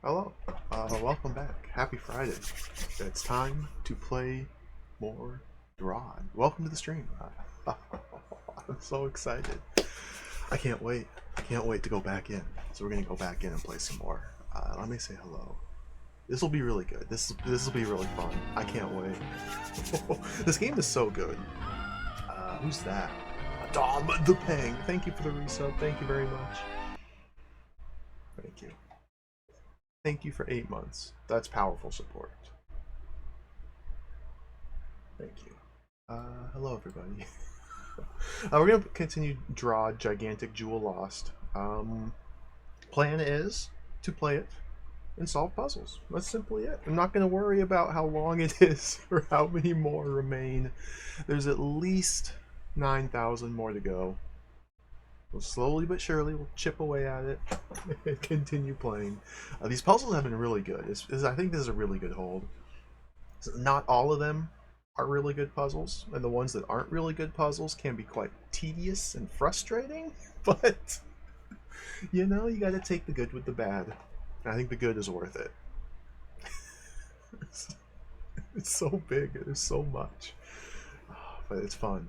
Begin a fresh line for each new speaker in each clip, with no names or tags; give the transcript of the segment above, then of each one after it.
Hello, welcome back. Happy Friday. It's time to play more DROD. Welcome to the stream. I'm so excited. I can't wait. I can't wait to go back in. So we're gonna go back in and play some more. Let me say hello. This will be really good. This will be really fun. I can't wait. This game is so good. Who's that? Dom the Pang. Thank you for the resub. Thank you very much. Thank you. Thank you for 8 months. That's powerful support. Thank you. Hello everybody. We're going to continue DROD, Gigantic Jewel Lost. Plan is to play it and solve puzzles. That's simply it. I'm not going to worry about how long it is or how many more remain. There's at least 9,000 more to go. We'll slowly but surely we'll chip away at it and continue playing. These puzzles have been really good. I think this is a really good hold. So not all of them are really good puzzles, and the ones that aren't really good puzzles can be quite tedious and frustrating, but you know, you gotta take the good with the bad. And I think the good is worth it. It's so big, there's so much. But it's fun.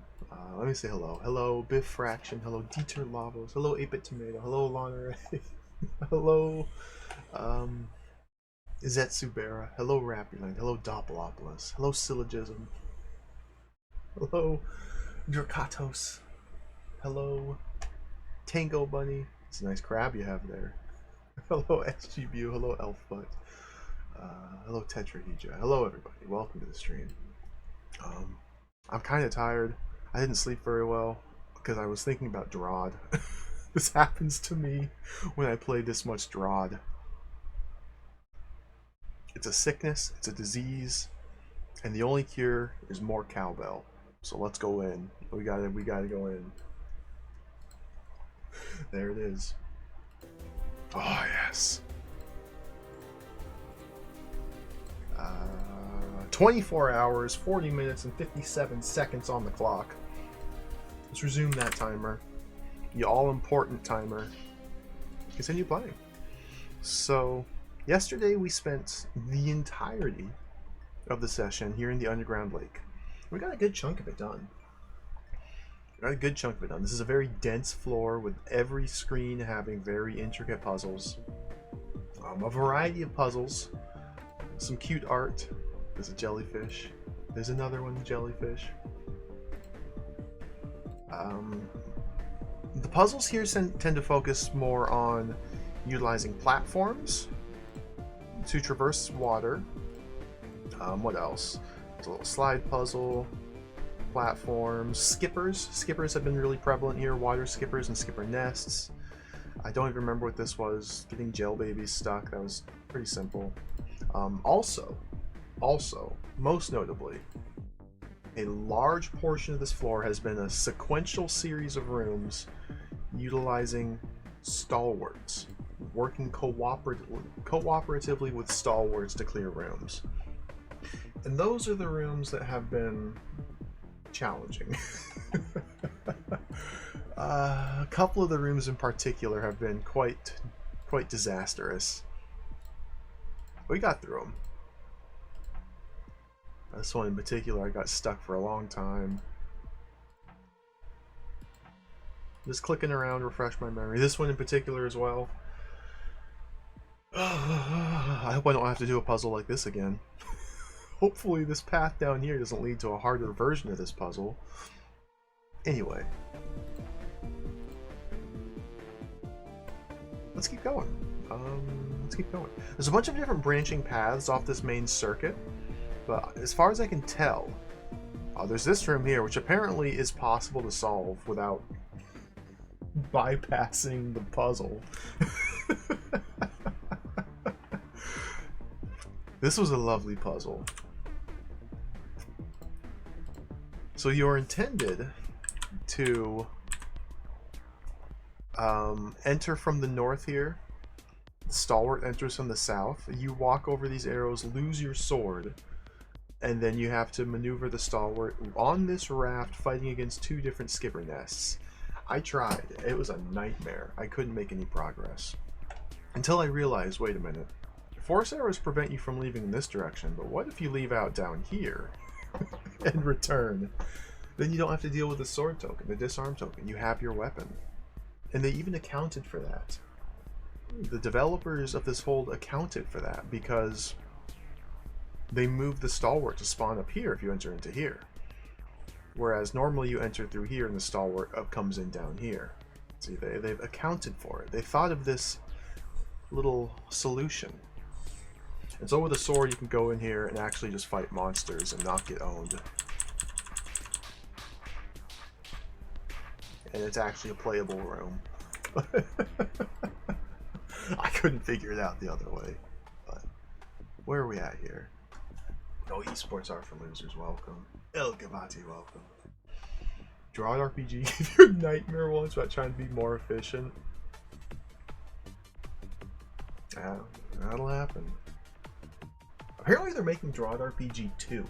Let me say hello. Hello, Biff Fraction. Hello, Dieter Lavos. Hello, 8-Bit Tomato. Hello, Lana Ray. Hello, Zetsubera. Hello, Rapuland. Hello, Doppelopoulos. Hello, Syllogism. Hello, Drakatos. Hello, Tango Bunny. It's a nice crab you have there. Hello, SGBU. Hello, Elfbutt. Hello, Tetrahedra. Hello, everybody. Welcome to the stream. I'm kind of tired. I didn't sleep very well because I was thinking about DROD. This happens to me when I play this much DROD. It's a sickness, it's a disease, and the only cure is more cowbell. So let's go in. We gotta go in. There it is. Oh yes. 24 hours, 40 minutes, and 57 seconds on the clock. Let's resume that timer. The all-important timer. Continue playing. So, yesterday we spent the entirety of the session here in the underground lake. We got a good chunk of it done. This is a very dense floor with every screen having very intricate puzzles. A variety of puzzles. Some cute art. There's a jellyfish. There's another one, jellyfish. The puzzles here tend to focus more on utilizing platforms to traverse water. What else? There's a little slide puzzle, platforms, skippers. Skippers have been really prevalent here. Water skippers and skipper nests. I don't even remember what this was. Getting gel babies stuck. That was pretty simple. Also, most notably, a large portion of this floor has been a sequential series of rooms utilizing stalwarts, working cooperatively with stalwarts to clear rooms. And those are the rooms that have been challenging. A couple of the rooms in particular have been quite disastrous. We got through them. This one in particular, I got stuck for a long time. Just clicking around, refresh my memory. This one in particular as well. I hope I don't have to do a puzzle like this again. Hopefully this path down here doesn't lead to a harder version of this puzzle. Anyway. Let's keep going. There's a bunch of different branching paths off this main circuit. But as far as I can tell, there's this room here, which apparently is possible to solve without bypassing the puzzle. This was a lovely puzzle. So you're intended to enter from the north here. The stalwart enters from the south. You walk over these arrows, lose your sword, and then you have to maneuver the stalwart on this raft fighting against two different skipper nests. I tried. It was a nightmare. I couldn't make any progress. Until I realized, wait a minute. Force arrows prevent you from leaving in this direction, but what if you leave out down here and return? Then you don't have to deal with the sword token, the disarm token. You have your weapon. And they even accounted for that. The developers of this hold accounted for that because they moved the stalwart to spawn up here if you enter into here. Whereas normally you enter through here and the stalwart comes in down here. See, they've accounted for it. They thought of this little solution. And so with a sword you can go in here and actually just fight monsters and not get owned. And it's actually a playable room. I couldn't figure it out the other way. But where are we at here? No, esports are for losers. Welcome. El Gavati, welcome. DROD RPG gave you a nightmare once about trying to be more efficient. Yeah, that'll happen. Apparently they're making DROD RPG 2.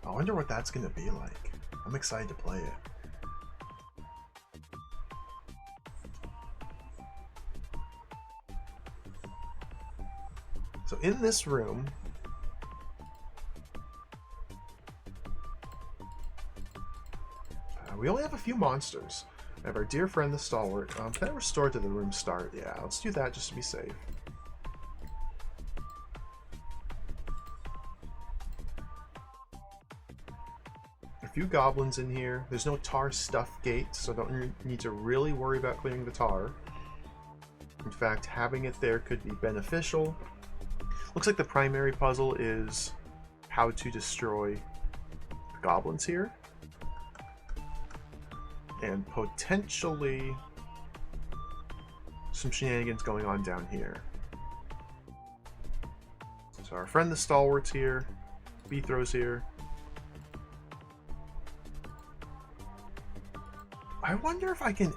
I wonder what that's going to be like. I'm excited to play it. So in this room, we only have a few monsters. We have our dear friend the Stalwart. Can I restore to the room start? Yeah, let's do that just to be safe. A few goblins in here. There's no tar stuff gate, so don't need to really worry about clearing the tar. In fact, having it there could be beneficial. Looks like the primary puzzle is how to destroy the goblins here. And potentially some shenanigans going on down here. So our friend the Stalwart's here. Beathrow's here. I wonder if I can...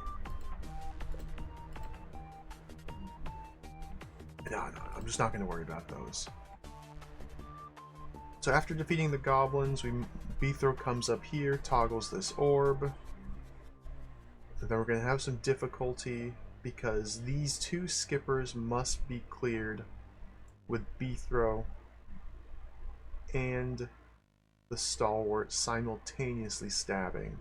No, I'm just not going to worry about those. So after defeating the goblins, Beathrow comes up here, toggles this orb. And then we're going to have some difficulty because these two skippers must be cleared with Beathrow and the Stalwart simultaneously stabbing.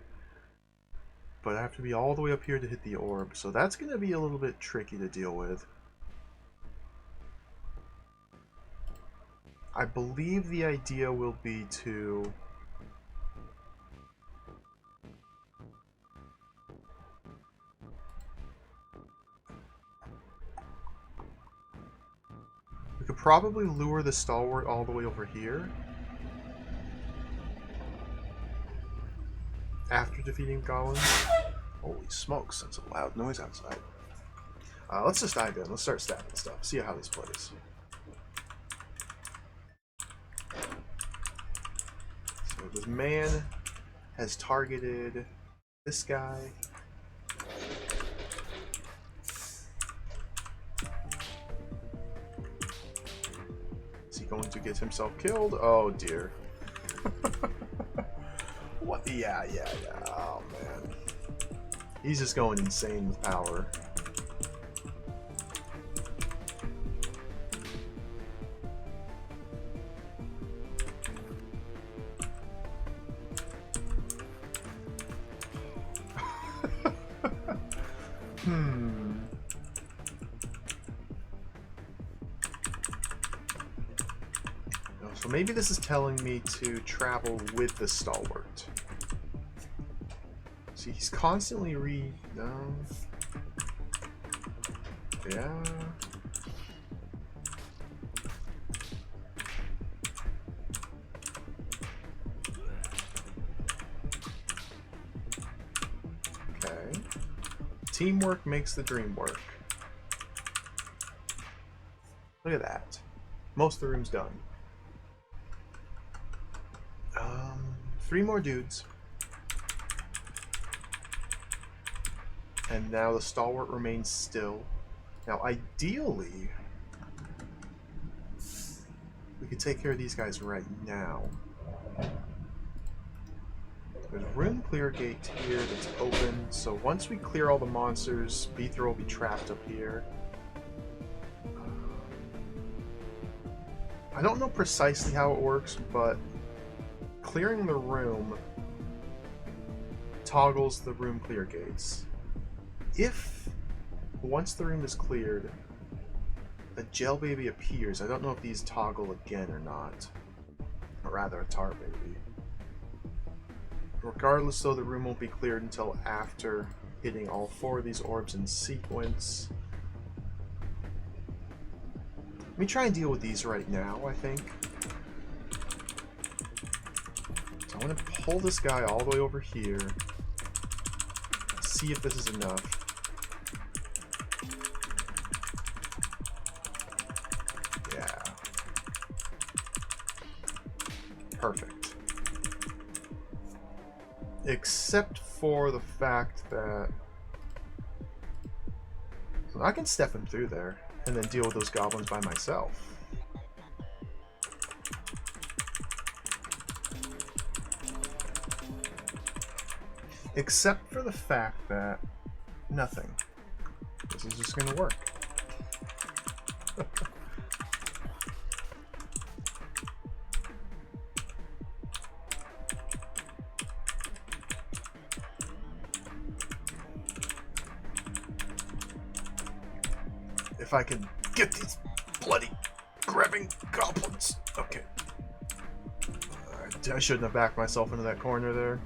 But I have to be all the way up here to hit the orb, so that's going to be a little bit tricky to deal with. I believe the idea will be to... We could probably lure the Stalwart all the way over here after defeating goblins. Holy smokes, that's a loud noise outside. Let's just dive in. Let's start stabbing stuff. See how this plays. So this man has targeted this guy. Is he going to get himself killed? Oh dear. What? Yeah. Oh man. He's just going insane with power. So maybe this is telling me to travel with the Stalwart. See, he's constantly no. Yeah. Okay. Teamwork makes the dream work. Look at that. Most of the room's done. 3 more dudes. And now the Stalwart remains still. Now, ideally, we could take care of these guys right now. There's a room clear gate here that's open, so once we clear all the monsters, Beather will be trapped up here. I don't know precisely how it works, but clearing the room toggles the room clear gates. If once the room is cleared, a gel baby appears. I don't know if these toggle again or not. Or rather, a tar baby. Regardless, though, the room won't be cleared until after hitting all 4 of these orbs in sequence. Let me try and deal with these right now, I think. So I want to pull this guy all the way over here. See if this is enough. Yeah. Perfect. Except for the fact that I can step him through there and then deal with those goblins by myself. Except for the fact that nothing. This is just going to work. If I can get these bloody grabbing goblins. Okay. I shouldn't have backed myself into that corner there.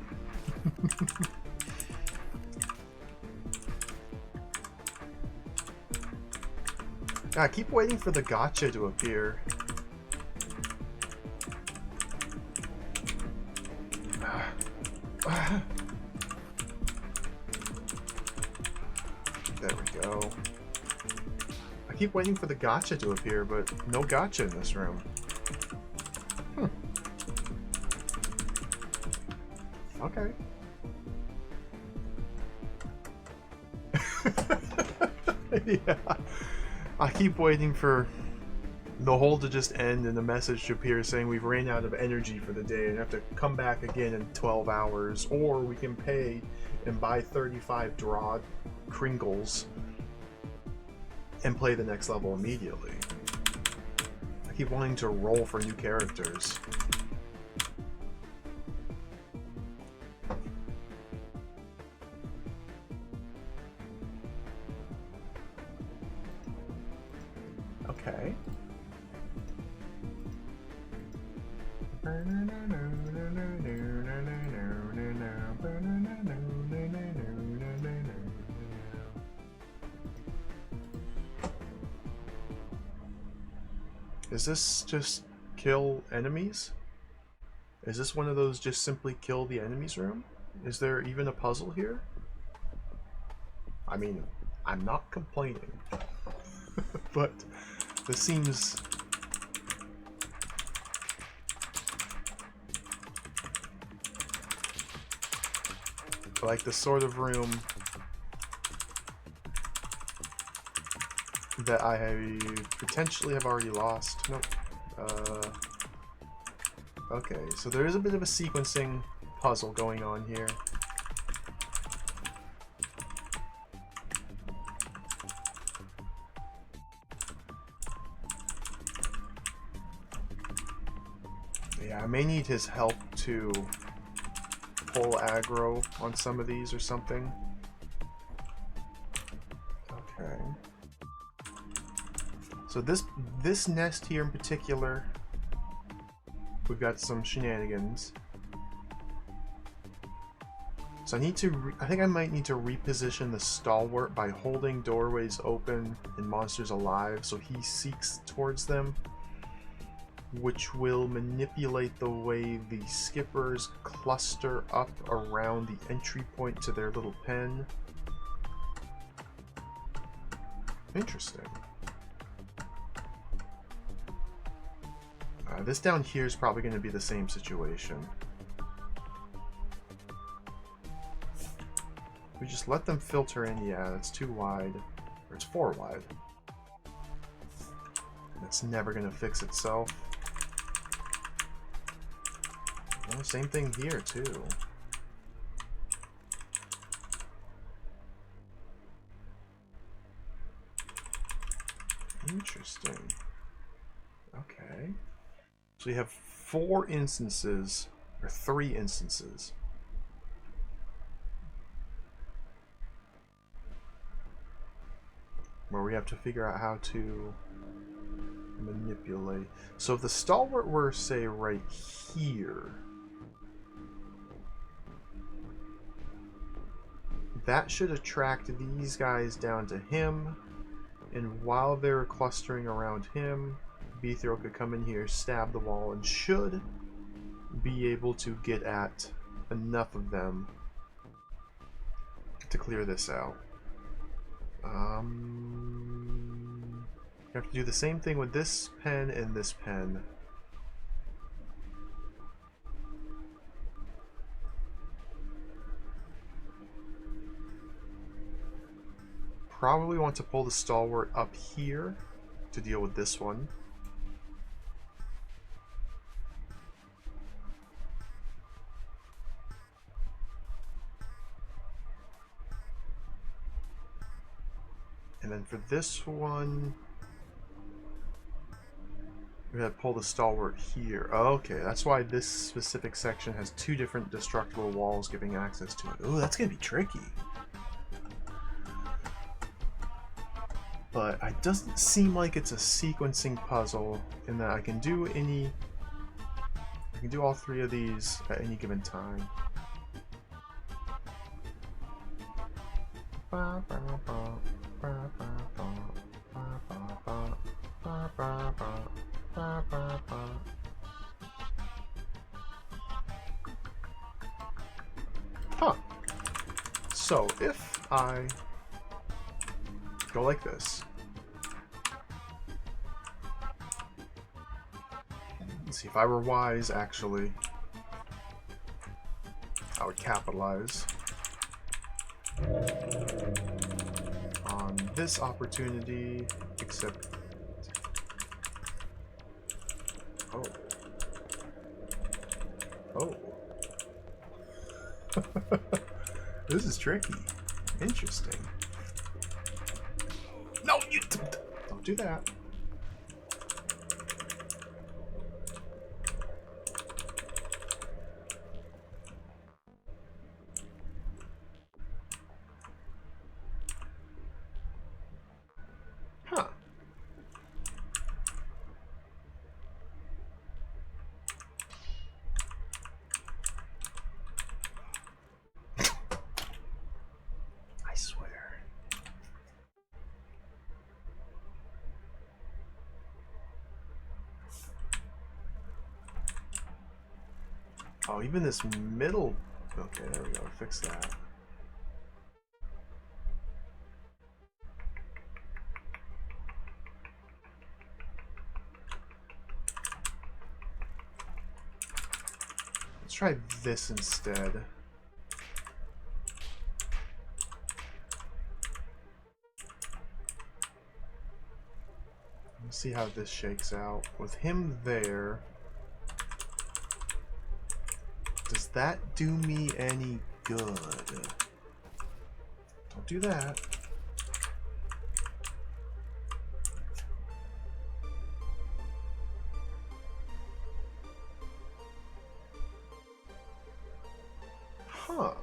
I keep waiting for the gotcha to appear. There we go. I keep waiting for the gotcha to appear, but no gotcha in this room. Okay. Yeah. I keep waiting for the hole to just end and the message to appear saying we've ran out of energy for the day and have to come back again in 12 hours, or we can pay and buy 35 DROD Kringles and play the next level immediately. I keep wanting to roll for new characters. Okay. Is this just kill enemies? Is this one of those just simply kill the enemies room? Is there even a puzzle here? I mean, I'm not complaining, but this seems like the sort of room that I potentially have already lost. Nope. Okay, so there is a bit of a sequencing puzzle going on here. Yeah, I may need his help to pull aggro on some of these or something. Okay. So this nest here in particular, we've got some shenanigans. So I think I might need to reposition the stalwart by holding doorways open and monsters alive so he seeks towards them, which will manipulate the way the skippers cluster up around the entry point to their little pen. Interesting. This down here is probably going to be the same situation. We just let them filter in. Yeah, that's too wide. Or it's 4 wide. That's never going to fix itself. Well, same thing here, too. Interesting. Okay. So you have 4 instances, or 3 instances. Where we have to figure out how to manipulate. So if the stalwart were, say, right here, that should attract these guys down to him, and while they're clustering around him, Beethro could come in here, stab the wall, and should be able to get at enough of them to clear this out. You have to do the same thing with this pen and this pen. Probably want to pull the stalwart up here to deal with this one. And then for this one, we're going to pull the stalwart here. Okay, that's why this specific section has 2 different destructible walls giving access to it. Ooh, that's going to be tricky. But it doesn't seem like it's a sequencing puzzle in that I can do all 3 of these at any given time. Huh. So if I go like this, let's see, if I were wise, actually, I would capitalize on this opportunity, except... Oh. Oh. This is tricky. Interesting. No, you don't do that. Huh. I swear. Oh, even this middle... Okay, there we go. Fix that. Let's try this instead. Let's see how this shakes out. With him there... Does that do me any good? Don't do that. Huh.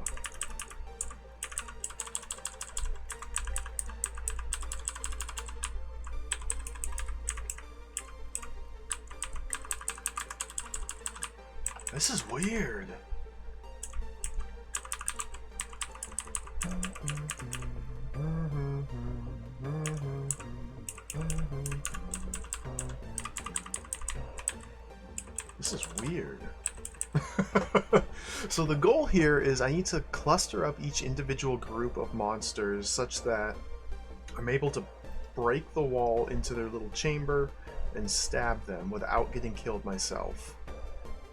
This is weird. This is weird. So the goal here is I need to cluster up each individual group of monsters such that I'm able to break the wall into their little chamber and stab them without getting killed myself.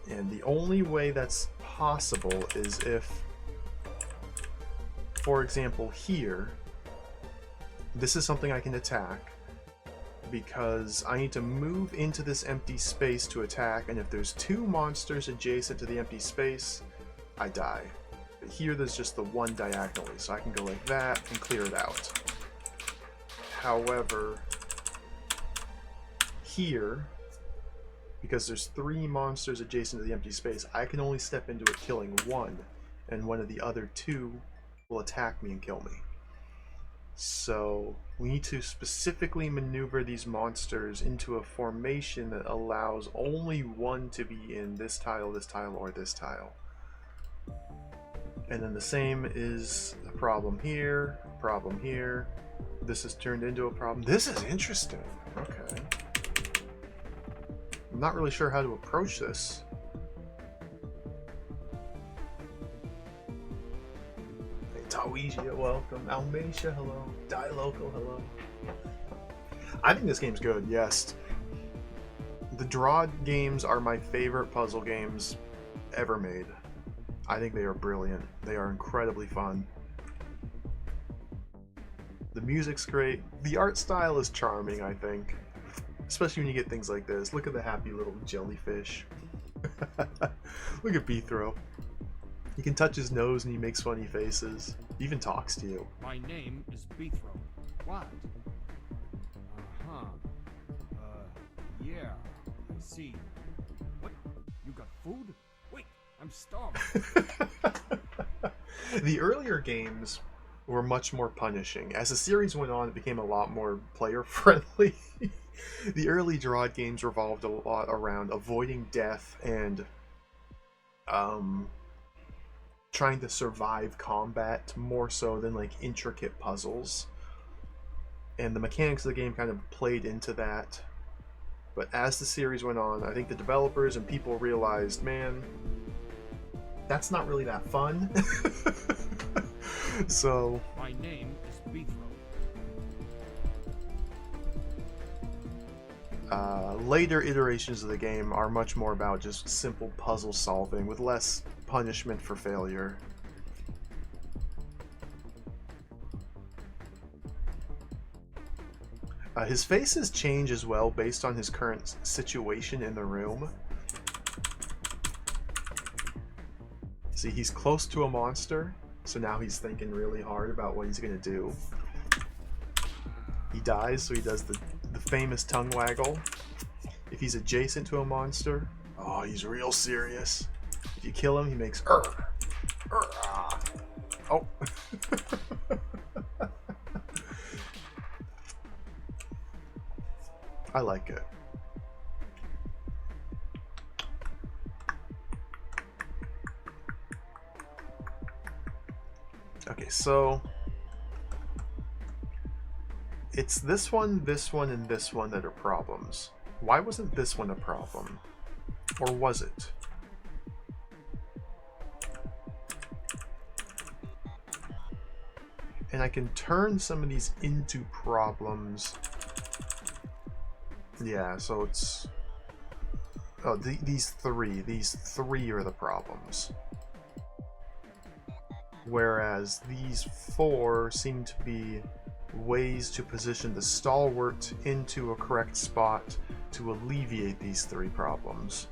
And the only way that's possible is if, for example, here, this is something I can attack because I need to move into this empty space to attack, and if there's 2 monsters adjacent to the empty space, I die. But here there's just the one diagonally, so I can go like that and clear it out. However, here, because there's 3 monsters adjacent to the empty space. I can only step into it killing 1, and one of the other 2 will attack me and kill me. So we need to specifically maneuver these monsters into a formation that allows only one to be in this tile, or this tile. And then the same is a problem here, problem here. This has turned into a problem. This is interesting. Okay. I'm not really sure how to approach this. Hey, Taweesia, welcome. Almacia, hello. Die Local, hello. I think this game's good, yes. The DROD games are my favorite puzzle games ever made. I think they are brilliant. They are incredibly fun. The music's great. The art style is charming, I think. Especially when you get things like this. Look at the happy little jellyfish. Look at Beethro. You can touch his nose and he makes funny faces. He even talks to you.
My name is Beethro. What? Yeah, I see. What? You got food? Wait, I'm starving.
The earlier games were much more punishing. As the series went on, it became a lot more player-friendly. The early DROD games revolved a lot around avoiding death and trying to survive combat more so than like intricate puzzles. And the mechanics of the game kind of played into that. But as the series went on, I think the developers and people realized, man, that's not really that fun. So
my name is Beethro.
Later iterations of the game are much more about just simple puzzle solving with less punishment for failure. His faces change as well based on his current situation in the room. See, he's close to a monster, so now he's thinking really hard about what he's gonna do. He dies, so he does the famous tongue waggle. If he's adjacent to a monster, oh, he's real serious. If you kill him, he makes ah. Oh. I like it. Okay, so it's this one, and this one that are problems. Why wasn't this one a problem? Or was it? And I can turn some of these into problems. Yeah, so it's... Oh, these three are the problems. Whereas these 4 seem to be ways to position the stalwart into a correct spot to alleviate these 3 problems.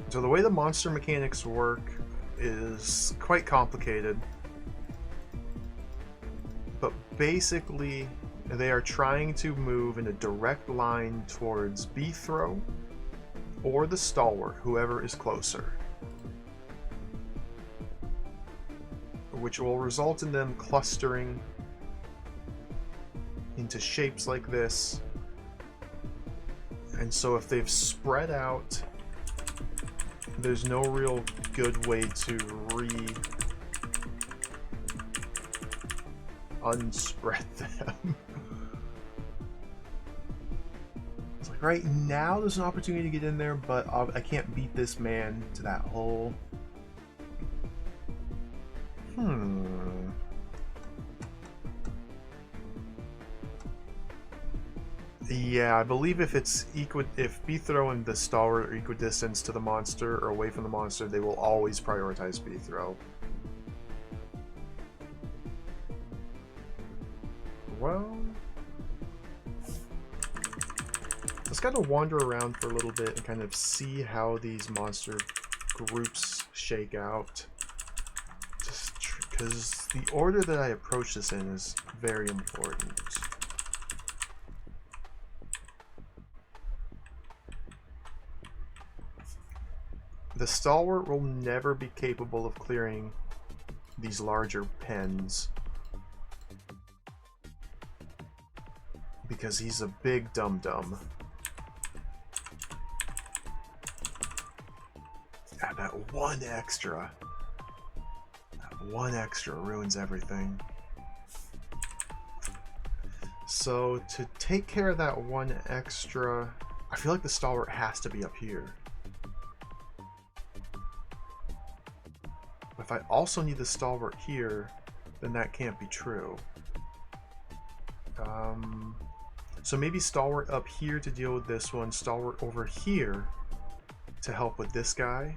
So the way the monster mechanics work is quite complicated, but basically they are trying to move in a direct line towards Beethro or the stalwart, whoever is closer, which will result in them clustering into shapes like this. And so if they've spread out, there's no real good way to unspread them. It's like right now there's an opportunity to get in there, but I can't beat this man to that hole. Yeah, I believe if Beethro and the stalwart are equidistant to the monster or away from the monster, they will always prioritize Beethro. Well, let's kind of wander around for a little bit and kind of see how these monster groups shake out. Just because the order that I approach this in is very important. The Stalwart will never be capable of clearing these larger pens because he's a big dum-dum. Yeah, that one extra ruins everything. So to take care of that one extra, I feel like the Stalwart has to be up here. If I also need the Stalwart here, then that can't be true. So maybe Stalwart up here to deal with this one, Stalwart over here to help with this guy,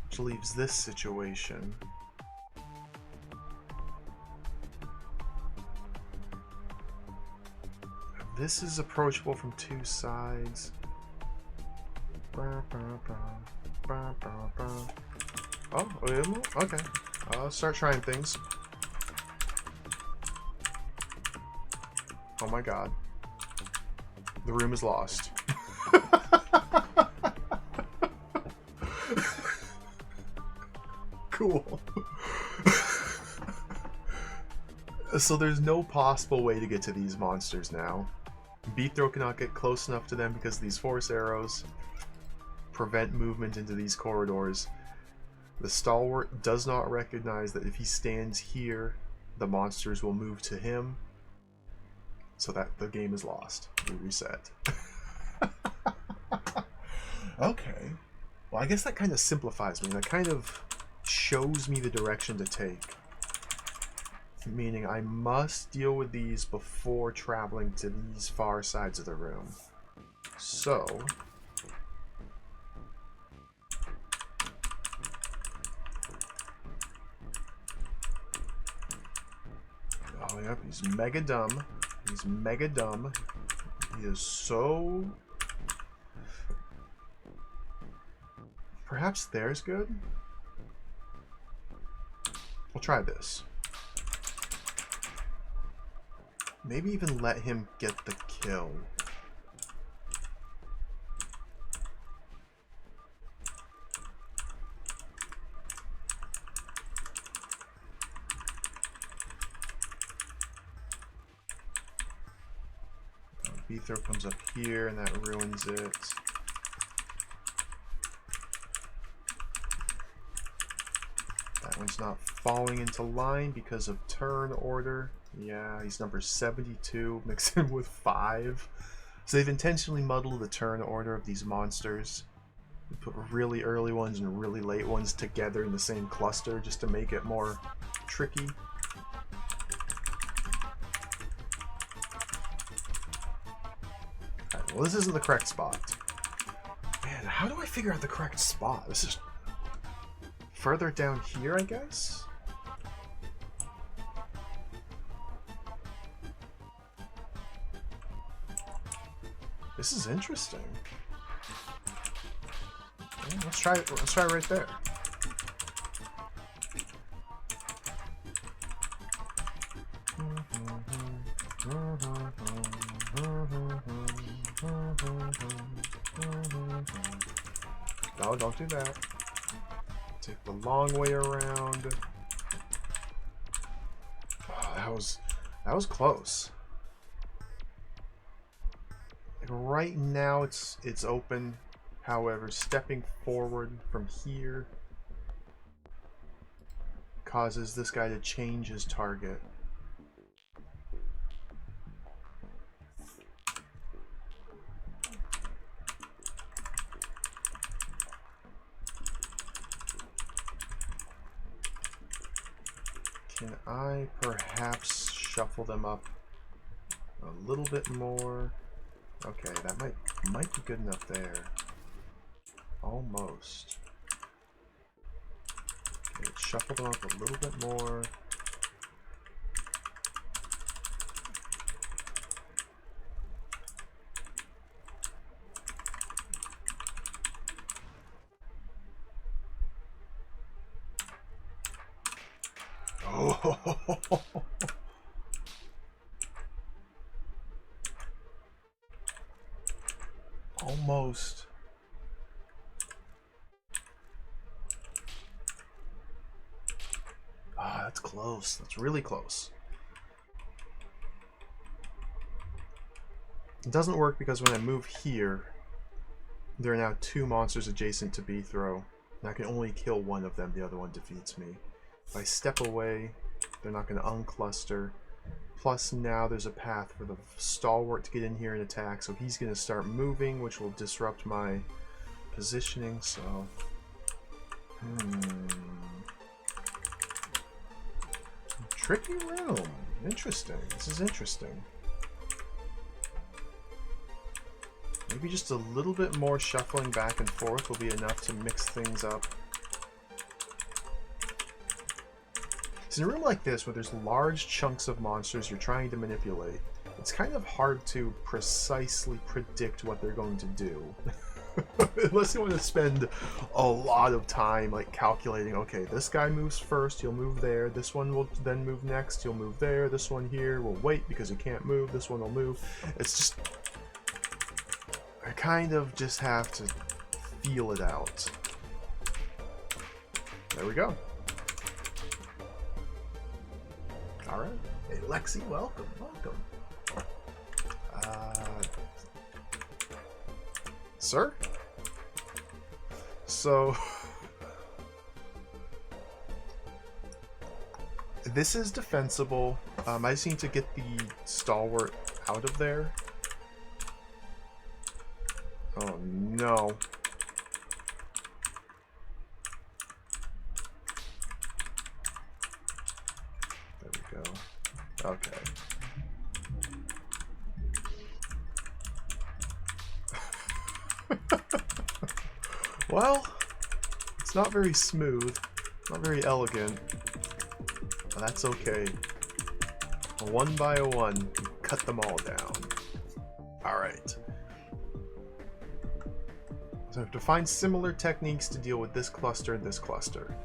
which leaves this situation. This is approachable from two sides. Oh, okay. I'll start trying things. Oh my god. The room is lost. Cool. So there's no possible way to get to these monsters now. Beathrow cannot get close enough to them because these force arrows prevent movement into these corridors. The Stalwart does not recognize that if he stands here, the monsters will move to him, so that the game is lost. We reset. Okay. Well, I guess that kind of simplifies me. That kind of shows me the direction to take. Meaning I must deal with these before traveling to these far sides of the room. So... oh, yep, he's mega dumb. He's mega dumb. He is so... perhaps there's good? We'll try this. Maybe even let him get the kill. Beathrow comes up here and that ruins it. That one's not falling into line because of turn order. Yeah, he's number 72, mix him with 5. So they've intentionally muddled the turn order of these monsters. They put really early ones and really late ones together in the same cluster just to make it more tricky. Alright, well, this isn't the correct spot. Man, how do I figure out the correct spot? This is further down here, I guess? This is interesting. Yeah, let's try right there. No, don't do that. Take the long way around. Oh, that was close. Like right now it's open. However, stepping forward from here causes this guy to change his target. Can I perhaps shuffle them up a little bit more? Okay, that might be good enough there. Almost. Okay, let's shuffle them up a little bit more. Almost. Ah, that's close. That's really close. It doesn't work because when I move here, there are now 2 monsters adjacent to B-throw, and I can only kill one of them. The other one defeats me. If I step away, they're not going to uncluster. Plus now there's a path for the stalwart to get in here and attack, so he's going to start moving, which will disrupt my positioning, so... Tricky room. Interesting. This is interesting. Maybe just a little bit more shuffling back and forth will be enough to mix things up. So in a room like this, where there's large chunks of monsters you're trying to manipulate, it's kind of hard to precisely predict what they're going to do. Unless you want to spend a lot of time like calculating, okay, this guy moves first, he'll move there, this one will then move next, he'll move there, this one here will wait because he can't move, this one will move. It's just... I kind of just have to feel it out. There we go. Alright. Hey, Lexi, welcome, welcome. Sir? So... this is defensible. I just need to get the stalwart out of there. Oh no. There we go. Okay. Well, it's not very smooth, not very elegant, but that's okay. One by one, cut them all down. Alright. So I have to find similar techniques to deal with this cluster and this cluster.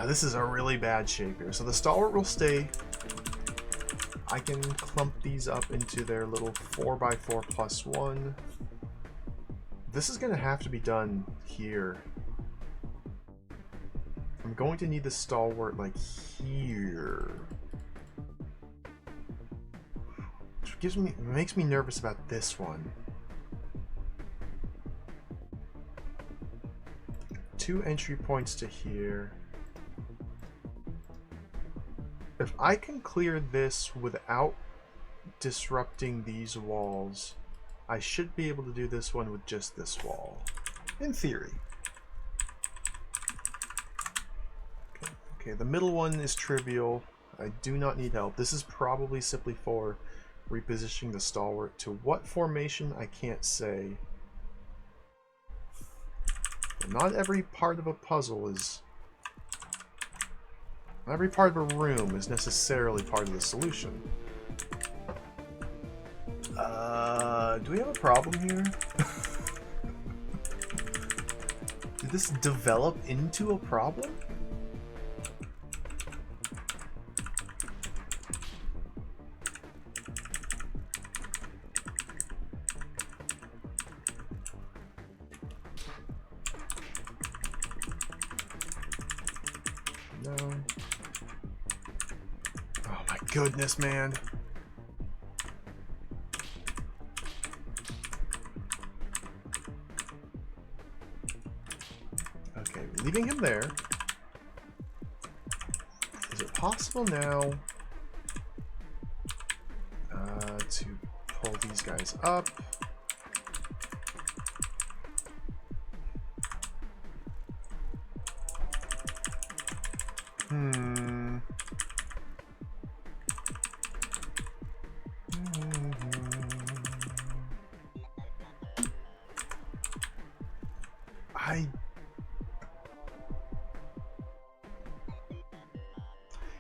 This is a really bad shape here. So the stalwart will stay. I can clump these up into their little 4x4+1. This is going to have to be done here. I'm going to need the stalwart like here. Which makes me nervous about this one. 2 entry points to here. If I can clear this without disrupting these walls, I should be able to do this one with just this wall. In theory. Okay, the middle one is trivial. I do not need help. This is probably simply for repositioning the stalwart. To what formation, I can't say. Not every part of a puzzle is... Not every part of a room is necessarily part of the solution. Do we have a problem here? Did this develop into a problem? No. Oh my goodness, man. Okay, leaving him there. Is it possible now to pull these guys up?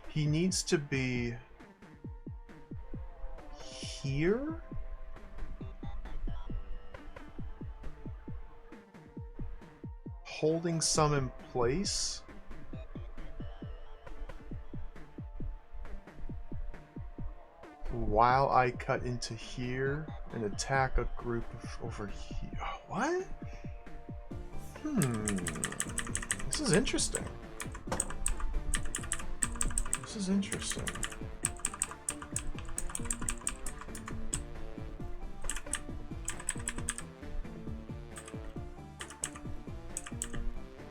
He needs to be here? holding some in place. While I cut into here and attack a group of over here. What? This is interesting. This is interesting.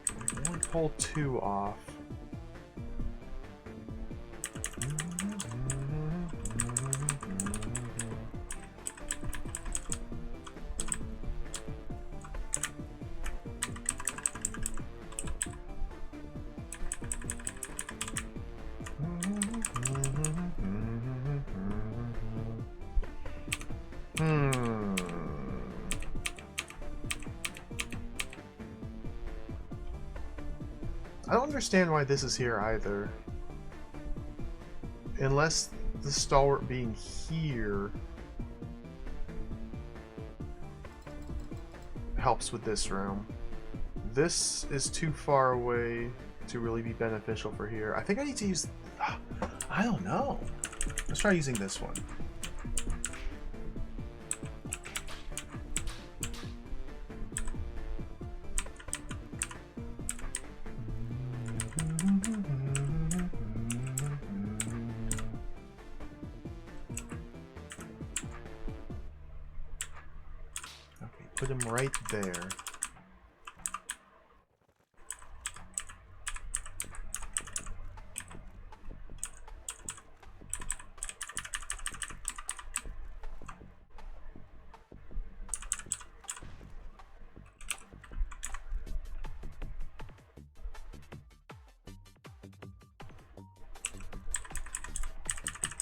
I can only pull 2 off. I don't understand why this is here either. Unless the stalwart being here helps with this room. This is too far away to really be beneficial for here. I think I need to use... I don't know. Let's try using this one. Okay, put him right there.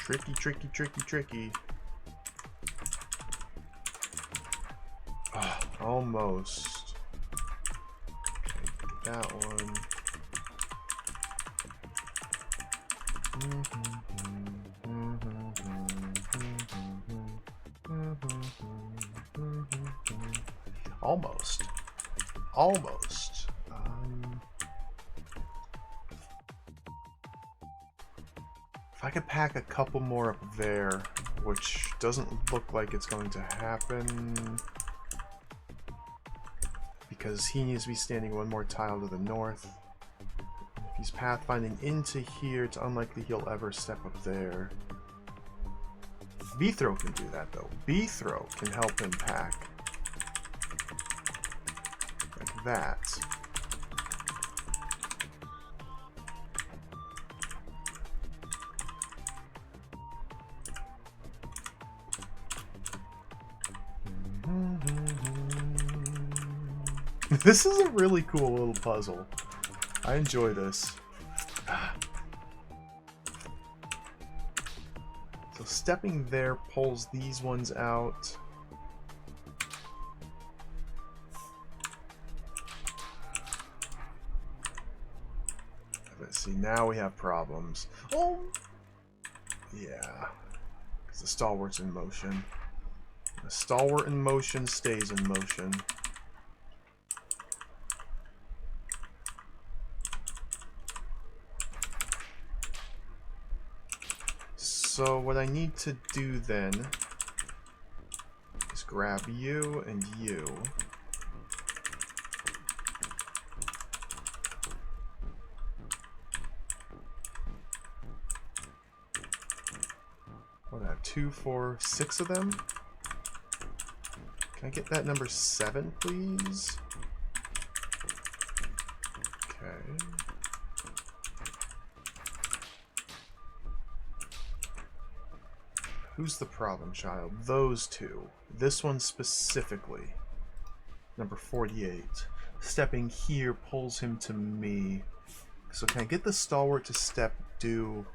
Tricky, tricky, tricky, tricky. Oh, almost. Okay, that one. Almost. Almost. If I could pack a couple more up there, which doesn't look like it's going to happen, because he needs to be standing one more tile to the north. If he's pathfinding into here, it's unlikely he'll ever step up there. B-throw can do that though. B-throw can help him pack. Like that. This is a really cool little puzzle. I enjoy this. So stepping there pulls these ones out. Let's see, now we have problems. Oh! Yeah. Because the stalwart's in motion. The stalwart in motion stays in motion. So what I need to do then is grab you and you. What, I have 2, 4, 6 of them? Can I get that number 7, please? Okay. Who's the problem child? Those two. This one specifically. Number 48. Stepping here pulls him to me. So can I get the stalwart to step due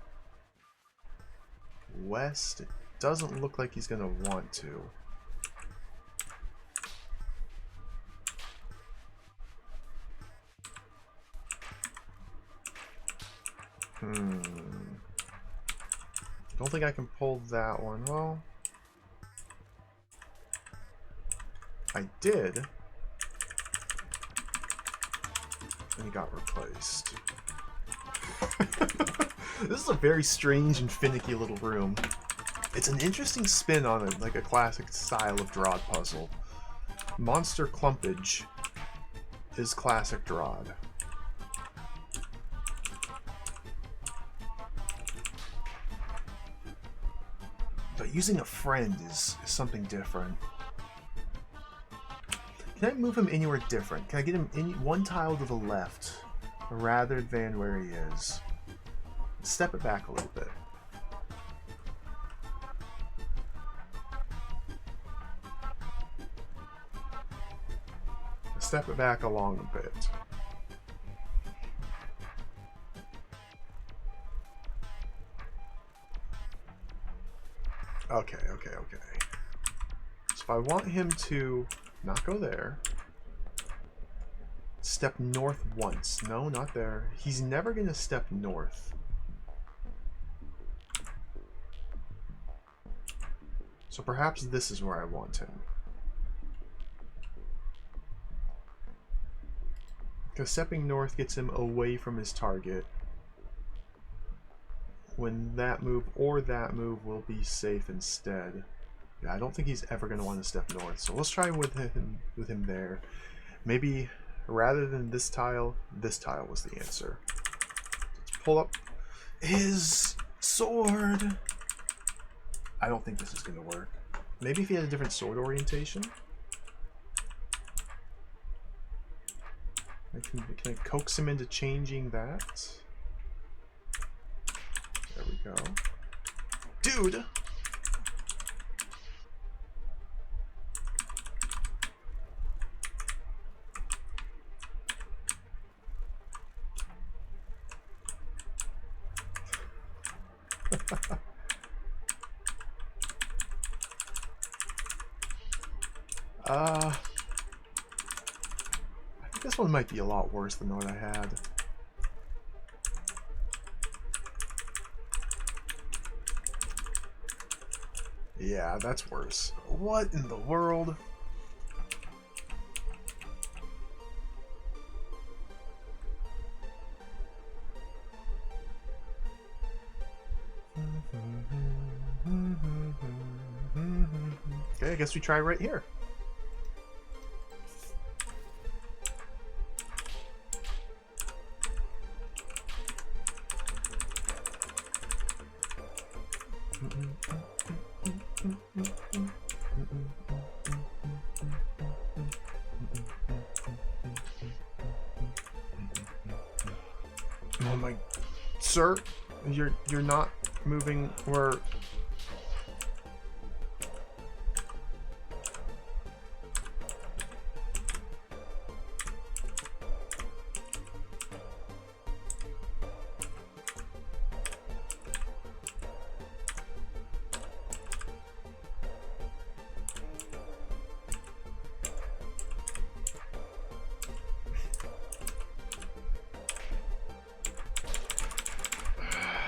west? It doesn't look like he's going to want to. Don't think I can pull that one. Well, I did. And he got replaced. This is a very strange and finicky little room. It's an interesting spin on it, like a classic style of DROD puzzle. Monster clumpage is classic DROD. But using a friend is something different. Can I move him anywhere different? Can I get him in one tile to the left rather than where he is? Step it back a little bit. Step it back along a bit. Okay. So if I want him to not go there, step north once. No, not there. He's never going to step north. So perhaps this is where I want him. Because stepping north gets him away from his target. When that move or that move will be safe instead. Yeah, I don't think he's ever going to want to step north. So let's try with him there. Maybe rather than this tile was the answer. Let's pull up his sword. I don't think this is going to work. Maybe if he had a different sword orientation. Can I coax him into changing that? There we go. Dude! I think this one might be a lot worse than what I had. Yeah, that's worse. What in the world? Okay, I guess we try right here. Oh my, sir, you're not moving where.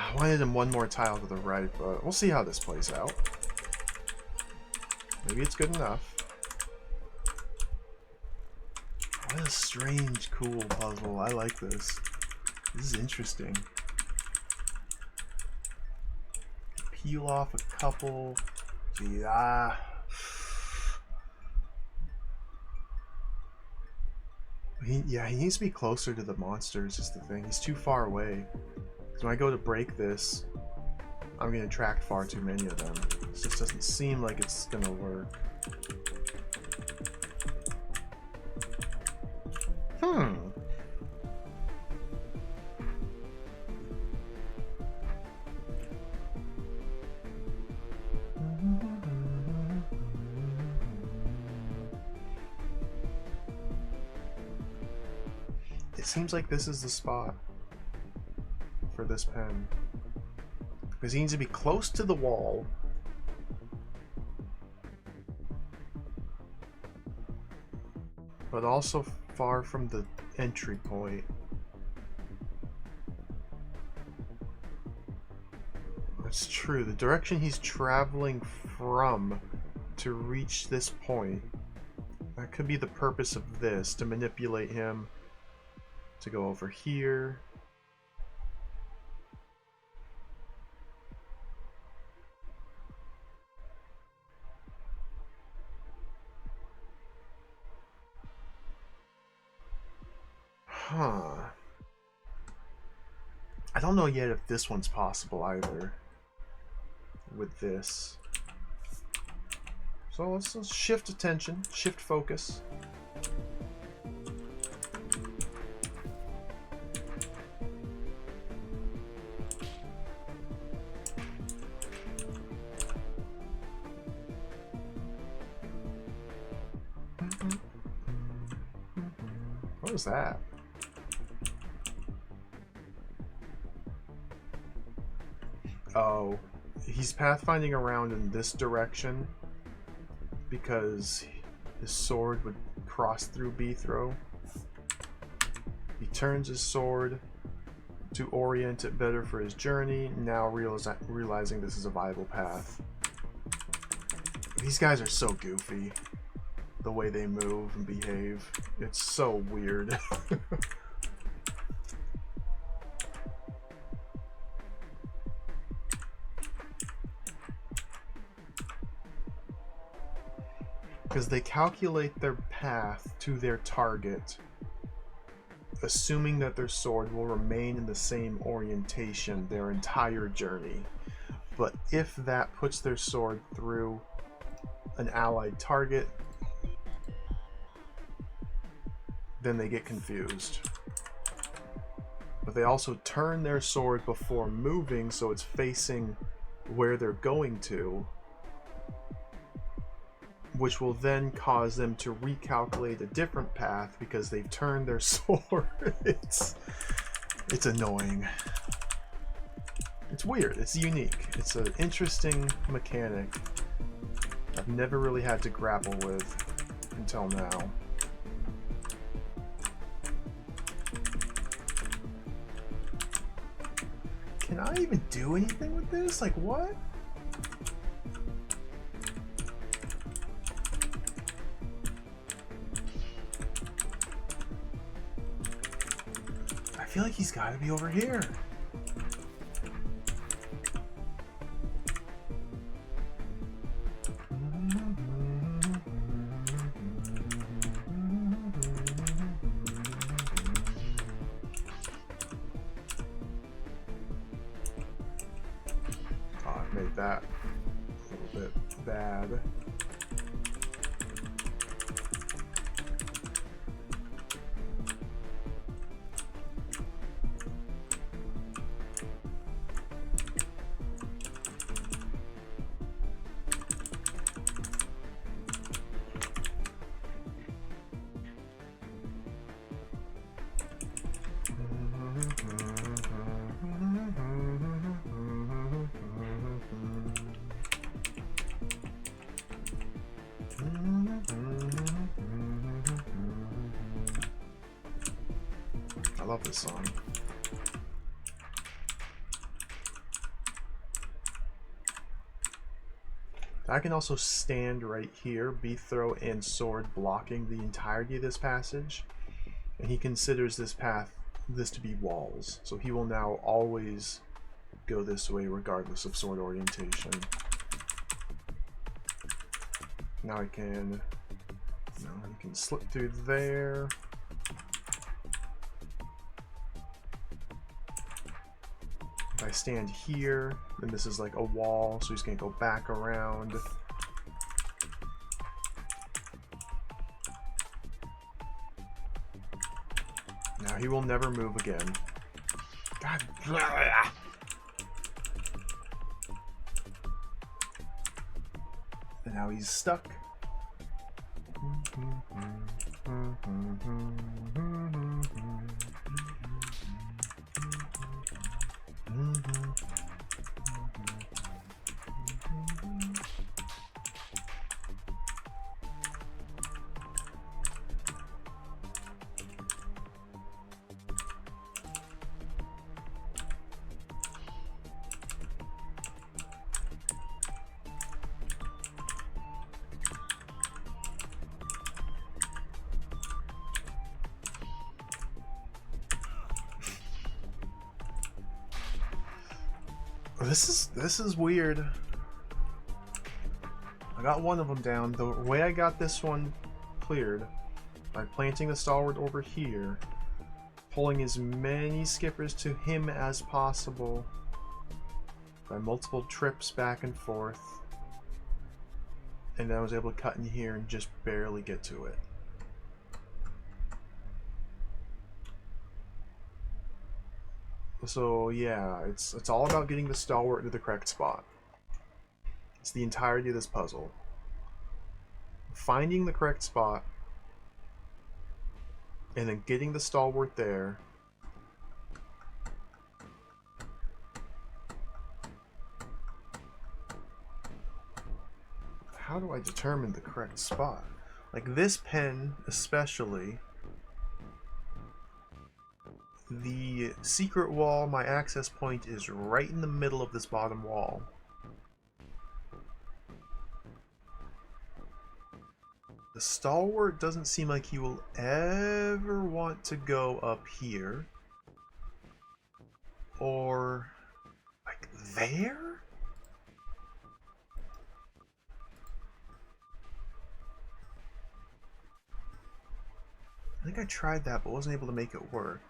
I wanted him one more tile to the right, but we'll see how this plays out. Maybe it's good enough. What a strange, cool puzzle. I like this. This is interesting. Peel off a couple. Gee, he needs to be closer to the monsters is the thing. He's too far away. So when I go to break this, I'm going to attract far too many of them. This just doesn't seem like it's going to work. It seems like this is the spot for this pen. Because he needs to be close to the wall. But also far from the entry point. That's true. The direction he's traveling from to reach this point, that could be the purpose of this, to manipulate him to go over here. Huh. I don't know yet if this one's possible either with this. So let's shift attention, shift focus. What was that? Oh, he's pathfinding around in this direction because his sword would cross through Beethrow. He turns his sword to orient it better for his journey, now realizing this is a viable path. These guys are so goofy. The way they move and behave. It's so weird. Because they calculate their path to their target, assuming that their sword will remain in the same orientation their entire journey. But if that puts their sword through an allied target, then they get confused. But they also turn their sword before moving, so it's facing where they're going to, which will then cause them to recalculate a different path because they've turned their sword. It's annoying. It's weird. It's unique. It's an interesting mechanic I've never really had to grapple with until now. Can I even do anything with this? Like, what? I feel like he's got to be over here. That a little bit bad. I love this song. I can also stand right here, Beethrow and sword blocking the entirety of this passage, and he considers this path to be walls, so he will now always go this way regardless of sword orientation. Now he can slip through there. If I stand here, then this is like a wall, so he's gonna go back around. Now he will never move again. God. And now he's stuck. This is weird. I got one of them down. The way I got this one cleared by planting the stalwart over here, pulling as many skippers to him as possible by multiple trips back and forth, and I was able to cut in here and just barely get to it. So yeah, it's all about getting the stalwart to the correct spot. It's the entirety of this puzzle. Finding the correct spot and then getting the stalwart there. How do I determine the correct spot? Like this pen especially, the secret wall, my access point is right in the middle of this bottom wall. The stalwart doesn't seem like he will ever want to go up here. Or like there? I think I tried that but wasn't able to make it work.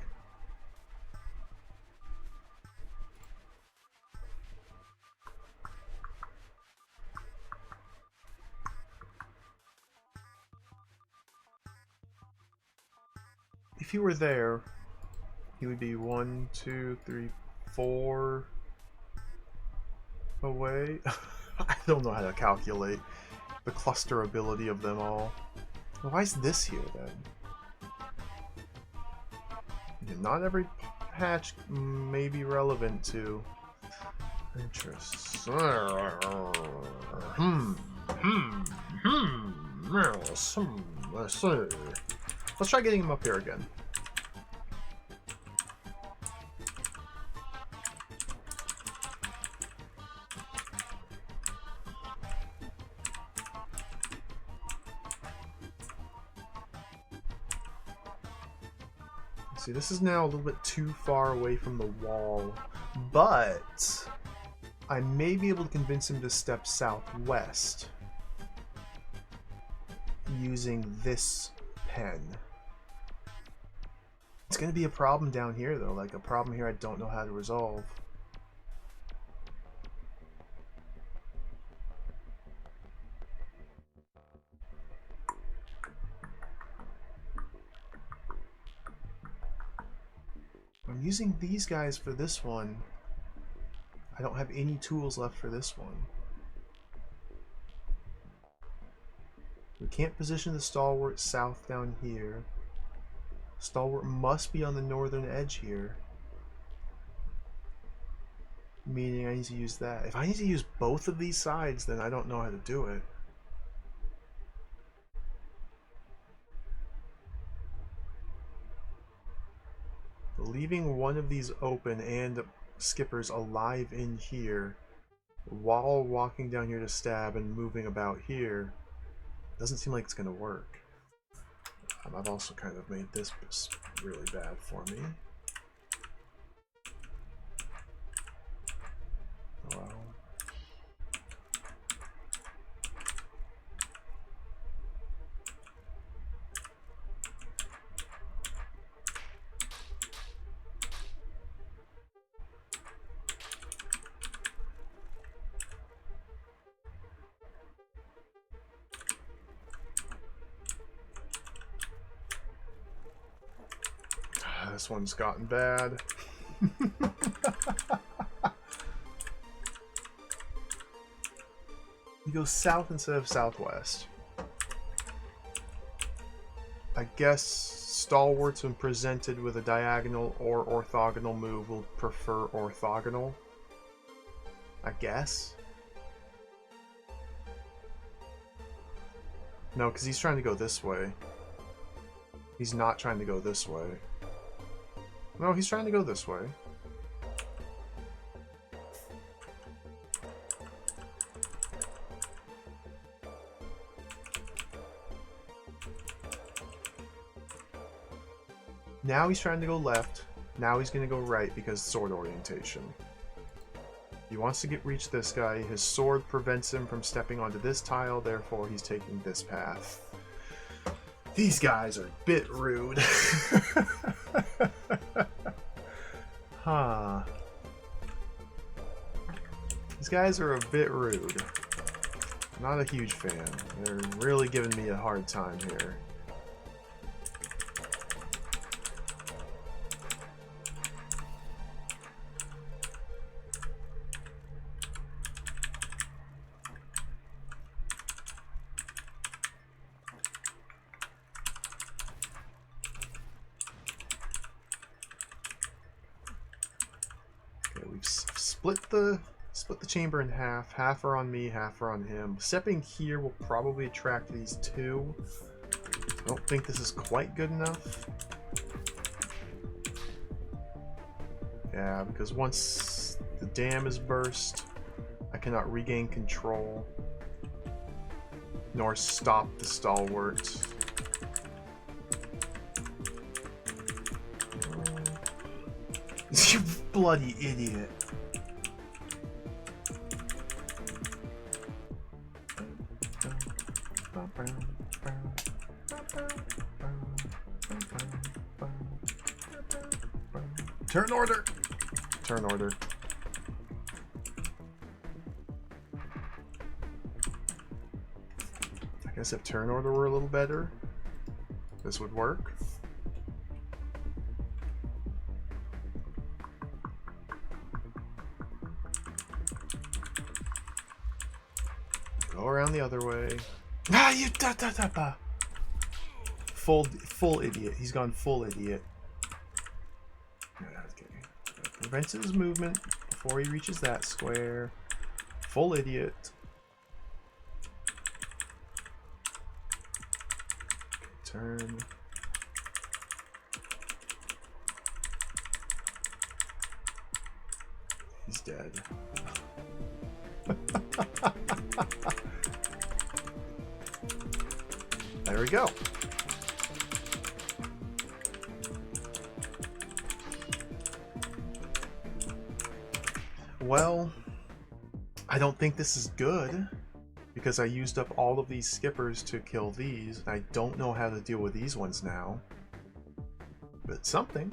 If he were there, he would be 1, 2, 3, 4 away. I don't know how to calculate the clusterability of them all. Why is this here then? Yeah, not every patch may be relevant to interests. Let's try getting him up here again. See, this is now a little bit too far away from the wall, but I may be able to convince him to step southwest using this pen. It's going to be a problem down here, though, like a problem here I don't know how to resolve. I'm using these guys for this one. I don't have any tools left for this one. We can't position the stalwart south down here. Stalwart must be on the northern edge here. Meaning I need to use that. If I need to use both of these sides, then I don't know how to do it. Leaving one of these open and skippers alive in here while walking down here to stab and moving about here doesn't seem like it's going to work. I've also kind of made this really bad for me. Oh well. This one's gotten bad. You go south instead of southwest. I guess stalwarts when presented with a diagonal or orthogonal move will prefer orthogonal. I guess. No, because he's trying to go this way. He's not trying to go this way. No, he's trying to go this way. Now he's trying to go left. Now he's going to go right because sword orientation. He wants to reach this guy. His sword prevents him from stepping onto this tile, therefore he's taking this path. These guys are a bit rude. Huh. These guys are a bit rude. Not a huge fan. They're really giving me a hard time here. Split the chamber in half. Half are on me, half are on him. Stepping here will probably attract these two. I don't think this is quite good enough. Yeah, because once the dam is burst, I cannot regain control, nor stop the stalwart. You bloody idiot. Turn order! Turn order. I guess if turn order were a little better, this would work. Go around the other way. Ah, you da da da da! Full idiot. He's gone full idiot. Okay. Prevents his movement before he reaches that square. Full idiot. Okay, turn. He's dead. There we go. Well, I don't think this is good because I used up all of these skippers to kill these. I don't know how to deal with these ones now. But something.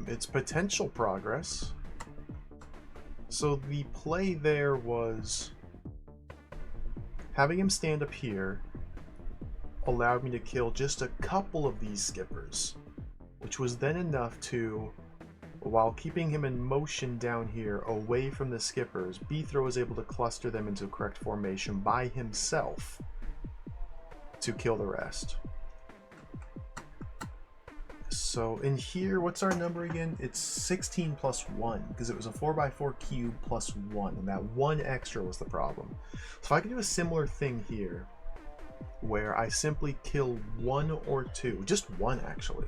It's potential progress. So the play there was having him stand up here allowed me to kill just a couple of these skippers, which was then enough to, while keeping him in motion down here away from the skippers, Beethro was able to cluster them into correct formation by himself to kill the rest. So in here, what's our number again? It's 16 plus 1, because it was a 4x4 cube plus 1, and that 1 extra was the problem. So I can do a similar thing here, where I simply kill 1 or 2, just 1 actually,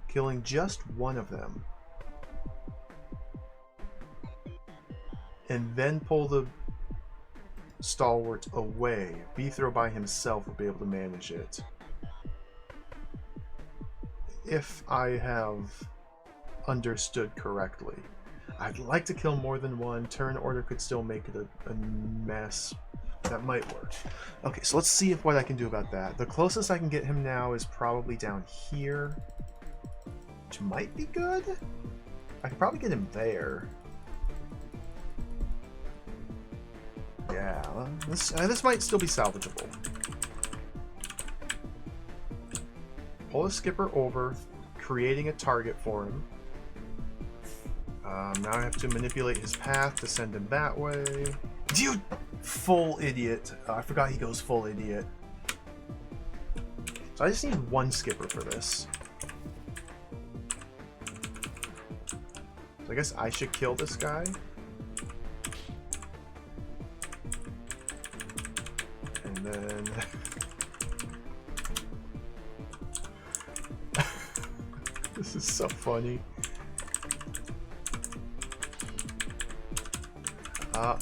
killing just 1 of them, and then pull the stalwart away. Beethro by himself will be able to manage it. If I have understood correctly. I'd like to kill more than 1. Turn order could still make it a mess. That might work. Okay, so let's see what I can do about that. The closest I can get him now is probably down here, which might be good. I could probably get him there. Yeah, this might still be salvageable. Pull a skipper over, creating a target for him. Now I have to manipulate his path to send him that way. You full idiot. I forgot he goes full idiot. So I just need 1 skipper for this. So I guess I should kill this guy. And then... This is so funny.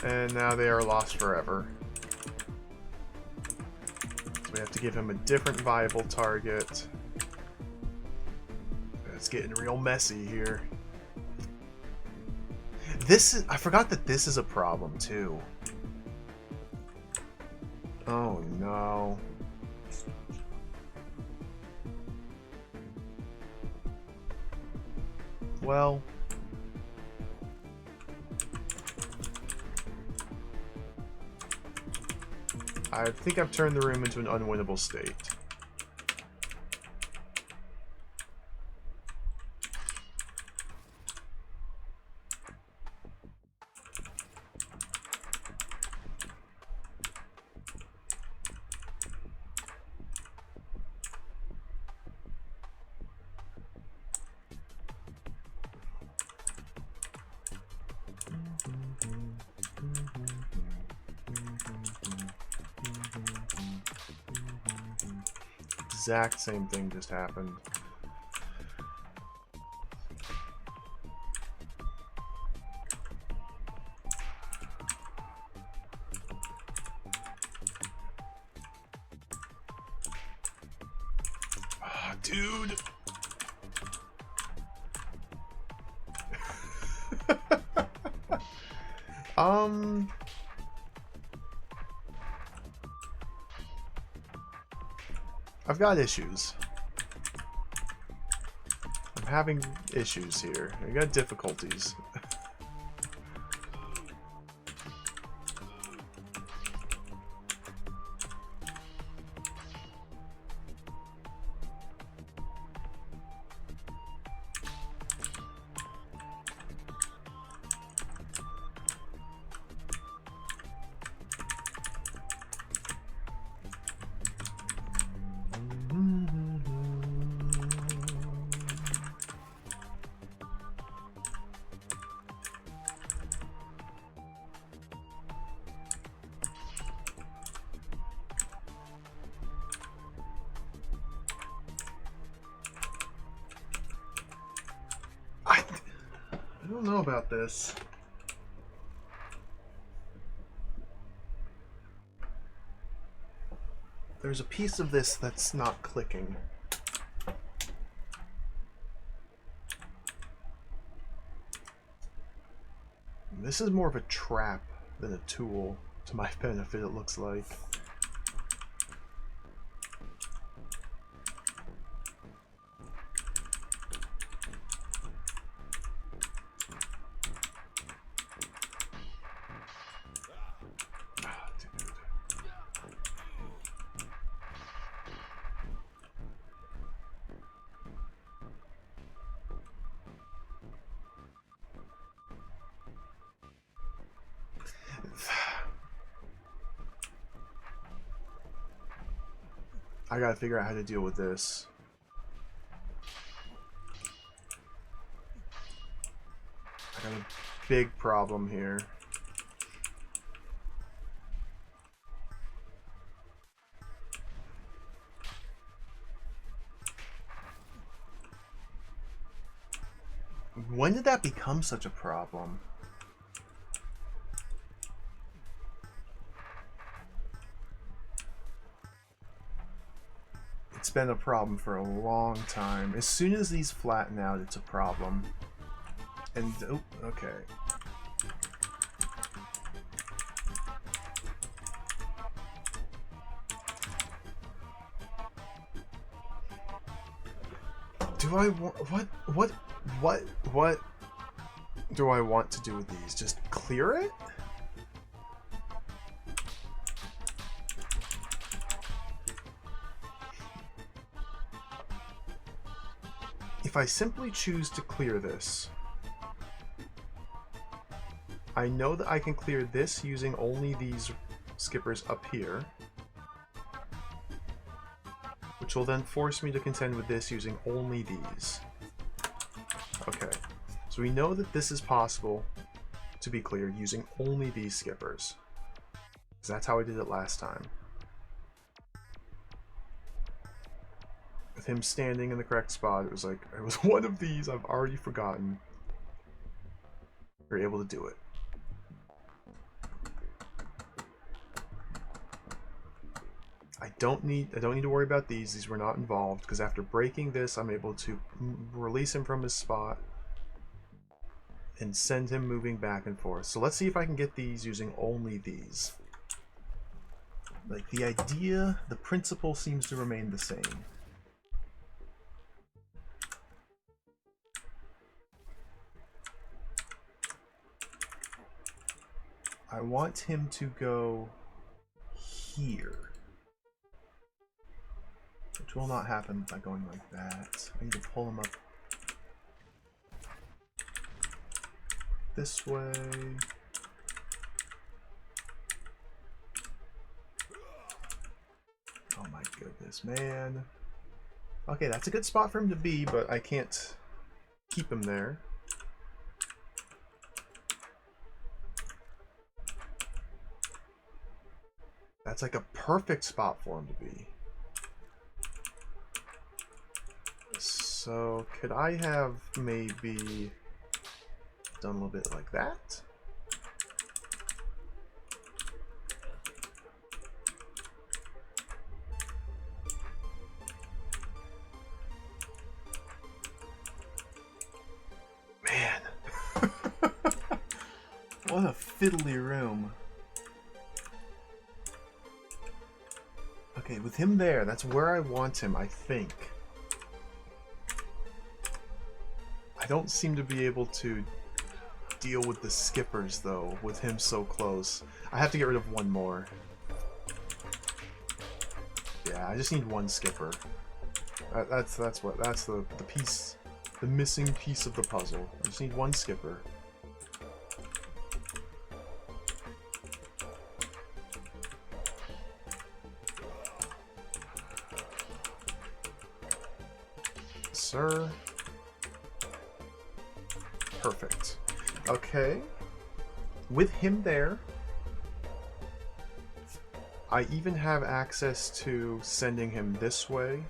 And now they are lost forever. So we have to give him a different viable target. It's getting real messy here. This is... I forgot that this is a problem, too. Oh, no. Well... I think I've turned the room into an unwinnable state. Exact same thing just happened. Ah, dude. I've got issues. I'm having issues here. I got difficulties. I don't know about this. There's a piece of this that's not clicking. This is more of a trap than a tool, to my benefit, it looks like. I gotta figure out how to deal with this. I got a big problem here. When did that become such a problem? It's been a problem for a long time. As soon as these flatten out, it's a problem. And, oh, okay. Do I want, what do I want to do with these? Just clear it? If I simply choose to clear this, I know that I can clear this using only these skippers up here, which will then force me to contend with this using only these. Okay, so we know that this is possible to be cleared using only these skippers, because that's how I did it last time. With him standing in the correct spot, it was like, it was one of these I've already forgotten. We're able to do it. I don't need to worry about these. These were not involved, because after breaking this, I'm able to release him from his spot and send him moving back and forth. So let's see if I can get these using only these. Like, the idea, the principle seems to remain the same. I want him to go here. Which will not happen by going like that. I need to pull him up this way. Oh my goodness, man. Okay, that's a good spot for him to be, but I can't keep him there. That's like a perfect spot for him to be. So, could I have maybe done a little bit like that? Man. What a fiddly room. Okay, with him there, that's where I want him, I think. I don't seem to be able to deal with the skippers, though, with him so close. I have to get rid of one more. Yeah, I just need one skipper. That's the piece, the missing piece of the puzzle. I just need one skipper. Sir. Perfect. Okay. With him there, I even have access to sending him this way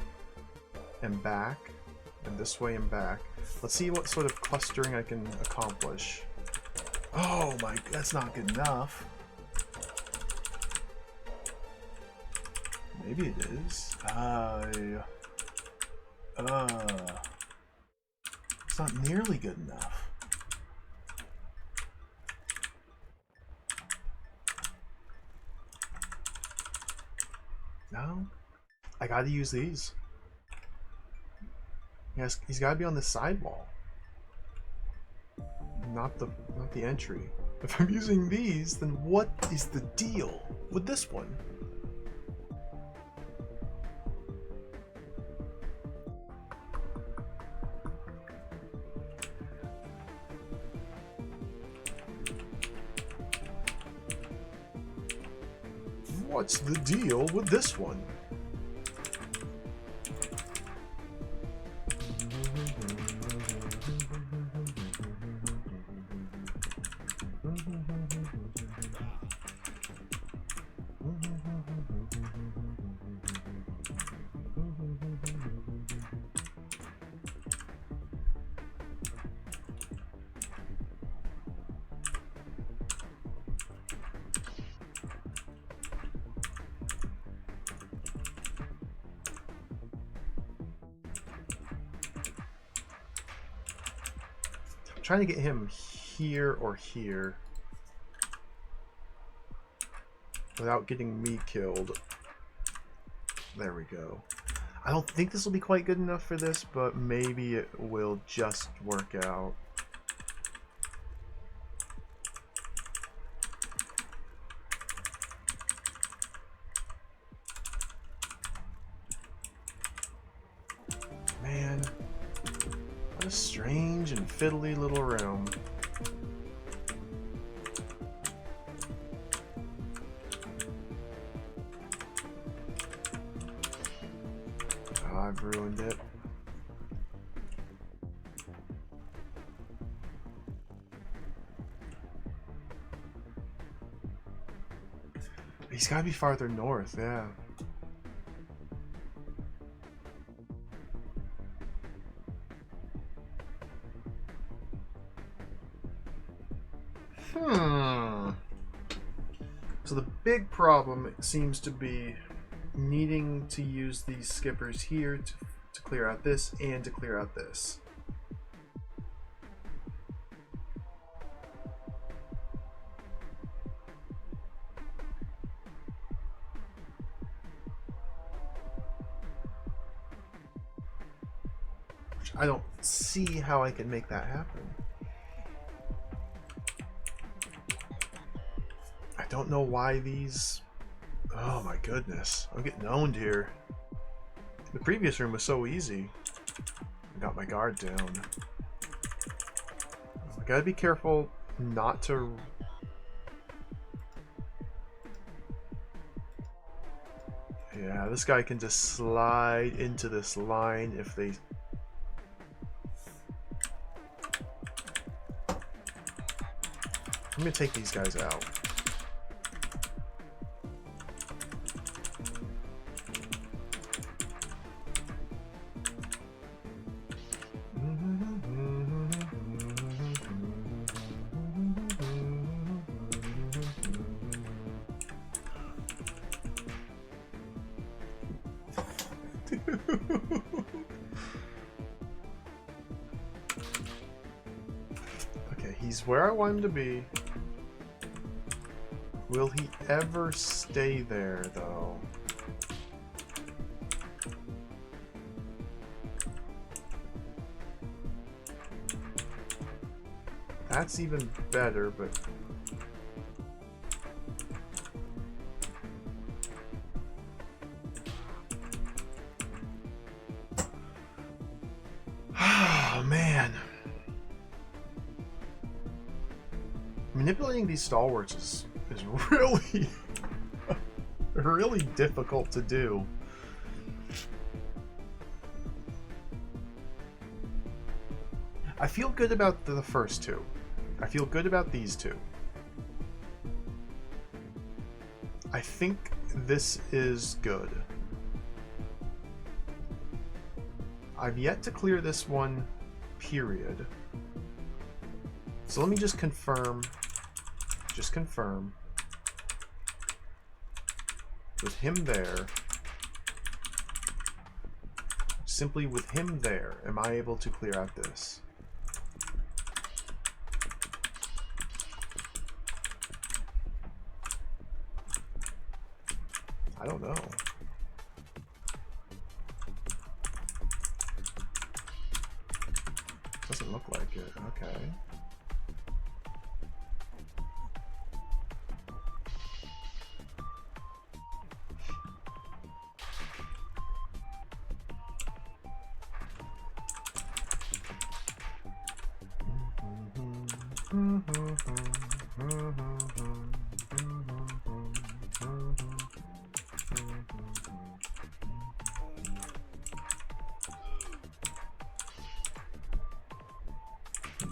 and back, and this way and back. Let's see what sort of clustering I can accomplish. Oh my, that's not good enough. Maybe it is. It's not nearly good enough. No, I gotta use these. Yes, he's gotta be on the sidewall, not the entry. If I'm using these, then what is the deal with this one? What's the deal with this one? Trying to get him here or here without getting me killed. There we go. I don't think this will be quite good enough for this, but maybe it will just work out. Man. What a strange and fiddly little room. Oh, I've ruined it. He's gotta be farther north, yeah. So the big problem seems to be needing to use these skippers here to clear out this and to clear out this. I don't see how I can make that happen. I don't know why these... Oh my goodness. I'm getting owned here. The previous room was so easy. I got my guard down. I gotta be careful not to... Yeah, this guy can just slide into this line if they... I'm gonna take these guys out. Okay, he's where I want him to be. Will he ever stay there, though? That's even better, but... Oh, man. Manipulating these stalwarts is really, really difficult to do. I feel good about the first two. I feel good about these two. I think this is good. I've yet to clear this one, period. So let me just confirm. Just confirm. With him there, simply with him there, am I able to clear out this? I don't know. Doesn't look like it. Okay.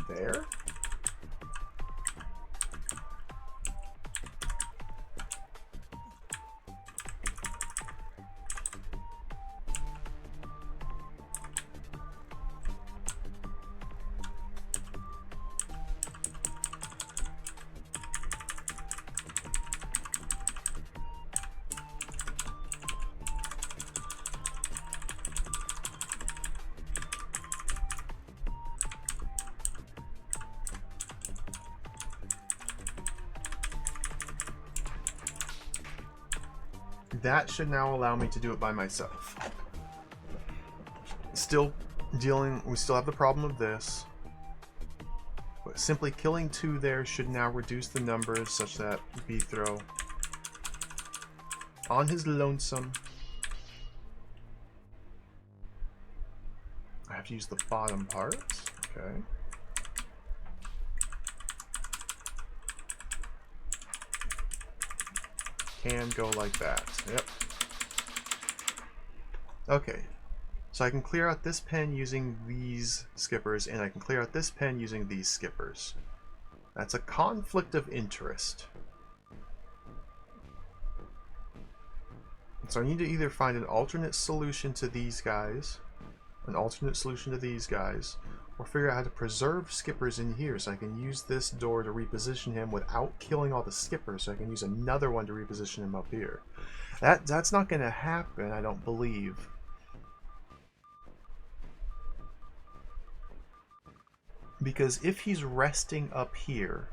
There? That should now allow me to do it by myself. Still dealing, we still have the problem of this. But simply killing two there should now reduce the numbers such that Bethro, on his lonesome, I have to use the bottom parts. Okay. Can go like that. Yep. Okay. So I can clear out this pen using these skippers, and I can clear out this pen using these skippers. That's a conflict of interest. So I need to either find an alternate solution to these guys, or figure out how to preserve skippers in here so I can use this door to reposition him without killing all the skippers, so I can use another one to reposition him up here. That's not going to happen, I don't believe. Because if he's resting up here,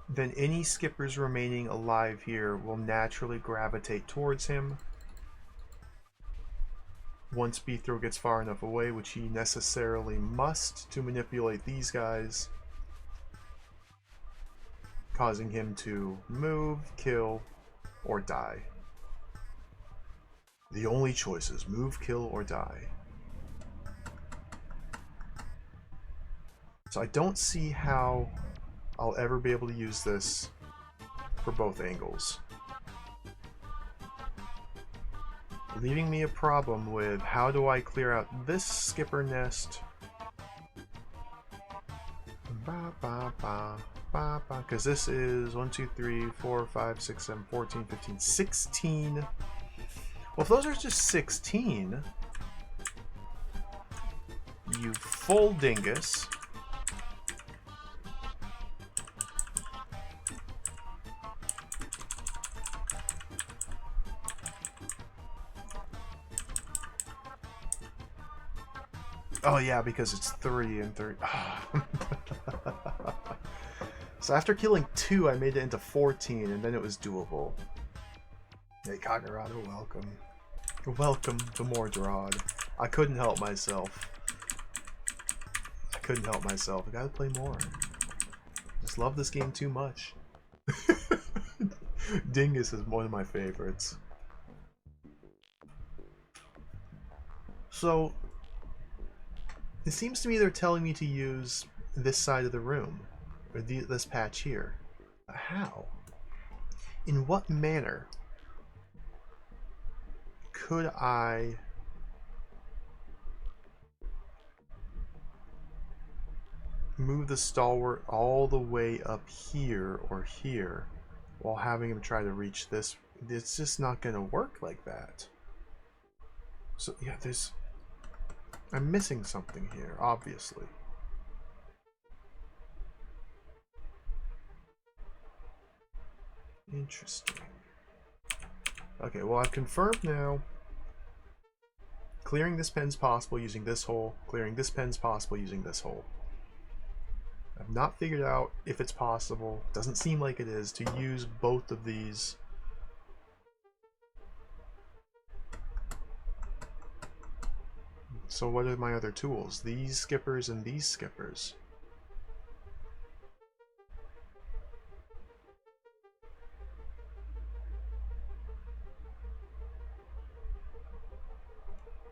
then any skippers remaining alive here will naturally gravitate towards him. once Beethro gets far enough away, which he necessarily must to manipulate these guys, causing him to move, kill, or die. The only choices: move, kill, or die. So I don't see how I'll ever be able to use this for both angles. Leaving me a problem with how do I clear out this skipper nest. Because this is 1, 2, 3, 4, 5, 6, 7, 14, 15, 16. Well, if those are just 16, you full dingus. Oh yeah, because it's 3 and 3. So after killing 2, I made it into 14, and then it was doable. Hey, Kagarado, welcome. Welcome to more DROD. I couldn't help myself. I gotta play more. Just love this game too much. Dingus is one of my favorites. So, it seems to me they're telling me to use this side of the room, or this patch here. How? In what manner could I move the stalwart all the way up here or here while having him try to reach this? It's just not going to work like that. So yeah, I'm missing something here, obviously. Interesting. Okay, well, I've confirmed now. Clearing this pen's possible using this hole. Clearing this pen's possible using this hole. I've not figured out if it's possible. Doesn't seem like it is to use both of these. So what are my other tools? These skippers and these skippers.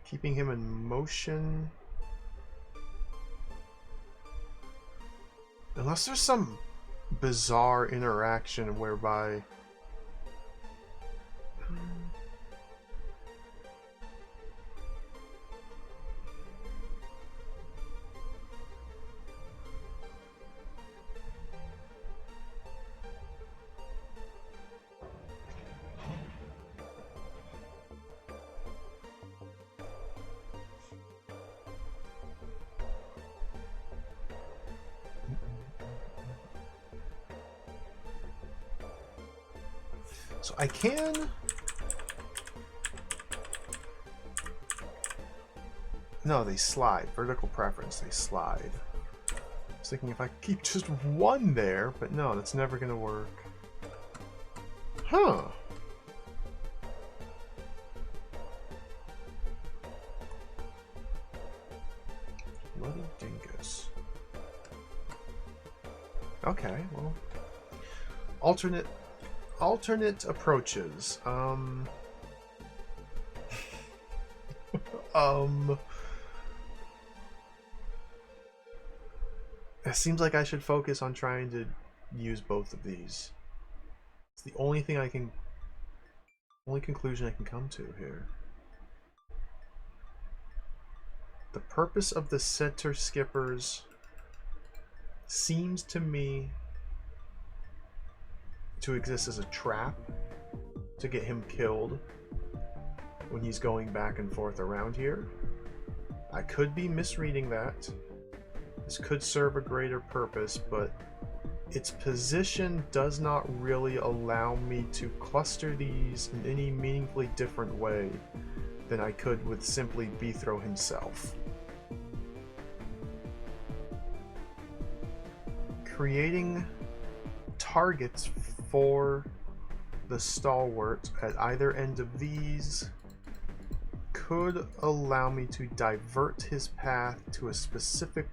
Keeping him in motion. Unless there's some bizarre interaction whereby... So I can... No, they slide. Vertical preference, they slide. I was thinking if I keep just one there, but no, that's never gonna work. Huh. Bloody dingus. Okay, well... Alternate approaches. It seems like I should focus on trying to use both of these. It's the only conclusion I can come to here. The purpose of the center skippers seems to me to exist as a trap to get him killed when he's going back and forth around here. I could be misreading that. This could serve a greater purpose, but its position does not really allow me to cluster these in any meaningfully different way than I could with simply Beethro himself. Creating targets for the stalwart at either end of these could allow me to divert his path to a specific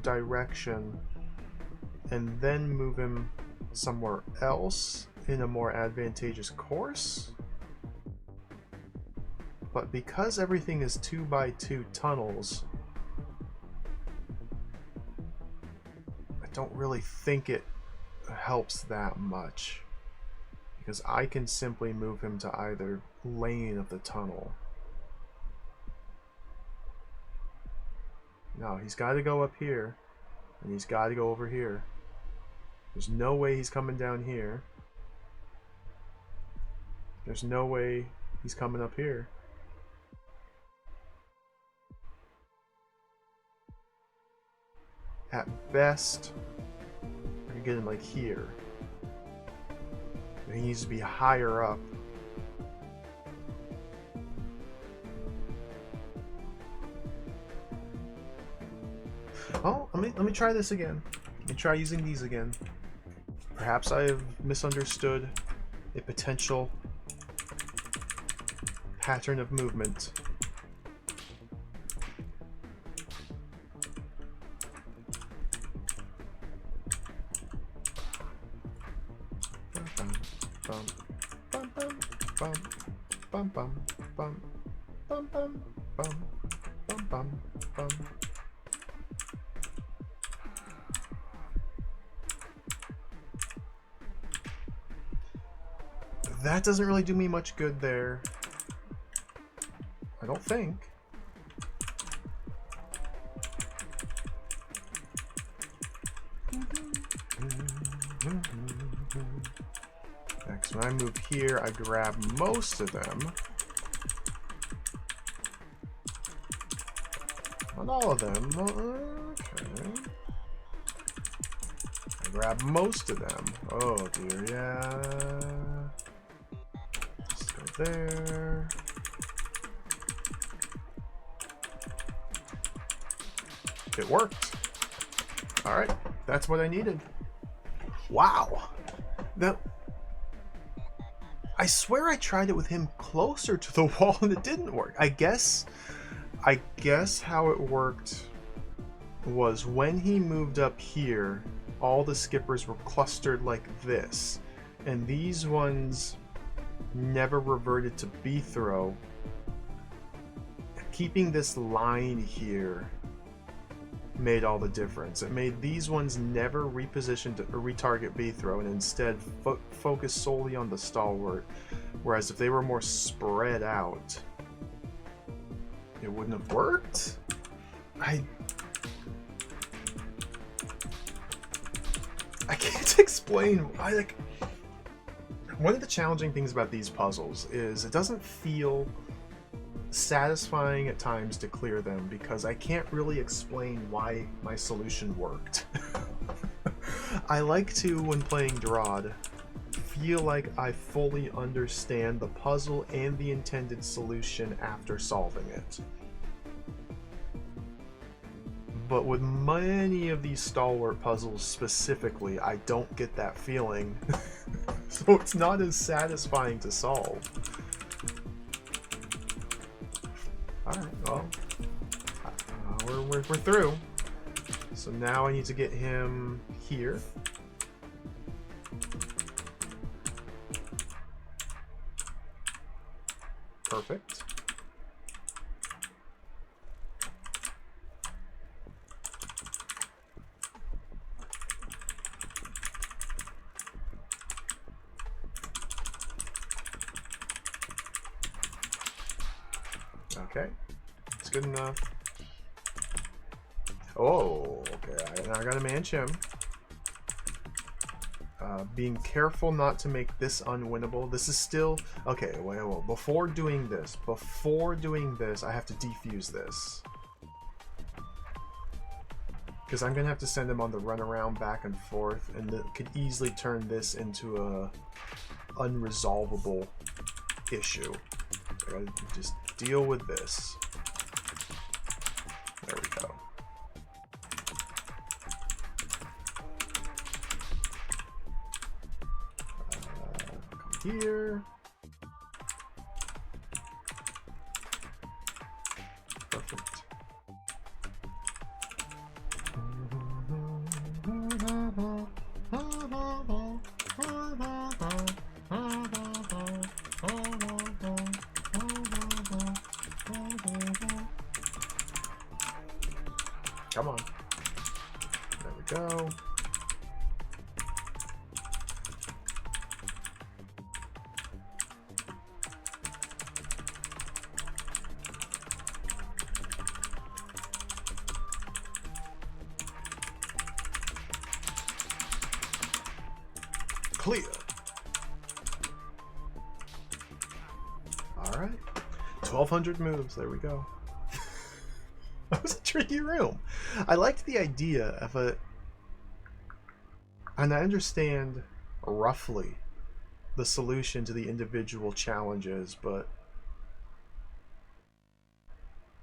direction and then move him somewhere else in a more advantageous course. But because everything is 2x2 tunnels, I don't really think it helps that much. Because I can simply move him to either lane of the tunnel. No, he's got to go up here, and he's got to go over here. There's no way he's coming down here. There's no way he's coming up here. At best, I can get him like here. He needs to be higher up. Oh, let me try this again. Let me try using these again. Perhaps I have misunderstood a potential pattern of movement. That doesn't really do me much good there. I don't think. Next, when I move here, I grab most of them. Not all of them. Okay. I grab most of them. Oh dear, yeah. Just go there. It worked. Alright, that's what I needed. Wow. Now, I swear I tried it with him closer to the wall and it didn't work. I guess how it worked was when he moved up here, all the skippers were clustered like this, and these ones never reverted to B throw. Keeping this line here made all the difference. It made these ones never reposition to retarget B throw and instead focus solely on the stalwart, whereas if they were more spread out, it wouldn't have worked. I can't explain. One of the challenging things about these puzzles is it doesn't feel satisfying at times to clear them because I can't really explain why my solution worked. I like to, when playing DROD, feel like I fully understand the puzzle and the intended solution after solving it. But with many of these stalwart puzzles specifically, I don't get that feeling. So it's not as satisfying to solve. Alright, well, we're through. So now I need to get him here. Perfect. Okay, it's good enough. Oh, okay, I gotta manage him. Being careful not to make this unwinnable. This is still... Okay, wait, before doing this, I have to defuse this. Because I'm gonna have to send him on the runaround back and forth, and it could easily turn this into a unresolvable issue. I gotta just deal with this. There we go. Come here. Clear. Alright. 1,200 moves. There we go. That was a tricky room. I liked the idea of a... And I understand roughly the solution to the individual challenges, but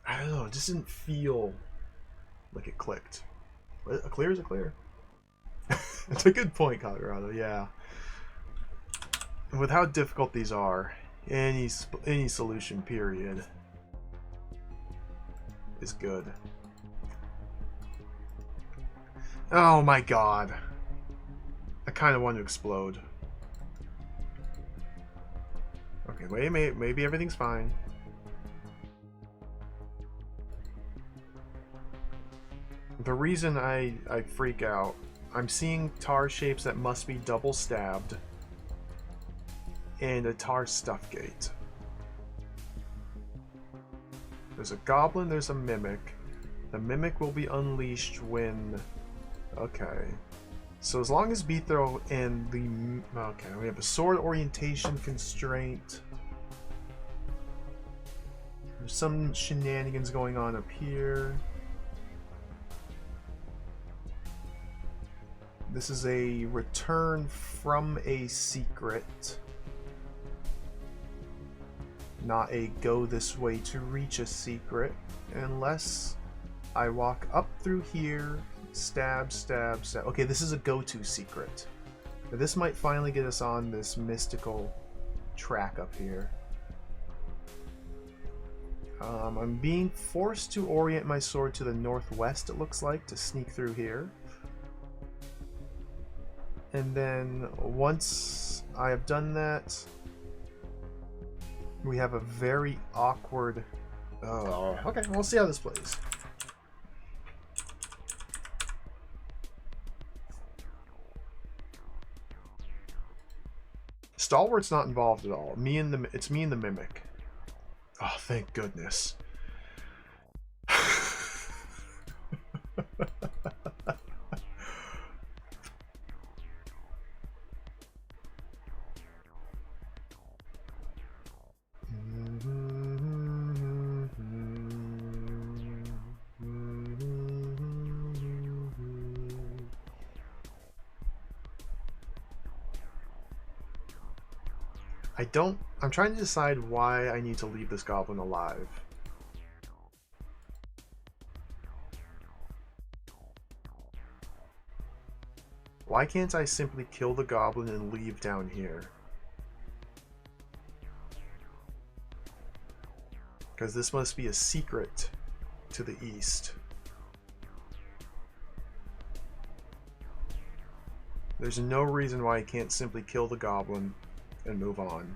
I don't know, it just didn't feel like it clicked. A clear is a clear. It's a good point, Colorado, yeah. With how difficult these are, any solution, period, is good. Oh my god. I kind of want to explode. Okay, wait, maybe everything's fine. The reason I freak out, I'm seeing tar shapes that must be double stabbed, and a tar stuff gate. There's a goblin, there's a mimic. The mimic will be unleashed when... Okay. So as long as Beathrow and the... Okay, we have a sword orientation constraint. There's some shenanigans going on up here. This is a return from a secret. Not a go this way to reach a secret. Unless I walk up through here, stab, stab, stab. Okay, this is a go-to secret. This might finally get us on this mystical track up here. I'm being forced to orient my sword to the northwest, it looks like, to sneak through here. And then once I have done that, we have a very awkward... Oh, okay, we'll see how this plays. Stalwart's not involved at all. It's me and the mimic. Oh, thank goodness. I'm trying to decide why I need to leave this goblin alive. Why can't I simply kill the goblin and leave down here? Because this must be a secret to the east. There's no reason why I can't simply kill the goblin and move on.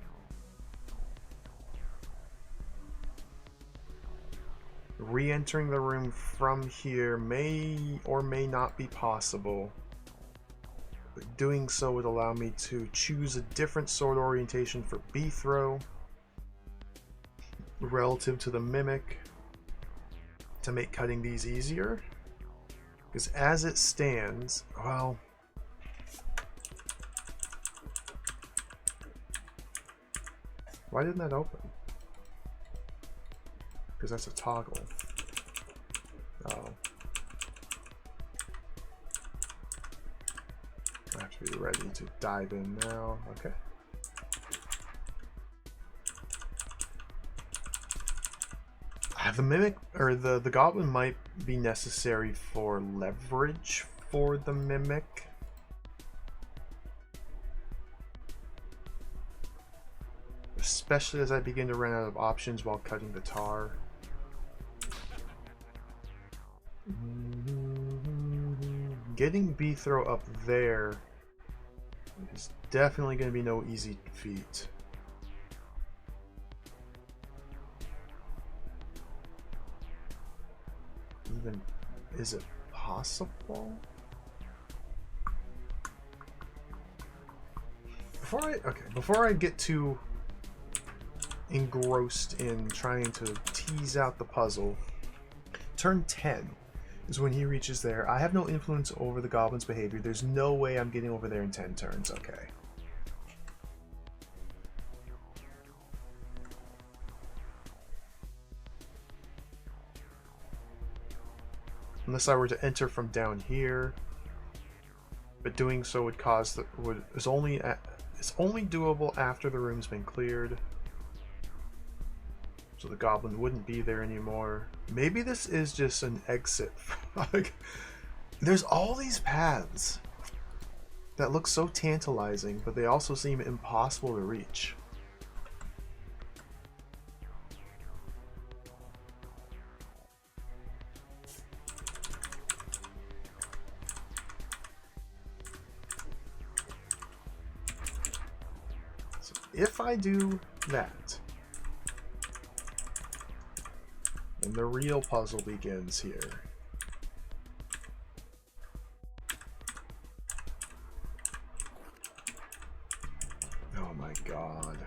Re-entering the room from here may or may not be possible. But doing so would allow me to choose a different sword orientation for Beathrow relative to the mimic to make cutting these easier. Because as it stands, well... Why didn't that open? Because that's a toggle. Oh. I have to be ready to dive in now. Okay. The mimic, or the goblin might be necessary for leverage for the mimic. Especially as I begin to run out of options while cutting the tar. Getting Beathrow up there is definitely going to be no easy feat. Even, is it possible? Before I get too engrossed in trying to tease out the puzzle, turn 10 is when he reaches there. I have no influence over the goblin's behavior. There's no way I'm getting over there in 10 turns. Okay. Unless I were to enter from down here. But doing so would cause the it's only doable after the room's been cleared. So the goblin wouldn't be there anymore. Maybe this is just an exit. Like, there's all these paths that look so tantalizing, but they also seem impossible to reach. So if I do that, then the real puzzle begins here. Oh my god.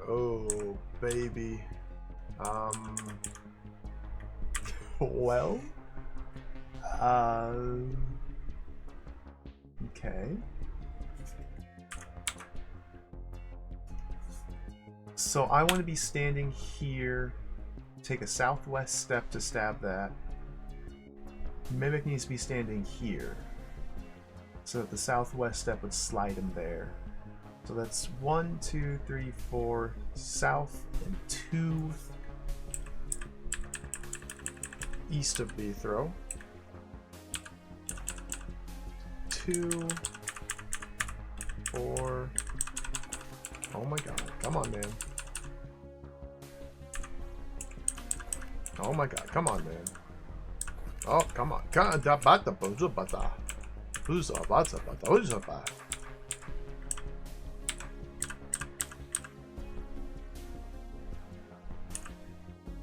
Oh, baby. Well? Okay. So I want to be standing here, take a southwest step to stab that. Mimic needs to be standing here, so that the southwest step would slide him there. So that's 1, 2, 3, 4 south and 2 east of Beethrow. 2, 4. Oh my god, come on, man. Oh my god, come on, man. Oh, come on.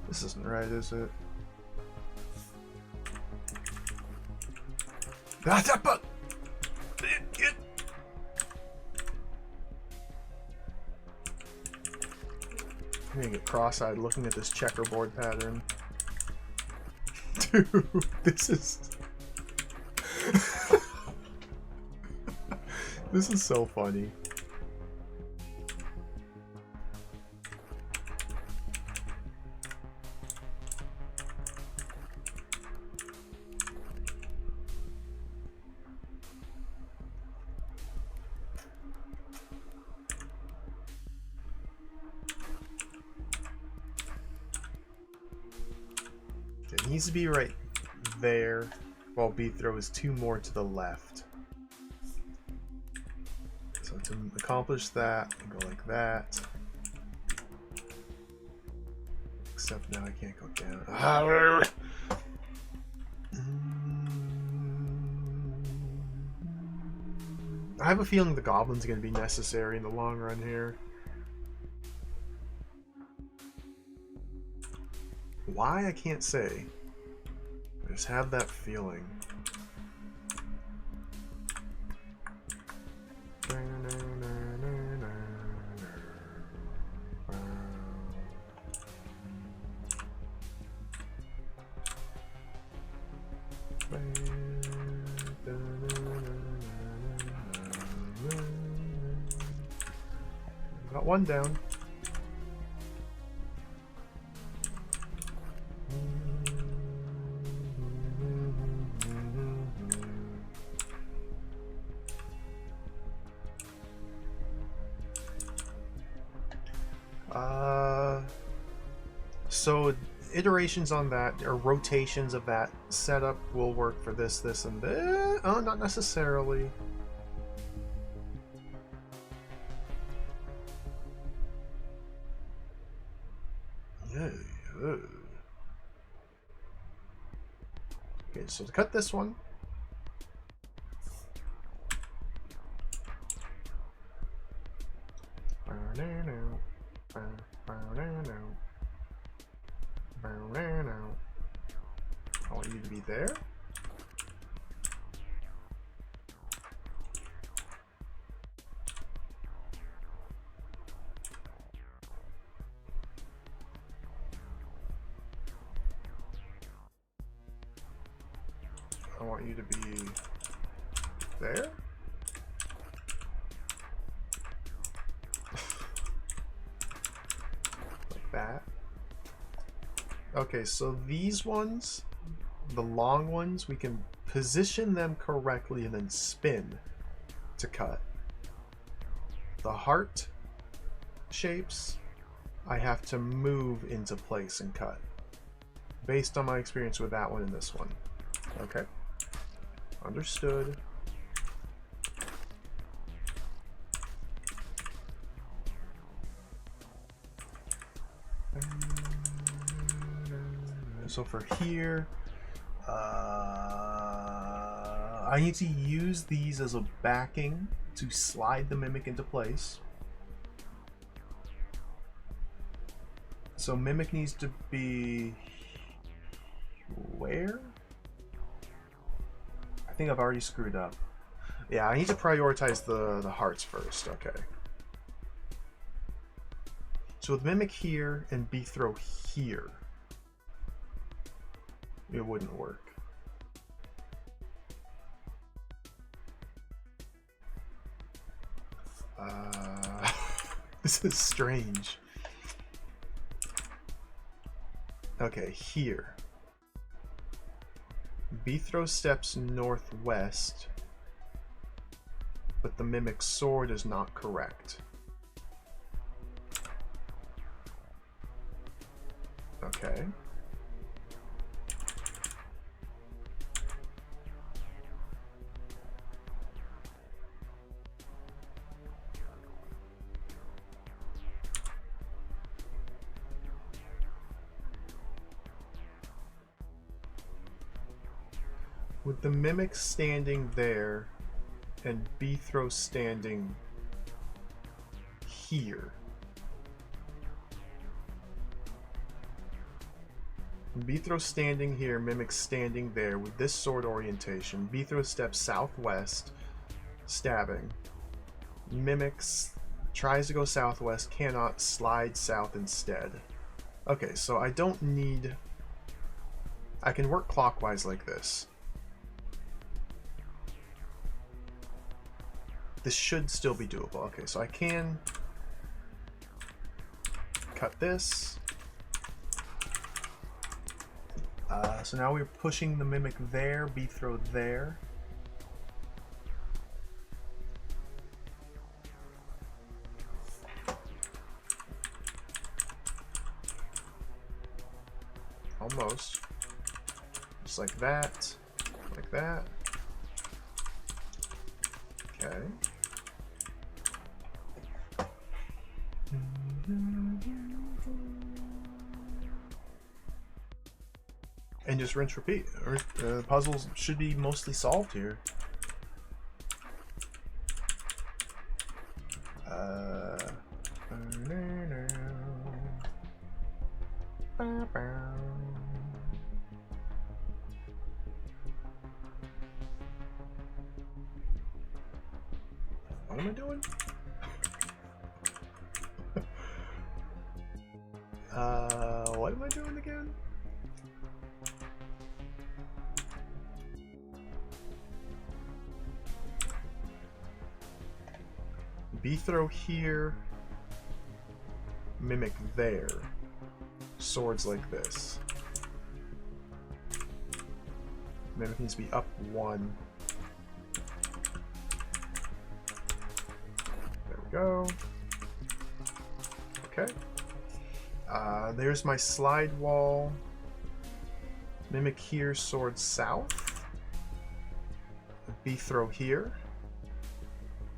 This isn't right, is it? I'm gonna get cross-eyed looking at this checkerboard pattern. Dude, this is... This is so funny. It needs to be right there, while Beethrow is 2 more to the left. So to accomplish that, I go like that. Except now I can't go down. I have a feeling the goblin's going to be necessary in the long run here. Why, I can't say. I just have that feeling. Got one down. So iterations on that, or rotations of that setup will work for this, this, and this. Oh, not necessarily. Yeah. Okay, so to cut this one. I want you to be there. I want you to be there. Like that. Okay, so these ones the long ones, we can position them correctly and then spin to cut. The heart shapes, I have to move into place and cut. Based on my experience with that one and this one. Okay. Understood. So for here, I need to use these as a backing to slide the mimic into place. So mimic needs to be where? I think I've already screwed up. Yeah, I need to prioritize the hearts first. Okay. So with mimic here and B throw here, it wouldn't work. This is strange. Okay, here. B throw steps northwest, but the mimic sword is not correct. Okay. With the mimic standing there and B throw standing here. B throw standing here, mimic standing there with this sword orientation. B throw steps southwest, stabbing. Mimics tries to go southwest, cannot, slide south instead. Okay, so I don't need... I can work clockwise like this. This should still be doable. Okay, so I can cut this. So now we're pushing the mimic there, B throw there. Almost. Just like that. Like that. Okay. And just rinse, repeat. Puzzles should be mostly solved here. What am I doing? What am I doing again? B throw here, mimic there, swords like this. Mimic needs to be up one. There we go. Okay. There's my slide wall. Mimic here, sword south. B throw here.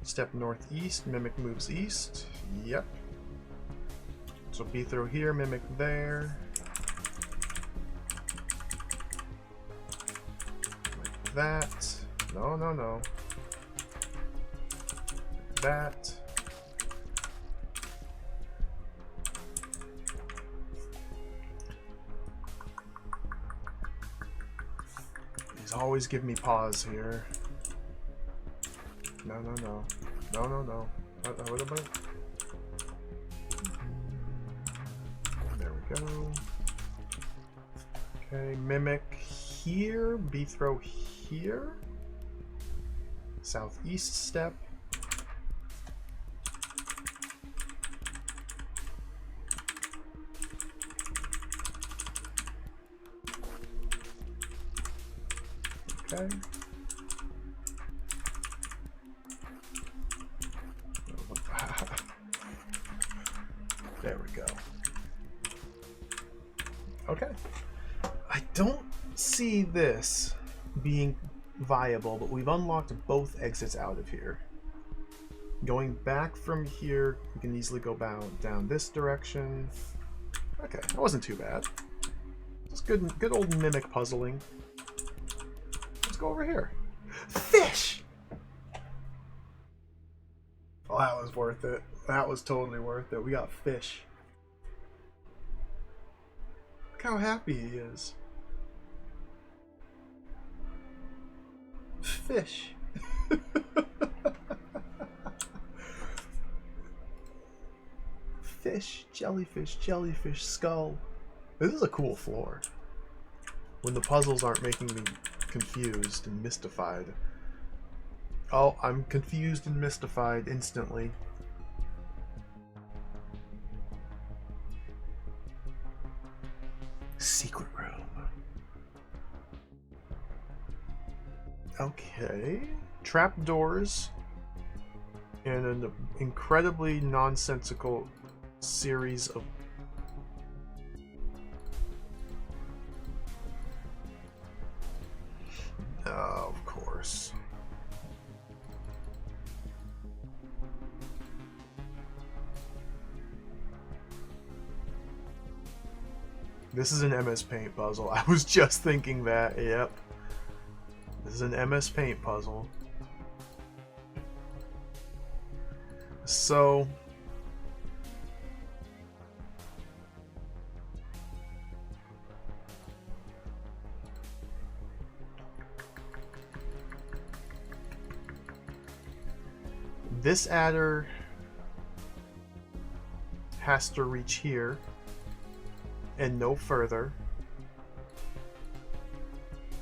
Step northeast, mimic moves east. Yep. So B throw here, mimic there. Like that. No, no, no. Like that. He's always giving me pause here. No, no, no. No, no, no. What about? There we go. Okay, mimic here. B throw here. Southeast step. Okay. There we go. Okay. I don't see this being viable, but we've unlocked both exits out of here. Going back from here, we can easily go down this direction. Okay, that wasn't too bad. Just good old mimic puzzling. Let's go over here. Fish! Oh, that was worth it. That was totally worth it. We got fish. Look how happy he is. Fish. Fish, jellyfish, jellyfish, skull. This is a cool floor. When the puzzles aren't making me confused and mystified. Oh, I'm confused and mystified instantly. Secret room. Okay. Trapdoors. And an incredibly nonsensical series of... of course. This is an MS Paint puzzle. I was just thinking that, yep. This is an MS Paint puzzle. So... this adder has to reach here and no further.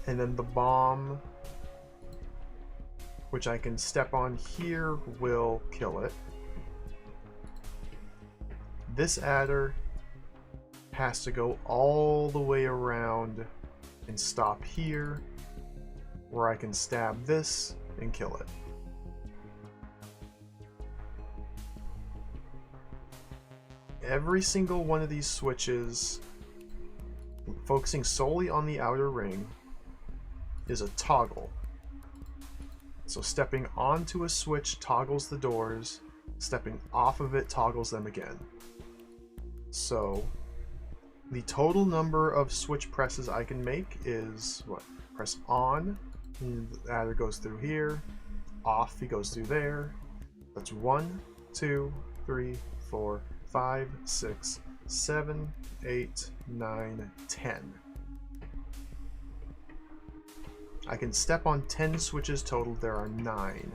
And then the bomb, which I can step on here, will kill it. This adder has to go all the way around and stop here, where I can stab this and kill it. Every single one of these switches, focusing solely on the outer ring, is a toggle. So stepping onto a switch toggles the doors, stepping off of it toggles them again. So the total number of switch presses I can make is, what? Press on, and the adder goes through here, off, he goes through there. That's 1, 2, 3, 4, 5, 6, 7, 8, 9, 10. I can step on 10 switches total. There are 9.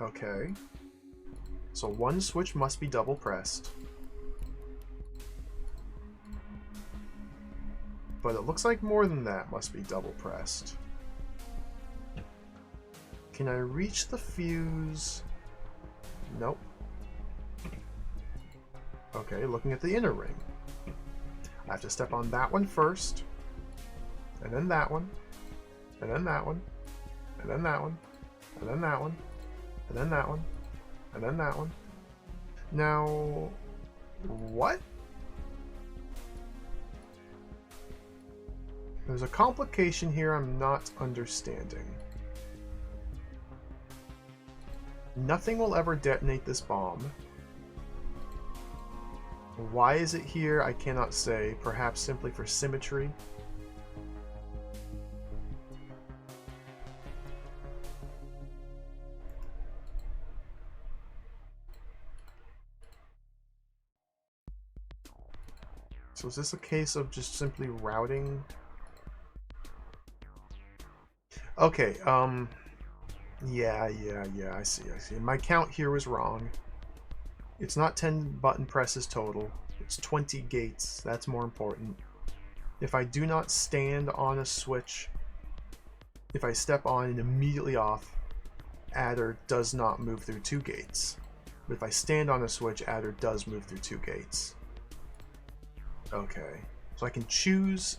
Okay. So one switch must be double pressed. But it looks like more than that must be double pressed. Can I reach the fuse? Nope. Okay, looking at the inner ring. I have to step on that one first, and then that one, and then that one, and then that one, and then that one, and then that one, and then that one. Now, what? There's a complication here I'm not understanding. Nothing will ever detonate this bomb. Why is it here? I cannot say. Perhaps simply for symmetry. So is this a case of just simply routing? Okay, yeah, I see. My count here was wrong. It's not 10 button presses total. It's 20 gates. That's more important. If I do not stand on a switch, if I step on and immediately off, adder does not move through 2 gates. But if I stand on a switch, adder does move through 2 gates. Okay. So I can choose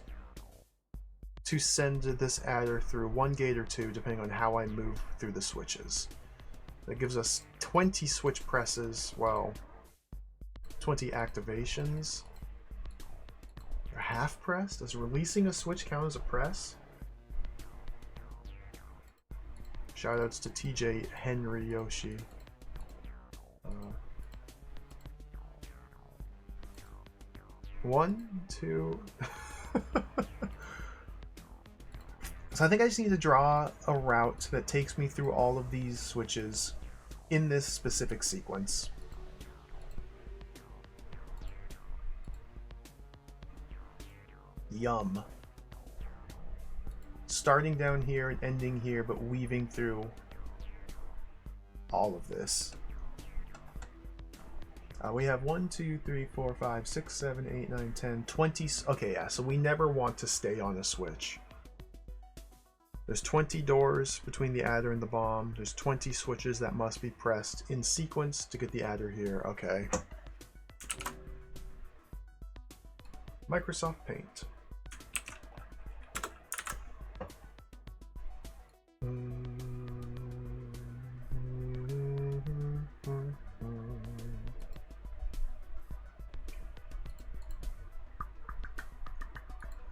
to send this adder through one gate or two, depending on how I move through the switches. That gives us 20 switch presses, well, 20 activations. They're half press? Does releasing a switch count as a press? Shoutouts to TJ Henry Yoshi. 1, 2. So I think I just need to draw a route that takes me through all of these switches in this specific sequence. Yum. Starting down here and ending here, but weaving through all of this. We have 1, 2, 3, 4, 5, 6, 7, 8, 9, 10, 20. Okay, yeah, so we never want to stay on a switch. There's 20 doors between the adder and the bomb. There's 20 switches that must be pressed in sequence to get the adder here. Okay. Microsoft Paint.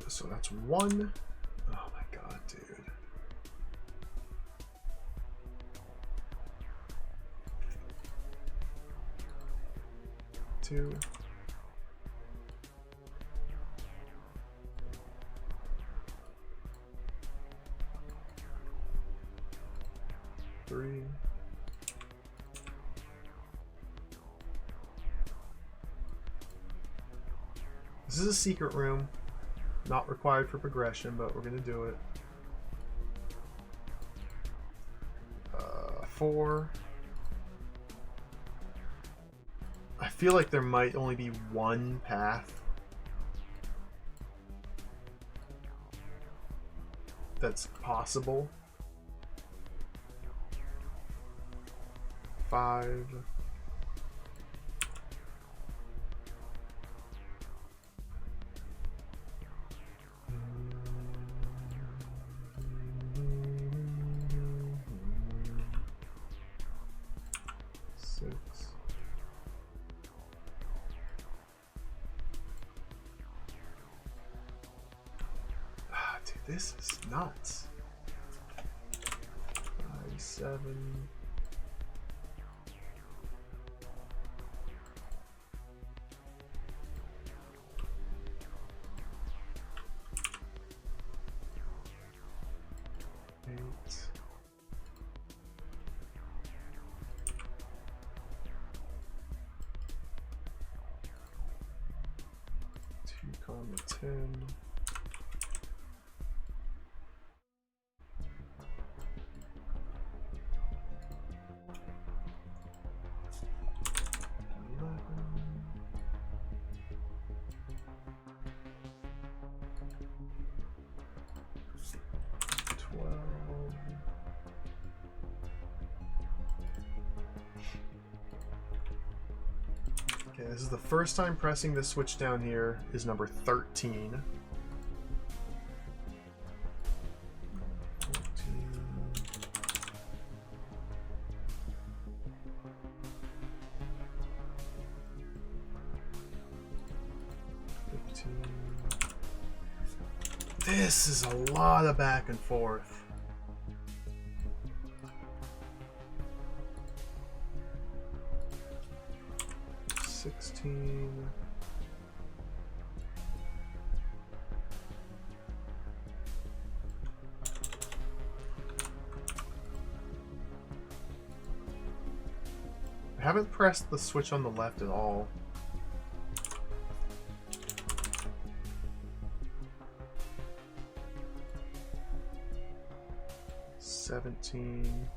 So that's 1. Oh my god, dude. 2. 3. This is a secret room. Not required for progression, but we're gonna do it. 4. I feel like there might only be one path that's possible. 5. 6. Ah, dude, this is nuts. 5, 7. On the 10. Okay, this is the first time pressing this switch down here is number 13. 14. 15. This is a lot of back and forth. 16. I haven't pressed the switch on the left at all. 17.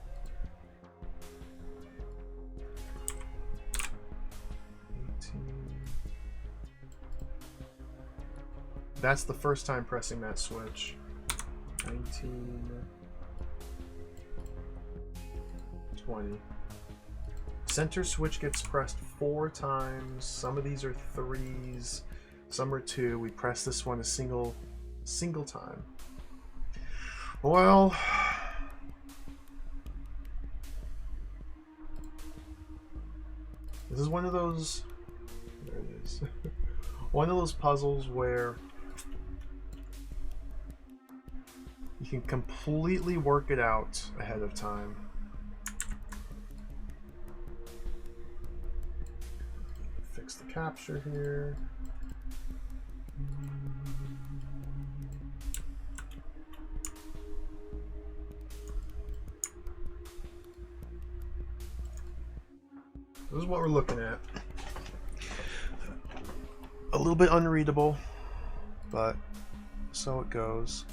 18. That's the first time pressing that switch. 19. 20. Center switch gets pressed 4 times. Some of these are 3s, some are 2. We press this one a single time. Well, this is one of those. There it is. One of those puzzles where you can completely work it out ahead of time. Fix the capture here. This is what we're looking at. A little bit unreadable, but so it goes.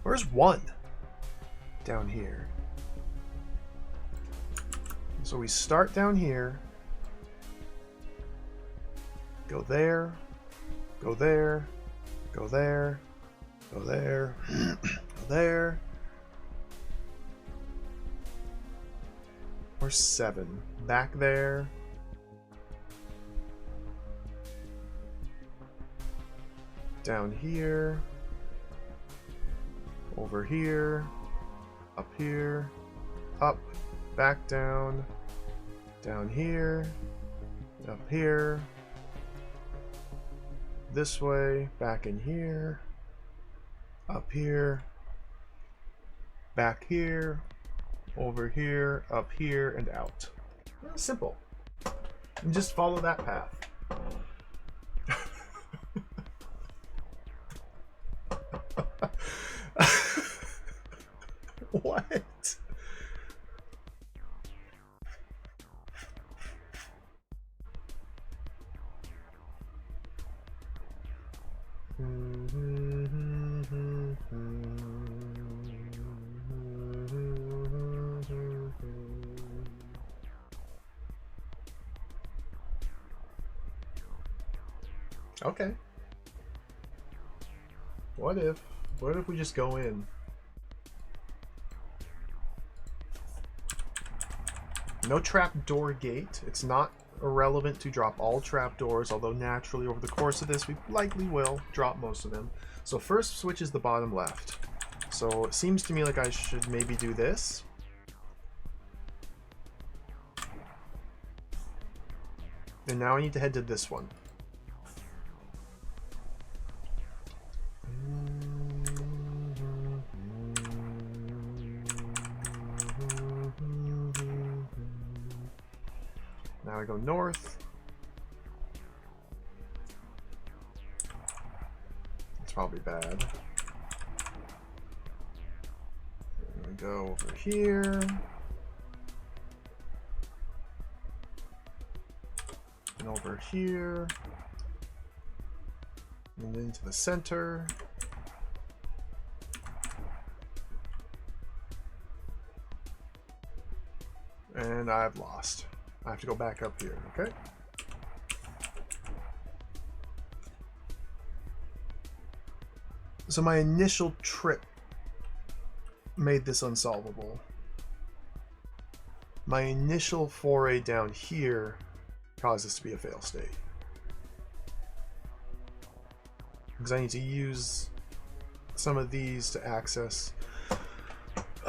Where's one? Down here. So we start down here, go there, go there, go there, go there, go there. Or 7. Back there. Down here. Over here. Up here. Up. Back down. Down here. Up here. This way. Back in here. Up here. Back here. Over here, up here, and out. Simple. And just follow that path. What? Okay. What if we just go in? No trapdoor gate. It's not irrelevant to drop all trapdoors, although naturally over the course of this we likely will drop most of them. So first switch is the bottom left. So it seems to me like I should maybe do this. And now I need to head to this one. Now I go north. It's probably bad. I go over here. And over here. And into the center. And I've lost. I have to go back up here, okay? So my initial trip made this unsolvable. My initial foray down here caused this to be a fail state. Because I need to use some of these to access.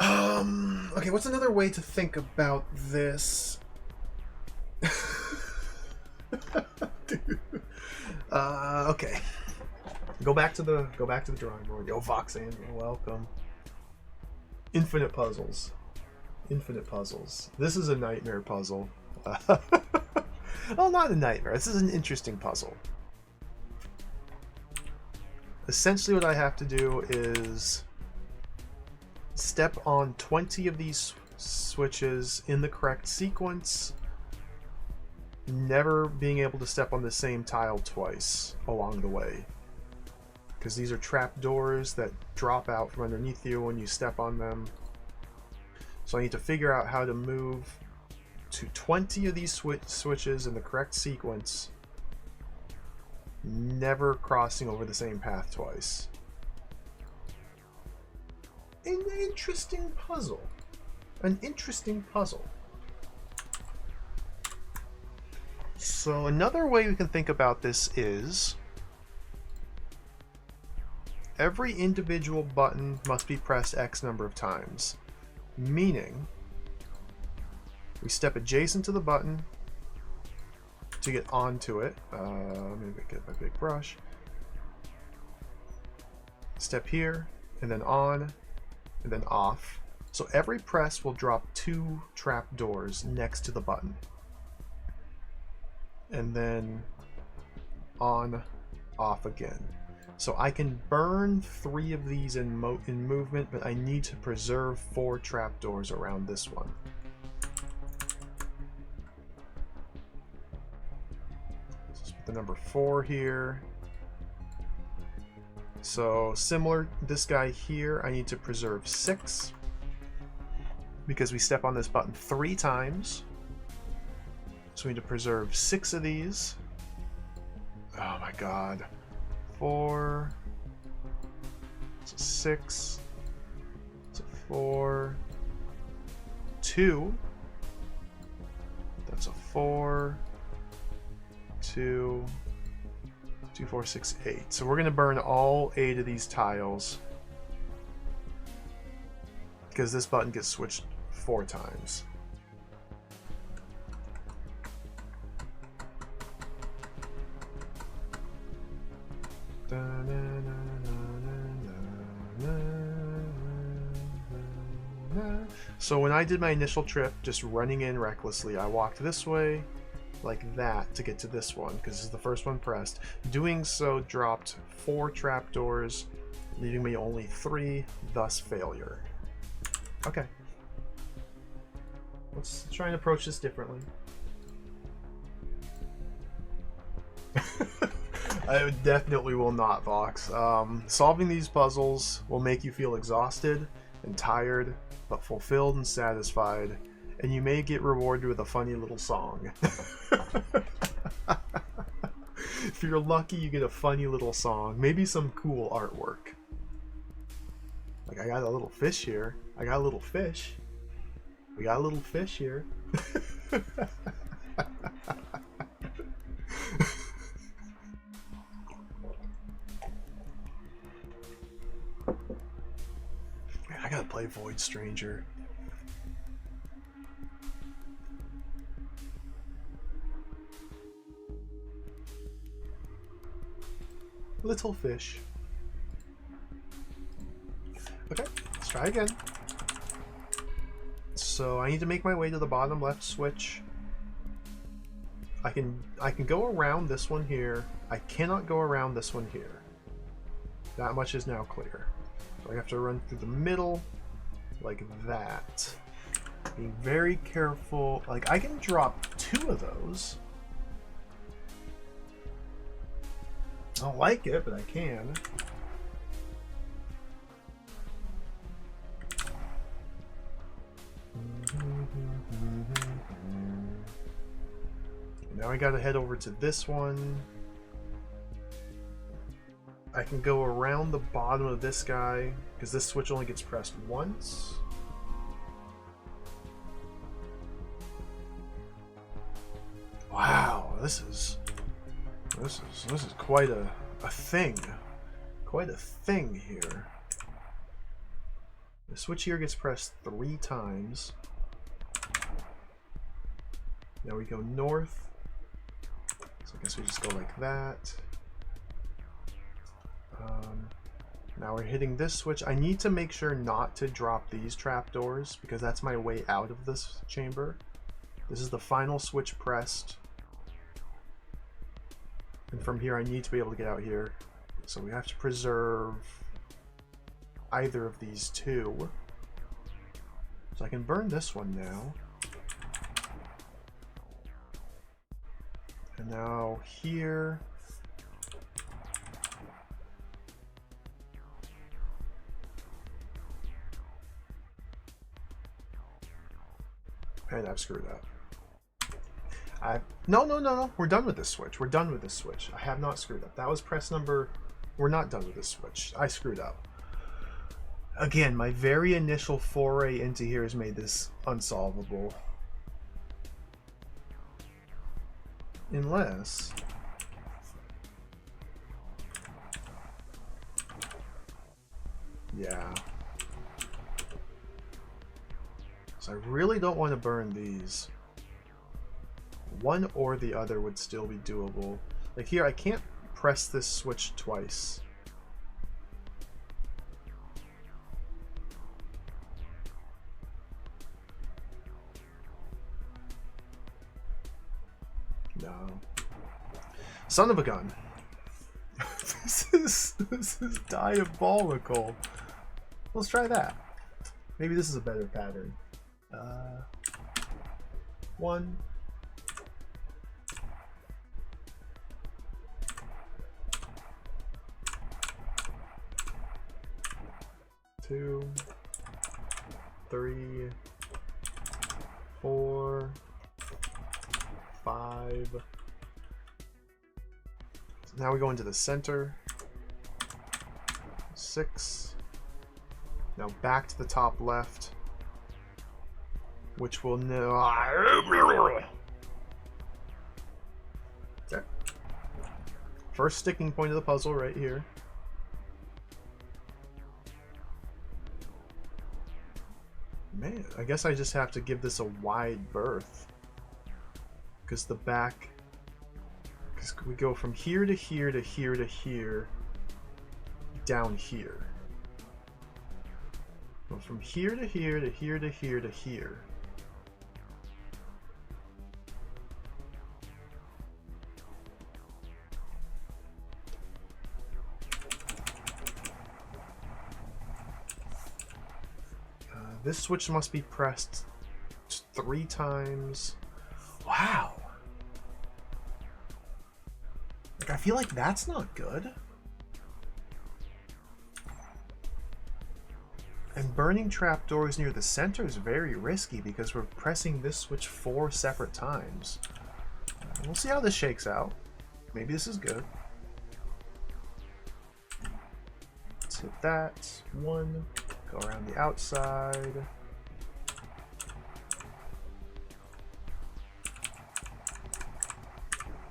Okay, what's another way to think about this? Dude. Okay. Go back to the drawing board. Yo, Vox Andrew, welcome. Infinite puzzles. Infinite puzzles. This is a nightmare puzzle. Well, not a nightmare. This is an interesting puzzle. Essentially what I have to do is step on 20 of these switches in the correct sequence, never being able to step on the same tile twice along the way. Because these are trap doors that drop out from underneath you when you step on them. So I need to figure out how to move to 20 of these switches in the correct sequence, never crossing over the same path twice. An interesting puzzle. An interesting puzzle. So another way we can think about this is every individual button must be pressed X number of times, meaning we step adjacent to the button to get onto it. Let me get my big brush. Step here, and then on, and then off. So every press will drop 2 trap doors next to the button. And then on, off again. So I can burn 3 of these in movement, but I need to preserve 4 trap doors around this one. Let's put the number 4 here. So similar, this guy here, I need to preserve 6 because we step on this button 3 times. So we need to preserve 6 of these. Oh my god. 4. So 6. So 4. 2. That's a 4. 2. 2, 4, 6, 8. So we're going to burn all 8 of these tiles because this button gets switched 4 times. So when I did my initial trip, just running in recklessly, I walked this way like that to get to this one because this is the first one pressed. Doing so dropped 4 trapdoors, leaving me only 3, thus failure. Okay. Let's try and approach this differently. I definitely will not, Vox. Solving these puzzles will make you feel exhausted and tired, but fulfilled and satisfied, and you may get rewarded with a funny little song. If you're lucky, you get a funny little song, maybe some cool artwork. Like, I got a little fish here. I got a little fish. We got a little fish here. I gotta play Void Stranger. Little fish. Okay, let's try again. So I need to make my way to the bottom left switch. I can go around this one here. I cannot go around this one here. That much is now clear. So I have to run through the middle like that. Being very careful. Like, I can drop 2 of those. I don't like it, but I can. Now I gotta head over to this one. I can go around the bottom of this guy because this switch only gets pressed once. Wow, this is quite a thing. Quite a thing here. The switch here gets pressed 3 times. Now we go north. So I guess we just go like that. Now we're hitting this switch. I need to make sure not to drop these trapdoors because that's my way out of this chamber. This is the final switch pressed. And from here I need to be able to get out here. So we have to preserve either of these 2. So I can burn this one now. And now here. And I've screwed up. No. We're done with this switch. We're done with this switch. I have not screwed up. That was press number. We're not done with this switch. I screwed up. Again, my very initial foray into here has made this unsolvable. Unless... Yeah. So I really don't want to burn these. One or the other would still be doable. Like here, I can't press this switch twice. No. Son of a gun. This is diabolical. Let's try that. Maybe this is a better pattern. 1. 2, 3, 4, 5. So now we go into the center. 6. Now back to the top left, which will know. Okay. First sticking point of the puzzle right here. Man, I guess I just have to give this a wide berth. Because the back... Because we go from here to here to here to here. Down here. Go from here to here to here to here to here. This switch must be pressed 3 times. Wow. Like, I feel like that's not good. And burning trapdoors near the center is very risky because we're pressing this switch 4 separate times. We'll see how this shakes out. Maybe this is good. Let's hit that. 1. Go around the outside.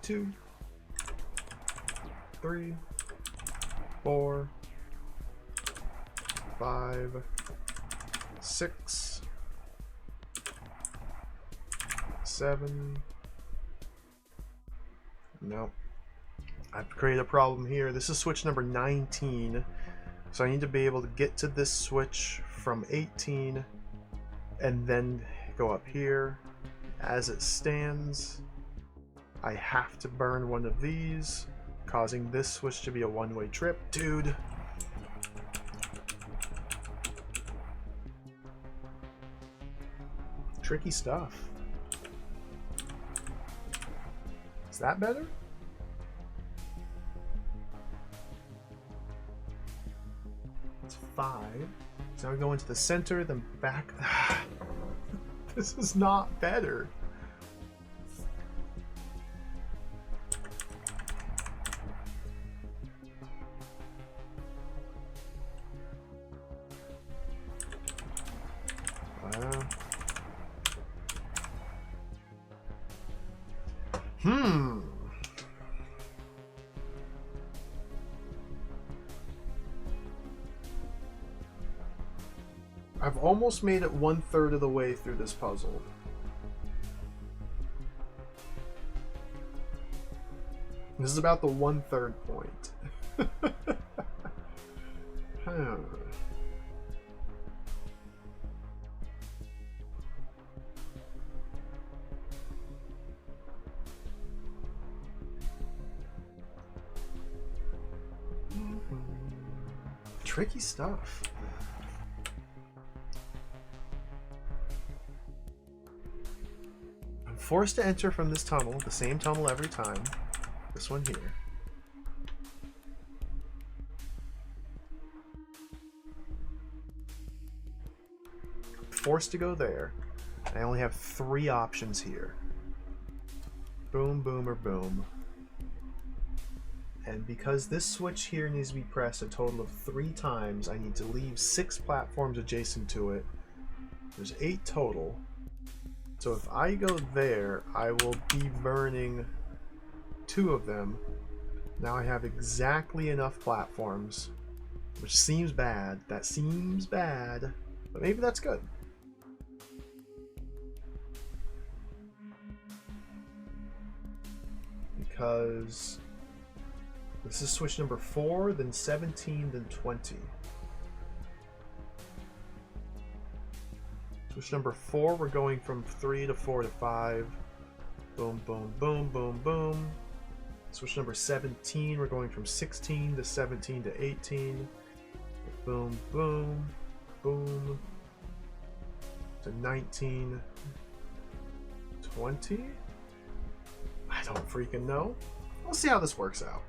2, 3, 4, 5, 6, 7. Nope. I've created a problem here. This is switch number 19. So I need to be able to get to this switch from 18 and then go up here. As it stands, I have to burn one of these, causing this switch to be a one-way trip. Dude. Tricky stuff. Is that better? It's 5. So now we go into the center, then back. This is not better. I've almost made it 1/3 of the way through this puzzle. This is about the 1/3 point. Tricky stuff. I'm forced to enter from this tunnel, the same tunnel every time. This one here. Forced to go there. I only have 3 options here. Boom, boom, or boom. And because this switch here needs to be pressed a total of 3 times, I need to leave 6 platforms adjacent to it. There's 8 total. So if I go there, I will be burning 2 of them. Now I have exactly enough platforms, which seems bad. That seems bad, but maybe that's good. Because this is switch number 4, then 17, then 20. Switch number 4, we're going from 3 to 4 to 5. Boom, boom, boom, boom, boom. Switch number 17, we're going from 16 to 17 to 18. Boom, boom, boom. To 19, 20. I don't freaking know. We'll see how this works out.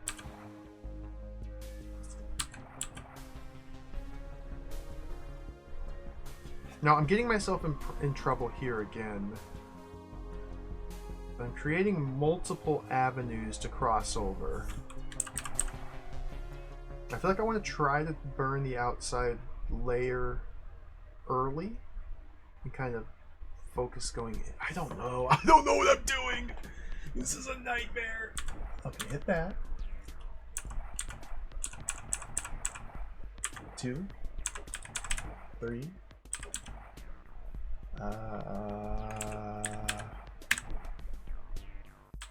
Now I'm getting myself in trouble here again. I'm creating multiple avenues to cross over. I feel like I want to try to burn the outside layer early and kind of focus going in. I don't know. I don't know what I'm doing. This is a nightmare. Okay, hit that. 2, 3.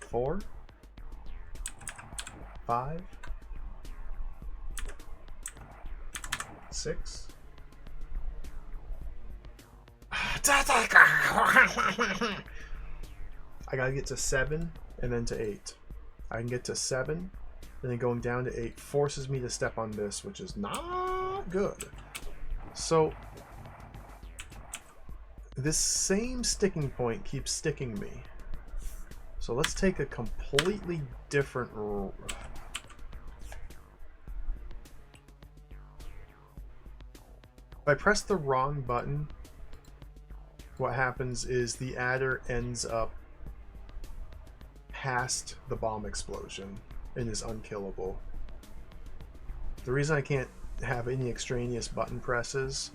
4, 5, 6. I gotta get to 7 and then to 8. I can get to 7 and then going down to 8 forces me to step on this, which is not good. So this same sticking point keeps sticking me. So let's take a completely different route. If I press the wrong button, what happens is the adder ends up past the bomb explosion and is unkillable. The reason I can't have any extraneous button presses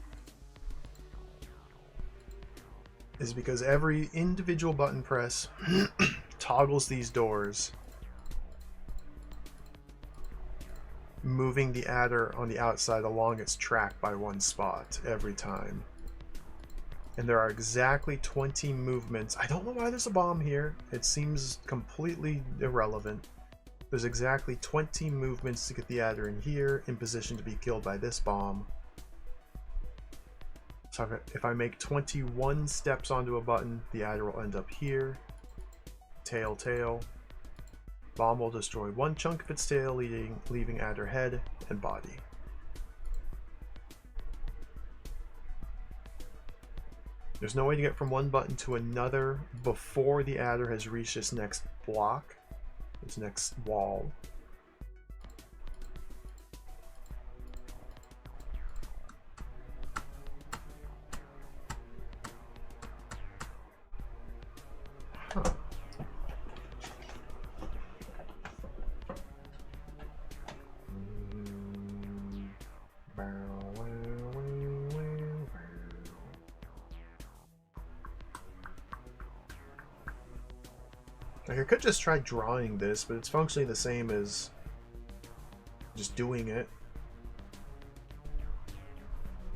is because every individual button press toggles these doors, moving the adder on the outside along its track by 1 spot every time. And there are exactly 20 movements. I don't know why there's a bomb here. It seems completely irrelevant. There's exactly 20 movements to get the adder in here in position to be killed by this bomb. So if I make 21 steps onto a button, the adder will end up here. Tail, tail. Bomb will destroy 1 chunk of its tail, leaving adder head and body. There's no way to get from one button to another before the adder has reached its next block, its next wall. Huh. Like I could just try drawing this, but it's functionally the same as just doing it.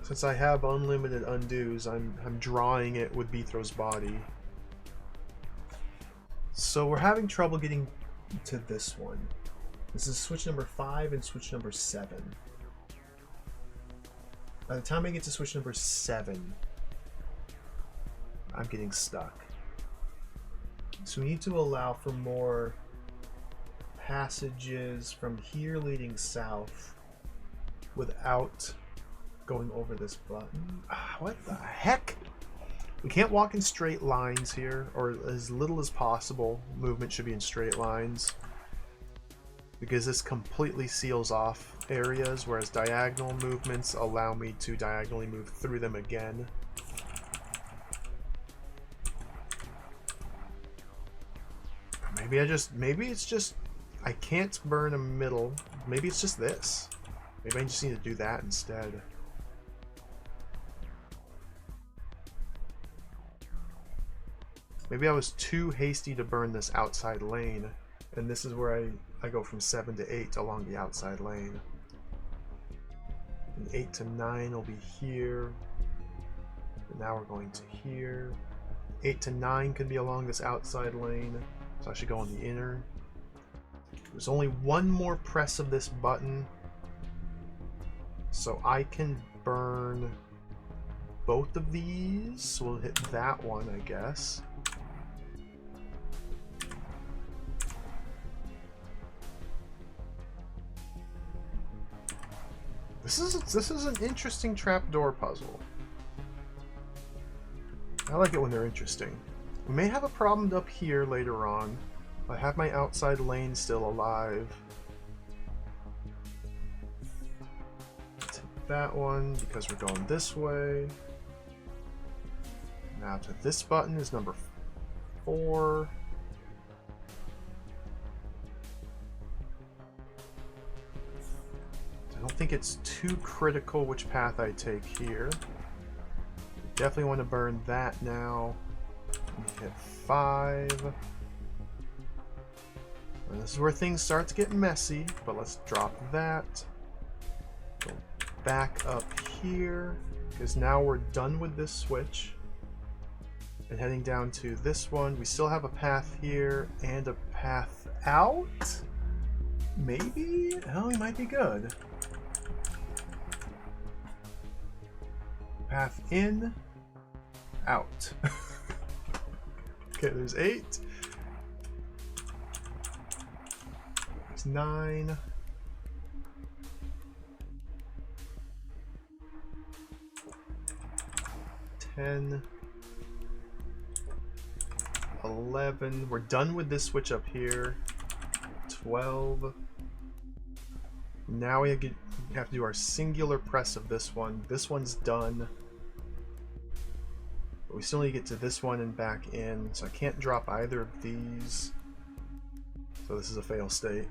Since I have unlimited undos, I'm drawing it with Beathro's body. So we're having trouble getting to this one. This is switch number 5 and switch number 7. By the time I get to switch number 7, I'm getting stuck. So we need to allow for more passages from here leading south without going over this button. What the heck? We can't walk in straight lines here, or as little as possible. Movement should be in straight lines, because this completely seals off areas, whereas diagonal movements allow me to diagonally move through them again. Maybe it's just I can't burn a middle. Maybe it's just this. Maybe I just need to do that instead. Maybe I was too hasty to burn this outside lane. And this is where I go from 7 to 8 along the outside lane. And 8 to 9 will be here. And now we're going to here. 8 to 9 could be along this outside lane. So I should go on the inner. There's only one more press of this button. So I can burn both of these. So we'll hit that one, I guess. This is an interesting trapdoor puzzle. I like it when they're interesting. We may have a problem up here later on. I have my outside lane still alive. Take that one because we're going this way. Now to this button is number 4. I don't think it's too critical which path I take here. Definitely want to burn that now. Hit 5. And this is where things start to get messy, but let's drop that. Go back up here, because now we're done with this switch. And heading down to this one, we still have a path here and a path out? Maybe? Oh, we might be good. Path in, out. Okay, there's 8. There's 9. 10. 11. We're done with this switch up here. 12. Now we have to do our singular press of this one. This one's done. But we still need to get to this one and back in, so I can't drop either of these. So this is a fail state.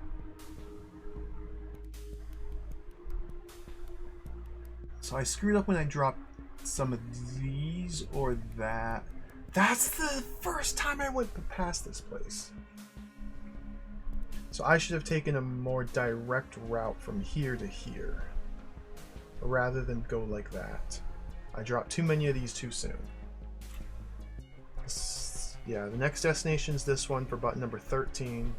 So I screwed up when I dropped some of these or that. That's the first time I went past this place. So I should have taken a more direct route from here to here, rather than go like that. I dropped too many of these too soon. Yeah, the next destination is this one for button number 13.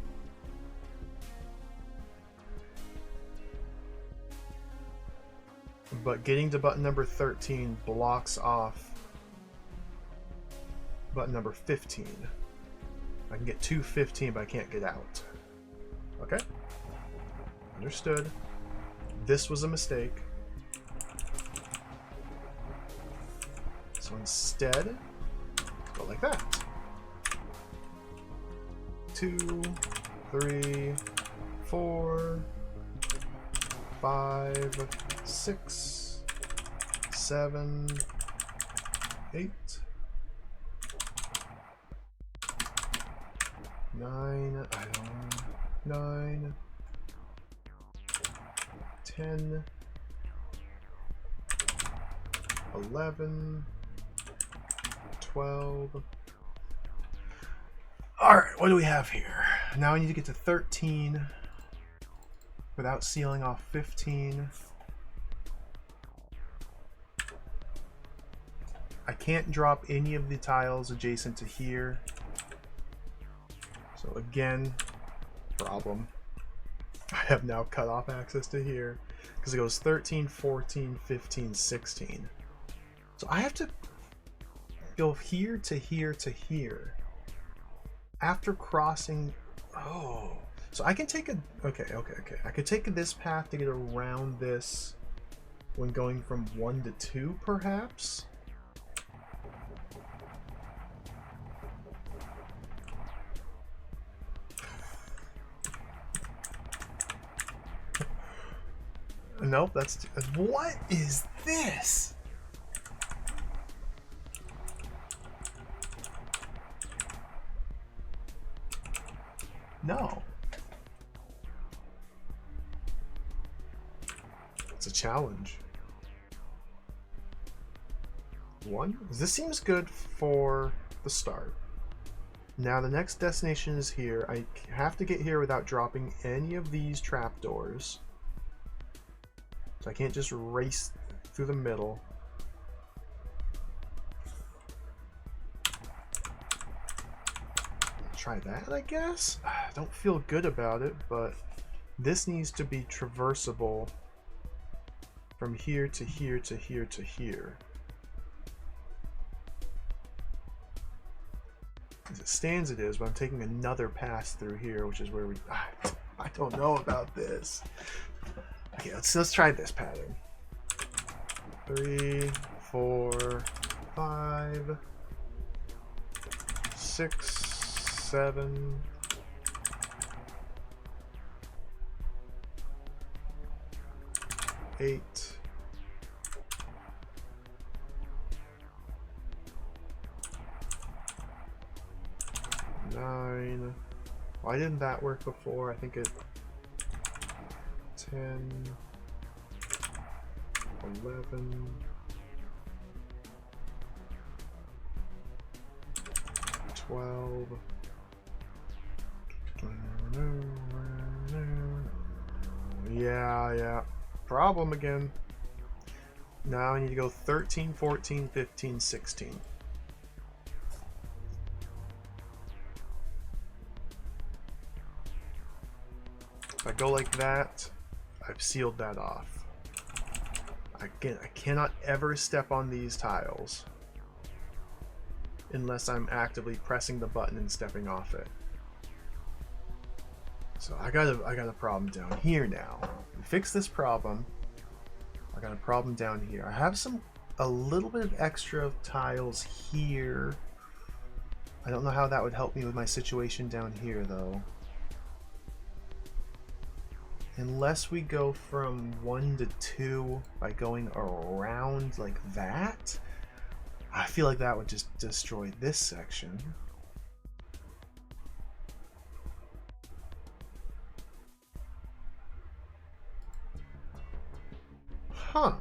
But getting to button number 13 blocks off button number 15. I can get to 15, but I can't get out. Okay? Understood. This was a mistake. So instead, go like that. 2, 3, 4, 5, 6, 7, 8, 9, 9, 10, 11, 12. Alright, what do we have here? Now I need to get to 13 without sealing off 15. I can't drop any of the tiles adjacent to here. So again, problem. I have now cut off access to here because it goes 13, 14, 15, 16. So I have to go here to here to here after crossing. Oh, so I can take a okay. I could take this path to get around this when going from 1 to 2, perhaps. Nope, that's... What is this? No. It's a challenge. 1? This seems good for the start. Now the next destination is here. I have to get here without dropping any of these trapdoors. So I can't just race through the middle. Try that, I guess? I don't feel good about it, but this needs to be traversable from here to here to here to here. As it stands, it is, but I'm taking another pass through here, which is where we... I don't know about this. Okay, let's try this pattern. 3, 4, 5, 6, 7, 8, 9. Why didn't that work before? I think it 10, 11, 12. Yeah. Problem again. Now I need to go 13, 14, 15, 16. If I go like that, I've sealed that off. Again, I cannot ever step on these tiles unless I'm actively pressing the button and stepping off it. So I got a problem down here now. We fix this problem. I got a problem down here. I have a little bit of extra tiles here. I don't know how that would help me with my situation down here though. Unless we go from 1 to 2 by going around like that. I feel like that would just destroy this section. Huh.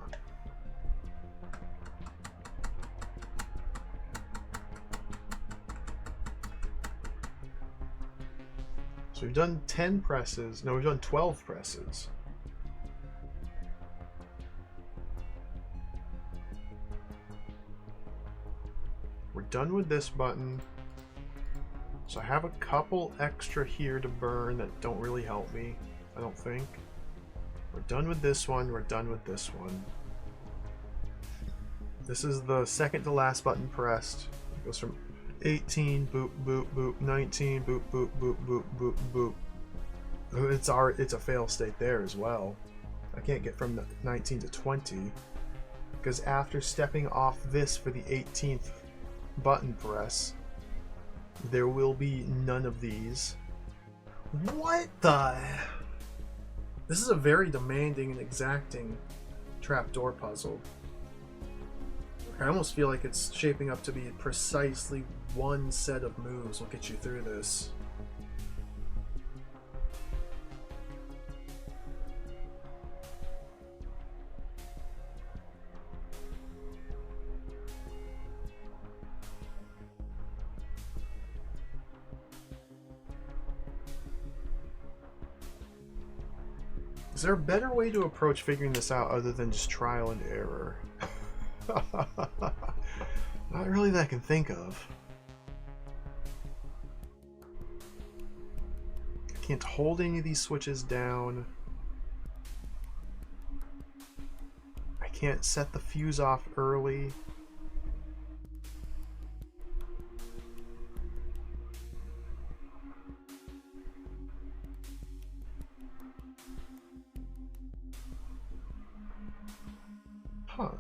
So we've done 10 presses. No, we've done 12 presses. We're done with this button. So I have a couple extra here to burn that don't really help me, I don't think. We're done with this one. We're done with this one. This is the second to last button pressed. It goes from 18, boop, boop, boop, 19, boop, boop, boop, boop, boop, boop. It's a fail state there as well. I can't get from 19 to 20 because after stepping off this for the 18th button press, there will be none of these. What the? This is a very demanding and exacting trapdoor puzzle. I almost feel like it's shaping up to be precisely one set of moves will get you through this. Is there a better way to approach figuring this out other than just trial and error? Not really that I can think of. I can't hold any of these switches down. I can't set the fuse off early. Huh.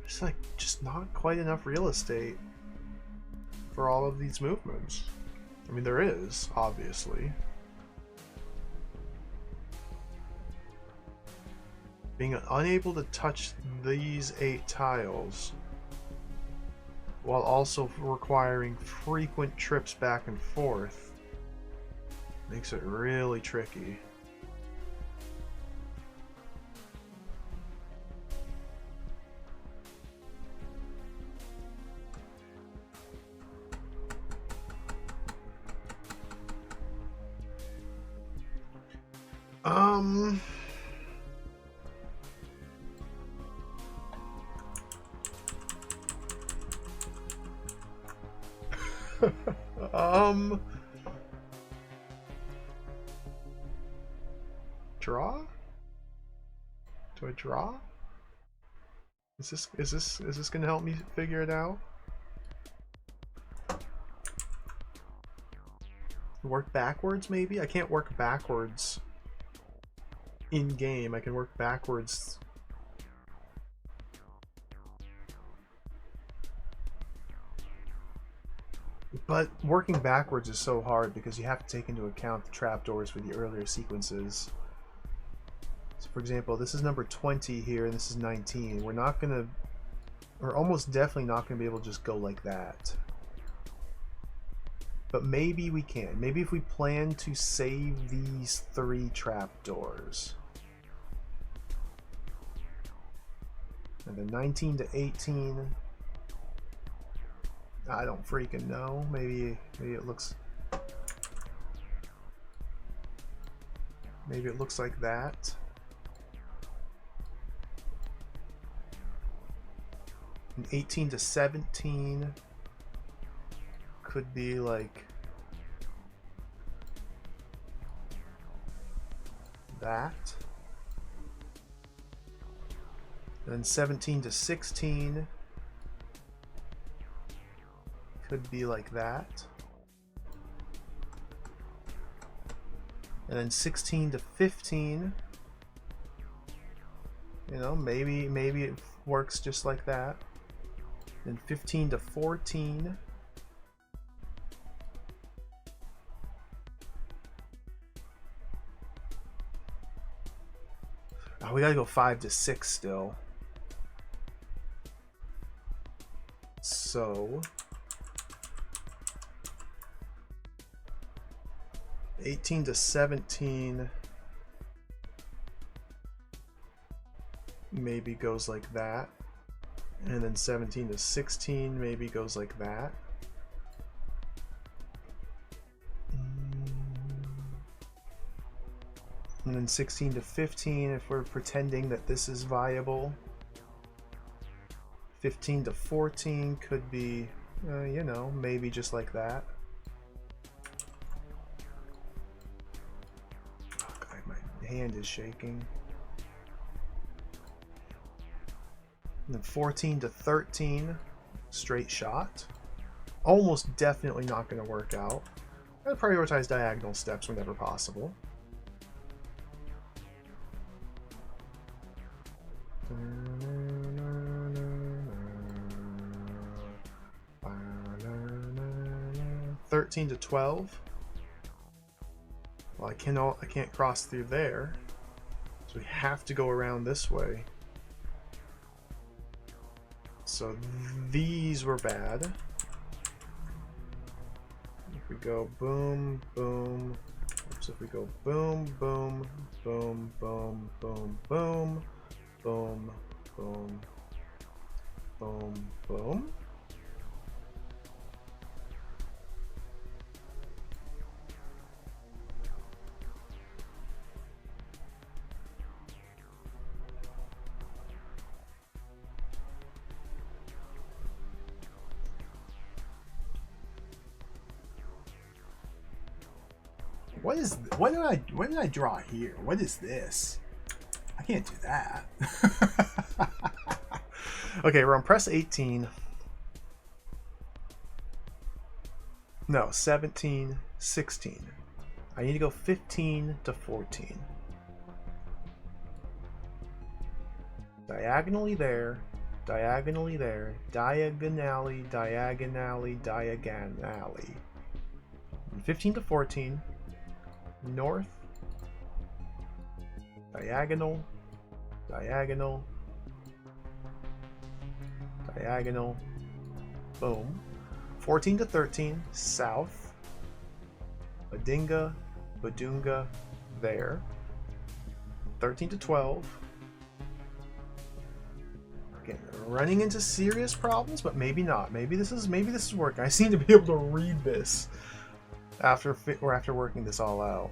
It's like just not quite enough real estate for all of these movements. I mean, there is, obviously. Being unable to touch these 8 tiles while also requiring frequent trips back and forth makes it really tricky. Draw? Do I draw? Is this gonna help me figure it out? Work backwards, maybe? I can't work backwards in game. I can work backwards. But working backwards is so hard because you have to take into account the trapdoors for the earlier sequences. So for example, this is number 20 here and this is 19. We're almost definitely not gonna be able to just go like that. But maybe we can. Maybe if we plan to save these 3 trapdoors. And then 19 to 18. I don't freaking know. Maybe it looks like that. And 18 to 17 could be like that. And then 17 to 16 could be like that. And then 16 to 15, you know, maybe it works just like that. And 15 to 14. Oh, we gotta go 5 to 6 still. So 18 to 17 maybe goes like that. And then 17 to 16 maybe goes like that. And then 16 to 15 if we're pretending that this is viable. 15 to 14 could be, you know, maybe just like that. Oh God, my hand is shaking. And then 14 to 13, straight shot. Almost definitely not going to work out. I prioritize diagonal steps whenever possible. (13 to 12). Well, I can't cross through there, so we have to go around this way. So these were bad. If we go boom, boom, oops, if we go boom, boom, boom, boom, boom, boom, boom, boom, boom, boom. What did I draw here? What is this? I can't do that. Okay, we're on press 18. No, 17, 16. I need to go 15 to 14. Diagonally there, diagonally there, diagonally, diagonally, diagonally. 15 to 14. North, diagonal, diagonal, diagonal, boom. 14 to 13, south, Badinga, Badunga, there. 13 to 12. Again, running into serious problems, but maybe not. Maybe this is working. I seem to be able to read this after working this all out.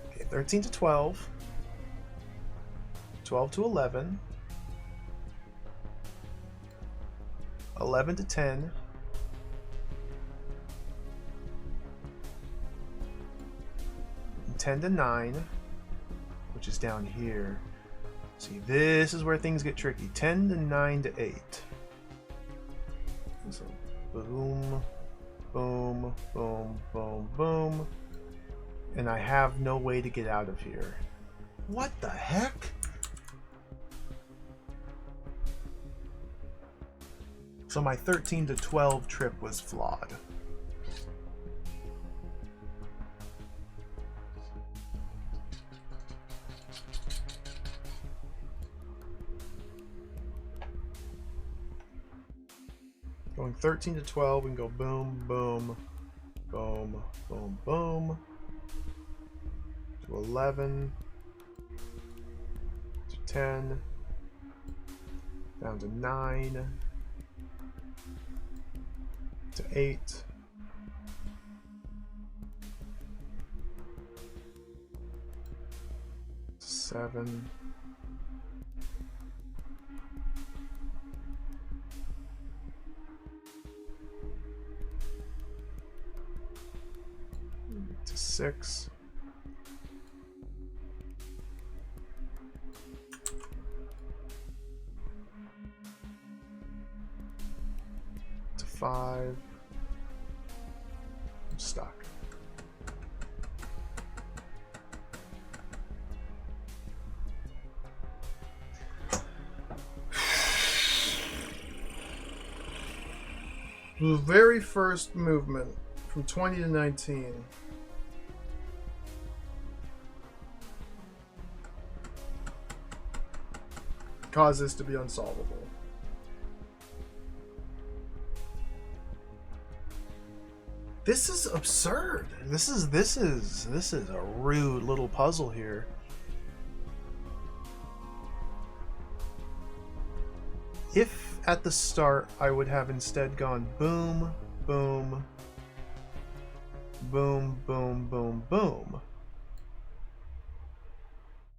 Okay, 13 to 12. 12 to 11. 11 to 10. 10 to 9, which is down here. See, this is where things get tricky. 10 to 9 to 8. So, boom, boom, boom, boom, boom. And I have no way to get out of here. What the heck? So my 13 to 12 trip was flawed. Going 13 to 12, we can go boom, boom, boom, boom, boom. To 11. To 10. Down to 9. To 8. To 7. To 6. To 5. I'm stuck. The very first movement from 20 to 19. Cause this to be unsolvable. This is absurd. This is a rude little puzzle here. If at the start I would have instead gone boom, boom, boom, boom, boom, boom.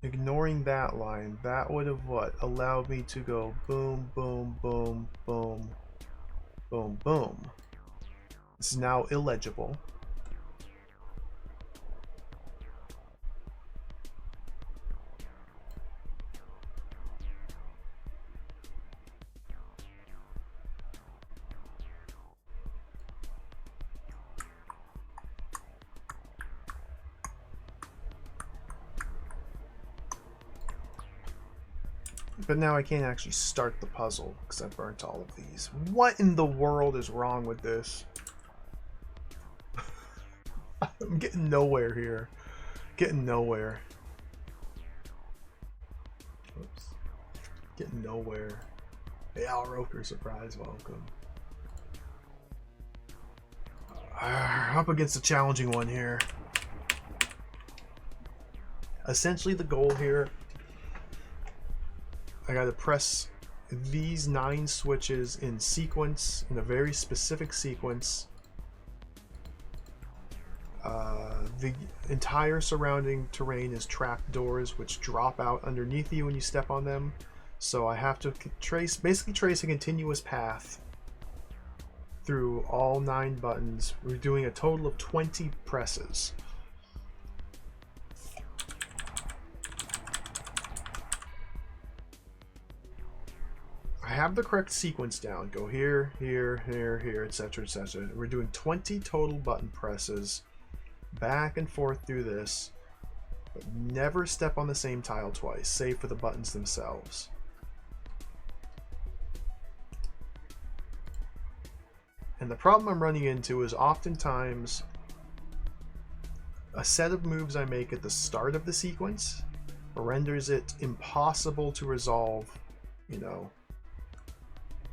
Ignoring that line, that would have what? Allowed me to go boom, boom, boom, boom, boom, boom. This is now illegible. But now I can't actually start the puzzle because I burnt all of these. What in the world is wrong with this? I'm getting nowhere here. Getting nowhere. Oops. Getting nowhere. Hey, Al Roker, surprise welcome. Up against a challenging one here. Essentially the goal here, I gotta press these 9 switches in sequence, in a very specific sequence. The entire surrounding terrain is trap doors which drop out underneath you when you step on them. So I have to basically trace a continuous path through all 9 buttons. We're doing a total of 20 presses. I have the correct sequence down. Go here, here, here, here, etc., etc. We're doing 20 total button presses, back and forth through this, but never step on the same tile twice, save for the buttons themselves. And the problem I'm running into is oftentimes a set of moves I make at the start of the sequence renders it impossible to resolve, you know,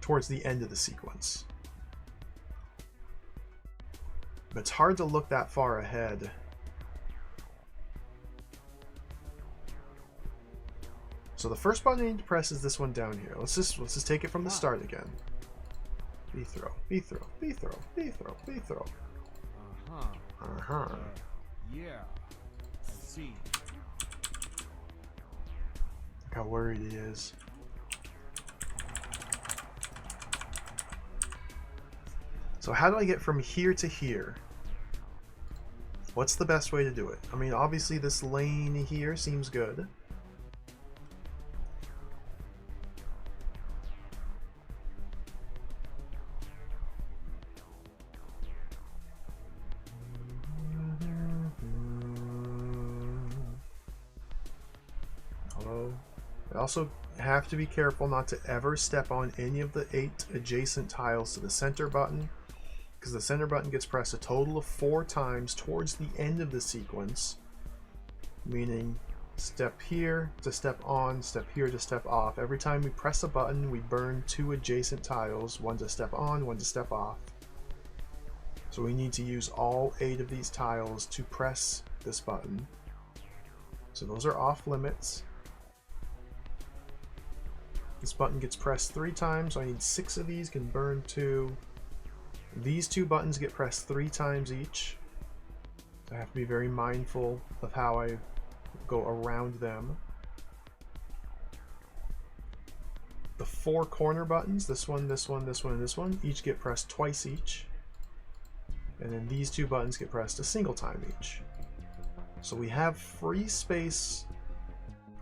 towards the end of the sequence. But it's hard to look that far ahead. So the first button I need to press is this one down here. Let's just take it from the start again. B throw, B throw, B throw, B throw, B throw.
Yeah, I see.
Look how worried he is. So how do I get from here to here? What's the best way to do it? I mean, obviously this lane here seems good. Hello. I also have to be careful not to ever step on any of the 8 adjacent tiles to the center button, because the center button gets pressed a total of 4 times towards the end of the sequence, meaning step here to step on, step here to step off. Every time we press a button, we burn 2 adjacent tiles, one to step on, one to step off. So we need to use all 8 of these tiles to press this button. So those are off limits. This button gets pressed 3 times, so I need 6 of these, can burn 2. These 2 buttons get pressed 3 times each. I have to be very mindful of how I go around them. The 4 corner buttons, this one, this one, this one, and this one, each get pressed twice each. And then these 2 buttons get pressed a single time each. So we have free space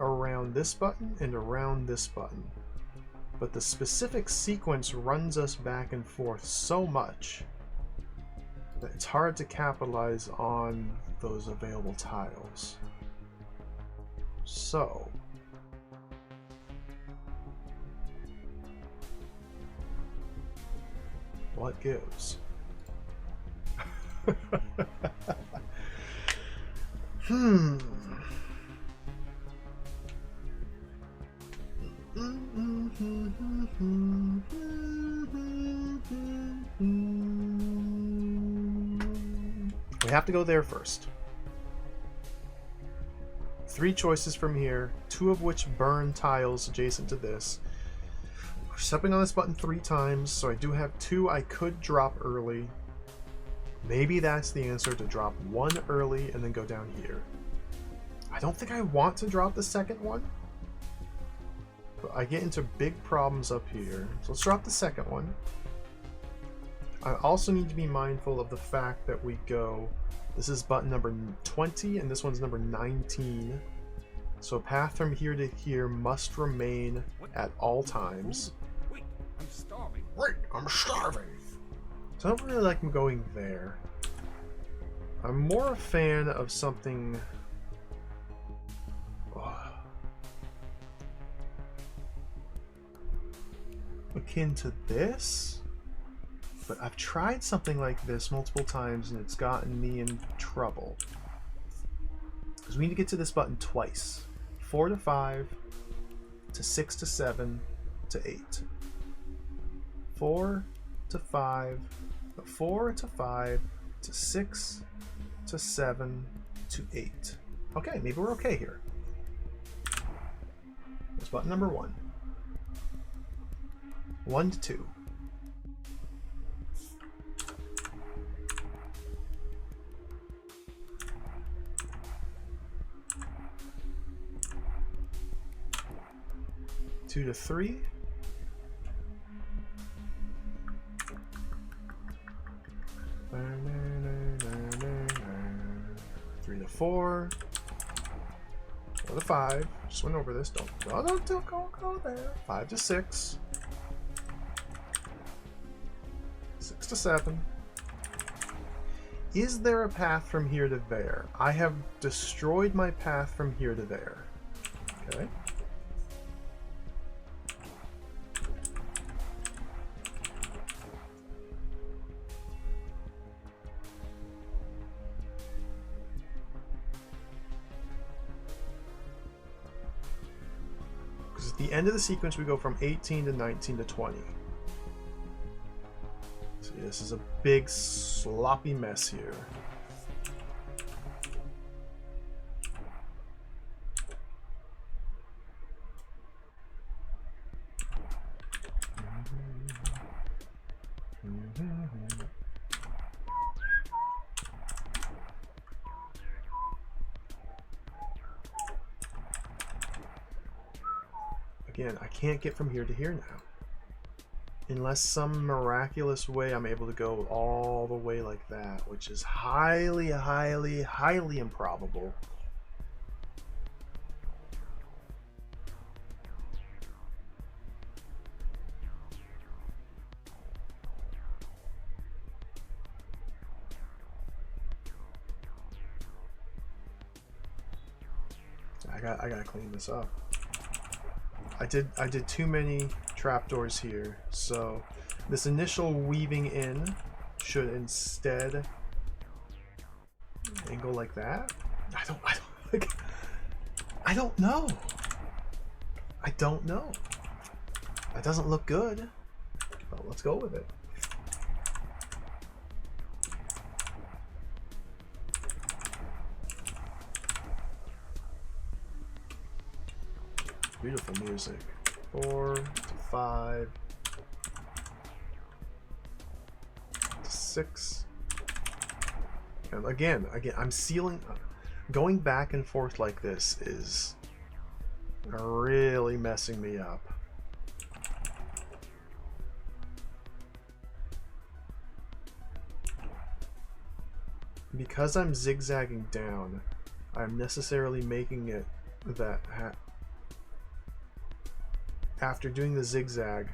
around this button and around this button. But the specific sequence runs us back and forth so much that it's hard to capitalize on those available tiles. So what gives? We have to go there first. 3 choices from here, 2 of which burn tiles adjacent to this. We're stepping on this button 3 times, so I do have 2 I could drop early. Maybe that's the answer, to drop 1 early and then go down here. I don't think I want to drop the second one, but I get into big problems up here. So let's drop the second one. I also need to be mindful of the fact that we go, this is button number 20 and this one's number 19. So a path from here to here must remain at all times.
Wait, I'm starving.
Wait, I'm starving. So I don't really like going there. I'm more a fan of something akin to this, but I've tried something like this multiple times and it's gotten me in trouble. Because we need to get to this button twice. 4 to 5, to 6 to 7, to 8. 4 to 5, 4 to 5, to 6, to 7, to 8. Okay, maybe we're okay here. That's button number 1. 1 to 2. Two to 3. 3 to 4. 4 to 5. Just went over this. Don't go there. 5 to 6. 6 to 7. Is there a path from here to there? I have destroyed my path from here to there. Okay. at the end of the sequence we go from 18 to 19 to 20. See, this is a big sloppy mess here. Again, I can't get from here to here now. Unless some miraculous way I'm able to go all the way like that, which is highly, highly, highly improbable. I gotta clean this up. I did too many trapdoors here, so this initial weaving in should instead go like that. I don't know. I don't know. That doesn't look good, but let's go with it. Beautiful music. 4 to 5 to 6. And again, I'm sealing. Going back and forth like this is really messing me up. Because I'm zigzagging down, I'm necessarily making it that after doing the zigzag,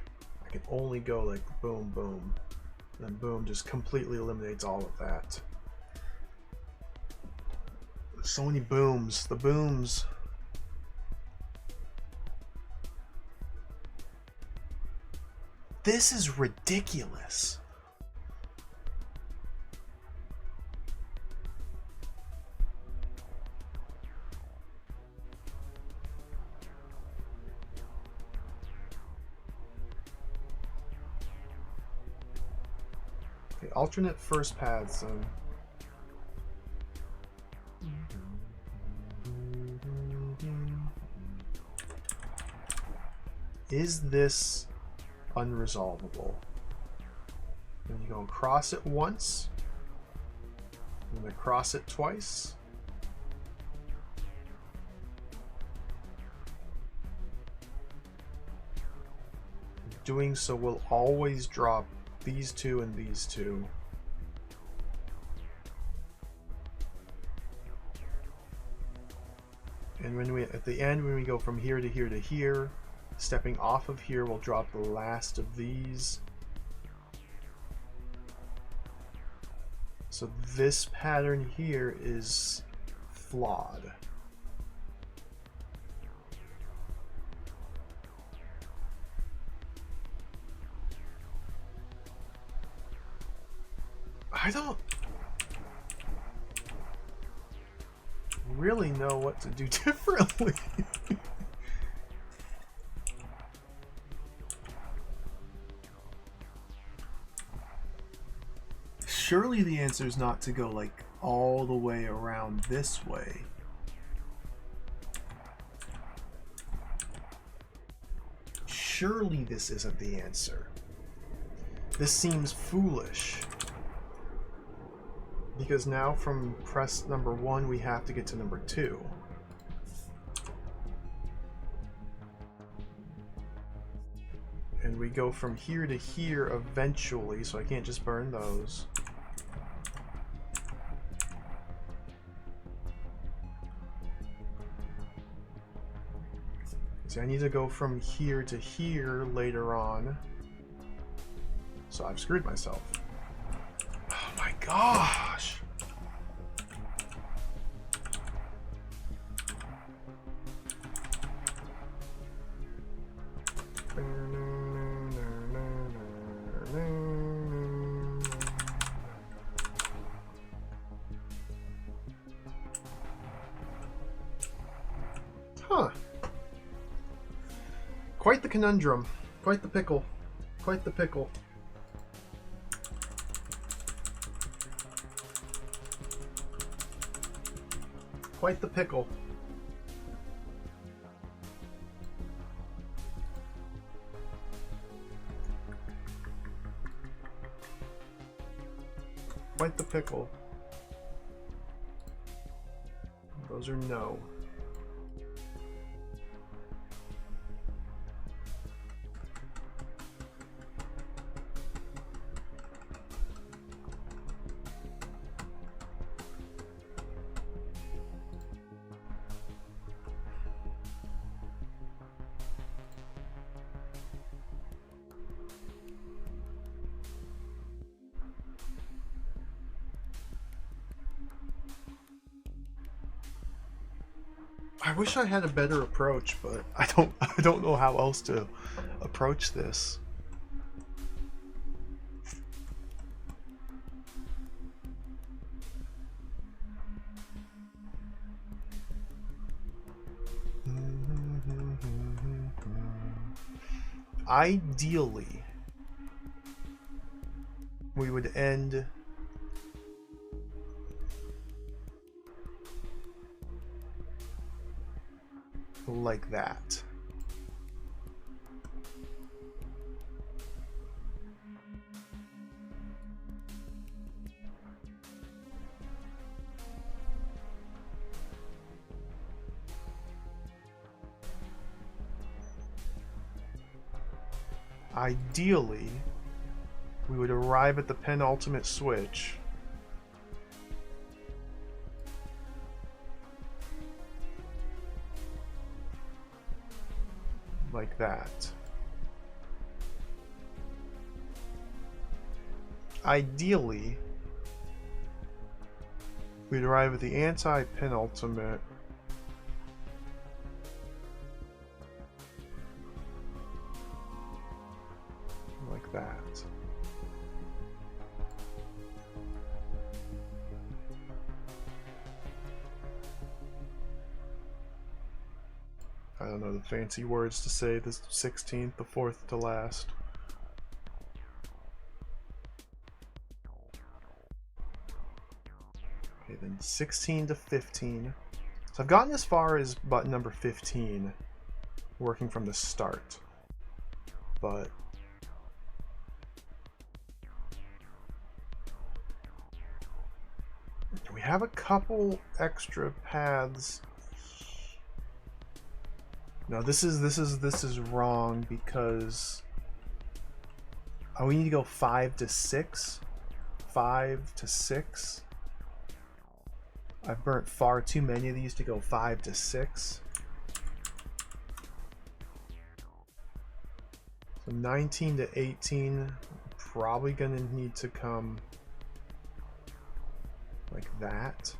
I can only go like boom, boom. And then boom just completely eliminates all of that. There's so many booms. The booms. This is ridiculous. Okay, alternate first paths then. Is this unresolvable? And you go across it once, and then across it twice. Doing so will always drop these two and these two. And when we, at the end, when we go from here to here to here, stepping off of here will drop the last of these. So this pattern here is flawed. I don't really know what to do differently. Surely the answer is not to go like all the way around this way. Surely this isn't the answer. This seems foolish. Because now from press number 1 we have to get to number 2. And we go from here to here eventually, so I can't just burn those. See, I need to go from here to here later on. So I've screwed myself. Oh my gosh! Huh. Quite the conundrum. Quite the pickle. Quite the pickle. Quite the pickle. Quite the pickle. Those are no. I wish I had a better approach, but I don't know how else to approach this. Ideally, we would end like that. Ideally, we would arrive at the penultimate switch like that. Ideally, we'd arrive at the anti-penultimate like that. I don't know the fancy words to say the 16th, the fourth to last. Okay, then 16 to 15. So I've gotten as far as button number 15, working from the start. But we have a couple extra paths. No, this is wrong because we need to go 5 to 6. 5 to 6. I've burnt far too many of these to go 5 to 6. So 19 to 18, probably gonna need to come like that.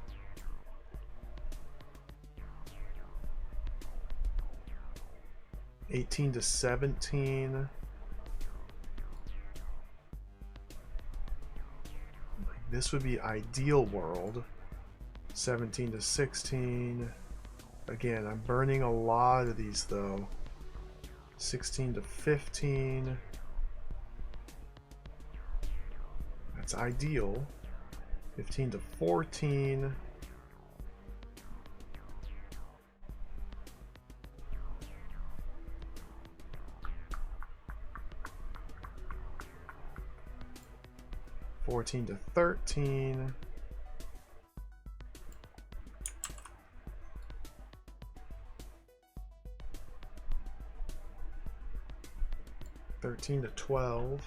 '18 to 17. This would be ideal world. 17 to 16. Again, I'm burning a lot of these though. 16 to 15. That's ideal. 15 to 14. '14 to 13. '13 to 12.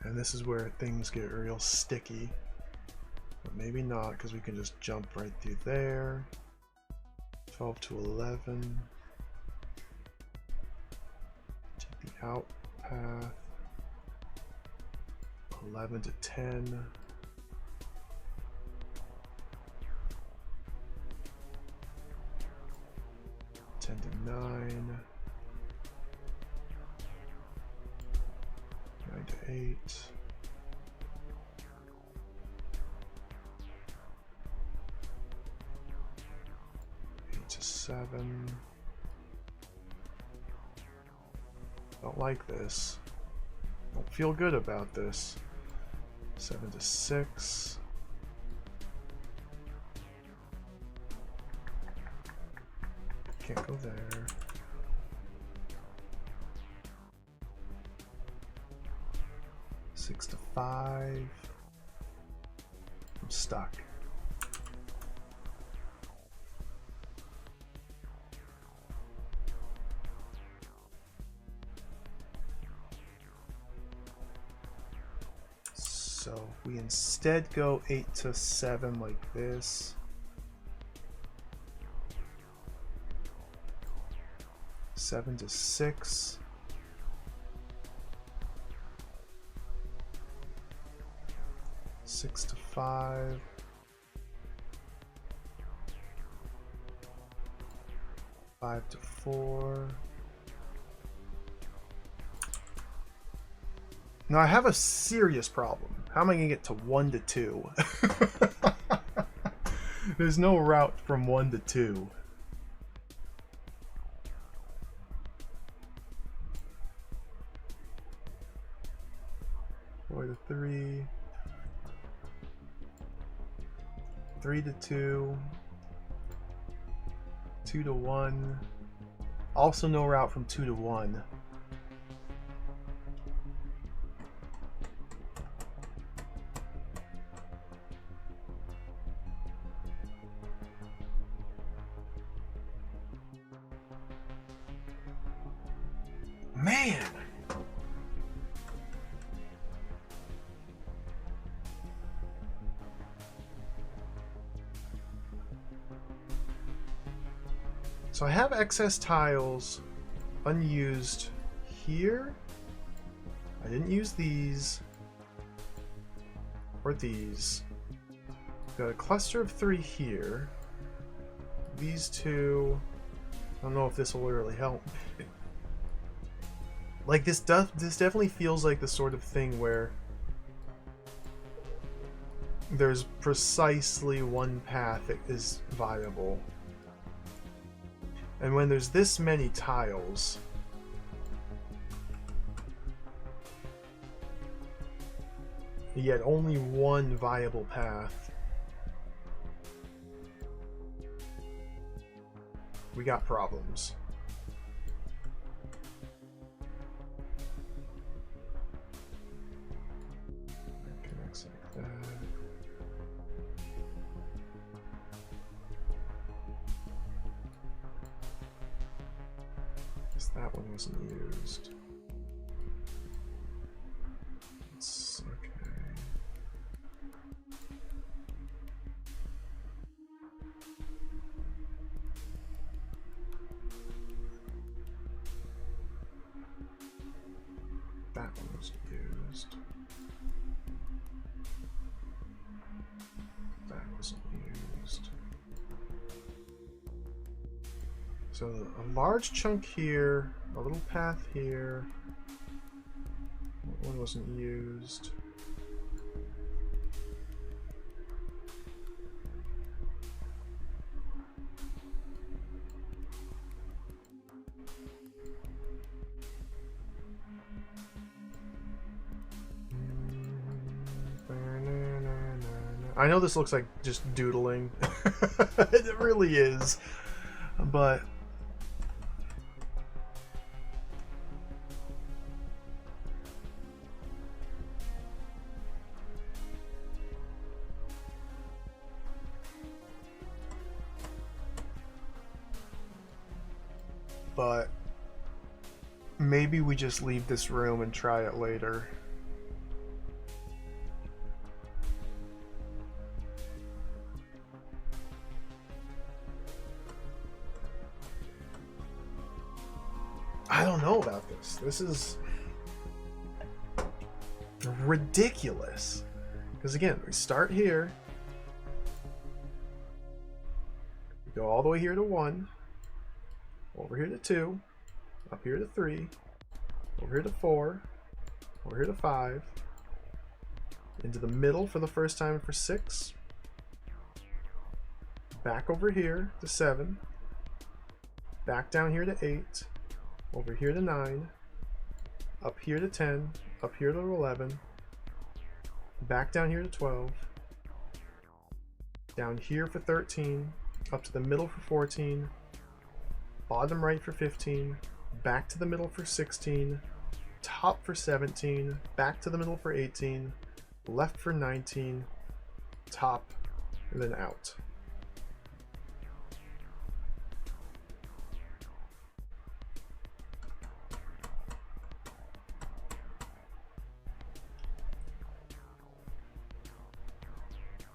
And this is where things get real sticky. But maybe not, because we can just jump right through there. 12 to 11. Take the out path. 11 to 10. 10 to 9. 9 to 8. 8 to 7. Don't like this. Don't feel good about this. 7 to 6. Can't go there. Six to 5. I'm stuck. So if we instead go 8 to 7 like this. 7 to 6. 6 to 5. 5 to 4. Now I have a serious problem. How am I going to get to 1 to 2? There's no route from 1 to 2. Four to 3. 3 to 2. 2 to 1. Also no route from 2 to 1. Man! So I have excess tiles unused here. I didn't use these or these. Got a cluster of 3 here. These 2. I don't know if this will really help. Like this definitely feels like the sort of thing where there's precisely one path that is viable. And when there's this many tiles, yet only one viable path, we got problems. Connects like that. That one wasn't used. It's okay. That one wasn't used. That wasn't used. So a large chunk here, a little path here. That one wasn't used. I know this looks like just doodling. It really is. But maybe we just leave this room and try it later. I don't know about this. This is ridiculous. Because again, we start here. We go all the way here to 1. Over here to 2. Up here to 3. Over here to 4. Over here to 5. Into the middle for the first time for 6. Back over here to 7. back down here to 8, over here to 9, up here to 10, up here to 11, back down here to 12, down here for 13, up to the middle for 14, bottom right for 15, back to the middle for 16, top for 17, back to the middle for 18, left for 19, top, and then out.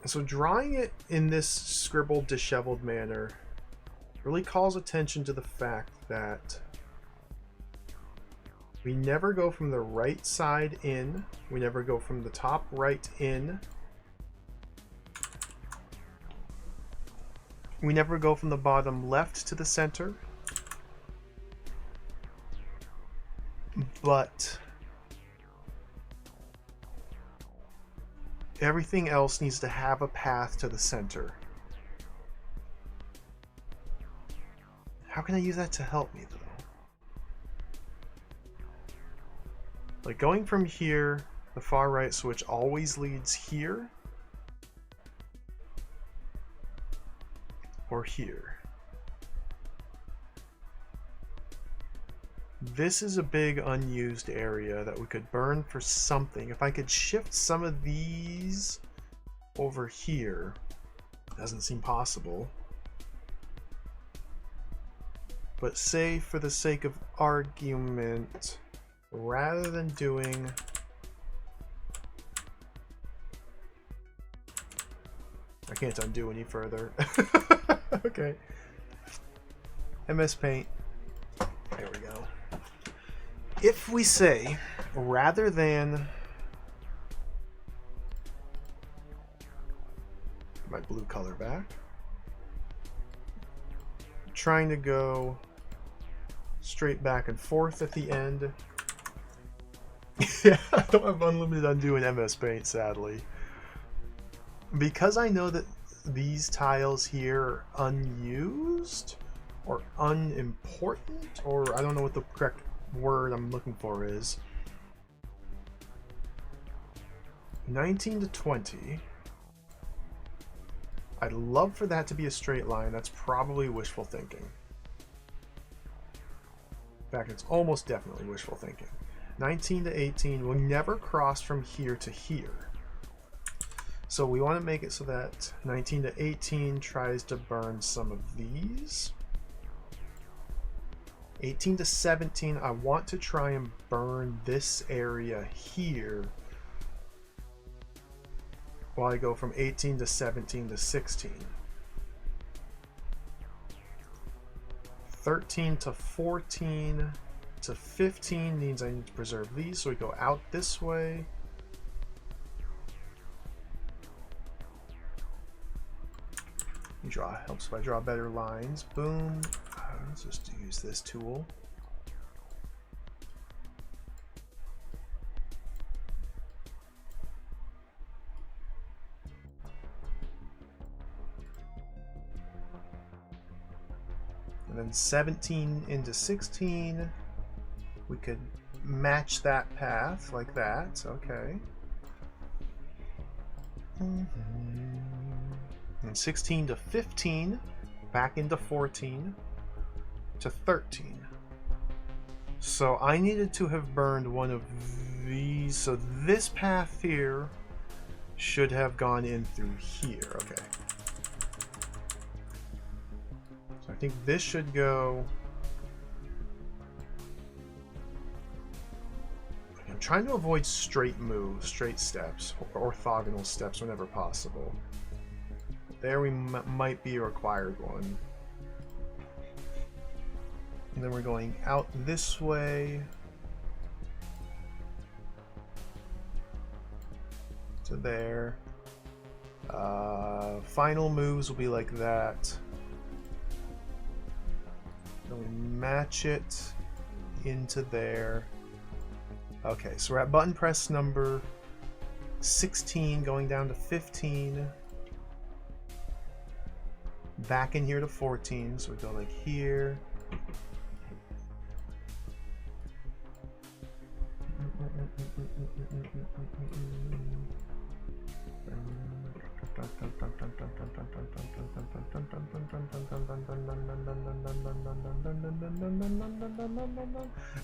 So drawing it in this scribbled, disheveled manner really calls attention to the fact that we never go from the right side in, we never go from the top right in, we never go from the bottom left to the center, but everything else needs to have a path to the center. How can I use that to help me, though? Like going from here, the far right switch always leads here or here. This is a big unused area that we could burn for something. If I could shift some of these over here, doesn't seem possible. But say for the sake of argument, rather than doing I can't undo any further. Okay. MS Paint. There we go. If we say, rather than my blue color back, trying to go straight back and forth at the end. Yeah, I don't have unlimited undo in MS Paint, sadly. Because I know that these tiles here are unused or unimportant, or I don't know what the correct word I'm looking for is. 19 to 20. I'd love for that to be a straight line. That's probably wishful thinking. In fact, it's almost definitely wishful thinking. 19 to 18 will never cross from here to here. So we want to make it so that 19 to 18 tries to burn some of these. 18 to 17, I want to try and burn this area here while I go from 18 to 17 to 16. 13 to 14 to 15 means I need to preserve these, so we go out this way. Draw helps if I draw better lines. Boom. Let's just use this tool. And then 17 into 16, we could match that path like that. Okay. And 16 to 15, back into 14 to 13. So I needed to have burned one of these. So this path here should have gone in through here. Okay. So I think this should go. I'm trying to avoid straight moves, straight steps, or orthogonal steps whenever possible. There we might be a required one. And then we're going out this way to there. Final moves will be like that. Then we match it into there. Okay, so we're at button press number 16, going down to 15. Back in here to 14, so we go like here,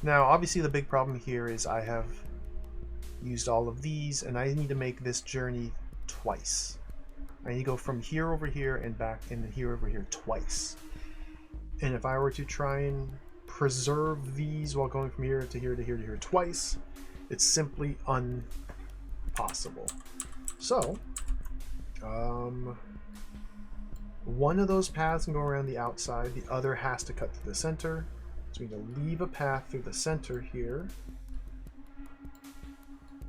Now, obviously the big problem here is I have used all of these, and I need to make this journey twice. I need to go from here over here and back, and here over here twice. And if I were to try and preserve these while going from here to here to here to here twice, it's simply impossible. So, one of those paths can go around the outside, the other has to cut through the center. So we need to leave a path through the center here.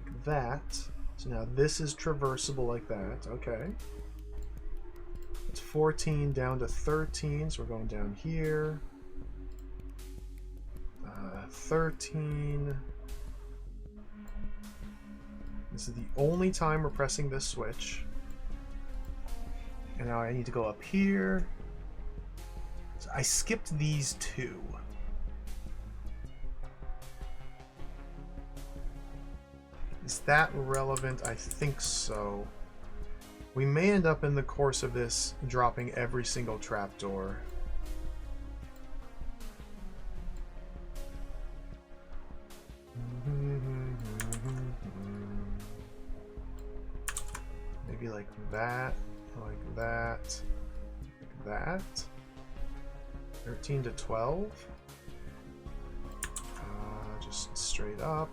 Like that. So now this is traversable like that. Okay. It's 14 down to 13, so we're going down here. 13. This is the only time we're pressing this switch. And now I need to go up here. So I skipped these two. Is that relevant? I think so. We may end up in the course of this dropping every single trapdoor. Maybe like that, like that, like that. 13 to 12. Just straight up.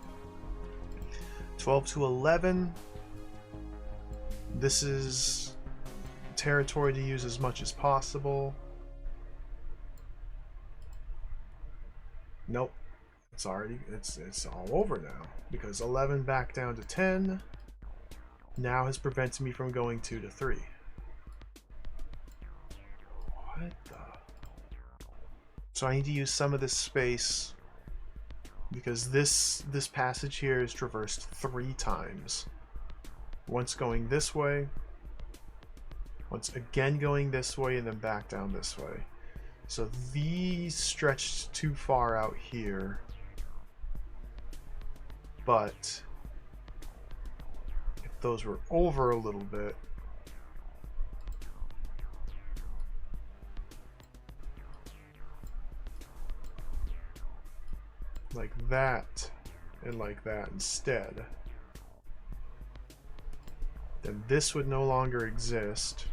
12 to 11. This is territory to use as much as possible. Nope. It's already, it's all over now. Because 11 back down to 10 now has prevented me from going 2 to 3. What the? So I need to use some of this space because this passage here is traversed 3 times. Once going this way, once again going this way, and then back down this way. So these stretched too far out here. But if those were over a little bit, like that and like that instead, then this would no longer exist.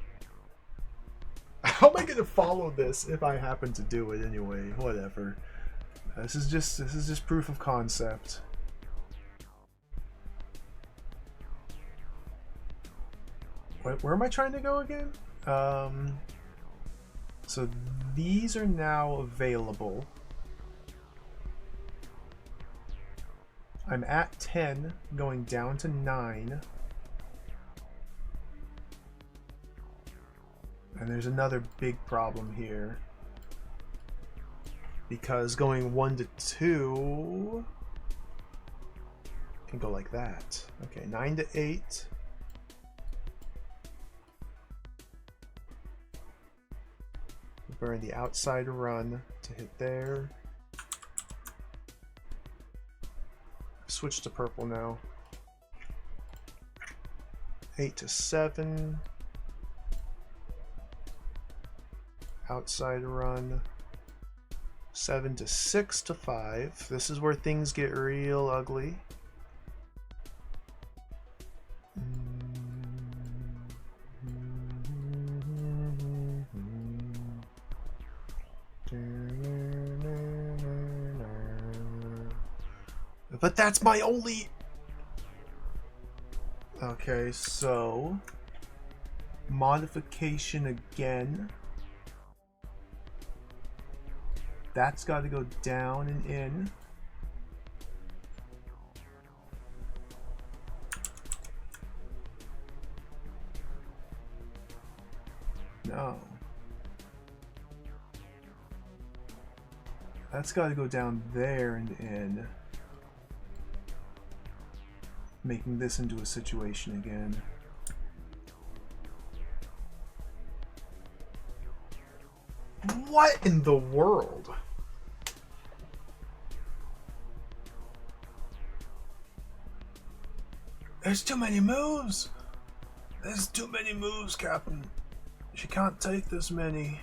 How am I going to follow this if I happen to do it anyway? Whatever. This is just proof of concept. Where am I trying to go again? So these are now available. I'm at 10, going down to 9. And there's another big problem here. Because going 1 to 2 can go like that. Okay, 9 to 8. Burn the outside run to hit there. Switch to purple now. 8 to 7. Outside run. 7 to 6 to 5. This is where things get real ugly. But that's my only... Okay, so... Modification again. That's got to go down and in. No. That's got to go down there and in. Making this into a situation again. What in the world? There's too many moves! There's too many moves, Captain. She can't take this many.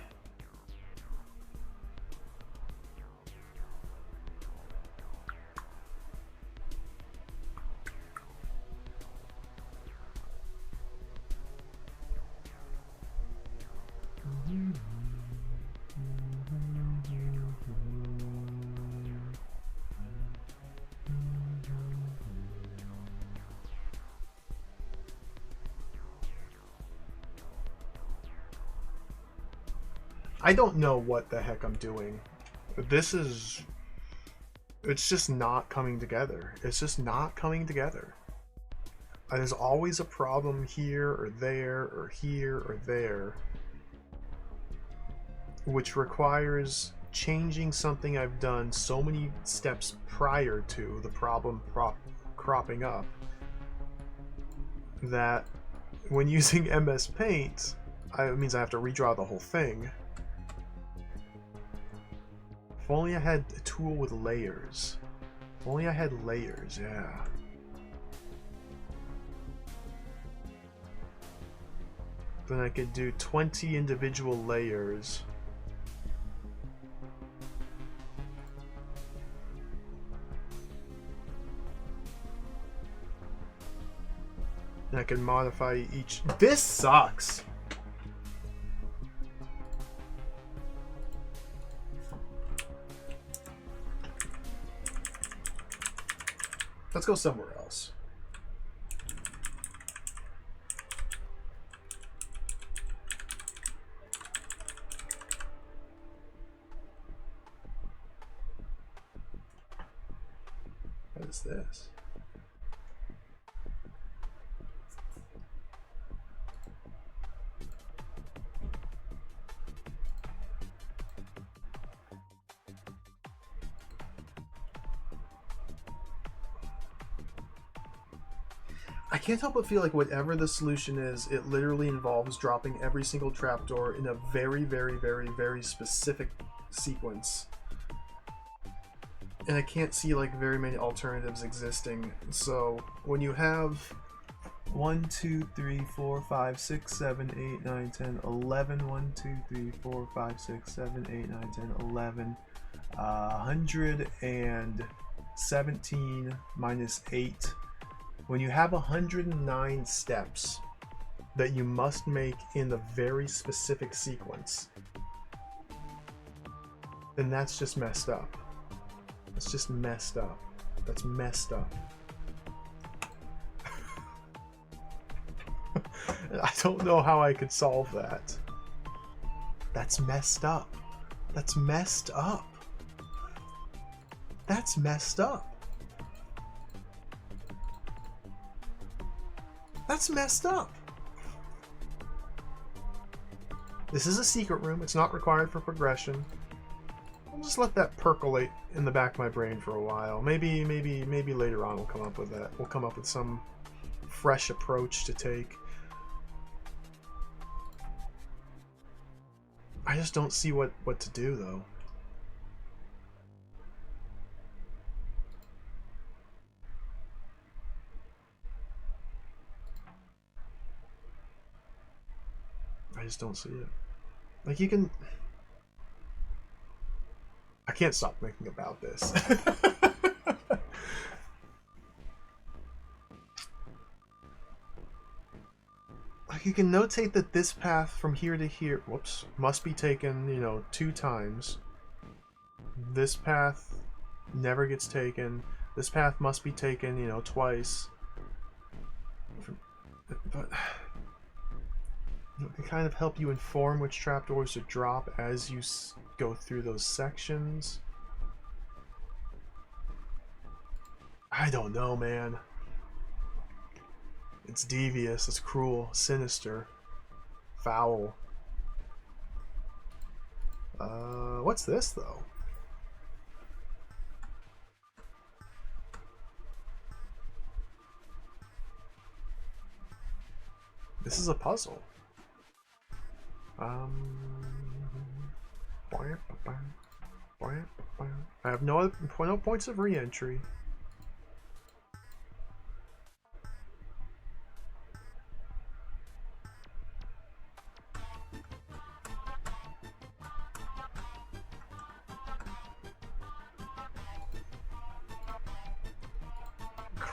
I don't know what the heck I'm doing. This is... It's just not coming together. It's just not coming together. There's always a problem here or there or here or there, which requires changing something I've done so many steps prior to the problem cropping up, that when using MS Paint, it means I have to redraw the whole thing. If only I had a tool with layers. If only I had layers, yeah. Then I could do 20 individual layers. And I can modify each. This sucks! Let's go somewhere else. What is this? I can't help but feel like whatever the solution is, it literally involves dropping every single trapdoor in a very, very, very, very specific sequence. And I can't see like very many alternatives existing. So when you have 1, 2, 3, 4, 5, 6, 7, 8, 9, 10, 11, 1, 2, 3, 4, 5, 6, 7, 8, 9, 10, 11, 117 minus 8. When you have 109 steps that you must make in the very specific sequence, then that's just messed up. It's just messed up. That's messed up. I don't know how I could solve that. That's messed up. That's messed up. That's messed up. That's messed up. This is a secret room. It's not required for progression. I'll just let that percolate in the back of my brain for a while. Maybe later on we'll come up with that. We'll come up with some fresh approach to take. I just don't see what to do though. I just don't see it. Like, you can... I can't stop thinking about this. Like, you can notate that this path from here to here, whoops, must be taken, you know, 2 times. This path never gets taken. This path must be taken, you know, twice. But... it can kind of help you inform which trapdoors to drop as you go through those sections. I don't know, man. It's devious, it's cruel, sinister, foul. What's this, though? This is a puzzle. I have no points of re-entry.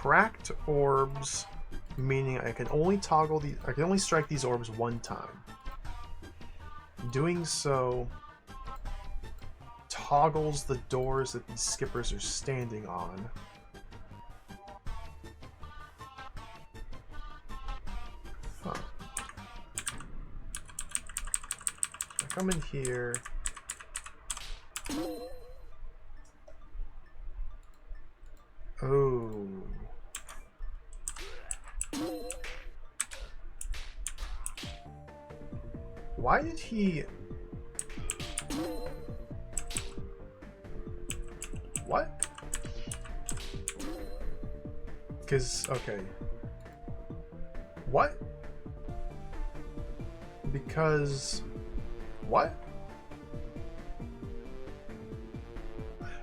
cracked orbs, meaning I can only strike these orbs one time. Doing so toggles the doors that these skippers are standing on. Huh. I come in here. Oh. Why did he... What? Because, okay. What? Because... What?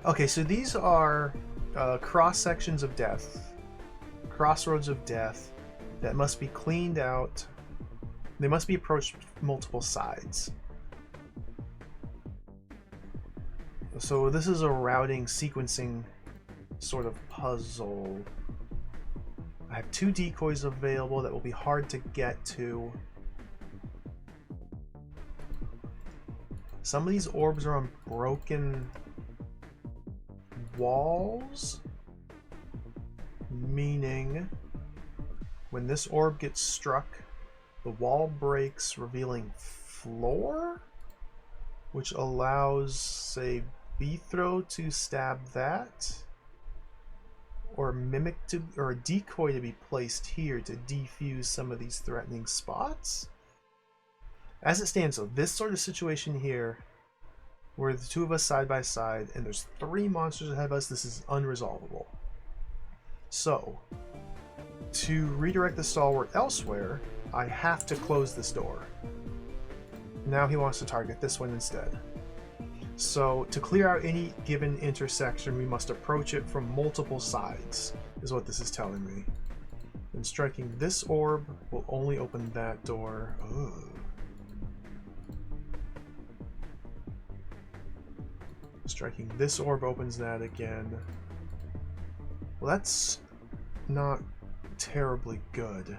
Okay, so these are cross sections of death. Crossroads of death that must be cleaned out. They must be approached multiple sides. So this is a routing, sequencing sort of puzzle. I have 2 decoys available that will be hard to get to. Some of these orbs are on broken walls, meaning when this orb gets struck, the wall breaks, revealing floor, which allows, say, B-throw to stab that, or mimic to, or a decoy to be placed here to defuse some of these threatening spots. As it stands, though, this sort of situation here, where the 2 of us side by side, and there's 3 monsters ahead of us, this is unresolvable. So, to redirect the stalwart elsewhere, I have to close this door. Now he wants to target this one instead. So, to clear out any given intersection, we must approach it from multiple sides, is what this is telling me. And striking this orb will only open that door. Ugh. Striking this orb opens that again. Well, that's not terribly good,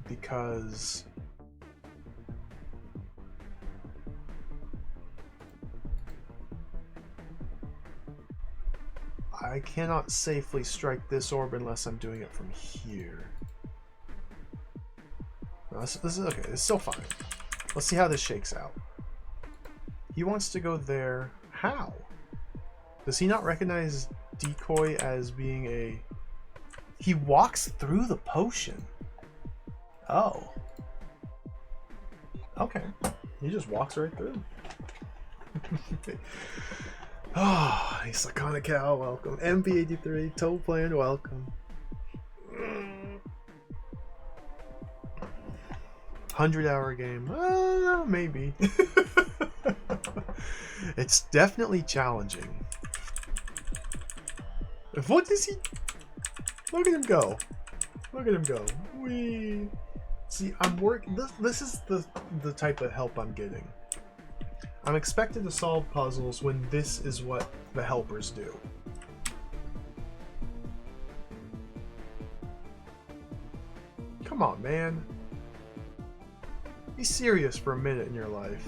because I cannot safely strike this orb unless I'm doing it from here. No, this is okay. It's still fine. Let's see how this shakes out. He wants to go there. How? Does he not recognize decoy as being a... He walks through the potion. Oh. Okay. He just walks right through. Oh, he's Laconic Cow, welcome. MP83, Toe Plan, welcome. 100-hour game. Maybe. It's definitely challenging. What does he... Look at him go. Look at him go. Whee. See, I'm working... This is the type of help I'm getting. I'm expected to solve puzzles when this is what the helpers do. Come on, man. Be serious for a minute in your life.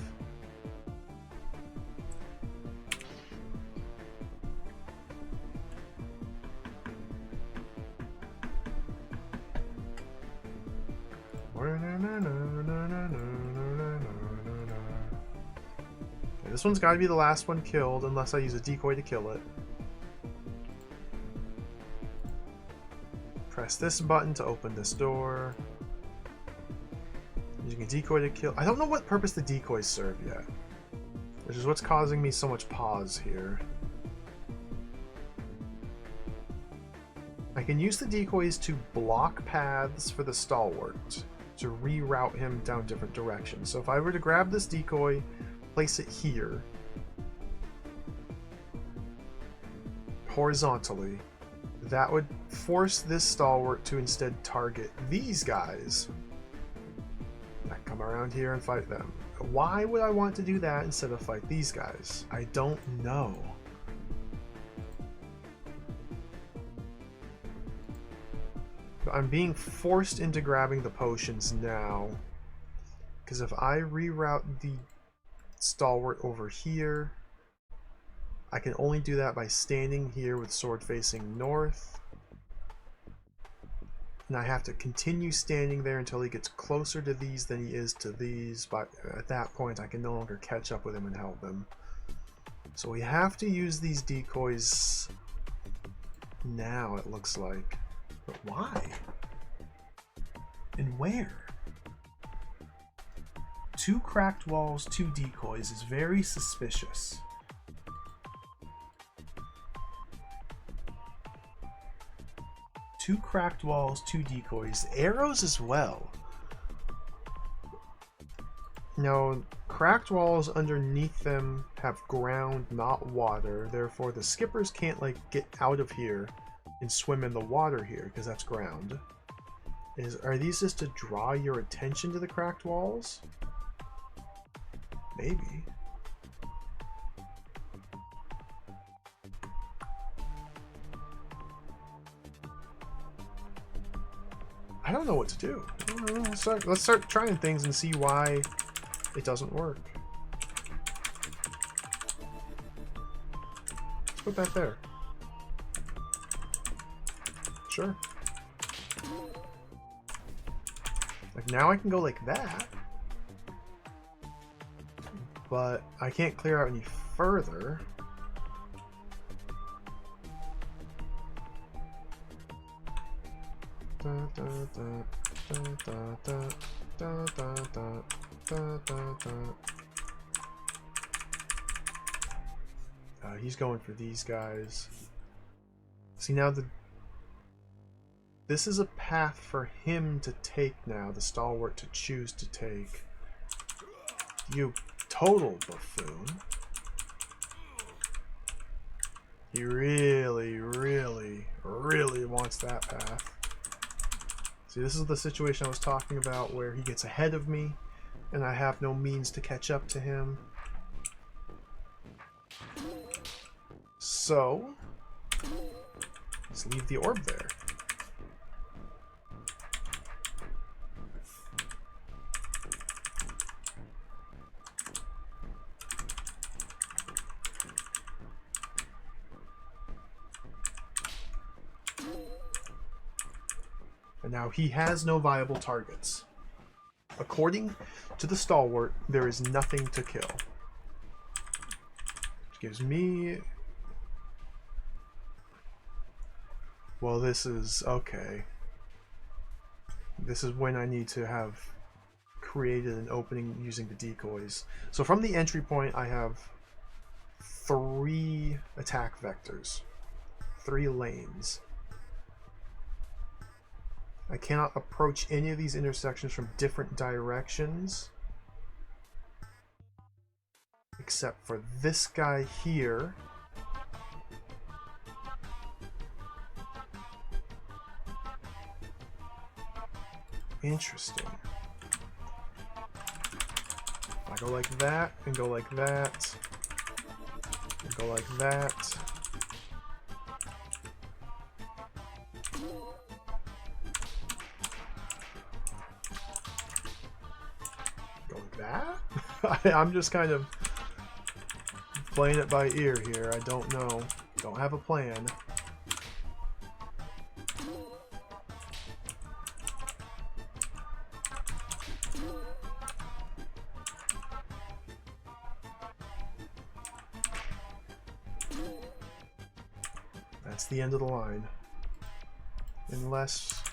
Okay, this one's got to be the last one killed unless I use a decoy to kill it. Press this button to open this door. Using a decoy to kill... I don't know what purpose the decoys serve yet, which is what's causing me so much pause here. I can use the decoys to block paths for the stalwart, to reroute him down different directions. So if I were to grab this decoy, place it here, horizontally, that would force this stalwart to instead target these guys. I come around here and fight them. Why would I want to do that instead of fight these guys? I don't know. I'm being forced into grabbing the potions now. Because if I reroute the stalwart over here, I can only do that by standing here with sword facing north. And I have to continue standing there until he gets closer to these than he is to these. But at that point, I can no longer catch up with him and help him. So we have to use these decoys now, it looks like. But why? And where? 2 cracked walls, 2 decoys is very suspicious. Two cracked walls, 2 decoys, arrows as well. Now, cracked walls underneath them have ground, not water. Therefore, the skippers can't like get out of here and swim in the water here because that's ground. Are these just to draw your attention to the cracked walls? Maybe. I don't know what to do. Let's start trying things and see why it doesn't work. Let's put that there. Sure. Like now I can go like that. But I can't clear out any further. He's going for these guys. See now this is a path for him to take now, the stalwart to choose to take. You total buffoon. He really, really, really wants that path. See, this is the situation I was talking about where he gets ahead of me and I have no means to catch up to him. So, let's leave the orb there. And now he has no viable targets. According to the stalwart, there is nothing to kill. Which gives me... Well, this is... okay. This is when I need to have created an opening using the decoys. So from the entry point, I have 3 attack vectors. 3 lanes. I cannot approach any of these intersections from different directions. Except for this guy here. Interesting. I go like that, and go like that, and go like that. Go like that? I'm just kind of playing it by ear here. I don't know. Don't have a plan. That's the end of the line. Unless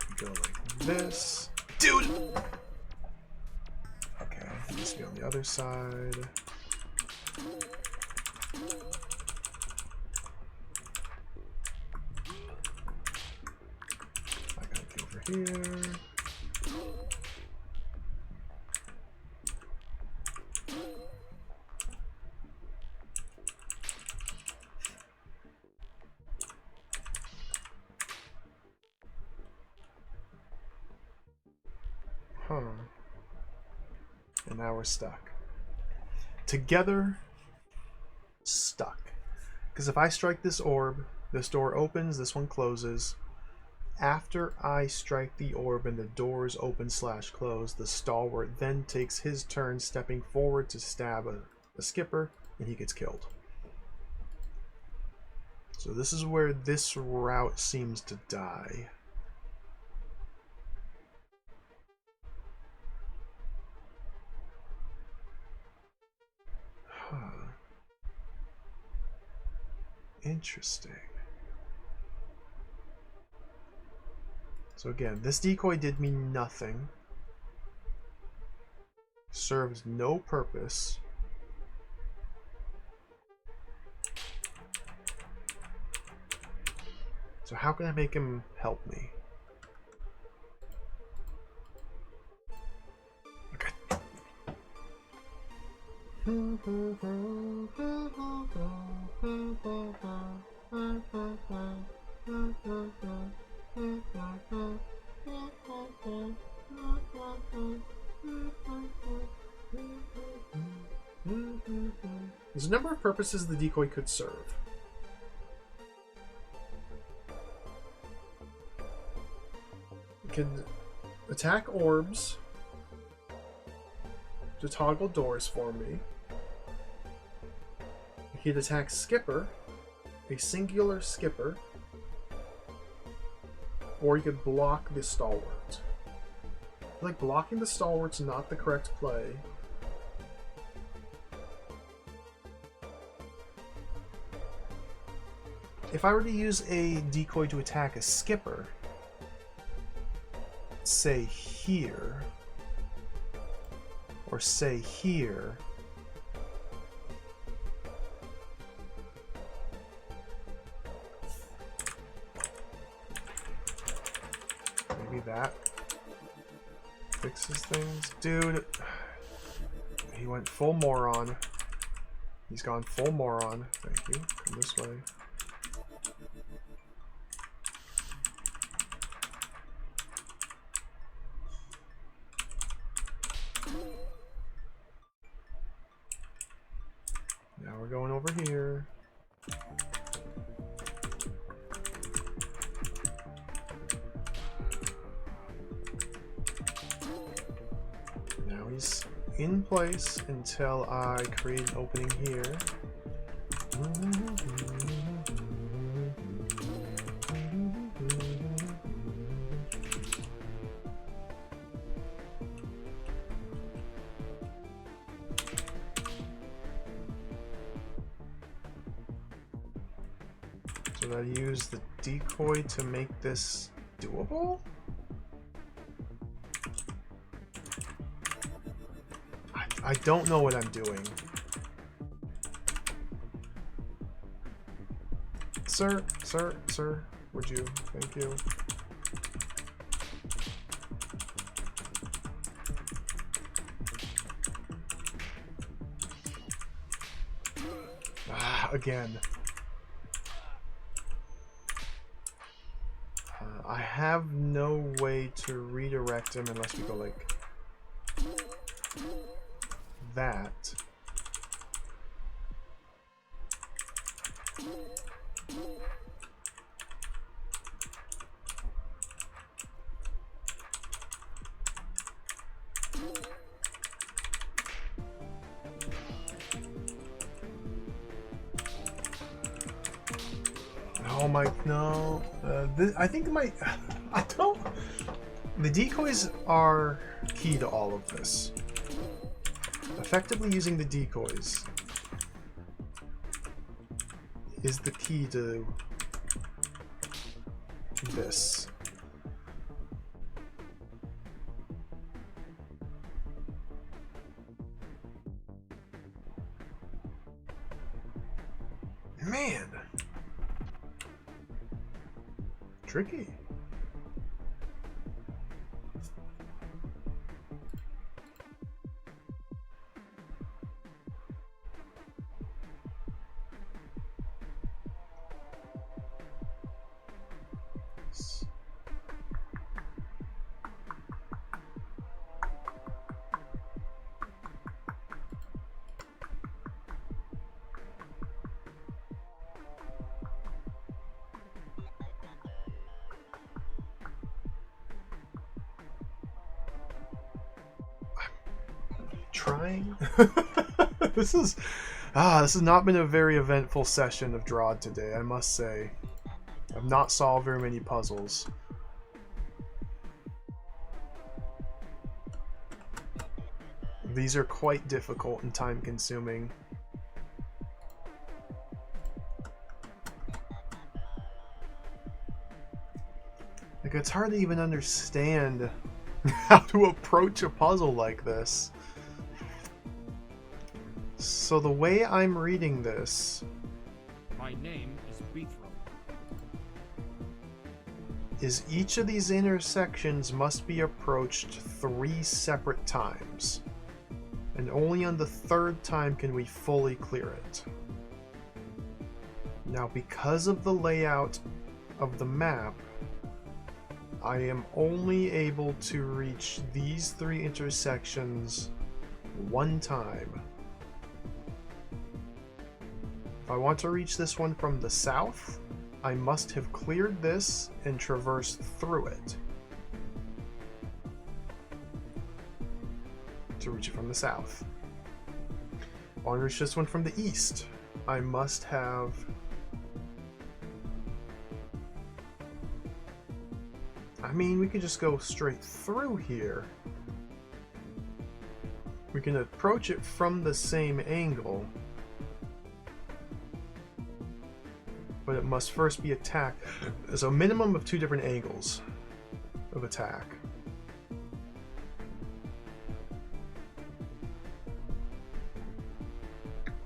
you go like this. Dude! Okay, it needs to be on the other side. I gotta go over here. And now we're stuck. Together, stuck. Because if I strike this orb, this door opens, this one closes. after I strike the orb and the doors open/close, the stalwart then takes his turn stepping forward to stab a skipper, and he gets killed. So this is where this route seems to die. Huh. Interesting. So again, this decoy did me nothing. Serves no purpose. So how can I make him help me? Okay. There's a number of purposes the decoy could serve. It could attack orbs to toggle doors for me. It could attack Skipper, a singular Skipper, or you could block the Stalwart. I feel like blocking the Stalwart's not the correct play. If I were to use a decoy to attack a Skipper, say here, or say here, maybe that fixes things. Dude, he went full moron. He's gone full moron. Thank you. Come this way. Now we're going over here. Now he's in place until I create an opening here. So I use the decoy to make this doable? I don't know what I'm doing. Sir, would you? Thank you. Again. I have no way to redirect him unless we go like that. Oh my, no. I think my, I don't, the decoys are key to all of this. Effectively using the decoys is the key to this. Man. Tricky. trying. This has not been a very eventful session of DROD today, I must say. I've not solved very many puzzles. These are quite difficult and time-consuming. Like, it's hard to even understand how to approach a puzzle like this. So the way I'm reading this...
My name is Beethro.
...is each of these intersections must be approached 3 separate times. And only on the 3rd time can we fully clear it. Now, because of the layout of the map, I am only able to reach these 3 intersections 1 time. If I want to reach this one from the south, I must have cleared this and traversed through it to reach it from the south. If I want to reach this one from the east, I must have I mean, we could just go straight through here. We can approach it from the same angle, but it must first be attacked. There's a minimum of 2 different angles of attack.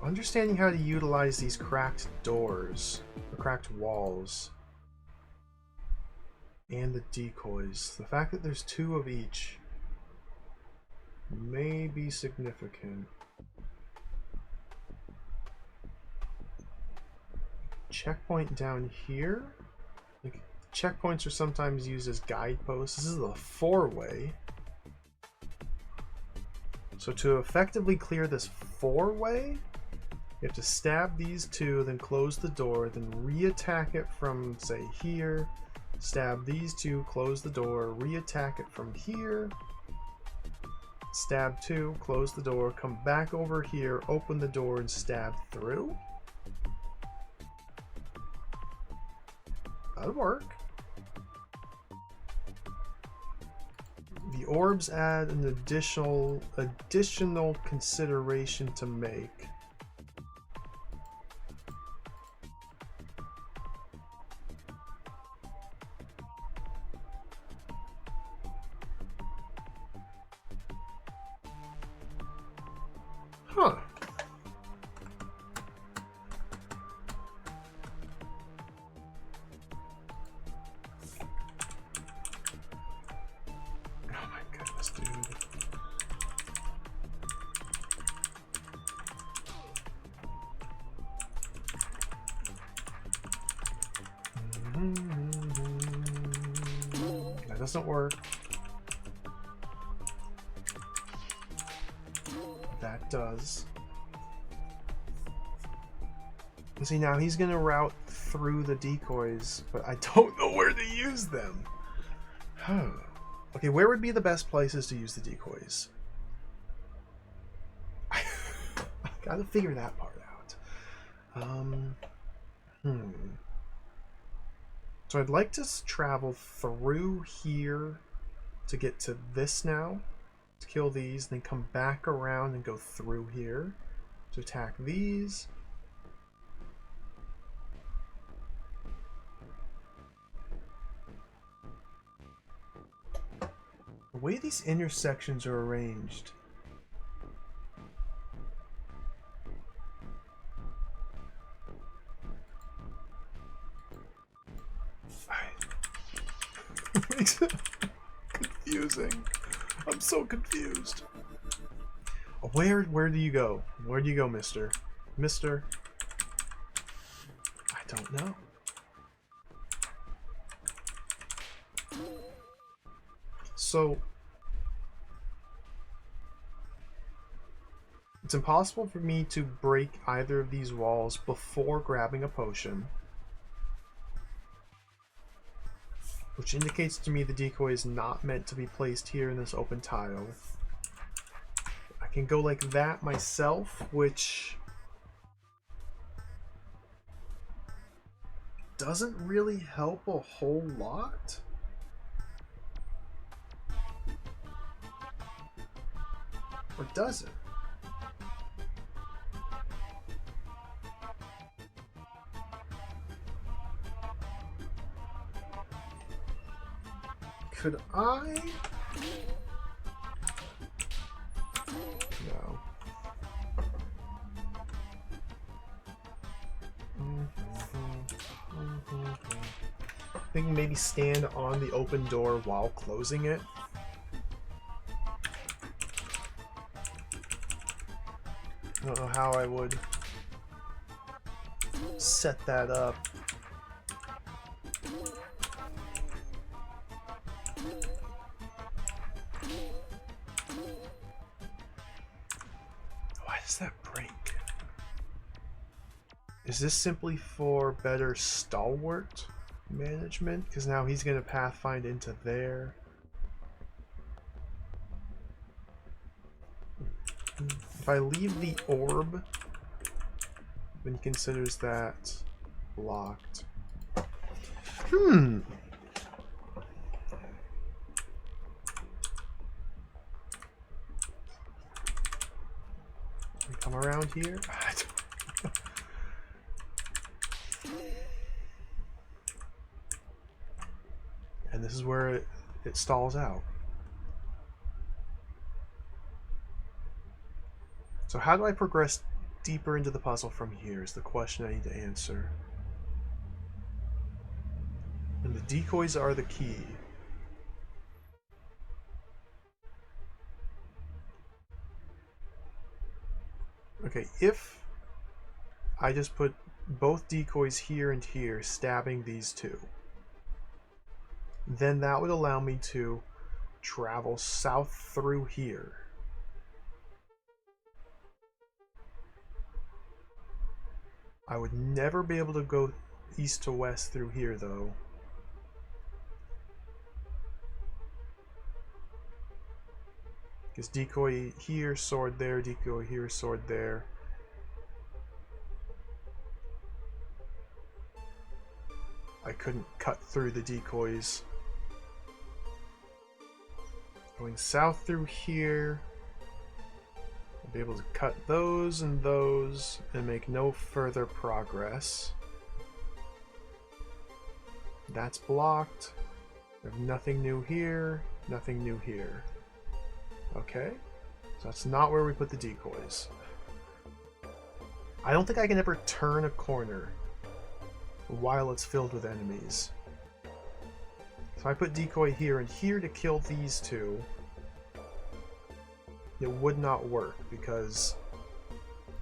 Understanding how to utilize these cracked doors, or cracked walls, and the decoys. The fact that there's 2 of each may be significant. Checkpoint down here. Like, checkpoints are sometimes used as guideposts. This is a 4-way. So to effectively clear this 4-way, you have to stab these 2, then close the door, then re-attack it from, say, here. Stab these 2, close the door, re-attack it from here. Stab 2, close the door, come back over here, open the door, and stab through? That'd work. The orbs add an additional consideration to make. Huh. Oh my goodness, dude. That doesn't work. That does. See, now he's gonna route through the decoys, but I don't know where to use them. Okay, where would be the best places to use the decoys? I gotta figure that part out. So I'd like to travel through here to get to this now, to kill these, then come back around and go through here to attack these. The way these intersections are arranged. Makes it confusing. I'm so confused. Where do you go? Where do you go, mister? Mister? I don't know. So it's impossible for me to break either of these walls before grabbing a potion, which indicates to me the decoy is not meant to be placed here in this open tile. I can go like that myself, which doesn't really help a whole lot. Or does it? Could I? No. I think maybe stand on the open door while closing it. I don't know how I would set that up. Why does that break? Is this simply for better stalwart management? Because now he's going to pathfind into there. If I leave the orb, then he considers that blocked. We come around here. And this is where it stalls out. So how do I progress deeper into the puzzle from here is the question I need to answer. And the decoys are the key. Okay, if I just put both decoys here and here, stabbing these two, then that would allow me to travel south through here. I would never be able to go east to west through here, though. Because decoy here, sword there, decoy here, sword there. I couldn't cut through the decoys. Going south through here, I'll be able to cut those and make no further progress. That's blocked. I have nothing new here, nothing new here. Okay, so that's not where we put the decoys. I don't think I can ever turn a corner while it's filled with enemies. So I put decoy here and here to kill these two. It would not work because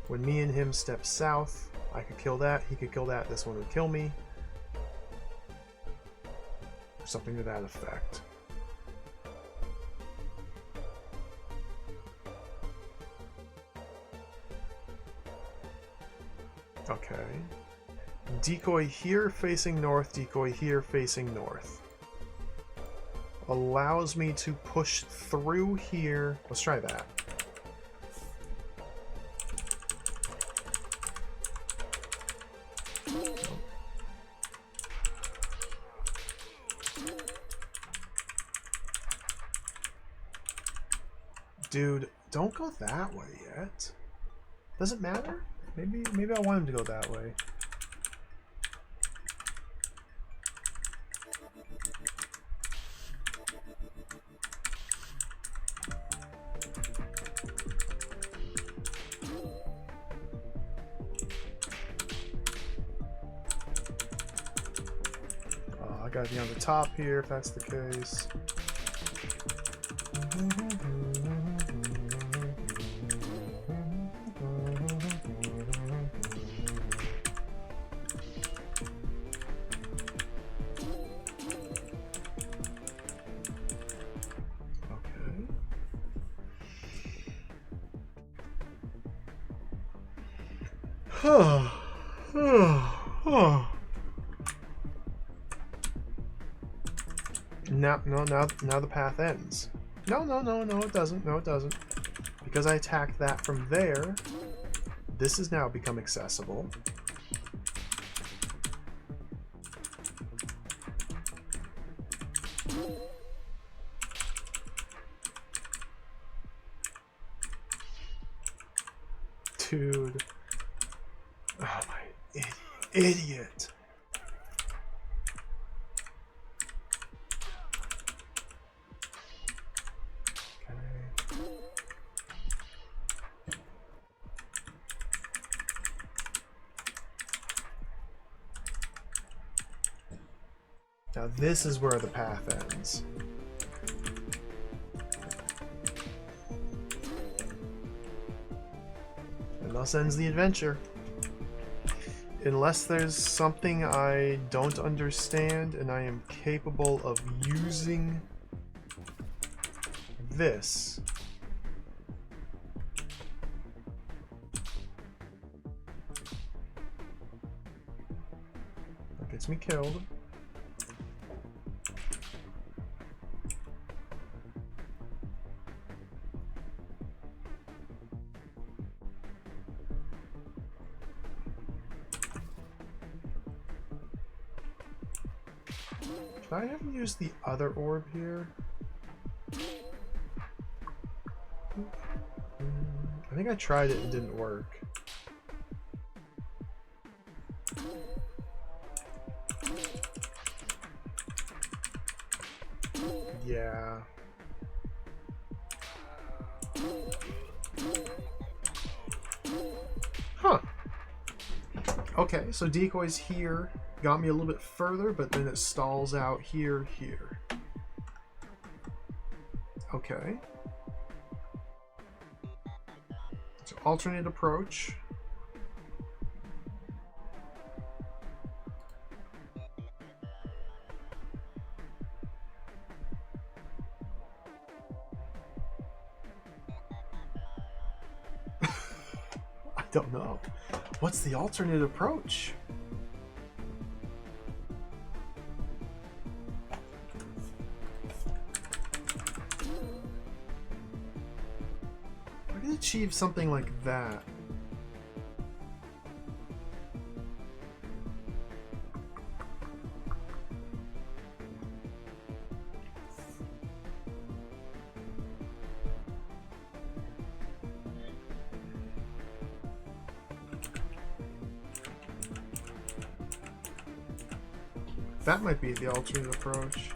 when me and him step south, I could kill that, he could kill that, this one would kill me. Or something to that effect. Okay. Decoy here facing north, decoy here facing north. Allows me to push through here. Let's try that. Dude, don't go that way yet. Does it matter? Maybe I want him to go that way. I gotta be on the top here if that's the case. Now the path ends. No, it doesn't. No, it doesn't. because I attacked that from there, this has now become accessible. Dude. Oh my idiot. Okay. Now this is where the path ends. And thus ends the adventure. Unless there's something I don't understand and I am capable of using this. That gets me killed. I haven't used the other orb here. I think I tried it and didn't work. Yeah. Huh. Okay, so decoys here got me a little bit further, but then it stalls out here. Okay. So alternate approach. I don't know. What's the alternate approach? I could achieve something like that. That might be the alternate approach.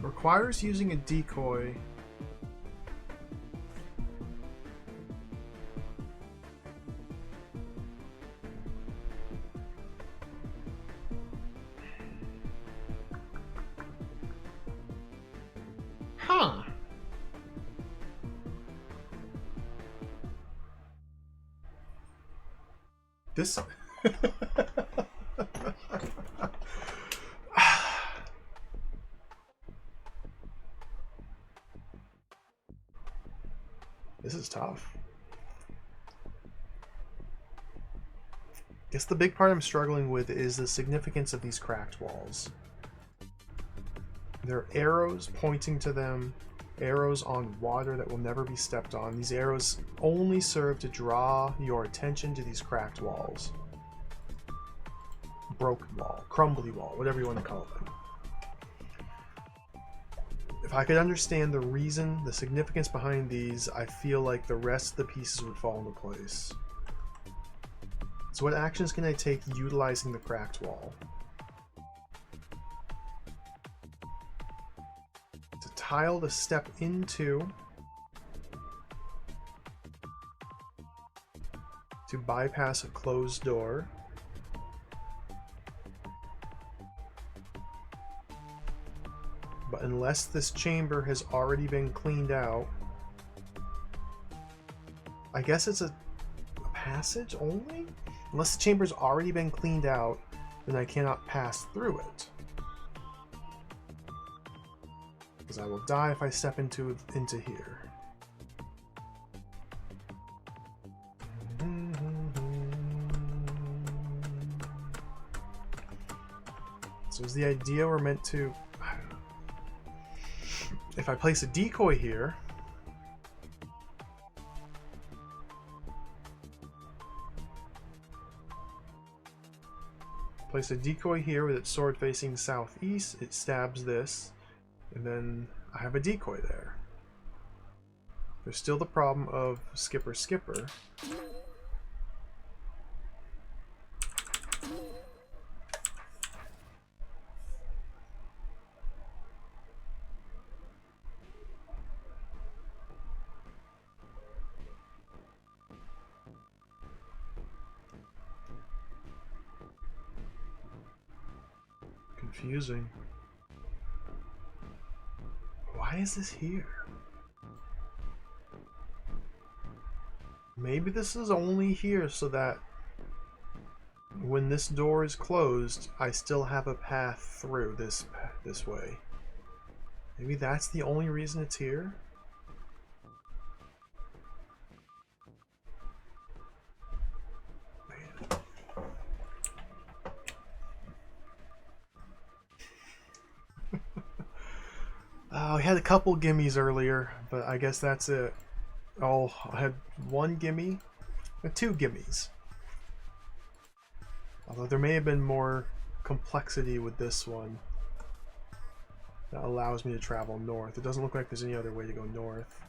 Requires using a decoy. Huh. This This is tough. Guess the big part I'm struggling with is the significance of these cracked walls. There are arrows pointing to them, arrows on water that will never be stepped on. These arrows only serve to draw your attention to these cracked walls. Broken wall, crumbly wall, whatever you want to call them. If I could understand the reason, the significance behind these, I feel like the rest of the pieces would fall into place. So what actions can I take utilizing the cracked wall? It's a tile to step into, to bypass a closed door. But unless this chamber has already been cleaned out, I guess it's a passage only? Unless the chamber's already been cleaned out, then I cannot pass through it. Because I will die if I step into here. So is the idea we're meant to... I don't know. If I place a decoy here... Place a decoy here with its sword facing southeast, it stabs this, and then I have a decoy there. There's still the problem of skipper. Confusing. Why is this here? Maybe this is only here so that when this door is closed, I still have a path through this way. Maybe that's the only reason it's here? Man. I had a couple gimmies earlier, but I guess that's it. Oh, I had one gimme, two gimmies. Although there may have been more complexity with this one that allows me to travel north. It doesn't look like there's any other way to go north.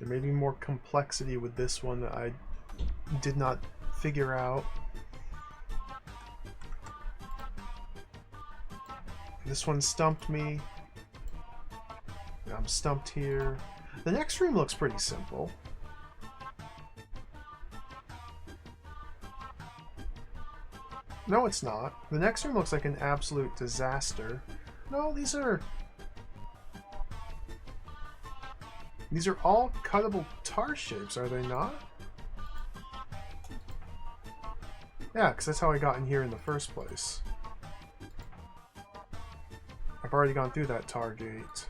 There may be more complexity with this one that I did not figure out. This one stumped me. I'm stumped here. The next room looks pretty simple. No, it's not. The next room looks like an absolute disaster. No, these are all cuttable tar shapes, are they not? Yeah, because that's how I got in here in the first place. I've already gone through that tar gate.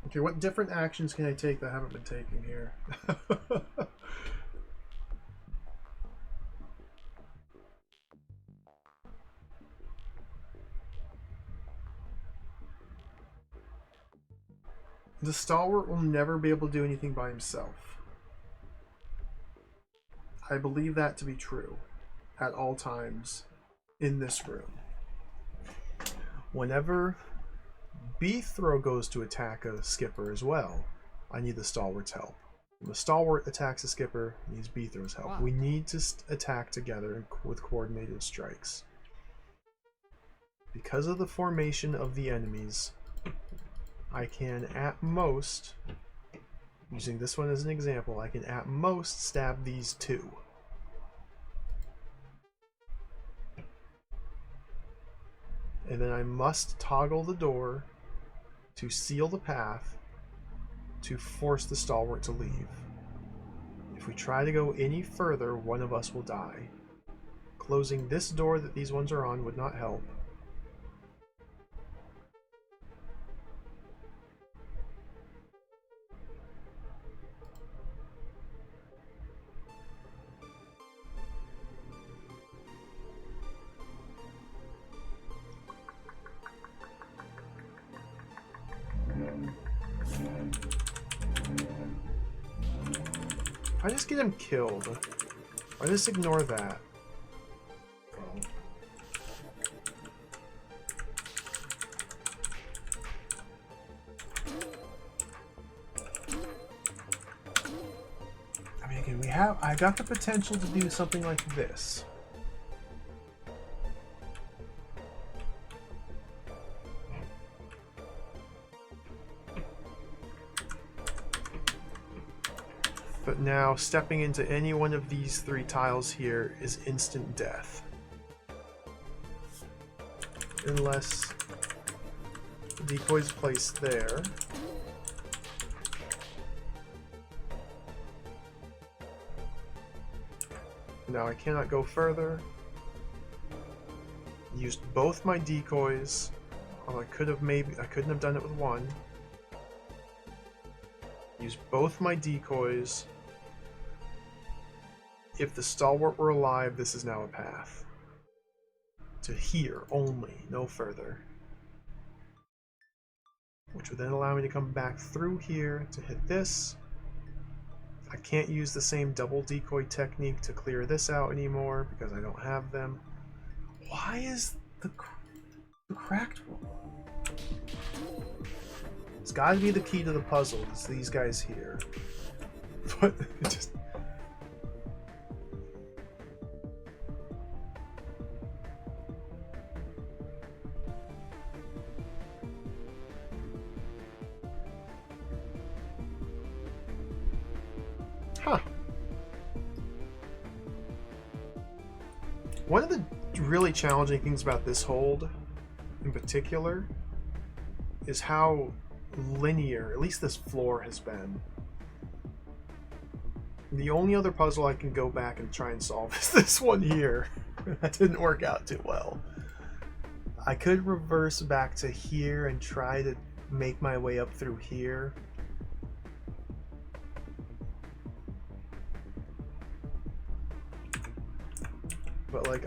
Okay, what different actions can I take that haven't been taken here? The stalwart will never be able to do anything by himself. I believe that to be true at all times in this room. Whenever Beethrow goes to attack a skipper as well, I need the stalwart's help. When the stalwart attacks a skipper, he needs Beethrow's help. Wow. We need to attack together with coordinated strikes. Because of the formation of the enemies, I can at most, using this one as an example, I can at most stab these two. And then I must toggle the door to seal the path to force the stalwart to leave. If we try to go any further, one of us will die. Closing this door that these ones are on would not help. I just get him killed. I just ignore that. I got the potential to do something like this. But now stepping into any one of these 3 tiles here is instant death. Unless the decoy's placed there. Now I cannot go further. Used both my decoys. Oh, I couldn't have done it with one. Use both my decoys. If the stalwart were alive, this is now a path. To here only, no further. Which would then allow me to come back through here to hit this. I can't use the same double decoy technique to clear this out anymore because I don't have them. Why is the cracked one? It's got to be the key to the puzzle. It's these guys here. But it just... Huh. One of the really challenging things about this hold, in particular, is how linear, at least this floor, has been. The only other puzzle I can go back and try and solve is this one here. That didn't work out too well. I could reverse back to here and try to make my way up through here. But like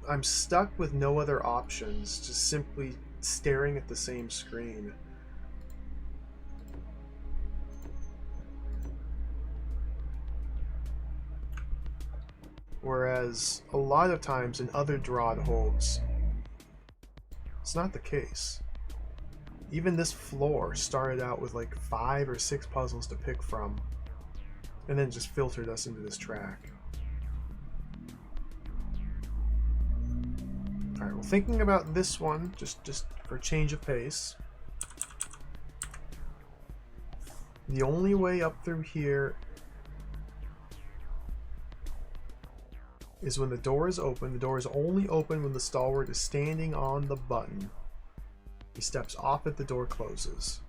I'm stuck with no other options, just simply staring at the same screen. Whereas a lot of times in other DROD holds, it's not the case. Even this floor started out with like 5 or 6 puzzles to pick from, and then just filtered us into this track. Alright, well, thinking about this one, just for change of pace, the only way up through here is when the door is open. The door is only open when the stalwart is standing on the button. He steps off it, the door closes.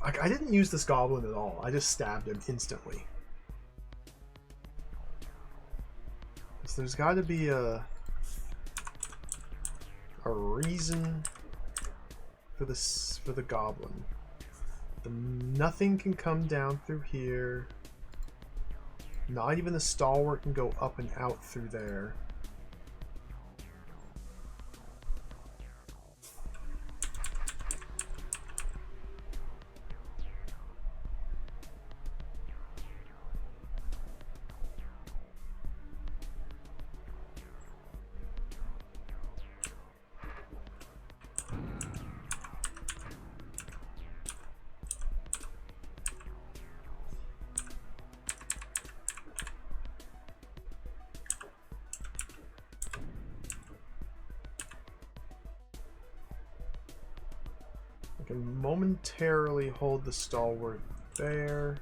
I didn't use this goblin at all. I just stabbed him instantly. So there's got to be a reason for this, for the goblin. Nothing can come down through here. Not even the stalwart can go up and out through there. I can momentarily hold the stalwart there.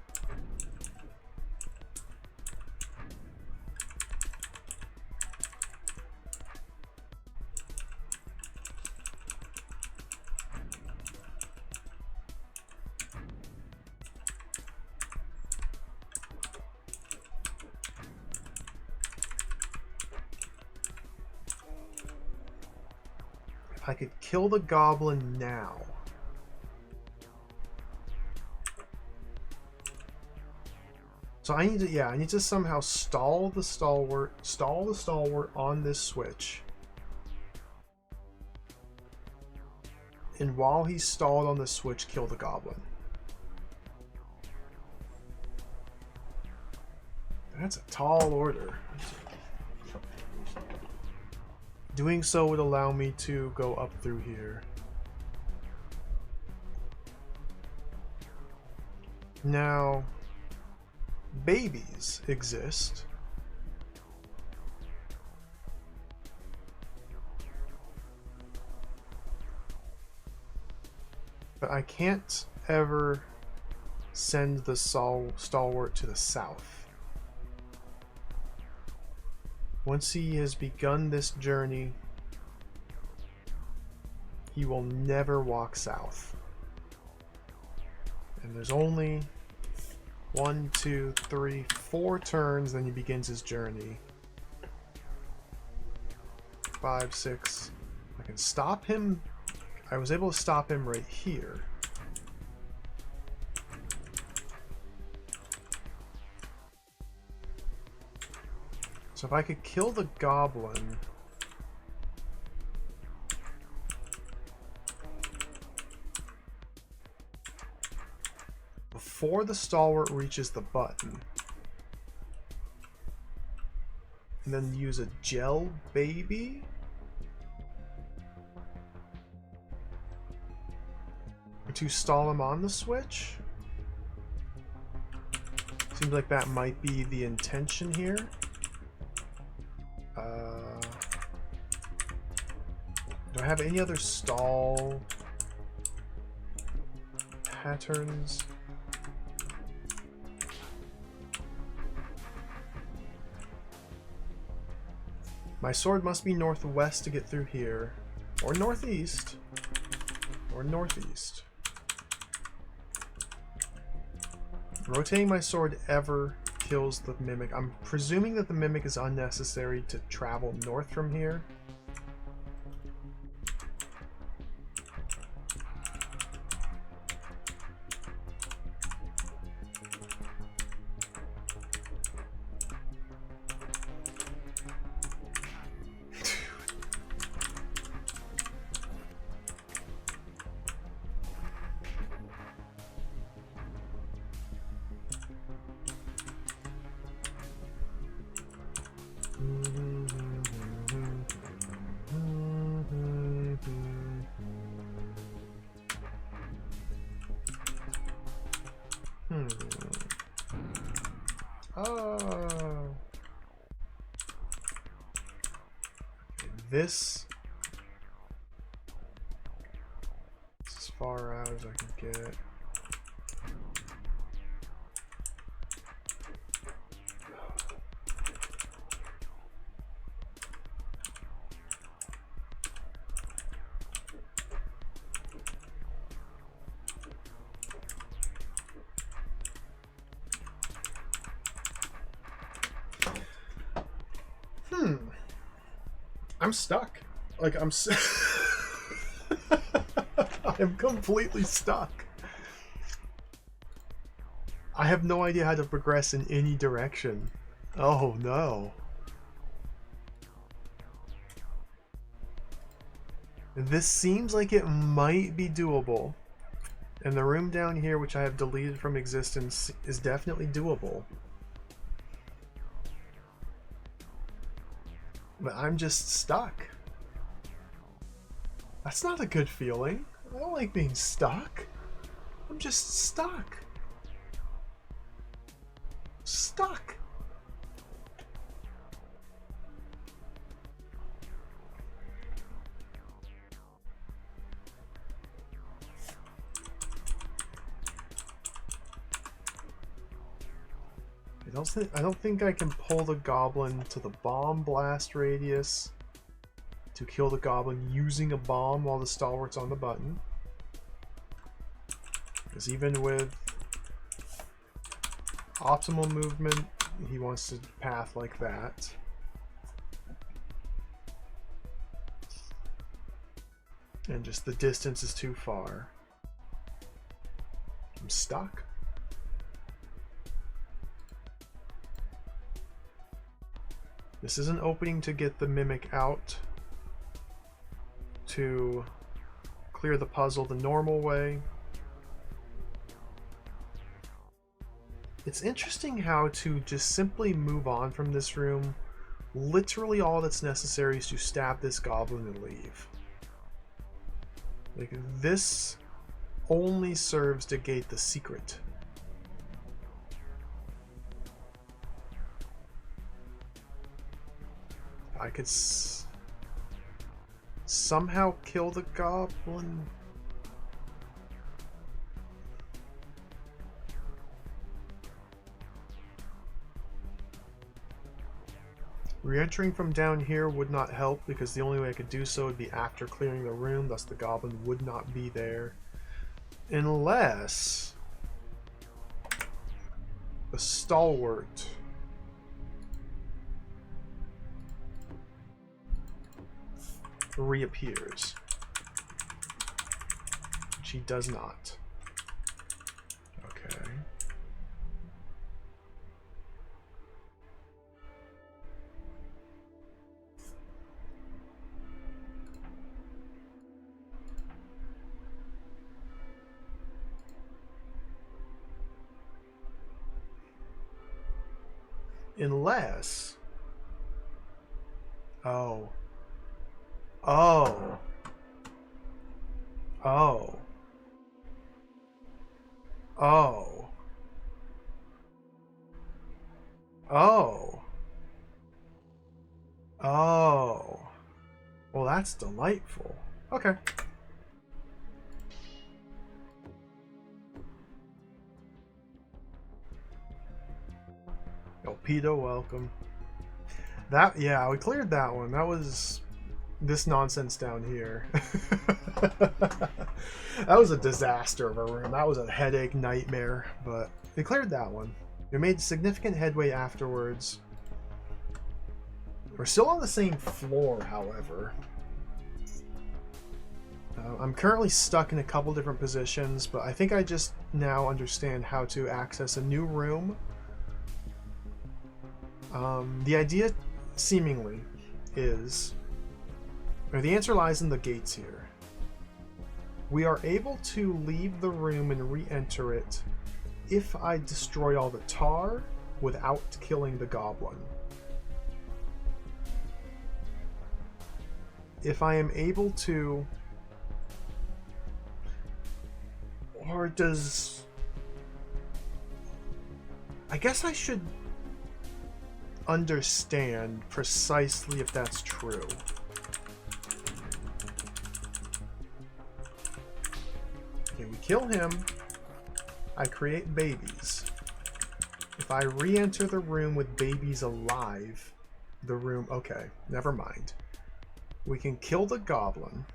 If I could kill the goblin now. So I need to somehow stall the stalwart on this switch. And while he's stalled on the switch, kill the goblin. That's a tall order. Doing so would allow me to go up through here. Now, babies exist. But I can't ever send the stalwart to the south. Once he has begun this journey, he will never walk south. And there's only 1, 2, 3, 4 turns, then he begins his journey. 5, 6. I can stop him. I was able to stop him right here. So if I could kill the goblin, before the stalwart reaches the button, and then use a gel baby to stall him on the switch. Seems like that might be the intention here. Do I have any other stall patterns? My sword must be northwest to get through here, or northeast, or northeast. Rotating my sword ever kills the mimic. I'm presuming that the mimic is unnecessary to travel north from here. Oh. This is as far out as I can get. I'm stuck. Like, I'm I'm completely stuck. I have no idea how to progress in any direction. Oh no. This seems like it might be doable. And the room down here, which I have deleted from existence, is definitely doable. But I'm just stuck. That's not a good feeling. I don't like being stuck. I'm just stuck. Stuck. I don't think I can pull the goblin to the bomb blast radius to kill the goblin using a bomb while the stalwart's on the button. Because even with optimal movement, he wants to path like that. And just the distance is too far. I'm stuck. This is an opening to get the mimic out to clear the puzzle the normal way. It's interesting how to just simply move on from this room. Literally all that's necessary is to stab this goblin and leave. Like, this only serves to gate the secret. I could somehow kill the goblin. Re-entering from down here would not help because the only way I could do so would be after clearing the room, thus the goblin would not be there. Unless the stalwart reappears, which he does not. Okay. Unless... Oh. Oh. Oh. Oh. Oh. Oh. Well, that's delightful. Okay. Elpido, welcome. That, yeah, we cleared that one. That was this nonsense down here. That was a disaster of a room. That was a headache nightmare, but we cleared that one. We made significant headway afterwards. We're still on the same floor, however. I'm currently stuck in a couple different positions, but I think I just now understand how to access a new room. The idea, seemingly, is... or the answer lies in the gates here. We are able to leave the room and re-enter it if I destroy all the tar without killing the goblin. If I am able to... or does... I guess I should understand precisely if that's true. Okay, we kill him. I create babies. If I re-enter the room with babies alive, the room... okay, never mind. We can kill the goblin.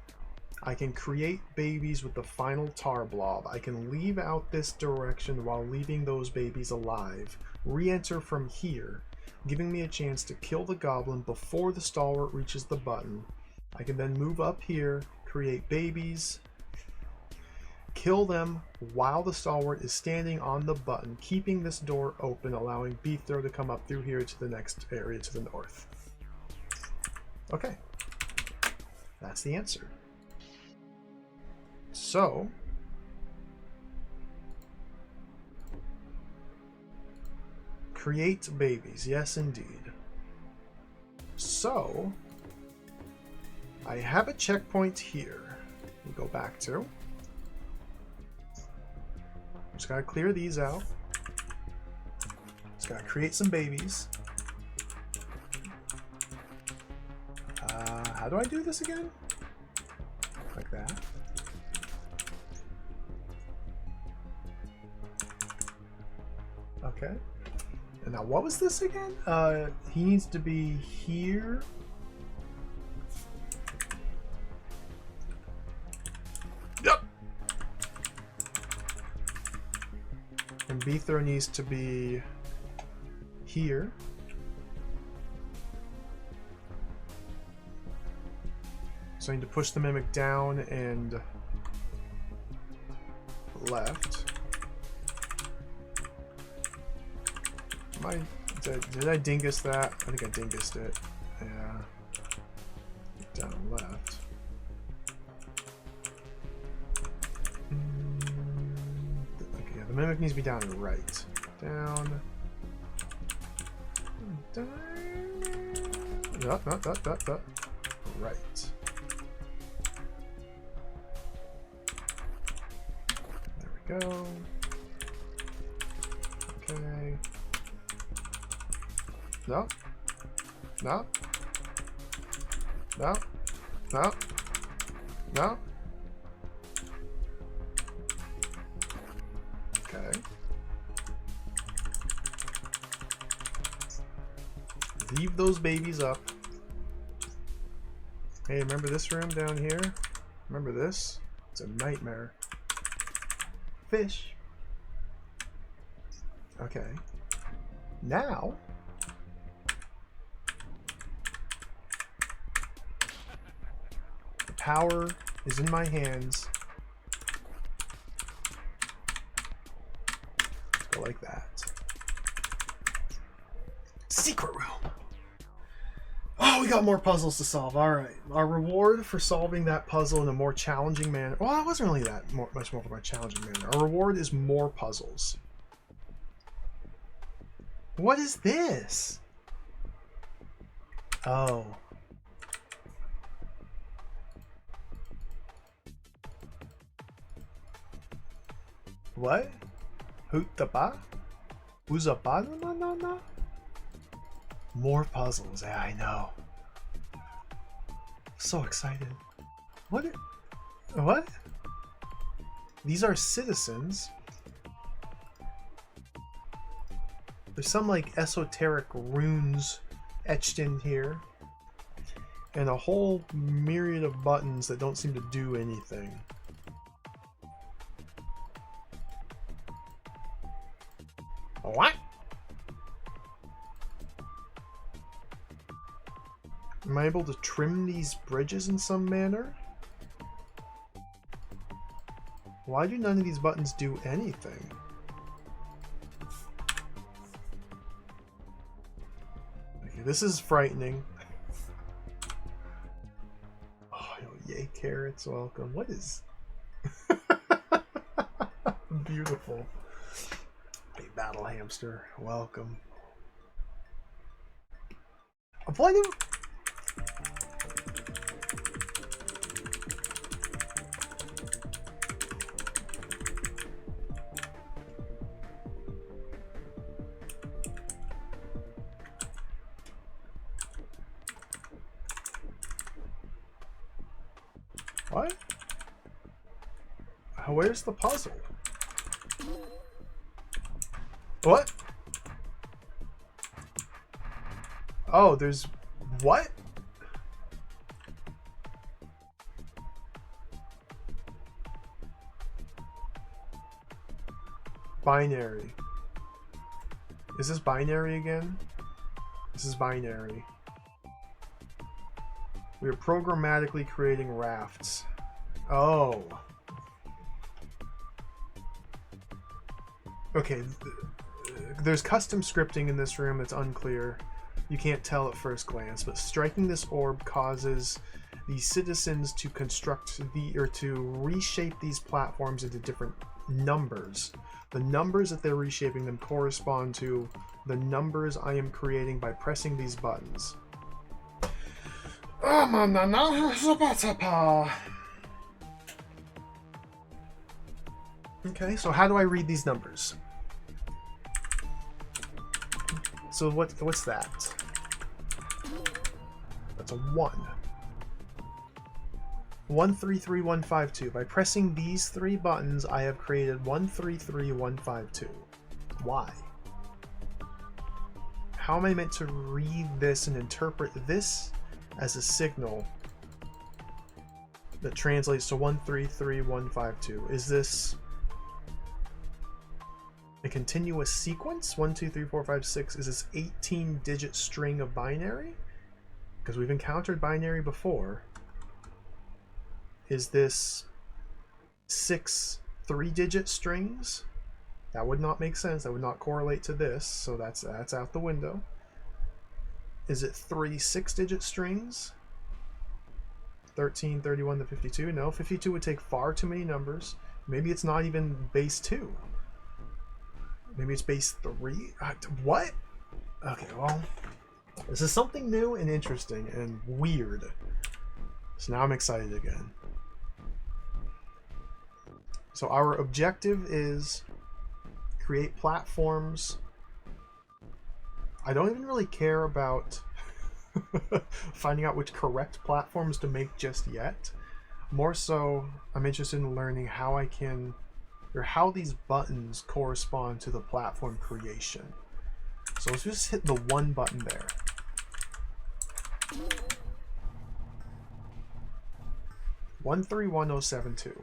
I can create babies with the final tar blob. I can leave out this direction while leaving those babies alive. Re-enter from here, giving me a chance to kill the goblin before the stalwart reaches the button. I can then move up here, create babies, kill them while the stalwart is standing on the button, keeping this door open, allowing Beefthrow to come up through here to the next area to the north. Okay. That's the answer. So, create babies. Yes, indeed. So, I have a checkpoint here. We go back to. Just gotta clear these out. Just gotta create some babies. How do I do this again? Like that. Okay. And now what was this again? He needs to be here. Yep. And Beefthrow needs to be here. So I need to push the mimic down and left. Did I dingus that? I think I dingused it. Yeah. Down and left. Okay, yeah, the mimic needs to be down and right. Down. Up. Right. There we go. Okay. No. No. No. No. No. Okay. Leave those babies up. Hey, remember this room down here? Remember this? It's a nightmare. Fish. Okay. Now, the power is in my hands. Let's go like that. Secret room. Oh, we got more puzzles to solve. All right. Our reward for solving that puzzle in a more challenging manner. Well, it wasn't really that much more of a challenging manner. Our reward is more puzzles. What is this? Oh. What? Hootaba? Uzaba? More puzzles. Yeah, I know. So excited. What? What? These are citizens. There's some like esoteric runes etched in here. And a whole myriad of buttons that don't seem to do anything. What? Am I able to trim these bridges in some manner? Why do none of these buttons do anything? Okay, this is frightening. Oh, yay, carrots, welcome. What is... Beautiful. Hey, battle hamster, welcome. Why do... What? Where's the puzzle? What? Oh, there's... What? Binary. Is this binary again? This is binary. We are programmatically creating rafts. Oh. Okay. There's custom scripting in this room that's unclear. You can't tell at first glance, but striking this orb causes the citizens to construct to reshape these platforms into different numbers. The numbers that they're reshaping them correspond to the numbers I am creating by pressing these buttons. Okay, so how do I read these numbers? So what's that? That's a 1. 133152. By pressing these 3 buttons, I have created 133152. Why? How am I meant to read this and interpret this as a signal that translates to 133152? Is this a continuous sequence? 1, 2, 3, 4, 5, 6. Is this 18-digit string of binary? Because we've encountered binary before. Is this 6 3-digit strings? That would not make sense. That would not correlate to this, so that's out the window. Is it 3 6-digit strings? 13, 31 to 52? No, 52 would take far too many numbers. Maybe it's not even base 2. Maybe it's base 3? What? Okay, well, this is something new and interesting and weird. So now I'm excited again. So our objective is create platforms. I don't even really care about finding out which correct platforms to make just yet. More so, I'm interested in learning how I can, or how these buttons correspond to the platform creation. So let's just hit the one button there. One 131072.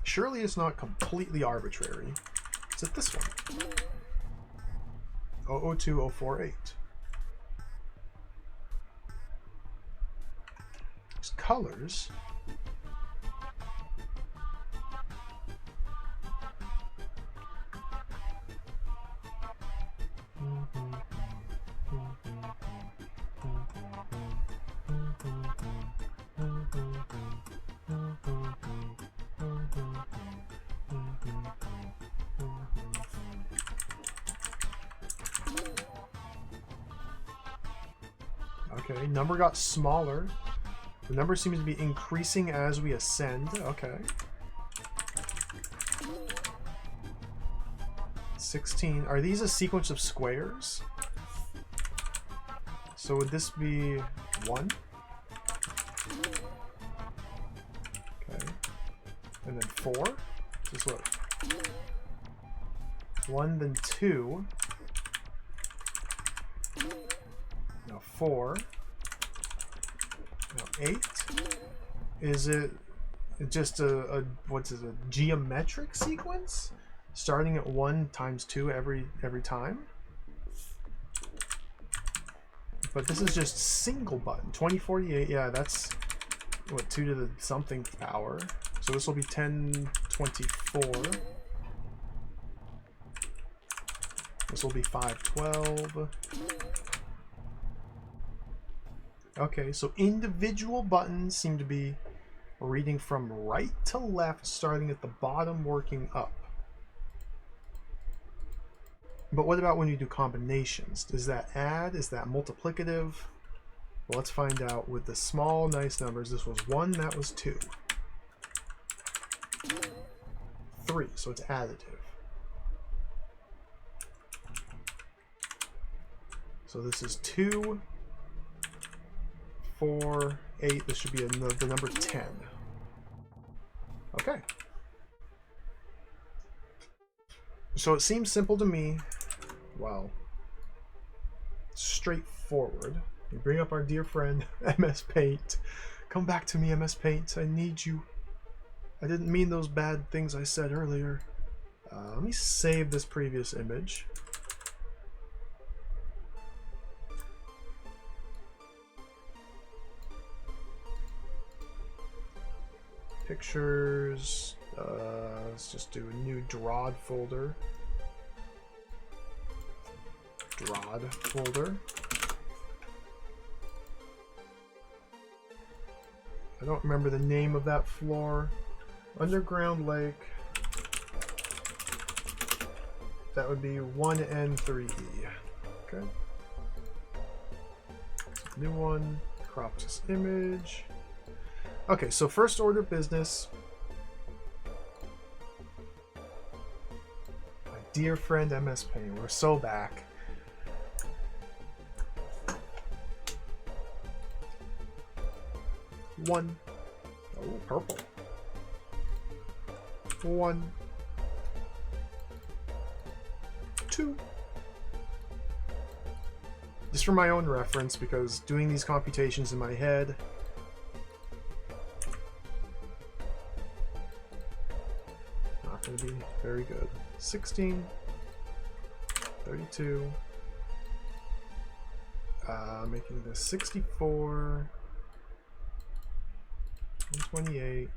Surely it's not completely arbitrary. Is it this one? 002048. There's colors. Okay, number got smaller. The number seems to be increasing as we ascend. Okay. 16. Are these a sequence of squares? So would this be 1? Okay. And then 4? Just what? 1, then 2. Now 4. Now 8. Is it just a what's it, a geometric sequence? Starting at 1 times 2 every time? But this is just single button. 2048, yeah, that's what, 2 to the something power. So this will be 1024. This will be 512. Okay, so individual buttons seem to be reading from right to left, starting at the bottom, working up. But what about when you do combinations? Does that add? Is that multiplicative? Well, let's find out with the small, nice numbers. This was 1, that was 2. 3, so it's additive. So this is 2, 4, 8. This should be the number 10. Okay. So it seems simple to me. Well, straightforward. We bring up our dear friend MS Paint. Come back to me, MS Paint. I need you. I didn't mean those bad things I said earlier. Let me save this previous image. Pictures. Let's just do a new DROD folder. DROD folder. I don't remember the name of that floor. Underground Lake. That would be 1N3E. Okay. New one. Crop this image. Okay, so first order of business. My dear friend MS Paint, we're so back. One. Oh, purple. 1, 2. Just for my own reference, because doing these computations in my head, not going to be very good. 16, 32, making this 64, 128.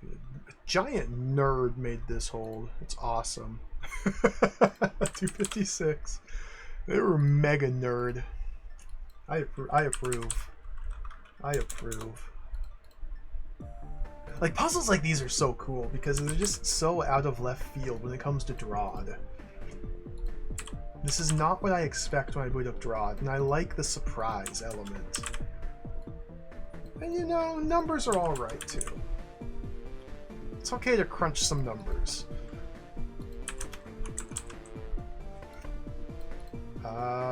A giant nerd made this hold. It's awesome. 256. They were mega nerd. I approve. I approve. Like, puzzles like these are so cool because they're just so out of left field when it comes to DROD. This is not what I expect when I boot up DROD, and I like the surprise element. And you know, numbers are alright too. It's okay to crunch some numbers.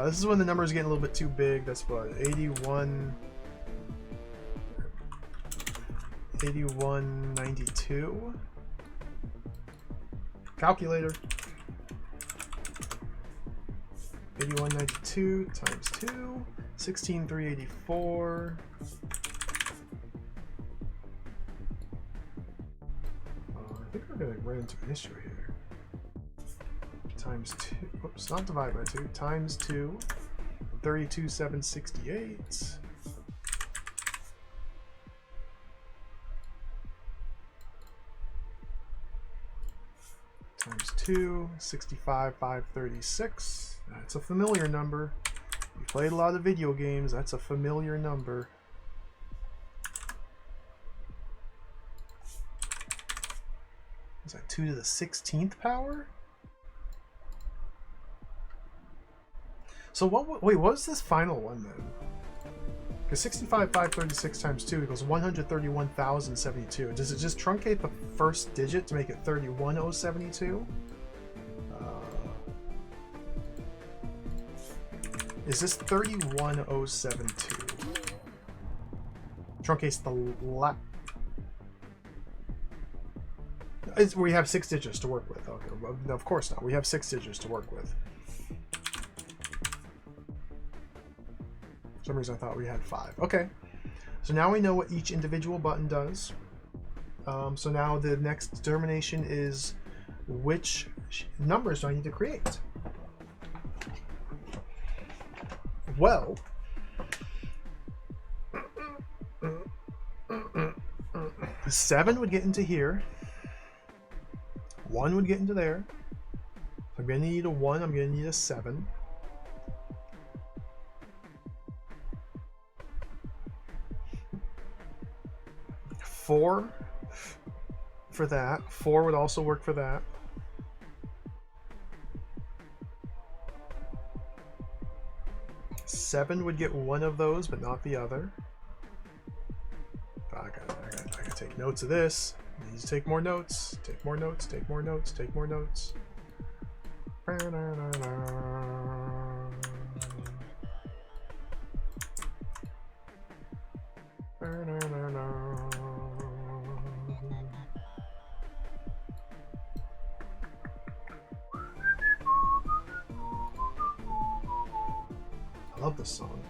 This is when the numbers get a little bit too big. That's what, 8192. Calculator. 8192 times 2, 16384. I think we're going to run into an issue here. Times 2, oops, not divide by 2, times 2, 32,768. Times 2, 65,536. That's a familiar number. You played a lot of video games, that's a familiar number. Is that 2 to the 16th power? So what? Wait, what was this final one then? Because 65,536 times 2 equals 131,072. Does it just truncate the first digit to make it 31,072? Is this 31,072? Truncates the we have 6 digits to work with. Okay, well, no, of course not. We have 6 digits to work with. For some reason I thought we had 5. Okay, so now we know what each individual button does. So now the next determination is which numbers do I need to create? Well, seven would get into here. 1 would get into there. I'm going to need a 1. I'm going to need a 7. Four for that. 4 would also work for that. Seven would get one of those, but not the other. I gotta take notes of this. I need to take more notes. Take more notes. Take more notes. Take more notes. I love this song.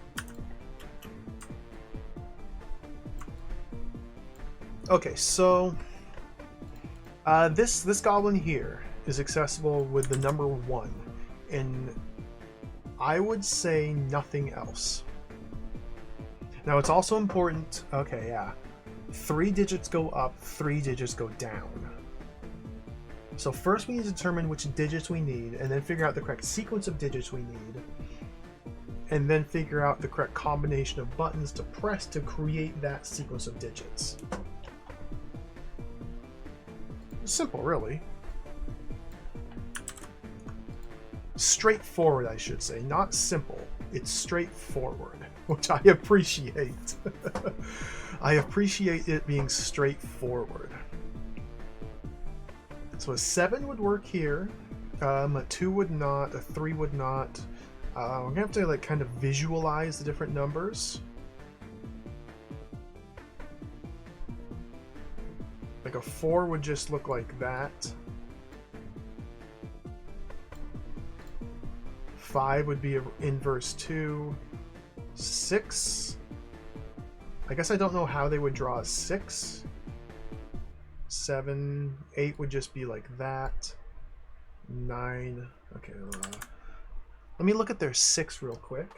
Okay, so this goblin here is accessible with the number 1, and I would say nothing else. Now it's also important. Okay, yeah, 3 digits go up, 3 digits go down. So first we need to determine which digits we need, and then figure out the correct sequence of digits we need, and then figure out the correct combination of buttons to press to create that sequence of digits. Simple, really. Straightforward, I should say. Not simple. It's straightforward, which I appreciate. I appreciate it being straightforward. So a 7 would work here. A 2 would not. A 3 would not. We're gonna have to like kind of visualize the different numbers. Like a 4 would just look like that. 5 would be inverse 2. 6. I guess I don't know how they would draw a 6. 7, 8 would just be like that. 9. Okay. Let me look at their 6 real quick.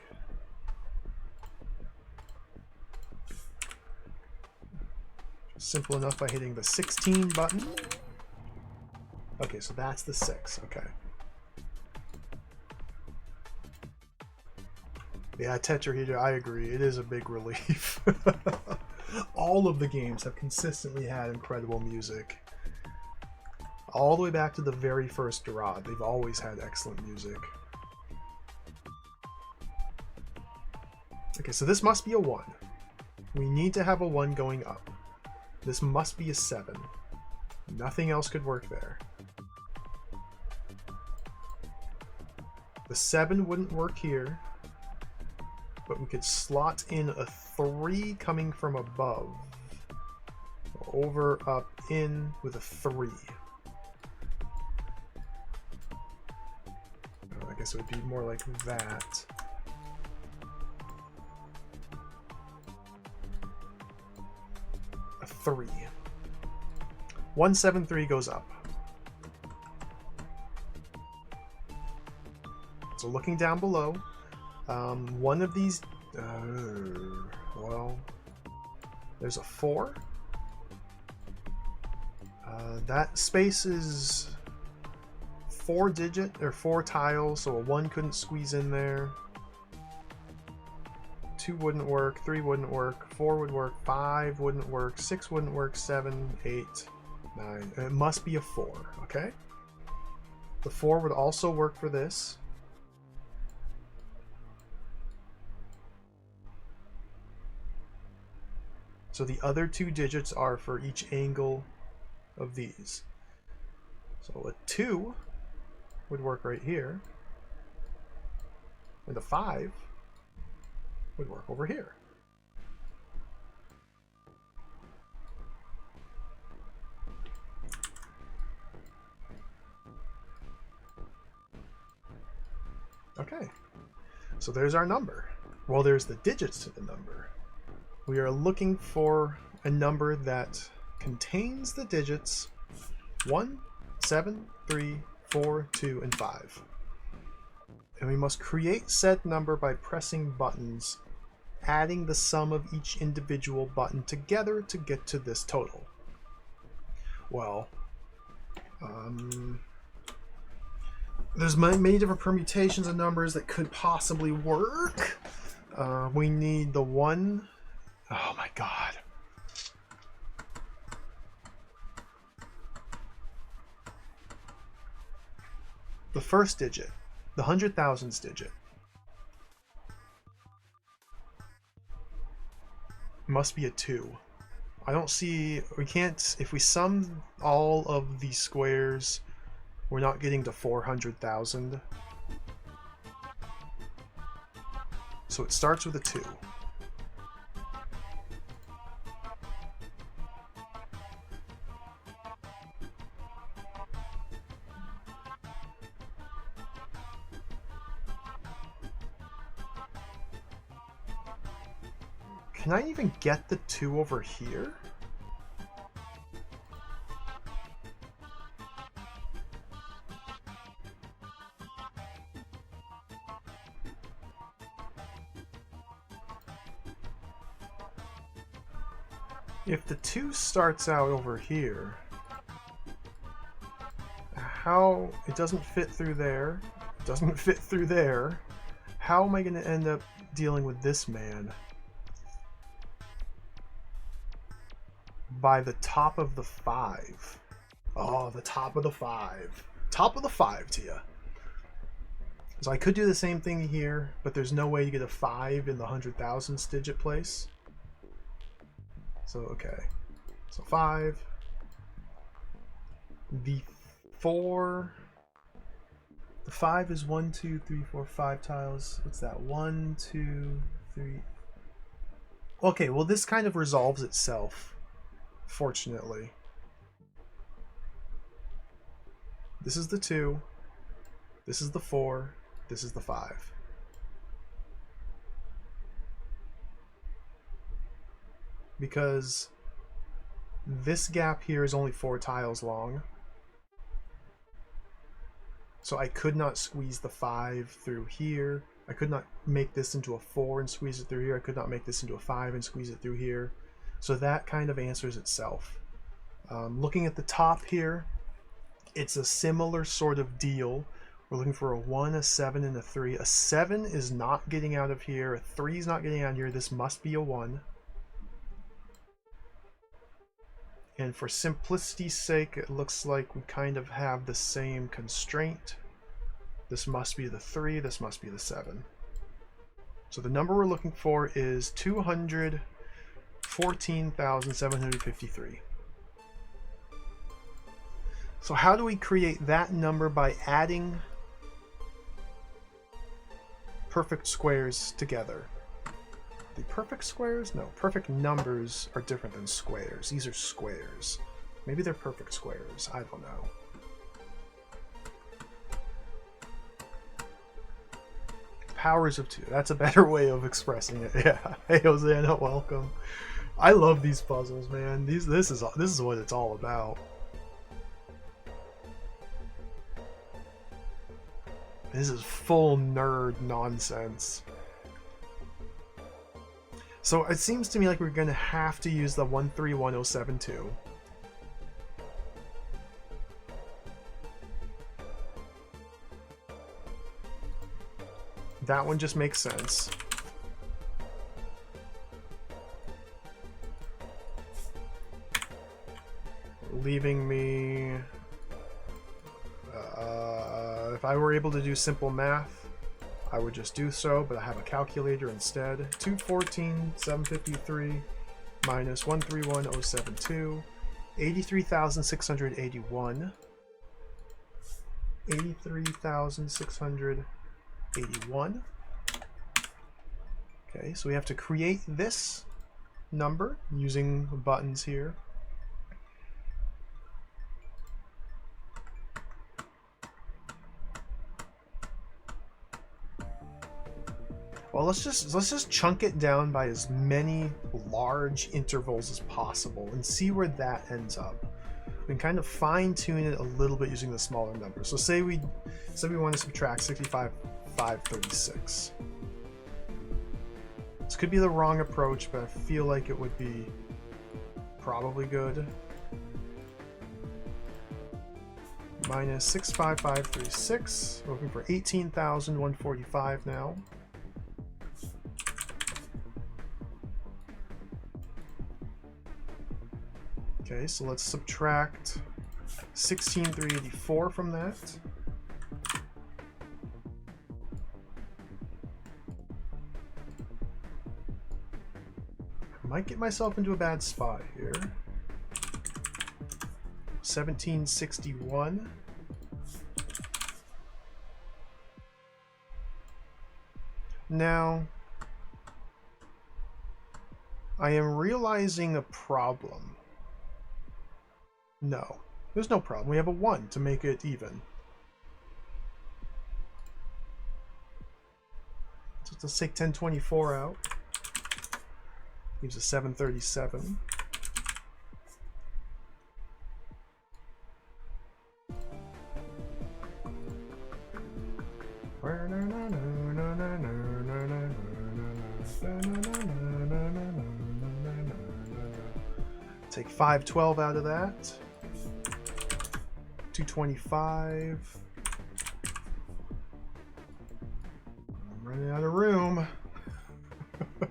Simple enough by hitting the 16 button. Okay, so that's the 6. Okay. Yeah, Tetrahedra, I agree. It is a big relief. All of the games have consistently had incredible music. All the way back to the very first DROD, they've always had excellent music. Okay, so this must be a 1. We need to have a 1 going up. This must be a 7. Nothing else could work there. The 7 wouldn't work here, but we could slot in a 3 coming from above. Over, up, in with a 3. I guess it would be more like that. A 3. 173 goes up. So looking down below, one of these, well, there's a 4. That space is 4 digit or 4 tiles, so a 1 couldn't squeeze in there. 2 wouldn't work, 3 wouldn't work, 4 would work, 5 wouldn't work, 6 wouldn't work, 7, 8, 9. It must be a 4, okay? The 4 would also work for this. So the other 2 digits are for each angle of these. So a 2 would work right here, and a 5 would work over here. Okay, so there's our number. Well, there's the digits to the number. We are looking for a number that contains the digits 1, 7, 3, 4, 2, and 5. And we must create said number by pressing buttons, adding the sum of each individual button together to get to this total. Well, there's many different permutations of numbers that could possibly work. We need the 1. Oh my god. The first digit, the 100,000s digit, must be a 2. I don't see, we can't, if we sum all of these squares, we're not getting to 400,000. So it starts with a 2. Can I even get the 2 over here? If the 2 starts out over here, how it doesn't fit through there, doesn't fit through there, how am I going to end up dealing with this man? By the top of the 5. Oh, the top of the 5. Top of the 5 to you. So I could do the same thing here, but there's no way to get a 5 in the 100,000th digit place. So, okay. So 5. The 4. The 5 is 1, 2, 3, 4, 5 tiles. What's that? 1, 2, 3. Okay, well, this kind of resolves itself. Fortunately. This is the 2. This is the 4. This is the 5. Because this gap here is only 4 tiles long. So I could not squeeze the 5 through here. I could not make this into a 4 and squeeze it through here. I could not make this into a 5 and squeeze it through here. So that kind of answers itself. Looking at the top here, it's a similar sort of deal. We're looking for a 1, a 7, and a 3. A 7 is not getting out of here. A 3 is not getting out of here. This must be a 1. And for simplicity's sake, it looks like we kind of have the same constraint. This must be the 3. This must be the 7. So the number we're looking for is 214,753. So how do we create that number? By adding perfect squares together. The perfect squares? No, perfect numbers are different than squares. These are squares. Maybe they're perfect squares. I don't know. Powers of 2. That's a better way of expressing it. Yeah. Hey, Hosanna, welcome. I love these puzzles, man. This is what it's all about. This is full nerd nonsense. So it seems to me like we're going to have to use the 131072. That one just makes sense. Leaving me... if I were able to do simple math, I would just do so, but I have a calculator instead. 214, 753 minus 131072, 83,681. 83,681. Okay, so we have to create this number using buttons here. Well, let's just chunk it down by as many large intervals as possible and see where that ends up. We can kind of fine-tune it a little bit using the smaller numbers. So say we want to subtract 65,536. This could be the wrong approach, but I feel like it would be probably good. Minus 65536. We're looking for 18,145 now. Okay, so let's subtract 16,384 from that. I might get myself into a bad spot here. 1761. Now, I am realizing a problem. No, there's no problem. We have a 1 to make it even. So let's take 1024 out. Leaves a 737. Take 512 out of that. 225. I'm running out of room. Okay,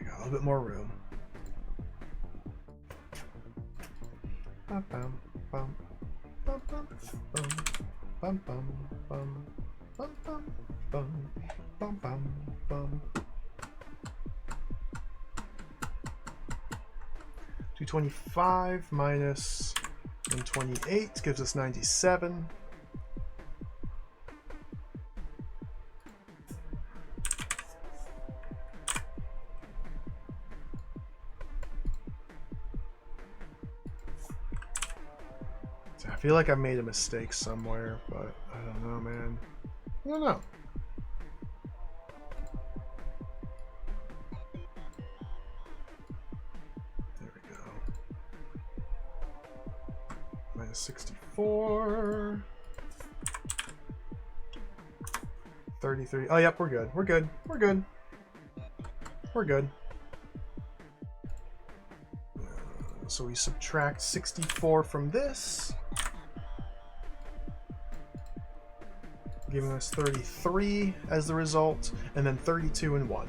got a little bit more room. Bum, bum, bum, bum, bum, bum, bum, bum, bum, bum, bum, bum, bum, bum, bum. 225 minus 128 gives us 97. So I feel like I made a mistake somewhere, but I don't know, man. I don't know. There we go. Minus 64. 33. Oh, yep, we're good. We're good. We're good. We're good. So we subtract 64 from this, giving us 33 as the result, and then 32 and 1.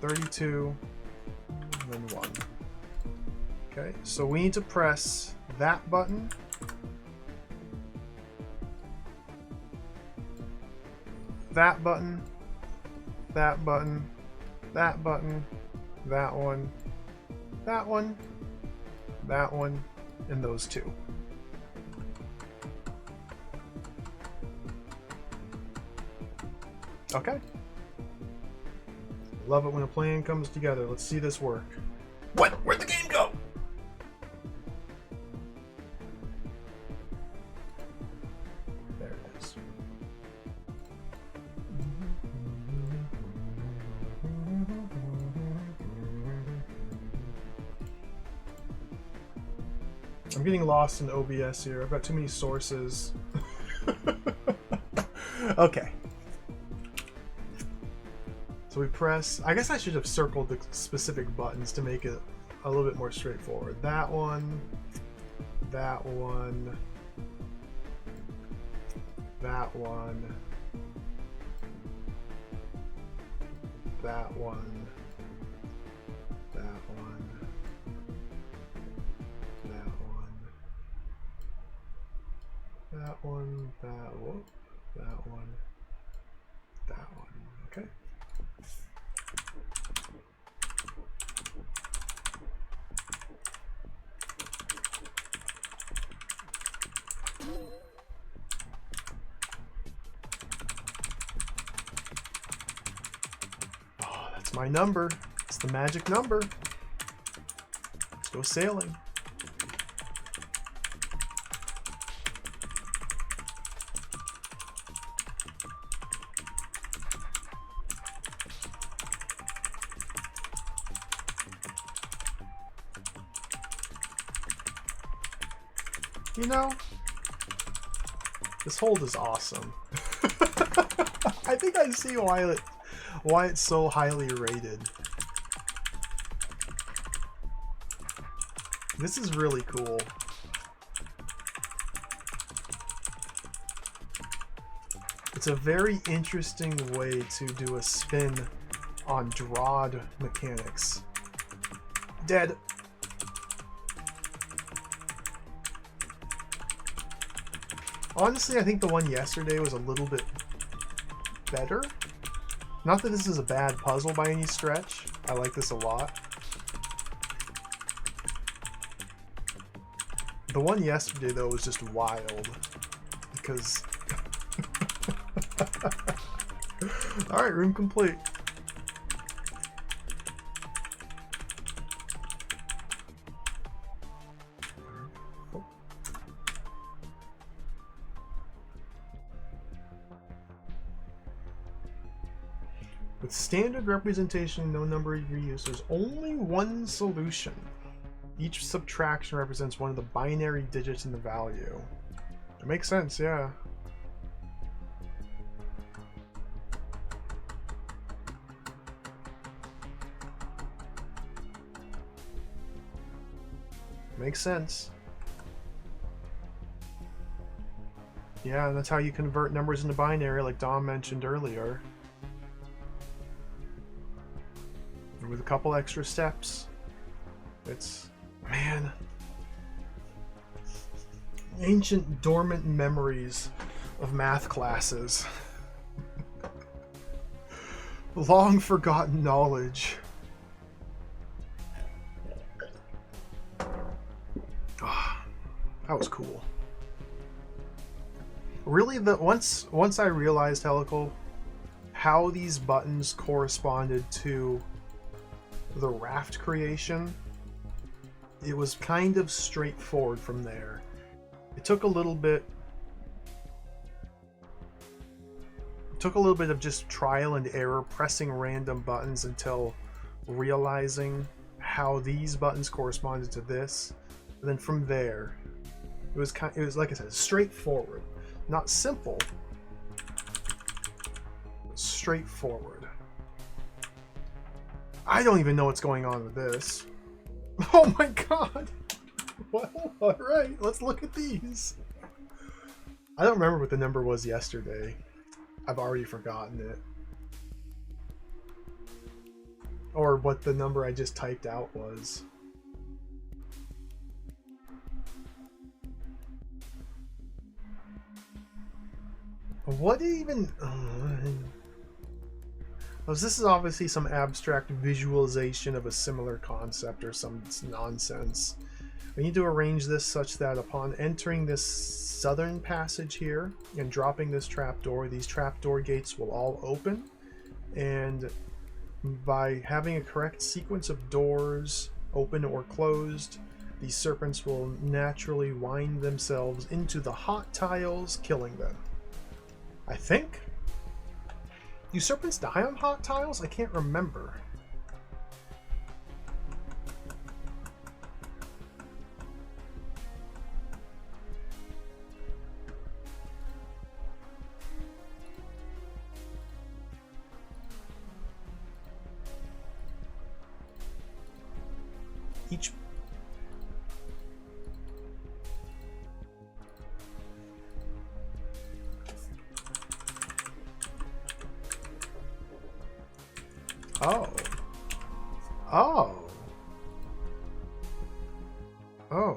32 and then 1. Okay, so we need to press that button, that button, that button, that button, that one, that one, that one, and those two. Okay. Love it when a plan comes together. Let's see this work. What? Where'd the game go? There it is. I'm getting lost in OBS here. I've got too many sources. Okay. So we press... I guess I should have circled the specific buttons to make it a little bit more straightforward. That one, that one, that one, that one, that one, that one, that one, that one, that one, that one. Okay. Oh, that's my number. It's the magic number. Let's go sailing. You know, this hold is awesome. I think I see why it's so highly rated. This is really cool. It's a very interesting way to do a spin on DROD mechanics. Dead. Honestly, I think the one yesterday was a little bit better. Not that this is a bad puzzle by any stretch. I like this a lot. The one yesterday, though, was just wild. Because... Alright, room complete. With standard representation, no number of reuse, there's only one solution. Each subtraction represents one of the binary digits in the value. It makes sense, yeah. Makes sense. Yeah, and that's how you convert numbers into binary, like Dom mentioned earlier. With a couple extra steps. It's, man, ancient dormant memories of math classes. Long forgotten knowledge. Oh, that was cool. Really, once I realized, Helical, how these buttons corresponded to the raft creation, it was kind of straightforward from there. It took a little bit of just trial and error, pressing random buttons until realizing how these buttons corresponded to this. And then from there, it was like I said, straightforward. Not simple, but straightforward. I don't even know what's going on with this. Oh my god! Well, alright, let's look at these. I don't remember what the number was yesterday. I've already forgotten it. Or what the number I just typed out was. What even... This is obviously some abstract visualization of a similar concept or some nonsense. We need to arrange this such that upon entering this southern passage here and dropping this trapdoor, these trapdoor gates will all open, and by having a correct sequence of doors open or closed, these serpents will naturally wind themselves into the hot tiles, killing them. I think? Do serpents die on hot tiles? I can't remember. Each... Oh. Oh. Oh.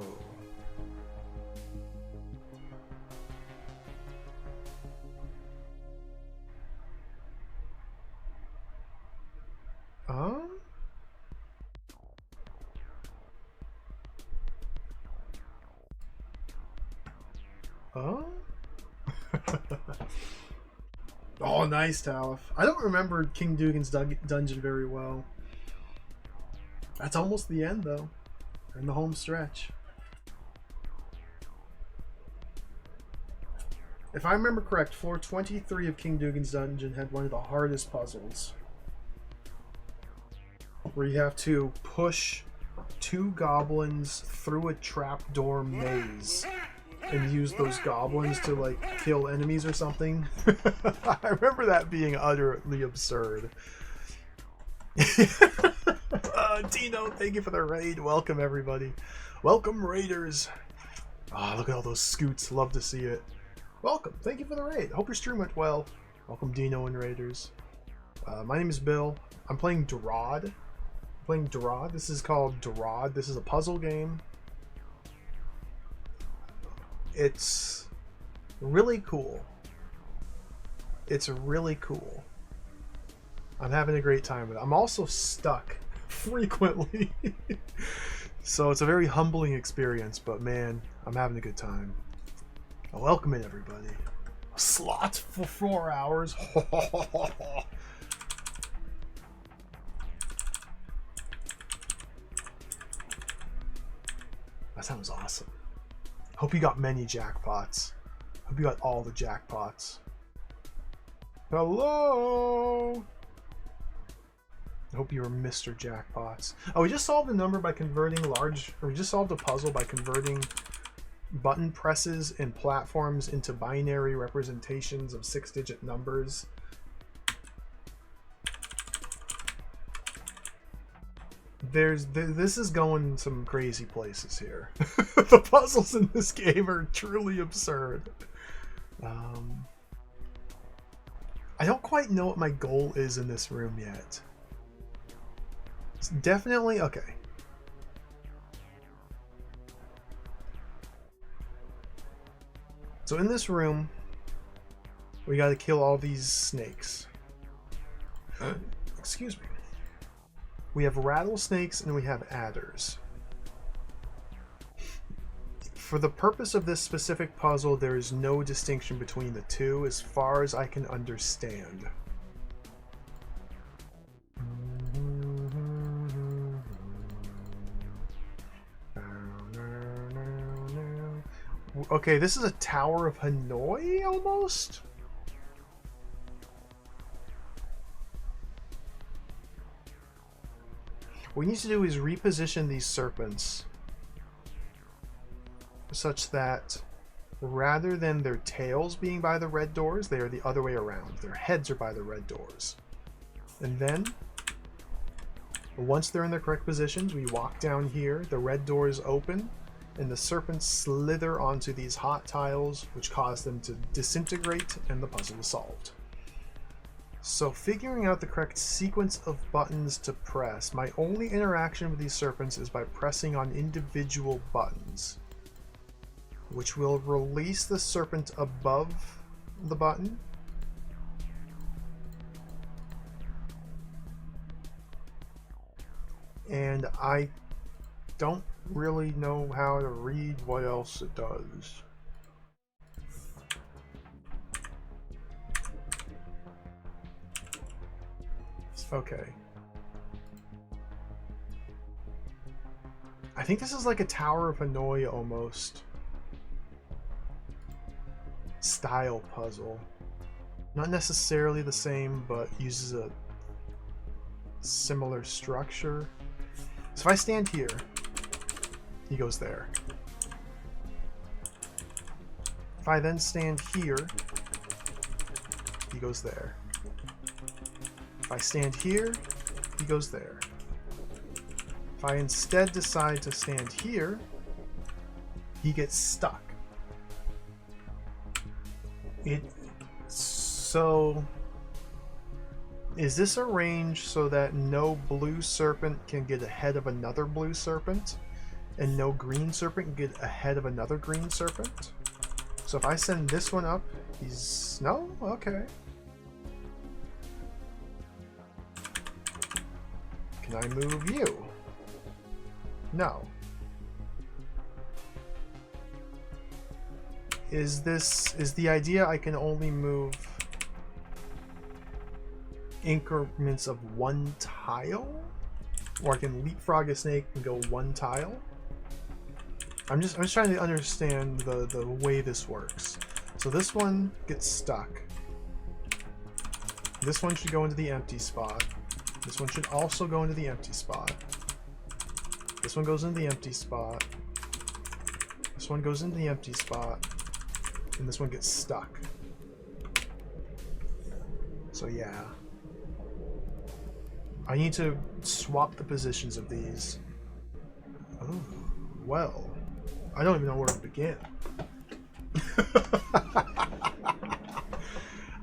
Oh. Oh, nice, Talif. I don't remember King Dugan's dungeon very well. That's almost the end, though. We're in the home stretch. If I remember correct, floor 23 of King Dugan's dungeon had one of the hardest puzzles, where you have to push 2 goblins through a trapdoor maze and use those goblins to, like, kill enemies or something. I remember that being utterly absurd. Dino, thank you for the raid. Welcome, everybody. Welcome, raiders. Ah, look at all those scoots. Love to see it. Welcome. Thank you for the raid. Hope your stream went well. Welcome, Dino and raiders. My name is Bill. I'm playing DROD. This is called DROD. This is a puzzle game. It's really cool. It's really cool. I'm having a great time with it. I'm also stuck frequently. So it's a very humbling experience, but man, I'm having a good time. Welcome in, everybody. A slot for 4 hours. That sounds awesome. Hope you got many jackpots. Hope you got all the jackpots. Hello! I hope you were Mr. Jackpots. Oh, we just solved a number by converting we just solved a puzzle by converting button presses and platforms into binary representations of 6-digit numbers. This is going some crazy places here. The puzzles in this game are truly absurd. I don't quite know what my goal is in this room yet. It's definitely okay. So in this room, we got to kill all these snakes. Excuse me. We have rattlesnakes and we have adders. For the purpose of this specific puzzle, there is no distinction between the two as far as I can understand. Okay, this is a Tower of Hanoi almost? What we need to do is reposition these serpents such that rather than their tails being by the red doors, they are the other way around. Their heads are by the red doors. And then, once they're in their correct positions, we walk down here, the red doors open, and the serpents slither onto these hot tiles, which cause them to disintegrate, and the puzzle is solved. So figuring out the correct sequence of buttons to press, my only interaction with these serpents is by pressing on individual buttons, which will release the serpent above the button. and I don't really know how to read what else it does. Okay. I think this is like a Tower of Hanoi almost style puzzle. Not necessarily the same, but uses a similar structure. So if I stand here, he goes there. If I then stand here, he goes there. If I stand here, he goes there. If I instead decide to stand here, he gets stuck. So is this arranged so that no blue serpent can get ahead of another blue serpent, and no green serpent can get ahead of another green serpent? So if I send this one up, he's... no? Okay. Can I move you? No. Is the idea I can only move increments of one tile? Or I can leapfrog a snake and go one tile? I'm just trying to understand the way this works. So this one gets stuck. This one should go into the empty spot. This one should also go into the empty spot. This one goes into the empty spot. This one goes into the empty spot. And this one gets stuck. So yeah. I need to swap the positions of these. Oh, well. I don't even know where to begin.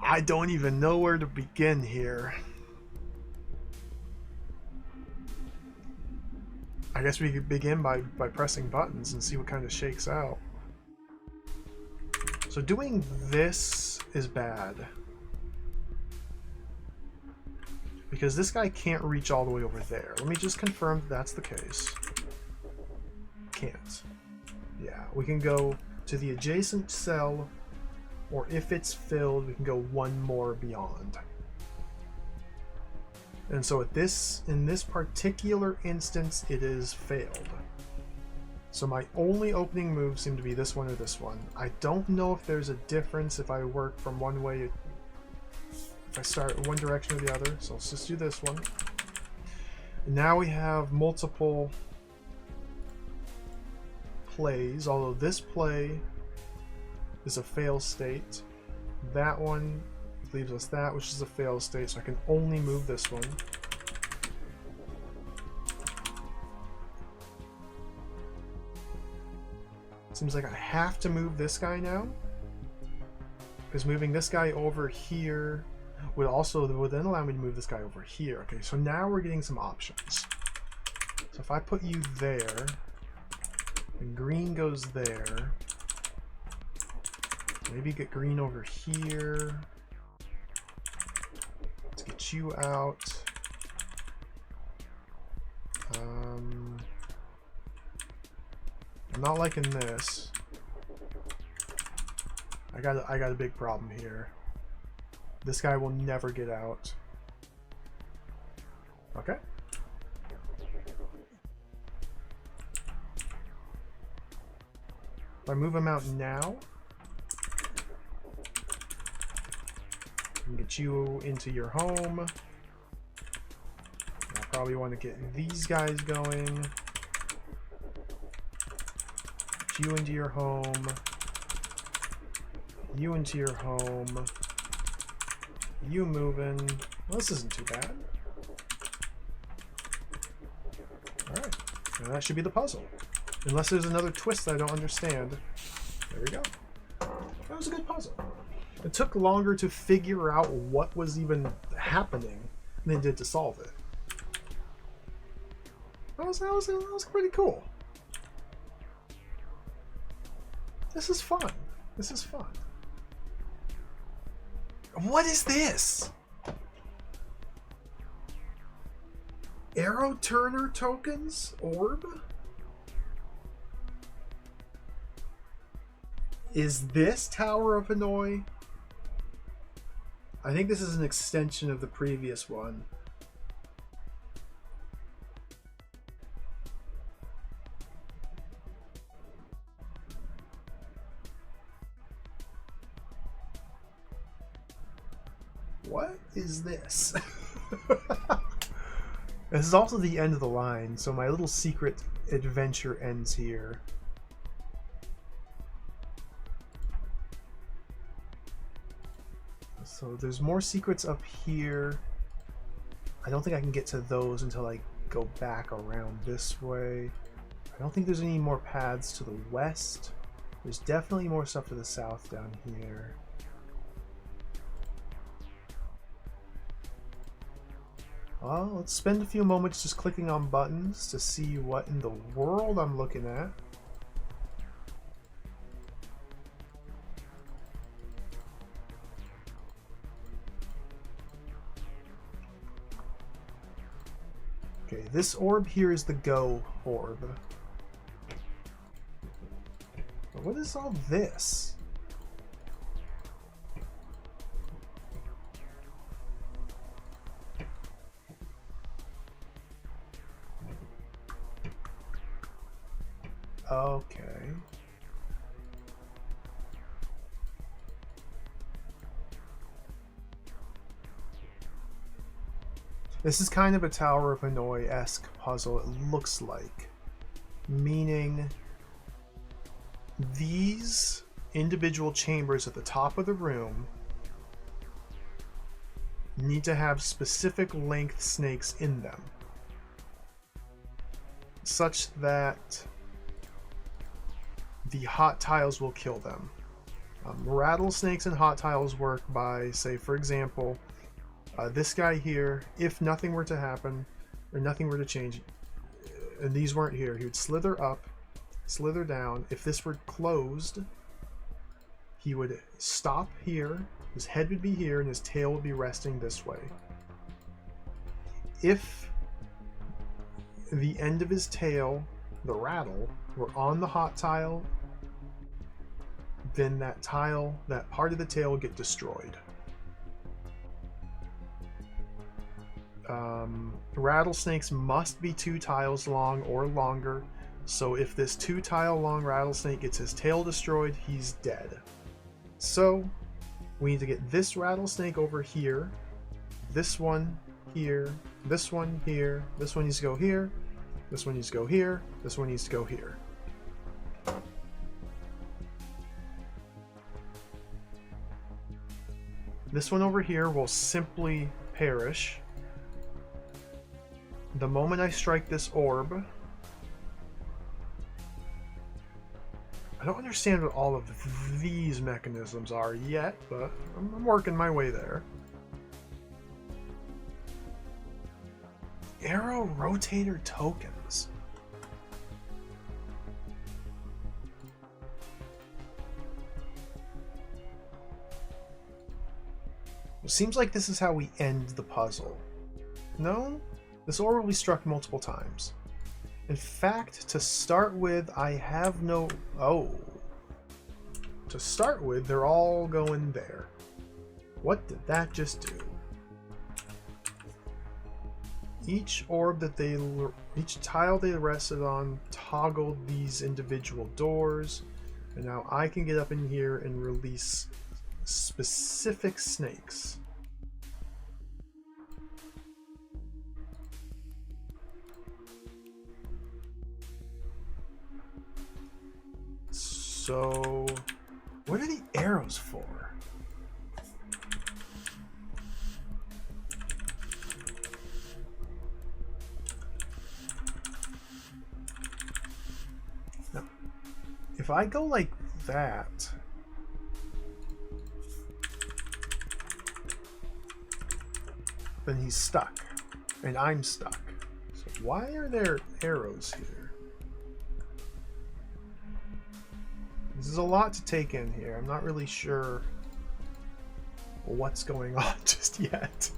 I don't even know where to begin here. I guess we could begin by pressing buttons and see what kind of shakes out. So doing this is bad. Because this guy can't reach all the way over there. Let me just confirm that's the case. Can't. Yeah, we can go to the adjacent cell, or if it's filled, we can go one more beyond. And so in this particular instance, it is failed. So my only opening moves seem to be this one or this one. I don't know if there's a difference if I work from one way, if I start one direction or the other. So let's just do this one. And now we have multiple plays, although this play is a fail state. That one leaves us that, which is a fail state, so I can only move this one. Seems like I have to move this guy now, because moving this guy over here would then allow me to move this guy over here. Okay, so now we're getting some options. So if I put you there, and green goes there, maybe get green over here. Let's get you out. I'm not liking this. I got a big problem here. This guy will never get out. Okay. If I move him out now, I can get you into your home. I probably want to get these guys going. Get you into your home. You into your home. You moving. Well, this isn't too bad. Alright. Now that should be the puzzle. Unless there's another twist that I don't understand. There we go. That was a good puzzle. It took longer to figure out what was even happening than it did to solve it. That was pretty cool. This is fun. This is fun. What is this? Arrow Turner tokens? Orb? Is this Tower of Hanoi? I think this is an extension of the previous one. What is this? This is also the end of the line, so my little secret adventure ends here. So there's more secrets up here. I don't think I can get to those until I go back around this way. I don't think there's any more paths to the west. There's definitely more stuff to the south down here. Well, let's spend a few moments just clicking on buttons to see what in the world I'm looking at. Okay, this orb here is the Go orb. But what is all this? Okay. This is kind of a Tower of Hanoi-esque puzzle, it looks like. Meaning, these individual chambers at the top of the room need to have specific length snakes in them, such that the hot tiles will kill them. Rattlesnakes and hot tiles work by, say, for example, this guy here, if nothing were to happen, or nothing were to change, and these weren't here, he would slither up, slither down. If this were closed, he would stop here, his head would be here, and his tail would be resting this way. If the end of his tail, the rattle, were on the hot tile, then that tile, that part of the tail would get destroyed. Rattlesnakes must be 2 tiles long or longer, so if this 2 tile long rattlesnake gets his tail destroyed, he's dead. So we need to get this rattlesnake over here, this one here, this one here, this one needs to go here, this one needs to go here, this one needs to go here. This one over here will simply perish the moment I strike this orb. I don't understand what all of these mechanisms are yet, but I'm working my way there. Arrow rotator tokens. It seems like this is how we end the puzzle. No? This orb will be struck multiple times. In fact, to start with, I have no... Oh. To start with, they're all going there. What did that just do? Each orb that they... Each tile they rested on toggled these individual doors. And now I can get up in here and release specific snakes. So, what are the arrows for? Now, if I go like that, then he's stuck, and I'm stuck. So why are there arrows here? This is a lot to take in here. I'm not really sure what's going on just yet.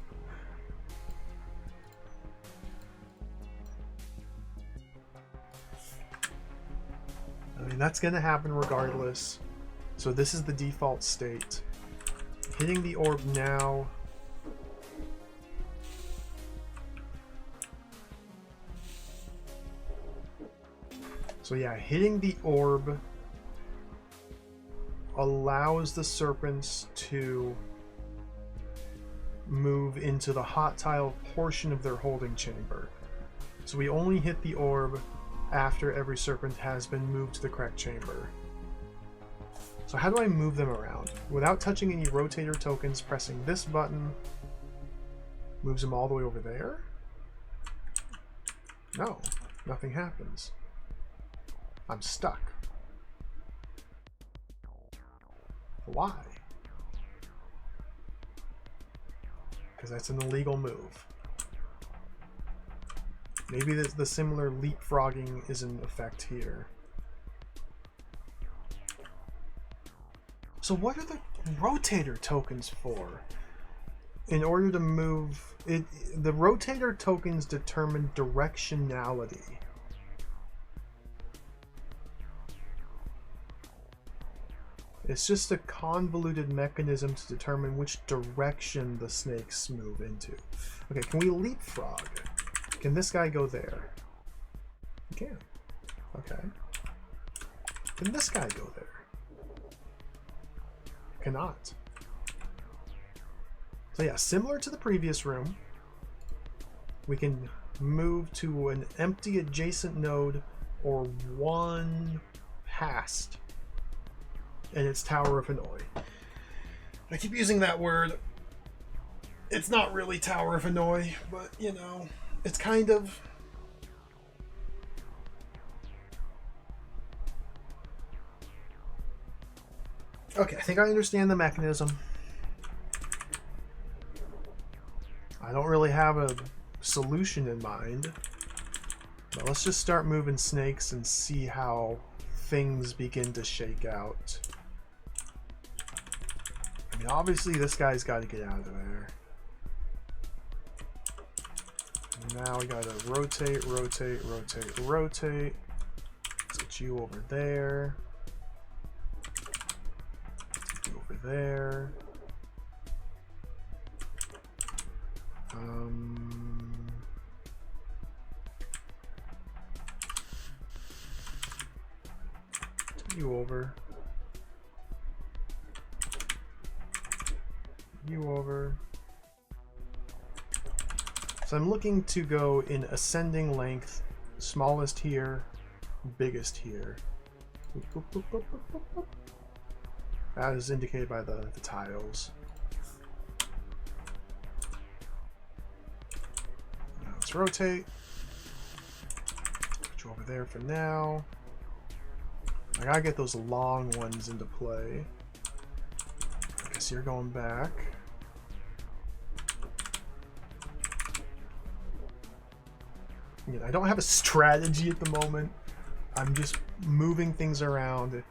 mean, that's going to happen regardless. So this is the default state. Hitting the orb now. So yeah, hitting the orb allows the serpents to move into the hot tile portion of their holding chamber. So we only hit the orb after every serpent has been moved to the correct chamber. So how do I move them around? Without touching any rotator tokens, pressing this button moves them all the way over there? No, nothing happens. I'm stuck. Why? Because that's an illegal move. Maybe the similar leapfrogging is in effect here. So what are the rotator tokens for? In order to move it, the rotator tokens determine directionality. It's just a convoluted mechanism to determine which direction the snakes move into. Okay, can we leapfrog? Can this guy go there? He can. Okay. Can this guy go there? Cannot. So yeah, similar to the previous room, we can move to an empty adjacent node or one past and it's Tower of Hanoi. I keep using that word. It's not really Tower of Hanoi, but you know, it's kind of. Okay, I think I understand the mechanism. I don't really have a solution in mind, but let's just start moving snakes and see how things begin to shake out. I mean, obviously this guy's got to get out of there. Now we gotta rotate, rotate, rotate, rotate. Let's get you over there. Let's get you over there. You over. You over. So I'm looking to go in ascending length, smallest here, biggest here. That is indicated by the tiles. Now let's rotate. Put you over there for now. I gotta get those long ones into play. I guess you're going back. I don't have a strategy at the moment. I'm just moving things around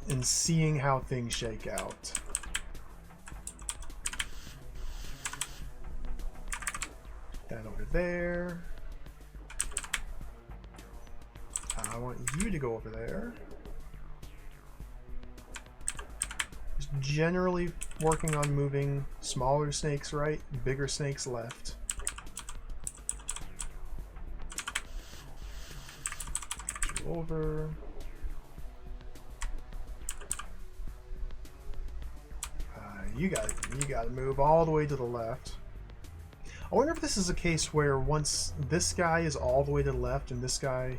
and seeing how things shake out. That over there. I want you to go over there. Just generally working on moving smaller snakes right, bigger snakes left. Over. You gotta move all the way to the left. I wonder if this is a case where once this guy is all the way to the left and this guy.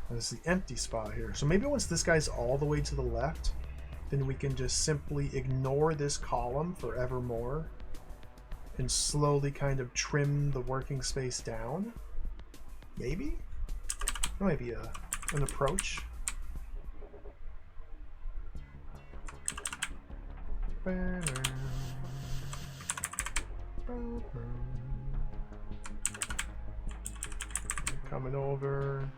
This is the empty spot here. So maybe once this guy's all the way to the left, then we can just simply ignore this column forevermore and slowly kind of trim the working space down. Maybe? That might be an approach. Coming over.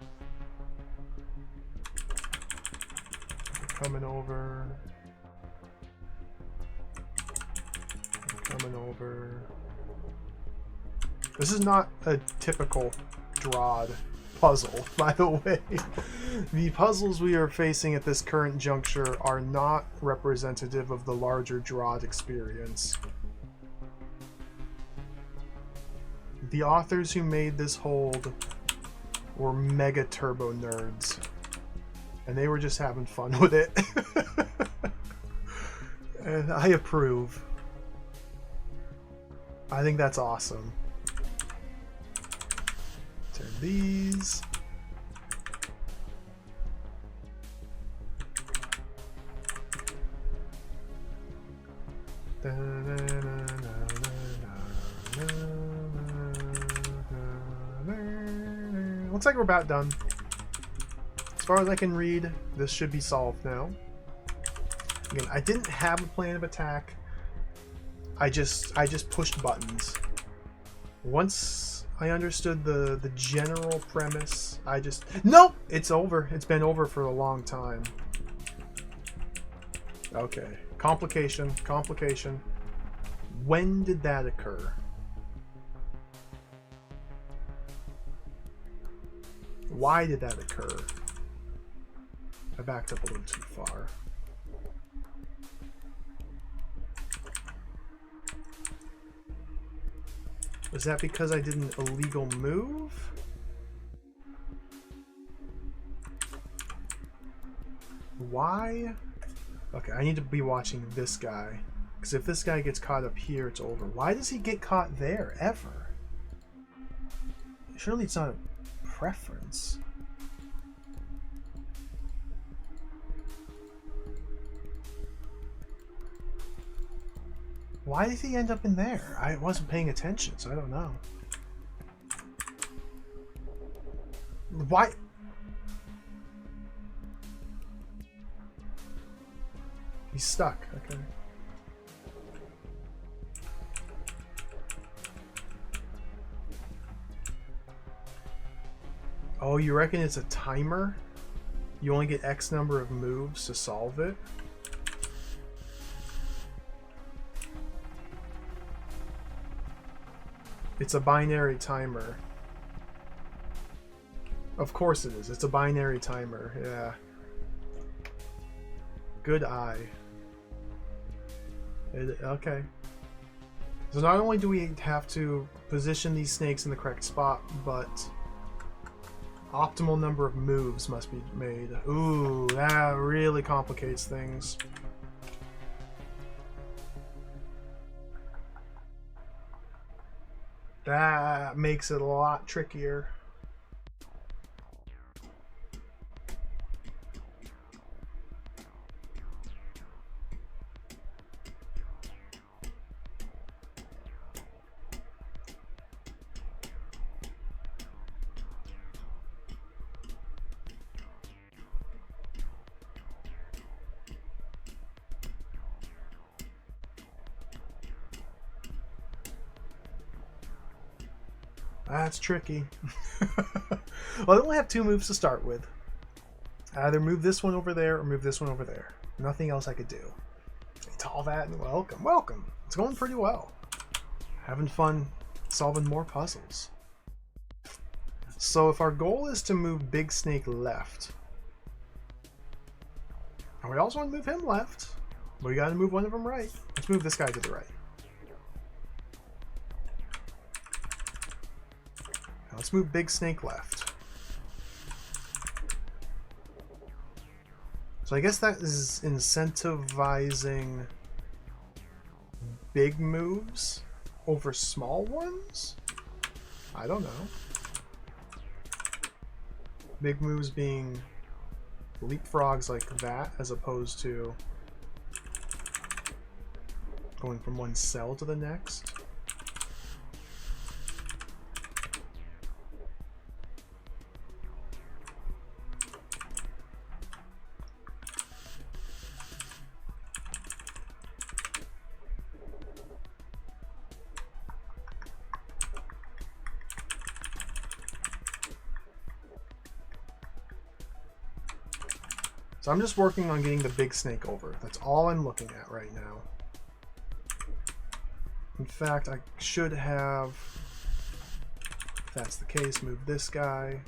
Coming over. Coming over. This is not a typical DROD puzzle, by the way. The puzzles we are facing at this current juncture are not representative of the larger DROD experience. The authors who made this hold were mega turbo nerds, and they were just having fun with it. And I approve. I think that's awesome. Turn these. Looks like we're about done. As far as I can read, this should be solved now. Again, I didn't have a plan of attack. I just pushed buttons. Once I understood the general premise, I just... Nope! It's over. It's been over for a long time. Okay. Complication. Complication. When did that occur? Why did that occur? I backed up a little too far. Was that because I did an illegal move? Why? Okay, I need to be watching this guy. Because if this guy gets caught up here, it's over. Why does he get caught there, ever? Surely it's not a preference. Why did he end up in there? I wasn't paying attention, so I don't know. Why? He's stuck, okay. Oh, you reckon it's a timer? You only get X number of moves to solve it? It's a binary timer. Of course it is. It's a binary timer. Yeah. Good eye. Okay. So not only do we have to position these snakes in the correct spot, but optimal number of moves must be made. Ooh, that really complicates things. That makes it a lot trickier. That's tricky. Well, I only have two moves to start with. Either move this one over there or move this one over there. Nothing else I could do. It's all that and welcome. Welcome. It's going pretty well. Having fun solving more puzzles. So if our goal is to move Big Snake left, and we also want to move him left, but we got to move one of them right. Let's move this guy to the right. Let's move Big Snake left. So I guess that is incentivizing big moves over small ones? I don't know. Big moves being leapfrogs like that as opposed to going from one cell to the next. So I'm just working on getting the Big Snake over. That's all I'm looking at right now. In fact, I should have, if that's the case, move this guy.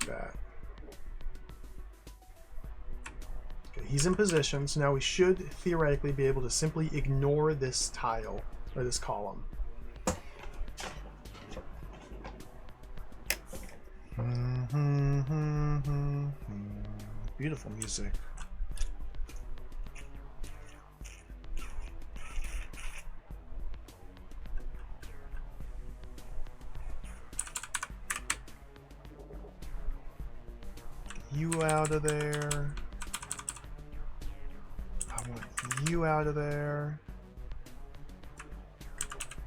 like that. Okay, he's in position, so now we should theoretically be able to simply ignore this tile, or this column. Beautiful music. You out of there. I want you out of there.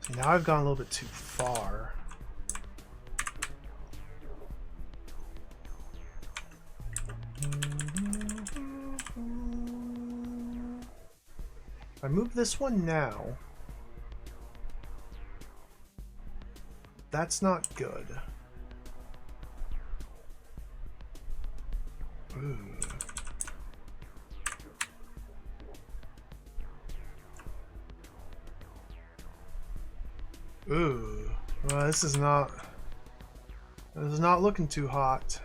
See, now I've gone a little bit too far. If I move this one now, that's not good. Ooh. Ooh. Well, this is not looking too hot.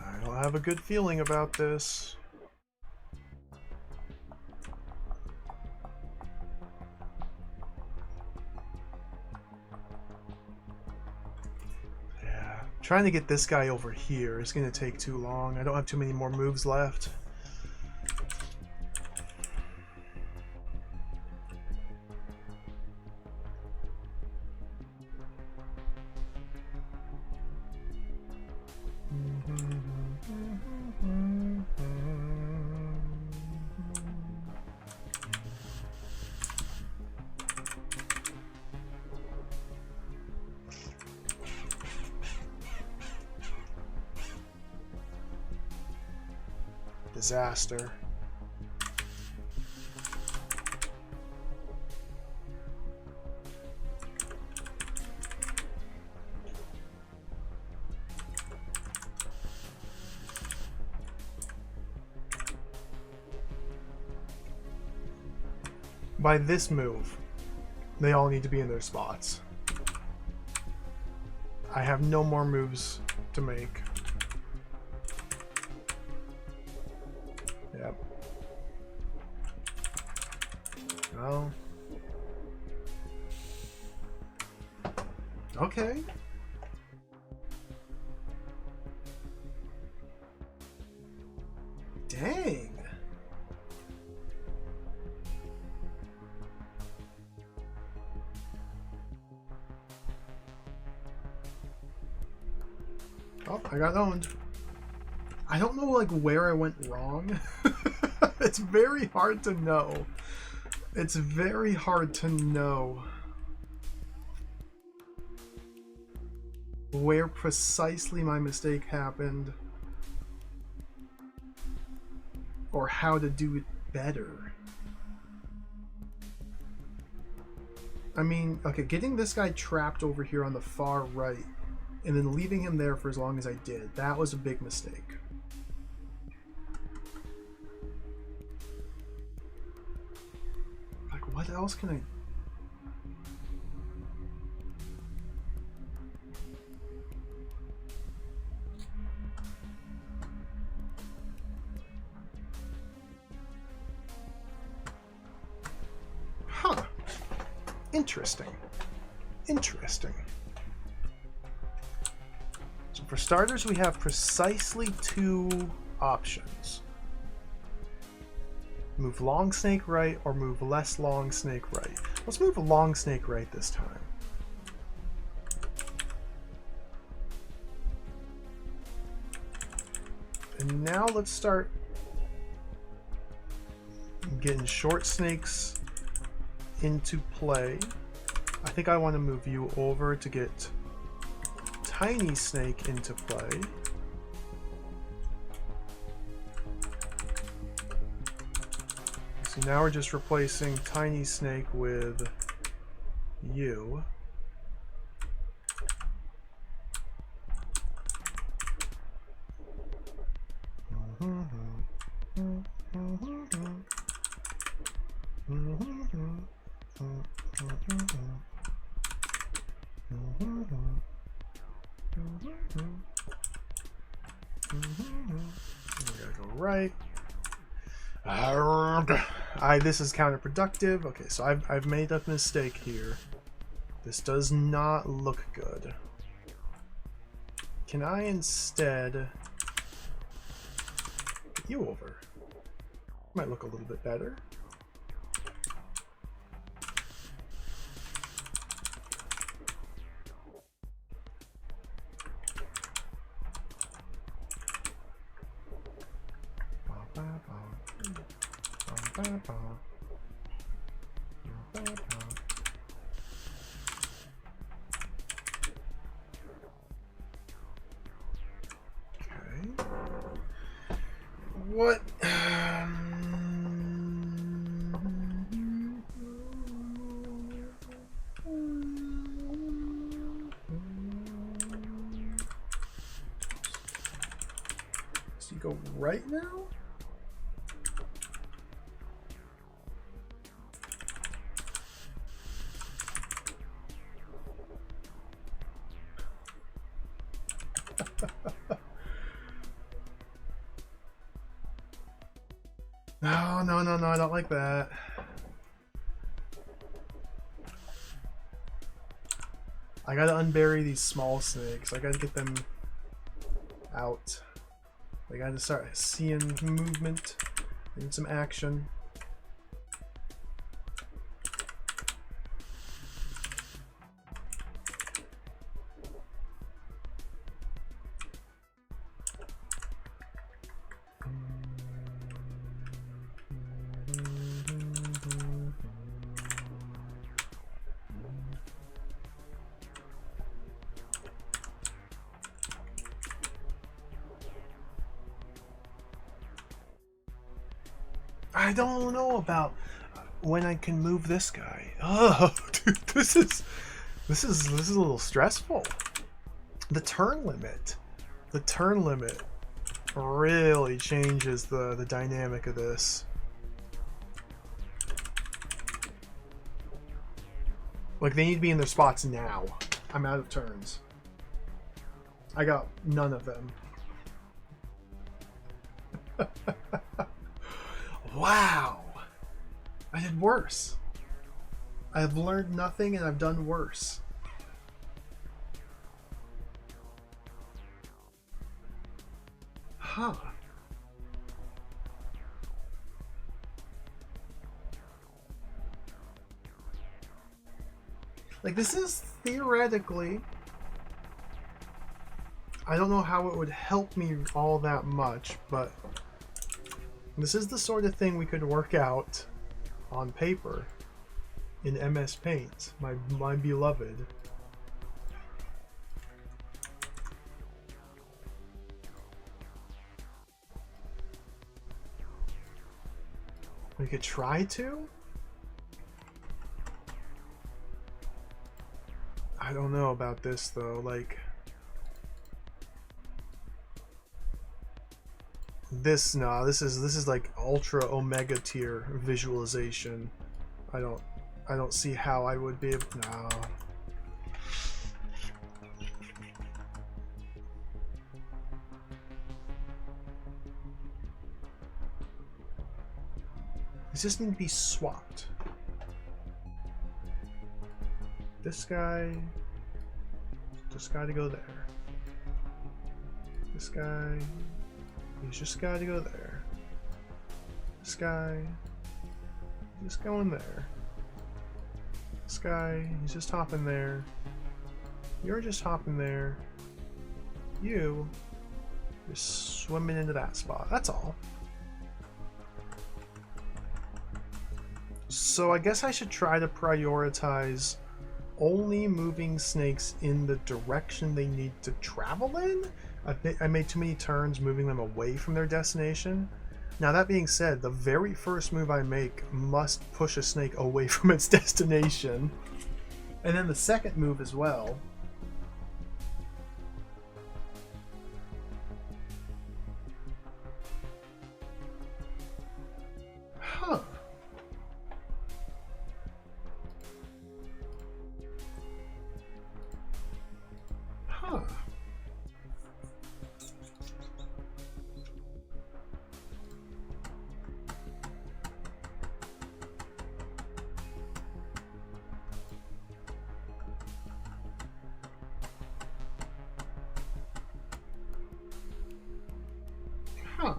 I don't have a good feeling about this. Yeah, trying to get this guy over here is going to take too long. I don't have too many more moves left. Disaster. By this move, they all need to be in their spots. I have no more moves to make. Yep. Well. Okay. Dang. Oh, I got owned. I don't know, like, where I went wrong. It's very hard to know. It's very hard to know where precisely my mistake happened or how to do it better. I mean, okay, getting this guy trapped over here on the far right and then leaving him there for as long as I did, that was a big mistake. Like, what else can I... Huh. Interesting. Interesting. So for starters, we have precisely two options. Move long snake right or move less long snake right. Let's move long snake right this time. And now let's start getting short snakes into play. I think I want to move you over to get tiny snake into play. So now we're just replacing tiny snake with you. We gotta go right. This is counterproductive. Okay, so I've made a mistake here. This does not look good. Can I instead get you over? Might look a little bit better. What? So you go right now? No, I don't like that. I gotta unbury these small snakes. I gotta get them out. I gotta start seeing movement and some action. I don't know about when I can move this guy. Oh, dude, this is a little stressful. The turn limit really changes the dynamic of this. Like, they need to be in their spots now. I'm out of turns. I got none of them. Wow, I did worse. I've learned nothing and I've done worse. Huh. Like, this is theoretically, I don't know how it would help me all that much, but this is the sort of thing we could work out on paper in MS Paint, my beloved. We could try to? I don't know about this though, like this is like ultra omega tier visualization. I don't see how I would be able no. These just need to be swapped. This guy just got to go there. This guy, he's just got to go there. This guy, just going there. This guy, he's just hopping there. You're just hopping there. You, just swimming into that spot. That's all. So I guess I should try to prioritize only moving snakes in the direction they need to travel in. I made too many turns moving them away from their destination. Now that being said, the very first move I make must push a snake away from its destination. And then the second move as well. Huh. Huh. Huh.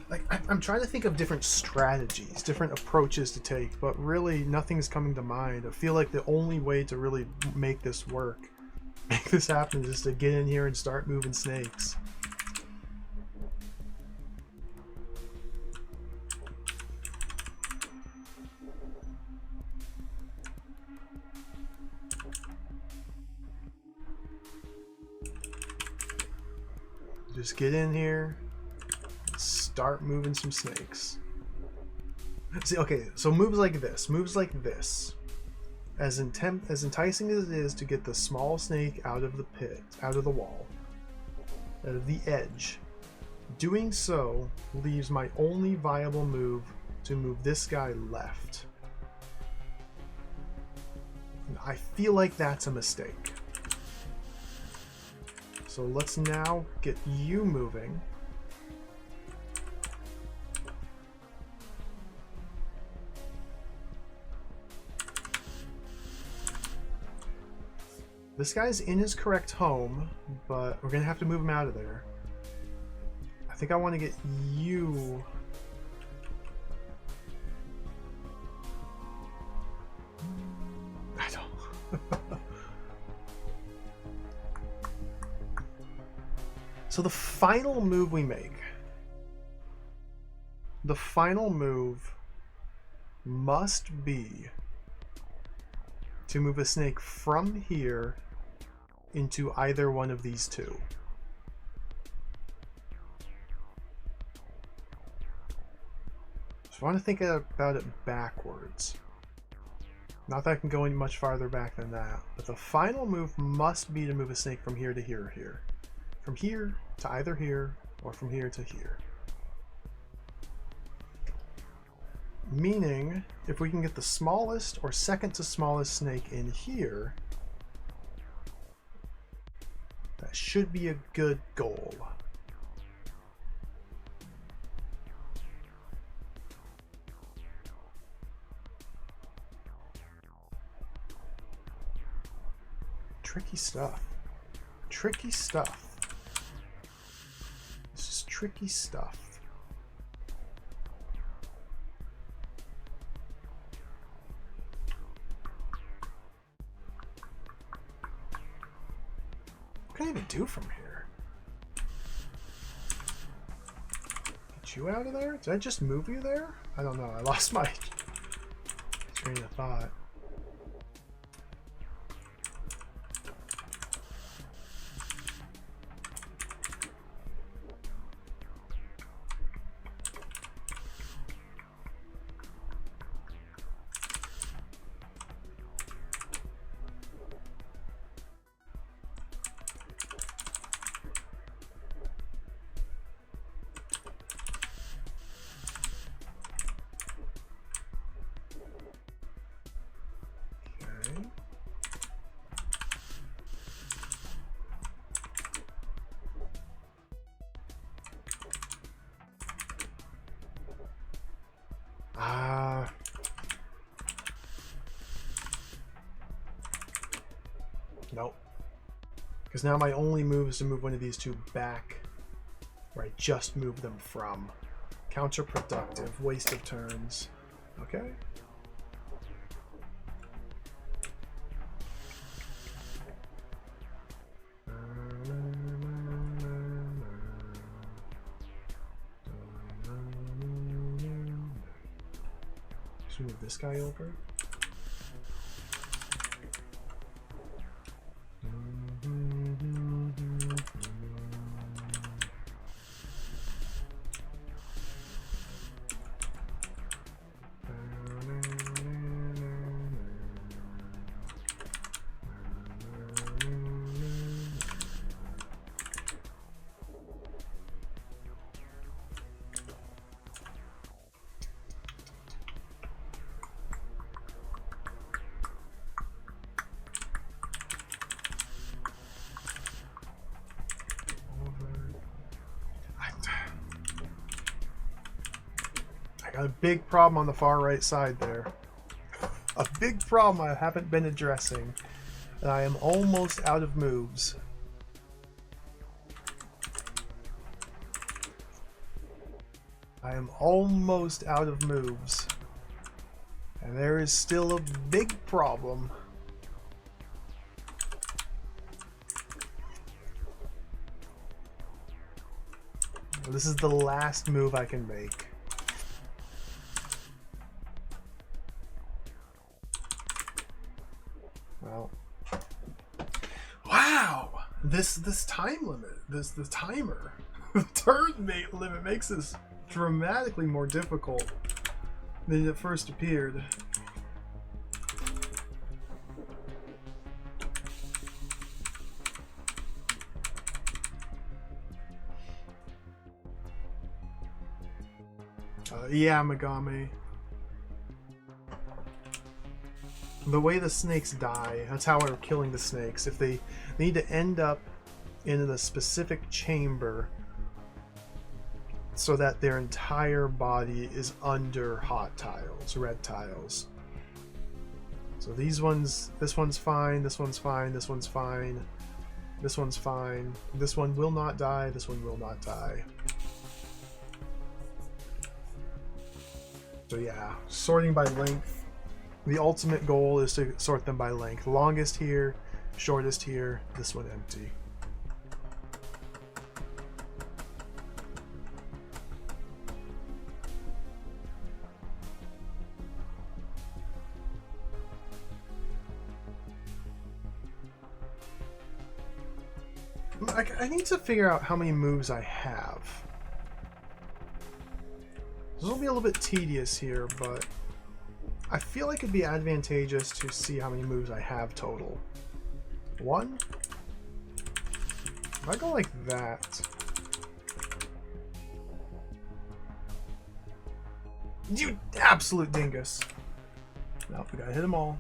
Like, I'm trying to think of different strategies, different approaches to take, but really nothing's coming to mind. I feel like the only way to really make this work, make this happen, is just to get in here and start moving snakes. Just get in here, start moving some snakes. See, okay, so moves like this, as enticing as it is to get the small snake out of the pit, out of the wall, out of the edge, doing so leaves my only viable move to move this guy left. I feel like that's a mistake. So let's now get you moving. This guy's in his correct home, but we're gonna have to move him out of there. I think I want to get you. I don't. So the final move we make, the final move must be to move a snake from here into either one of these two. So I want to think about it backwards. Not that I can go any much farther back than that, but the final move must be to move a snake from here to here or here. From here to either here, or from here to here. Meaning, if we can get the smallest or second to smallest snake in here, that should be a good goal. Tricky stuff. Tricky stuff. This is tricky stuff. What can I even do from here? Get you out of there? Did I just move you there? I don't know. I lost my train of thought. Nope. Because now my only move is to move one of these two back where I just moved them from. Counterproductive. Waste of turns. Okay. Just move this guy over. got a big problem on the far right side there. A big problem I haven't been addressing. And I am almost out of moves. I am almost out of moves. And there is still a big problem. This is the last move I can make. Well, wow! This time limit, the timer, the turn limit makes this dramatically more difficult than it first appeared. Yeah, Megami. The way the snakes die, that's how we're killing the snakes. If they need to end up in a specific chamber so that their entire body is under hot tiles, red tiles. So these ones, this one's fine, this one's fine, this one's fine, this one's fine. This one will not die, this one will not die. So yeah, sorting by length. The ultimate goal is to sort them by length. Longest here, shortest here, this one empty. I need to figure out how many moves I have. This will be a little bit tedious here, but I feel like it'd be advantageous to see how many moves I have total. 1? If I go like that... You absolute dingus! Nope, we gotta hit them all.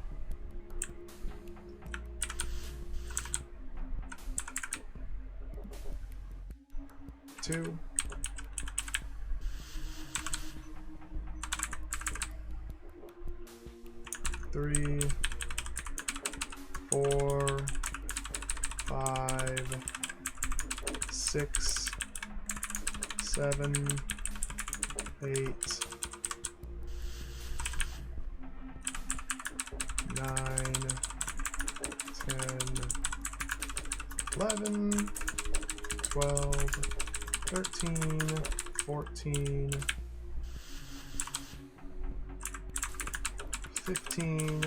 Two. 3, 4, 5, 6, 7, 8, 9, 10, 11, 12, 13, 14, 15,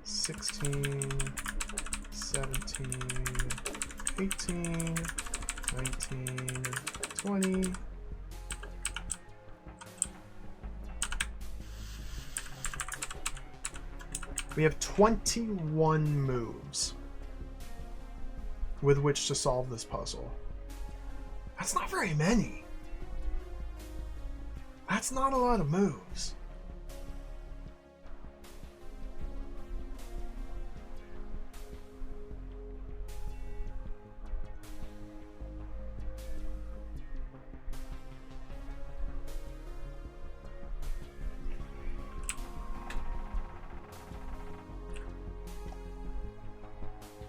16, 17, 18, 19, 20. We have 21 moves with which to solve this puzzle. That's not very many. That's not a lot of moves.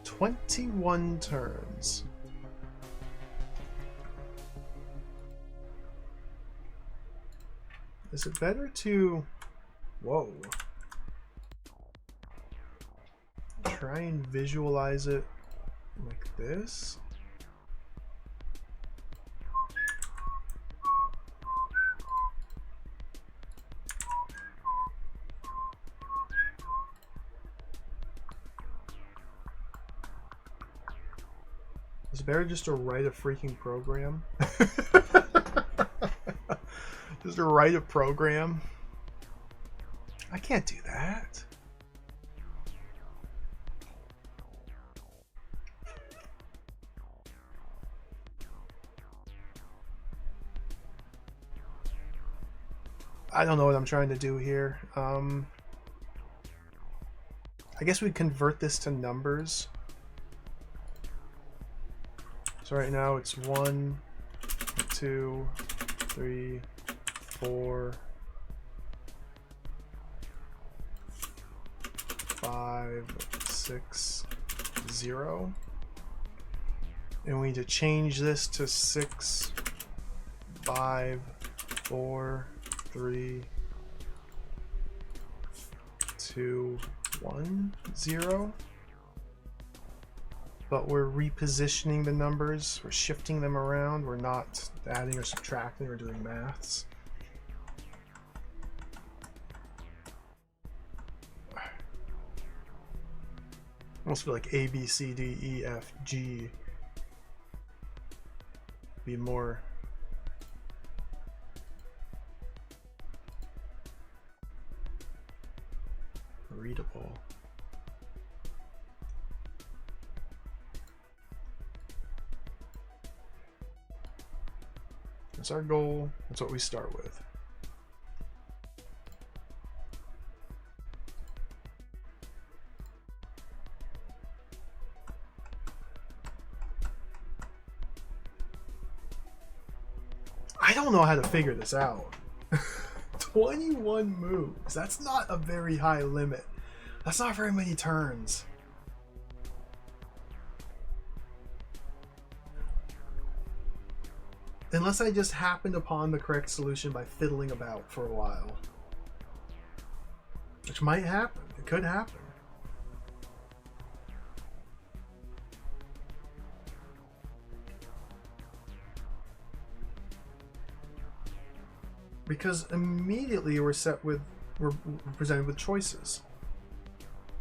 "21 turns. Is it better to... Whoa. Try and visualize it like this? Is it better just to write a freaking program? Just to write a program? I can't do that. I don't know what I'm trying to do here. I guess we convert this to numbers. So right now it's 1, 2, 3, 4, 5, 6, 0. And we need to change this to 6, 5, 4, 3, 2, 1, 0. But we're repositioning the numbers, we're shifting them around, we're not adding or subtracting or doing maths. Almost feel like A, B, C, D, E, F, G be more readable. That's our goal. That's what we start with. I don't know how to figure this out. 21 moves. That's not a very high limit. That's not very many turns. Unless I just happened upon the correct solution by fiddling about for a while. Which might happen. It could happen. Because immediately we're presented with choices.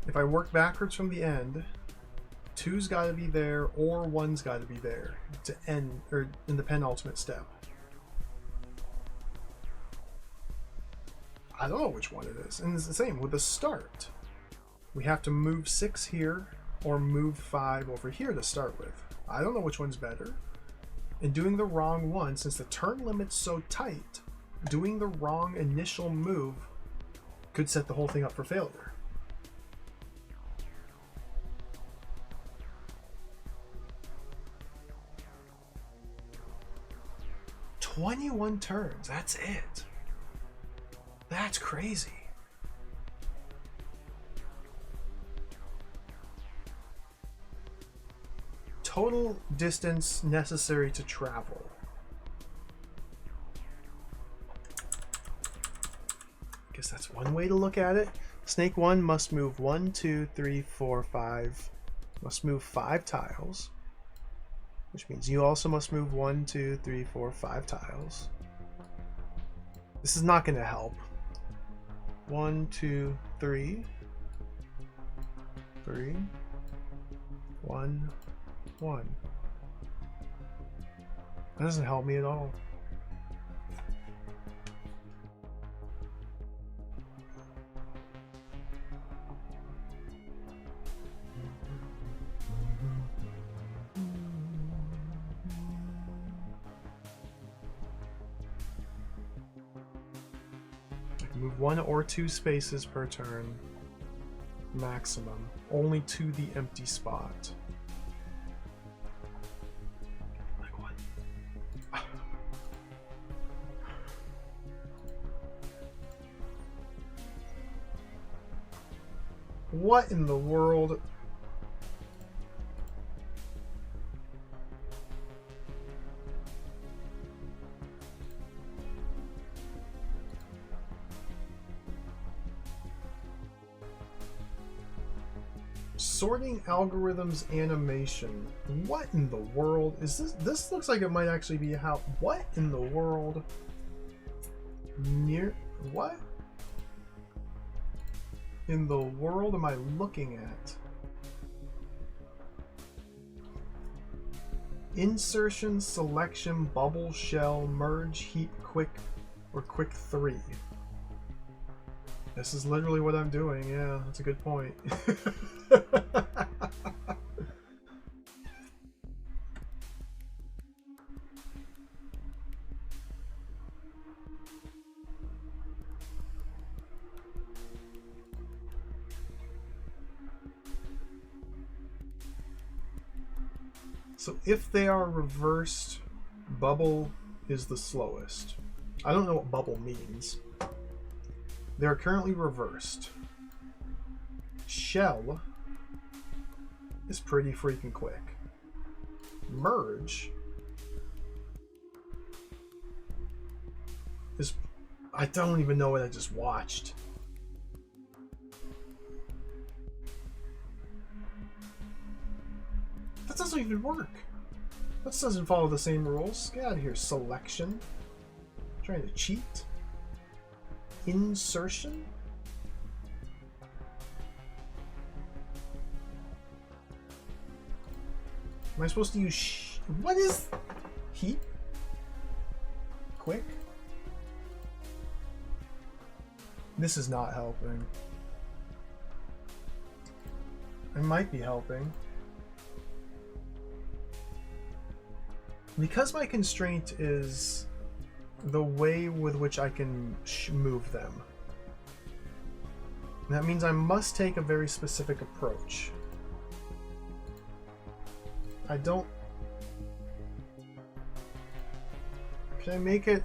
If I work backwards from the end, 2's got to be there or 1's got to be there to end, or in the penultimate step. I don't know which one it is. And it's the same with the start. We have to move 6 here or move 5 over here to start with. I don't know which one's better. And doing the wrong one, since the turn limit's so tight, doing the wrong initial move could set the whole thing up for failure. "21 turns, that's it. That's crazy." Total distance necessary to travel. I guess that's one way to look at it. Snake 1 must move 1, 2, 3, 4, 5. Must move 5 tiles. Which means you also must move 1, 2, 3, 4, 5 tiles. This is not going to help. 1, 2, 3. 3. 1, 1. That doesn't help me at all. Move 1 or 2 spaces per turn, maximum, only to the empty spot. Like what? What in the world? Sorting algorithms animation. What in the world is this? This looks like it might actually be how. What in the world? What in the world am I looking at? Insertion, selection, bubble, shell, merge, heap, quick, or quick 3. This is literally what I'm doing. Yeah, that's a good point. So if they are reversed, bubble is the slowest. I don't know what bubble means. They're currently reversed. Shell is pretty freaking quick. Merge is... I don't even know what I just watched. That doesn't even work. That doesn't follow the same rules. Get out of here, selection. Trying to cheat. Insertion? Am I supposed to use what is heap? Quick? This is not helping. It might be helping. Because my constraint is the way with which I can move them. That means I must take a very specific approach. I don't... Can I make it...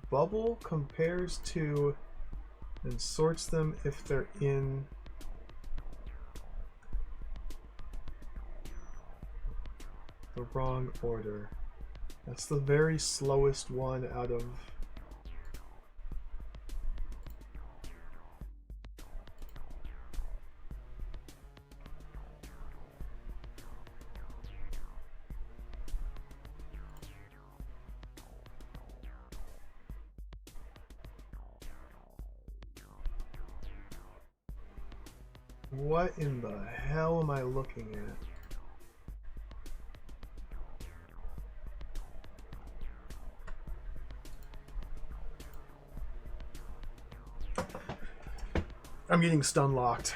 Bubble compares to and sorts them if they're in the wrong order. That's the very slowest one out of... What in the hell am I looking at? I'm getting stun locked.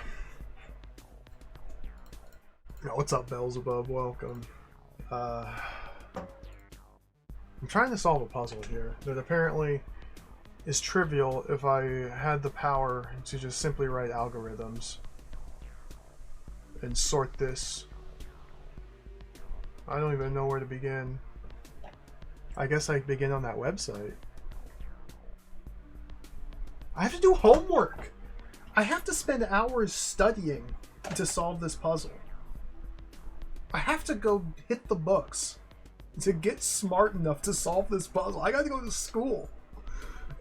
Oh, what's up, Beelzebub? Welcome. I'm trying to solve a puzzle here that apparently is trivial if I had the power to just simply write algorithms and sort this. I don't even know where to begin. I guess I begin on that website. I have to do homework. I have to spend hours studying to solve this puzzle. I have to go hit the books to get smart enough to solve this puzzle. I gotta go to school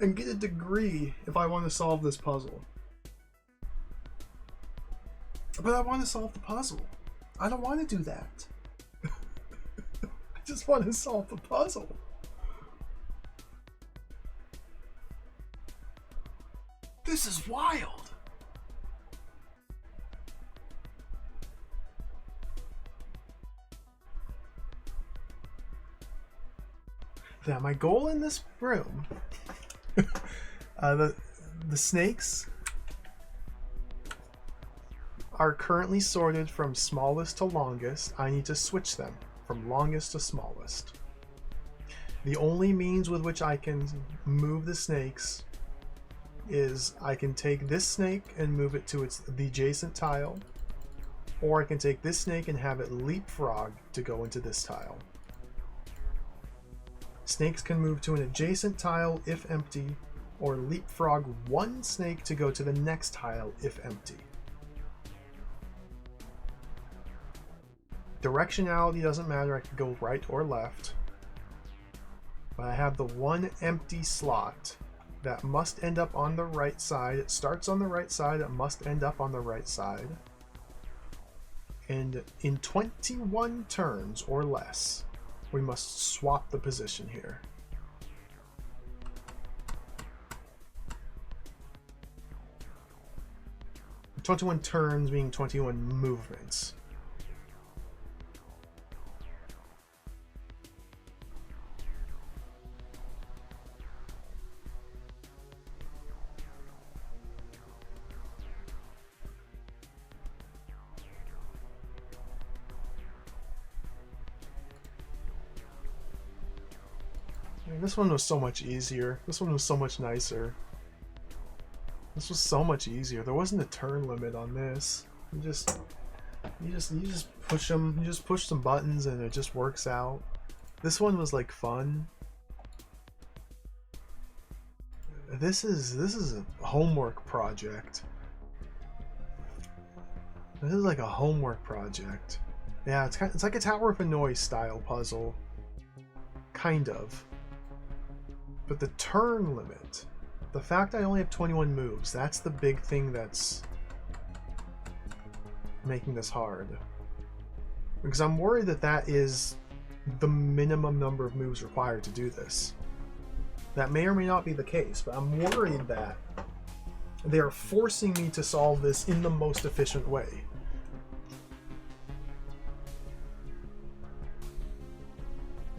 and get a degree if I want to solve this puzzle. But I want to solve the puzzle. I don't want to do that. I just want to solve the puzzle. This is wild. Now, my goal in this room, the snakes are currently sorted from smallest to longest. I need to switch them from longest to smallest. The only means with which I can move the snakes is I can take this snake and move it to the adjacent tile, or I can take this snake and have it leapfrog to go into this tile. Snakes can move to an adjacent tile if empty, or leapfrog one snake to go to the next tile if empty. Directionality doesn't matter, I can go right or left. But I have the one empty slot that must end up on the right side. It starts on the right side, it must end up on the right side. And in 21 turns or less, we must swap the position here. – 21 turns being 21 movements. This one was so much easier. This one was so much nicer. This was so much easier. There wasn't a turn limit on this. You just push them. You just push some buttons and it just works out. This one was like fun. This is a homework project. This is like a homework project. Yeah, it's like a Tower of Hanoi style puzzle, kind of. But the turn limit, the fact I only have 21 moves, that's the big thing that's making this hard. Because I'm worried that that is the minimum number of moves required to do this. That may or may not be the case, but I'm worried that they are forcing me to solve this in the most efficient way.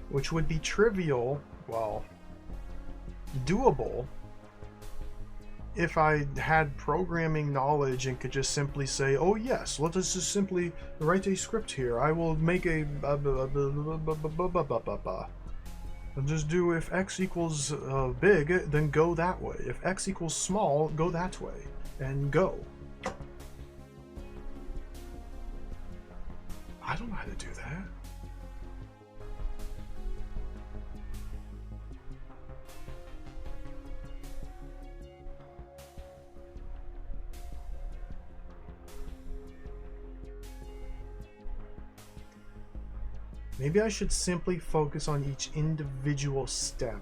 Which would be trivial, well, doable, if I had programming knowledge and could just simply say, oh yes, let us just simply write a script here. I will make a and just do if x equals big, then go that way. If x equals small, go that way. And go. I don't know how to do that. Maybe I should simply focus on each individual step.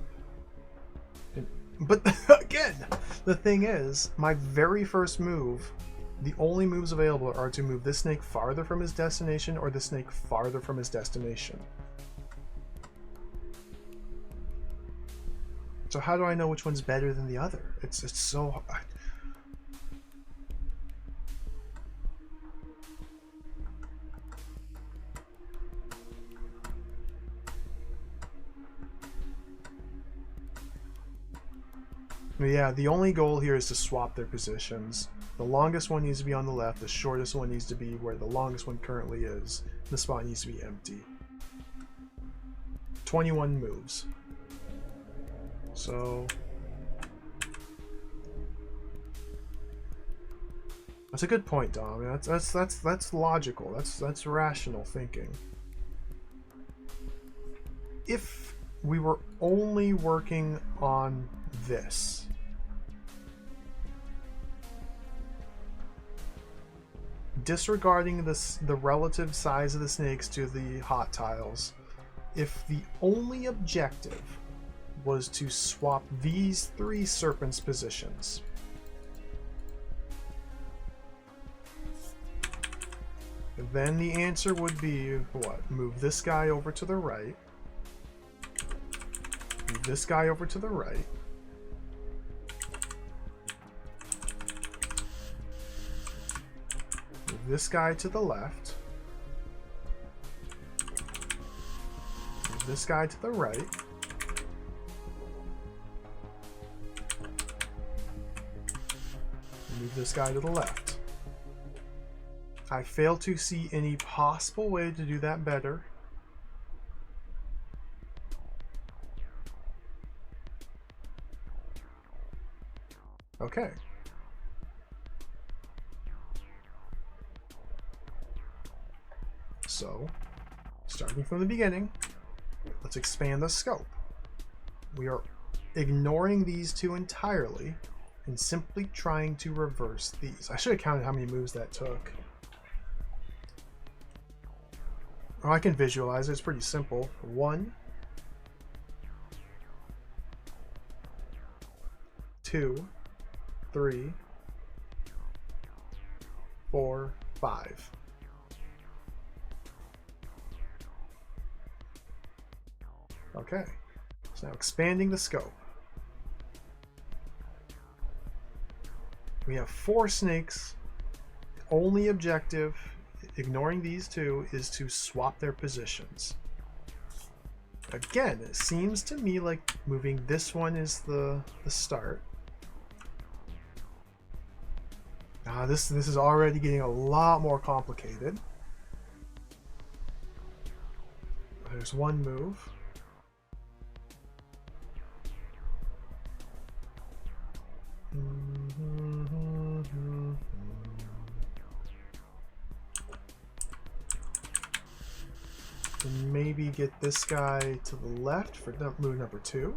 But again, the thing is, my very first move, the only moves available are to move this snake farther from his destination or the snake farther from his destination. So how do I know which one's better than the other? It's so... Yeah, the only goal here is to swap their positions. The longest one needs to be on the left, the shortest one needs to be where the longest one currently is. The spot needs to be empty. 21 moves. So... that's a good point, Dom. That's logical. That's rational thinking. If we were only working on this, disregarding the relative size of the snakes to the hot tiles, if the only objective was to swap these three serpents' positions, then the answer would be what? Move this guy over to the right, move this guy over to the right, move this guy to the left, move this guy to the right, move this guy to the left. I fail to see any possible way to do that better. Okay. So, starting from the beginning, let's expand the scope. We are ignoring these two entirely and simply trying to reverse these. I should have counted how many moves that took. Oh, I can visualize it. It's pretty simple. 1, 2, 3, 4, 5. Okay. So now expanding the scope. We have 4 snakes. The only objective, ignoring these two, is to swap their positions. Again, it seems to me like moving this one is the start. This is already getting a lot more complicated. There's one move. get this guy to the left for move number 2.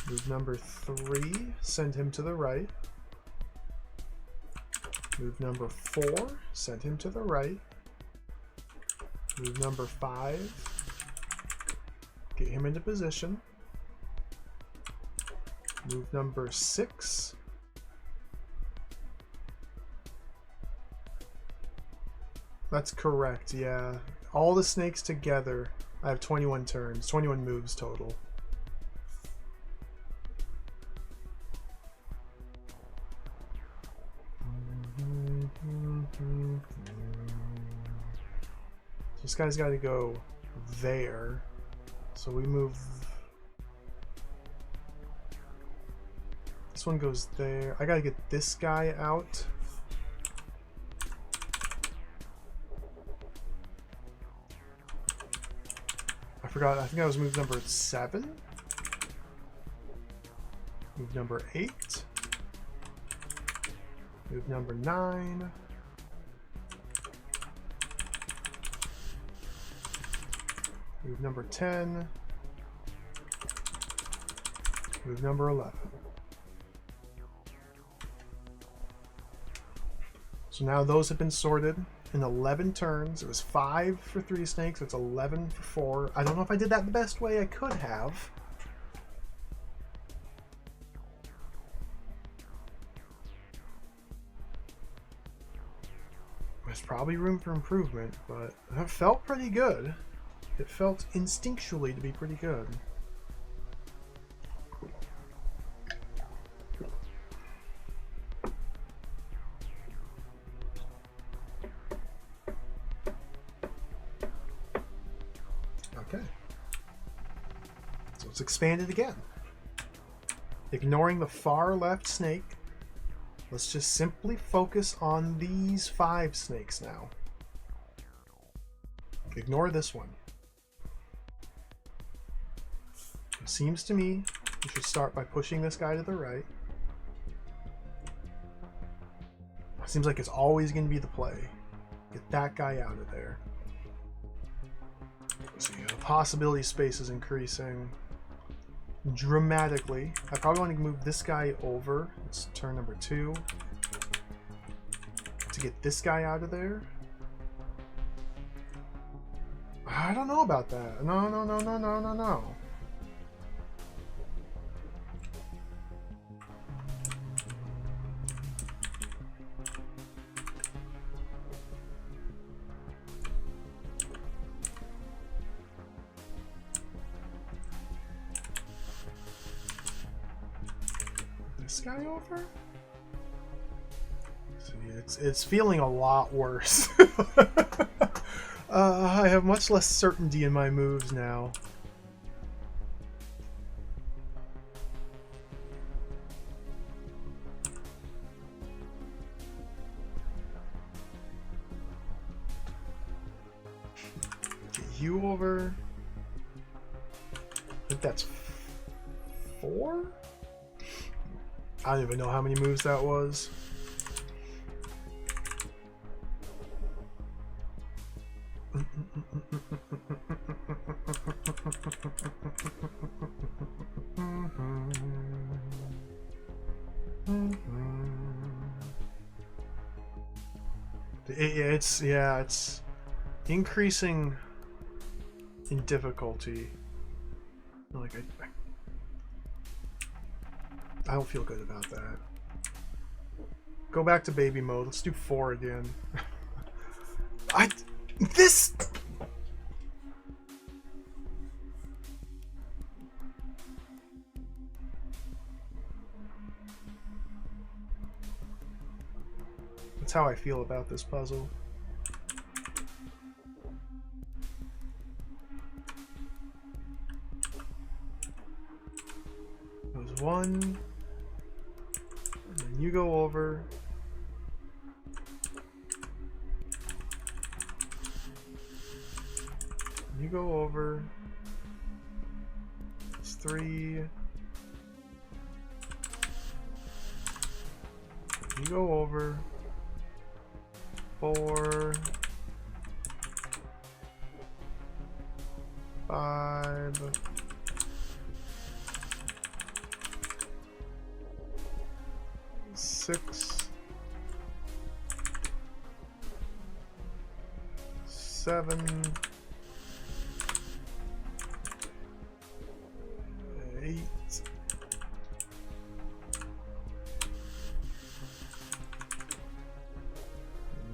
Move number 3, send him to the right. Move number 4, send him to the right. Move number 5, get him into position. Move number 6. That's correct, yeah. All the snakes together, I have 21 turns, 21 moves total. This guy's got to go there. So we move... This one goes there. I got to get this guy out. I forgot, I think that was move number 7. Move number 8. Move number 9. Move number 10. Move number 11. So now those have been sorted in 11 turns. It was 5 for 3 snakes, so it's 11 for 4. I don't know if I did that the best way. I could have. There's probably room for improvement, but it felt pretty good. It felt instinctually to be pretty good. Okay. So it's expanded again. Ignoring the far left snake, let's just simply focus on these 5 snakes now. Ignore this one. It seems to me we should start by pushing this guy to the right. It seems like it's always going to be the play. Get that guy out of there. So yeah, the possibility space is increasing dramatically. I probably want to move this guy over. It's turn number 2. To get this guy out of there. I don't know about that. No, no, no, no, no, no, no. This guy over? So yeah, it's feeling a lot worse. I have much less certainty in my moves now. Get you over. I think that's 4? I don't even know how many moves that was. It's increasing in difficulty. Like I don't feel good about that. Go back to baby mode. Let's do 4 again. This. That's how I feel about this puzzle. There's 1. And then you go over. You go over. It's 3. You go over. 4. 5. 6. 7. 8.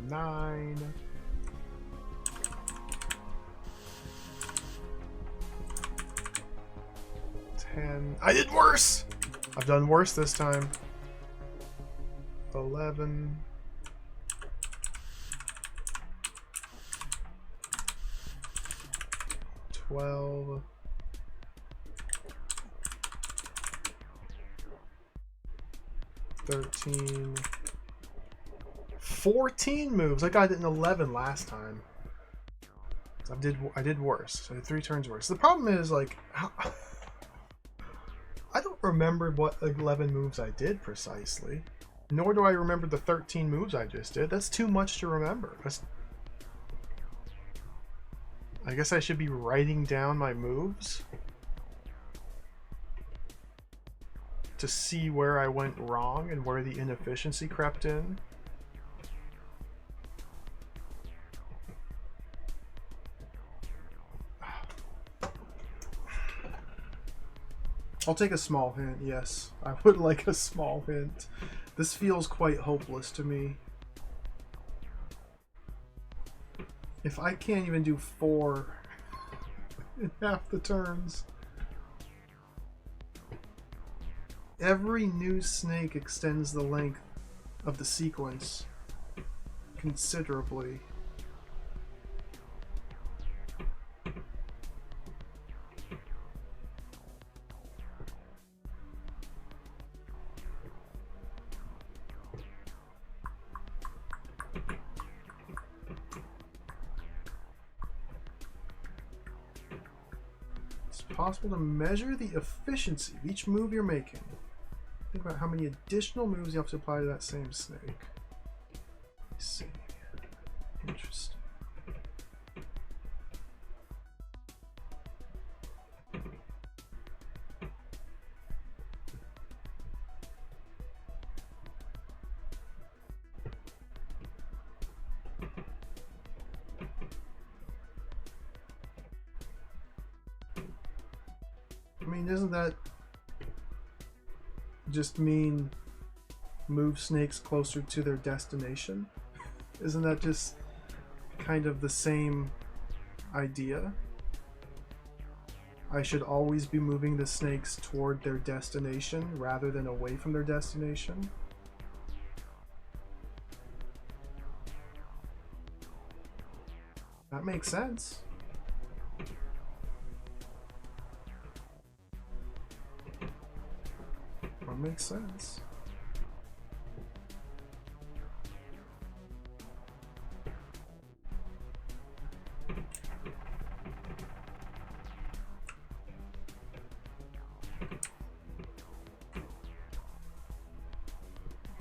9. 10. I did worse! I've done worse this time. 11. 12. 13. 14 moves. I got it in 11 last time. So I did worse. So 3 turns worse. The problem is, like, I don't remember what 11 moves I did precisely. Nor do I remember the 13 moves I just did. That's too much to remember. I guess I should be writing down my moves to see where I went wrong and where the inefficiency crept in. I'll take a small hint, yes. I would like a small hint. This feels quite hopeless to me. If I can't even do 4 in half the turns. Every new snake extends the length of the sequence considerably. It's possible to measure the efficiency of each move you're making. Think about how many additional moves you have to apply to that same snake. Let's see. Interesting. I mean, doesn't that just mean move snakes closer to their destination? Isn't that just kind of the same idea? I should always be moving the snakes toward their destination rather than away from their destination. That makes sense. That makes sense.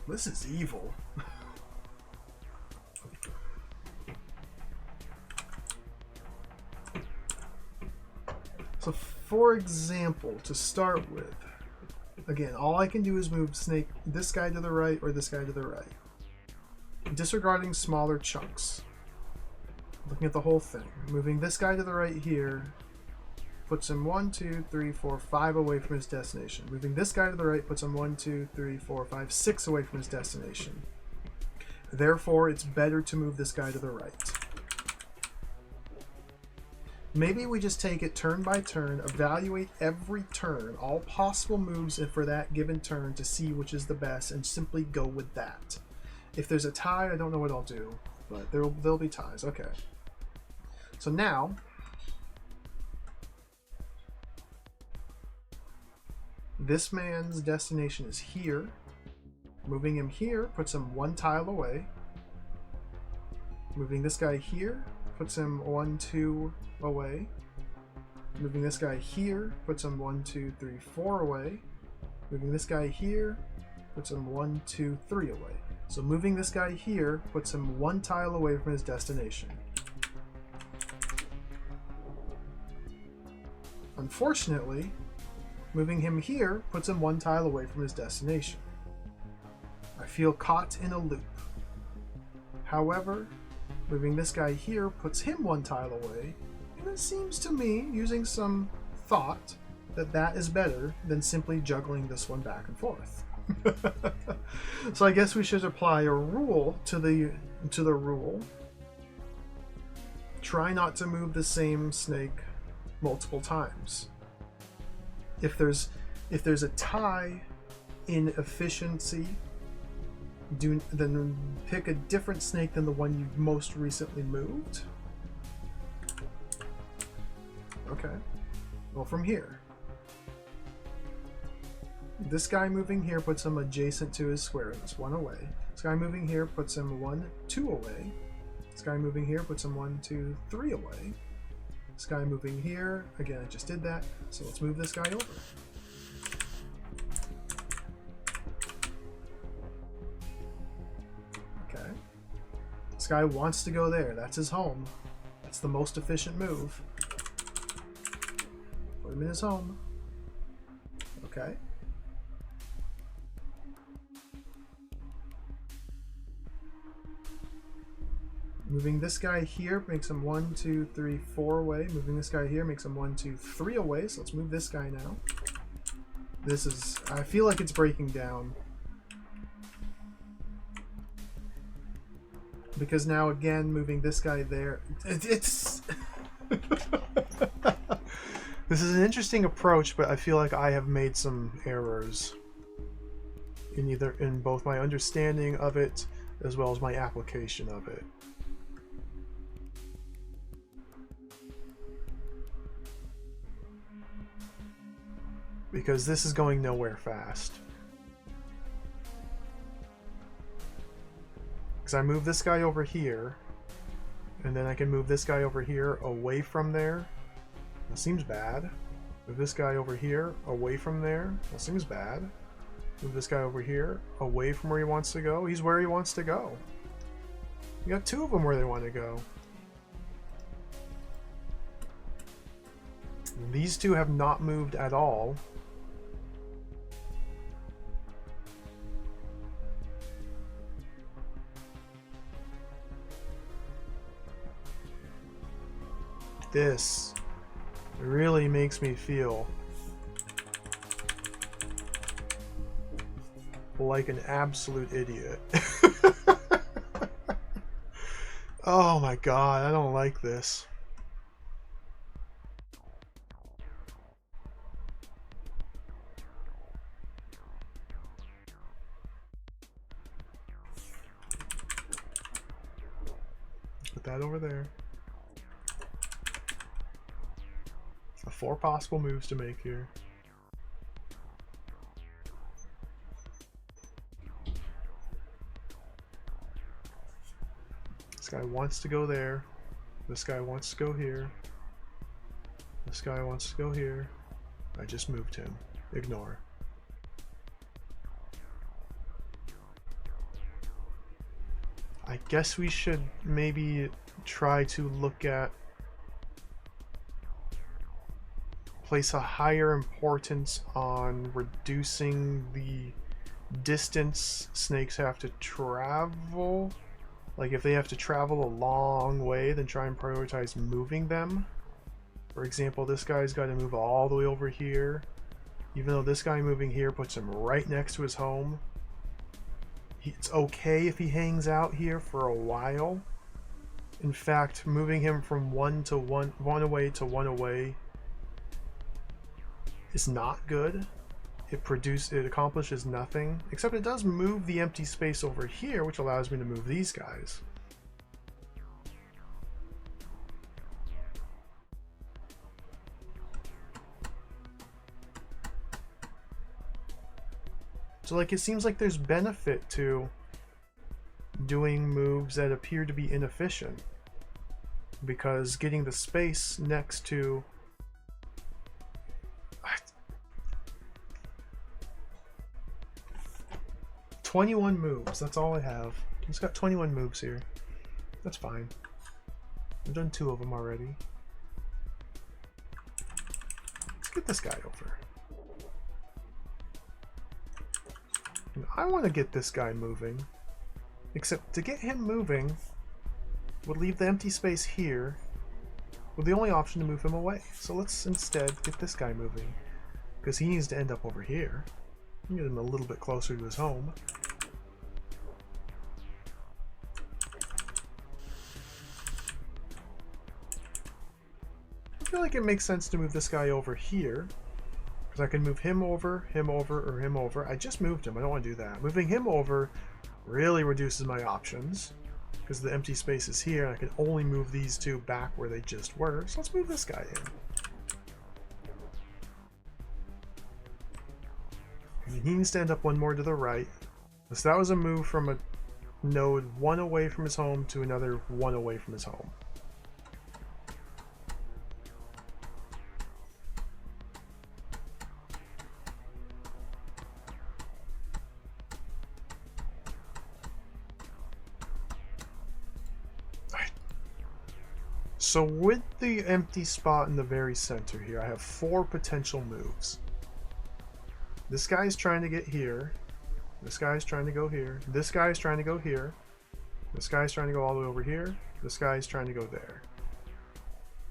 This is evil. So, for example, to start with, again, all I can do is move snake this guy to the right or this guy to the right, disregarding smaller chunks. Looking at the whole thing, moving this guy to the right here puts him 1, 2, 3, 4, 5 away from his destination. Moving this guy to the right puts him 1, 2, 3, 4, 5, 6 away from his destination. Therefore, it's better to move this guy to the right. Maybe we just take it turn by turn, evaluate every turn, all possible moves for that given turn to see which is the best, and simply go with that. If there's a tie, I don't know what I'll do, but there'll be ties. Okay. So now, this man's destination is here. Moving him here puts him 1 tile away. Moving this guy here puts him 1, 2 away. Moving this guy here puts him 1, 2, 3, 4 away. Moving this guy here puts him 1, 2, 3 away. So moving this guy here puts him 1 tile away from his destination. Unfortunately, moving him here puts him 1 tile away from his destination. I feel caught in a loop. However, moving this guy here puts him 1 tile away, and it seems to me, using some thought, that that is better than simply juggling this one back and forth. So I guess we should apply a rule to the rule. Try not to move the same snake multiple times. If there's a tie in efficiency, then pick a different snake than the one you most recently moved. Okay. Well, from here. This guy moving here puts him adjacent to his square. That's 1 away. This guy moving here puts him 1, 2 away. This guy moving here puts him 1, 2, 3 away. This guy moving here, again, I just did that, so let's move this guy over. Okay. This guy wants to go there. That's his home. That's the most efficient move. Put him in his home. Okay. Moving this guy here makes him 1, 2, 3, 4 away. Moving this guy here makes him 1, 2, 3 away. So let's move this guy now. This is, I feel like it's breaking down. Because now again, moving this guy there, it's... This is an interesting approach, but I feel like I have made some errors in both my understanding of it as well as my application of it. Because this is going nowhere fast. Because I move this guy over here, and then I can move this guy over here away from there. That seems bad. Move this guy over here away from there. That seems bad. Move this guy over here away from where he wants to go. He's where he wants to go. You got 2 of them where they want to go. These 2 have not moved at all. This really makes me feel like an absolute idiot. Oh my god, I don't like this. Put that over there. 4 possible moves to make here. This guy wants to go there. This guy wants to go here. This guy wants to go here. I just moved him. Ignore. I guess we should maybe try to look at place a higher importance on reducing the distance snakes have to travel. Like if they have to travel a long way, then try and prioritize moving them. For example, this guy's got to move all the way over here. Even though this guy moving here puts him right next to his home. It's okay if he hangs out here for a while. In fact, moving him from one away to 1 away is not good. It accomplishes nothing, except it does move the empty space over here, which allows me to move these guys. So like it seems like there's benefit to doing moves that appear to be inefficient, because getting the space next to 21 moves, that's all I have. It's got 21 moves here. That's fine. I've done 2 of them already. get this guy over. And I want to get this guy moving. Except to get him moving would leave the empty space here with the only option to move him away. So let's instead get this guy moving, because he needs to end up over here. Get him a little bit closer to his home. I feel like it makes sense to move this guy over here, because I can move him over, or him over. I just moved him. I don't want to do that. Moving him over really reduces my options, because the empty space is here, and I can only move these two back where they just were. So let's move this guy in. And he needs to end up one more to the right. So that was a move from a node one away from his home to another one away from his home. So with the empty spot in the very center here, I have 4 potential moves. This guy's trying to get here. This guy's trying to go here. This guy's trying to go here. This guy's trying to go all the way over here. This guy's trying to go there.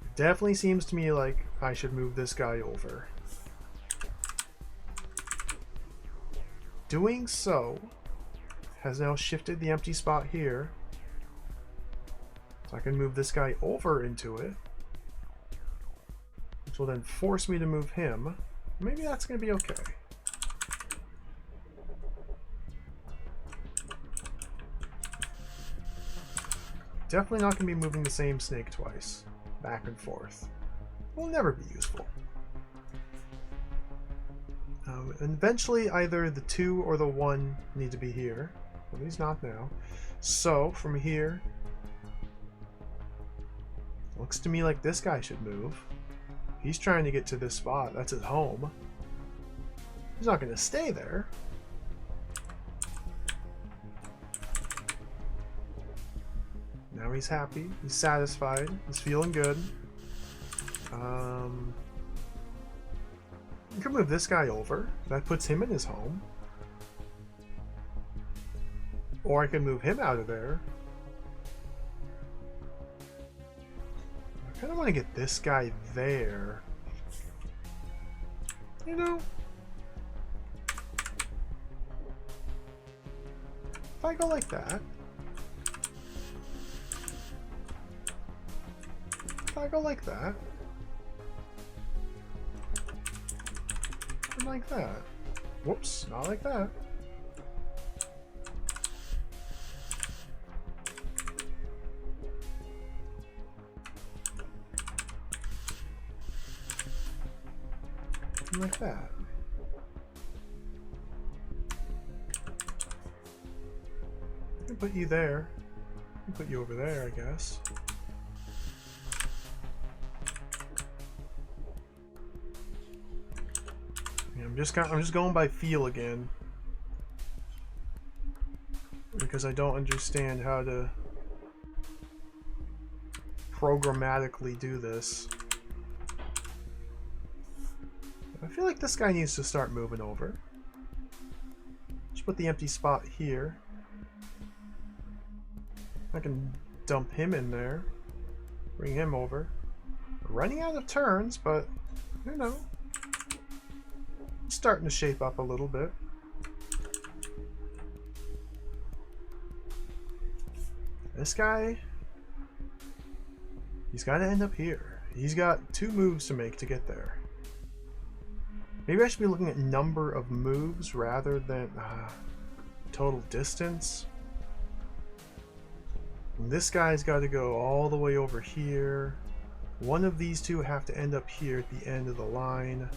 It definitely seems to me like I should move this guy over. Doing so has now shifted the empty spot here. So I can move this guy over into it, which will then force me to move him. Maybe that's going to be okay. Definitely not going to be moving the same snake twice, back and forth. Will never be useful. And eventually either the 2 or the 1 need to be here. Well, he's not now. So from here, looks to me like this guy should move. He's trying to get to this spot. That's his home. He's not going to stay there. Now he's happy. He's satisfied. He's feeling good. You can move this guy over. That puts him in his home. Or I can move him out of there. I kind of want to get this guy there. You know? If I go like that. If I go like that. And like that. Whoops, not like that. Like that. I'll put you there. I'll put you over there, I guess. Yeah, I'm just going by feel again, because I don't understand how to programmatically do this. I feel like this guy needs to start moving over. Just put the empty spot here. I can dump him in there. Bring him over. Running out of turns, but, you know. It's starting to shape up a little bit. This guy, he's got to end up here. He's got 2 moves to make to get there. Maybe I should be looking at number of moves rather than total distance. And this guy's got to go all the way over here. One of these 2 have to end up here at the end of the line.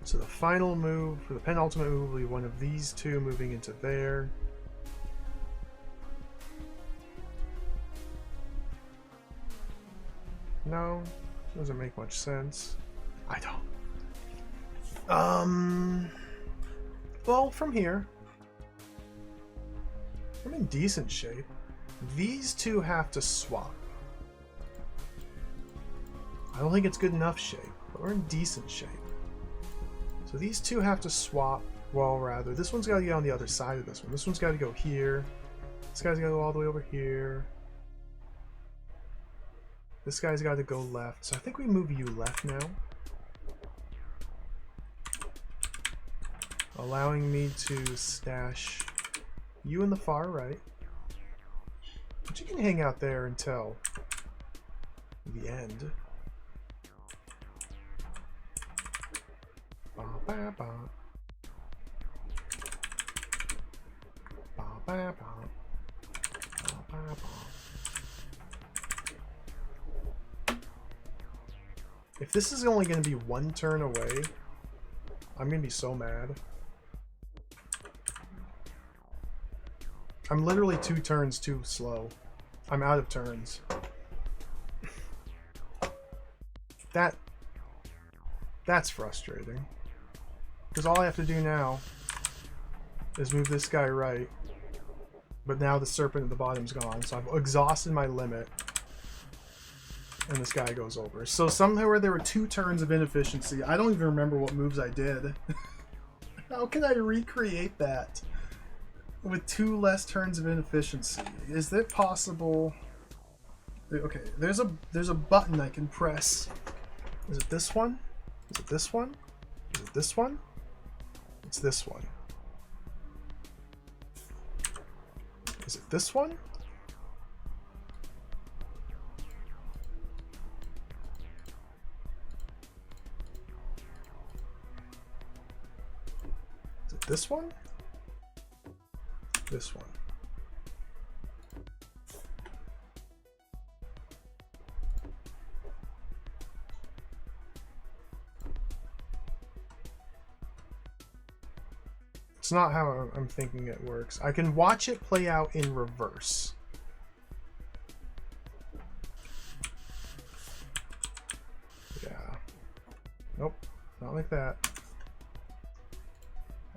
So the final move, or the penultimate move, will be one of these 2 moving into there. No, doesn't make much sense. I don't. Well, from here, I'm in decent shape. These 2 have to swap. I don't think it's good enough shape. But we're in decent shape. So these two have to swap. Well, rather, this one's got to get on the other side of this one. This one's got to go here. This guy's got to go all the way over here. This guy's got to go left. So I think we move you left now. Allowing me to stash you in the far right. But you can hang out there until the end. Ba, ba, ba. Ba, ba, ba. Ba, ba, ba. If this is only going to be one turn away, I'm going to be so mad. I'm literally 2 turns too slow. I'm out of turns. That's frustrating. Because all I have to do now is move this guy right. But now the serpent at the bottom's gone, so I've exhausted my limit. And this guy goes over. So somewhere there were 2 turns of inefficiency. I don't even remember what moves I did. How can I recreate that with 2 less turns of inefficiency? Is it possible? Okay, there's a button I can press. Is it this one? Is it this one? Is it this one? It's this one. Is it this one? Is it this one? This one. It's not how I'm thinking it works. I can watch it play out in reverse. Yeah. Nope. Not like that.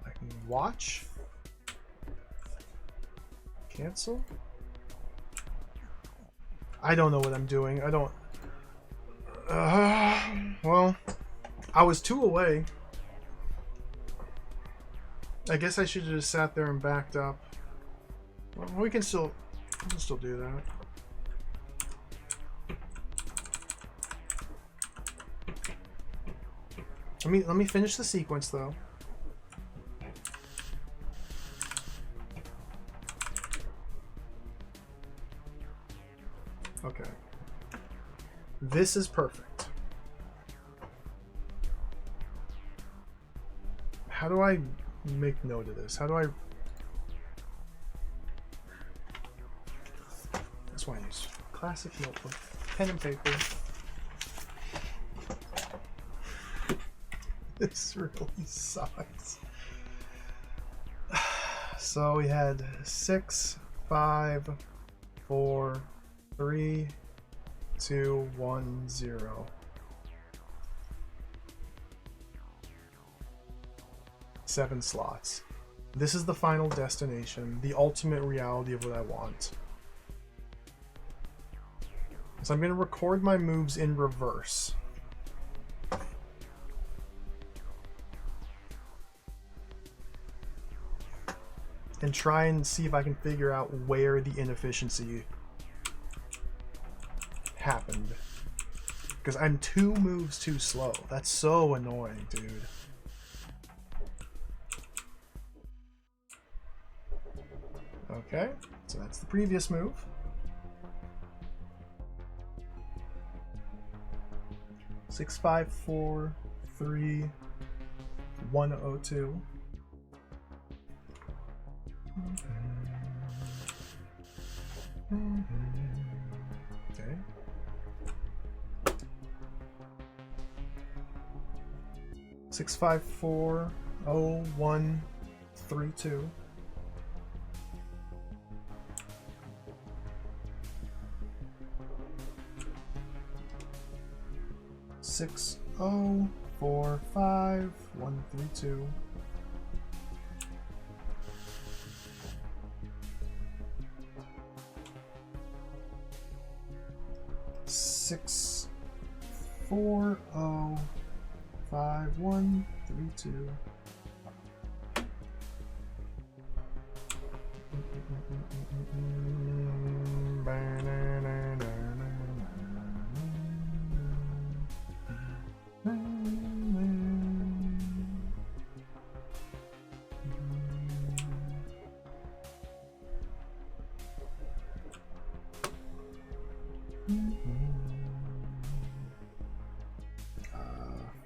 I can watch. Cancel. I don't know what I'm doing. I don't... well, I was 2 away. I guess I should have just sat there and backed up. Well, we can still do that. Let me finish the sequence though. Okay. This is perfect. How do I make note of this? How do I... That's why I use classic notebook, pen and paper. This really sucks. So we had 6, 5, 4, 3, 2, 1, 0. Seven slots. This is the final destination, the ultimate reality of what I want. So I'm going to record my moves in reverse. And try and see if I can figure out where the inefficiency happened. Because I'm 2 moves too slow. That's so annoying, dude. Okay, so that's the previous move. Six, 5, 4, 3, 1, 0, 2. Okay. Six, 5, 4, 0, 1, 3, 2. 6, 0, 4, 5, 1, 3, 2. 6, 4, 0, 5 1 3 2.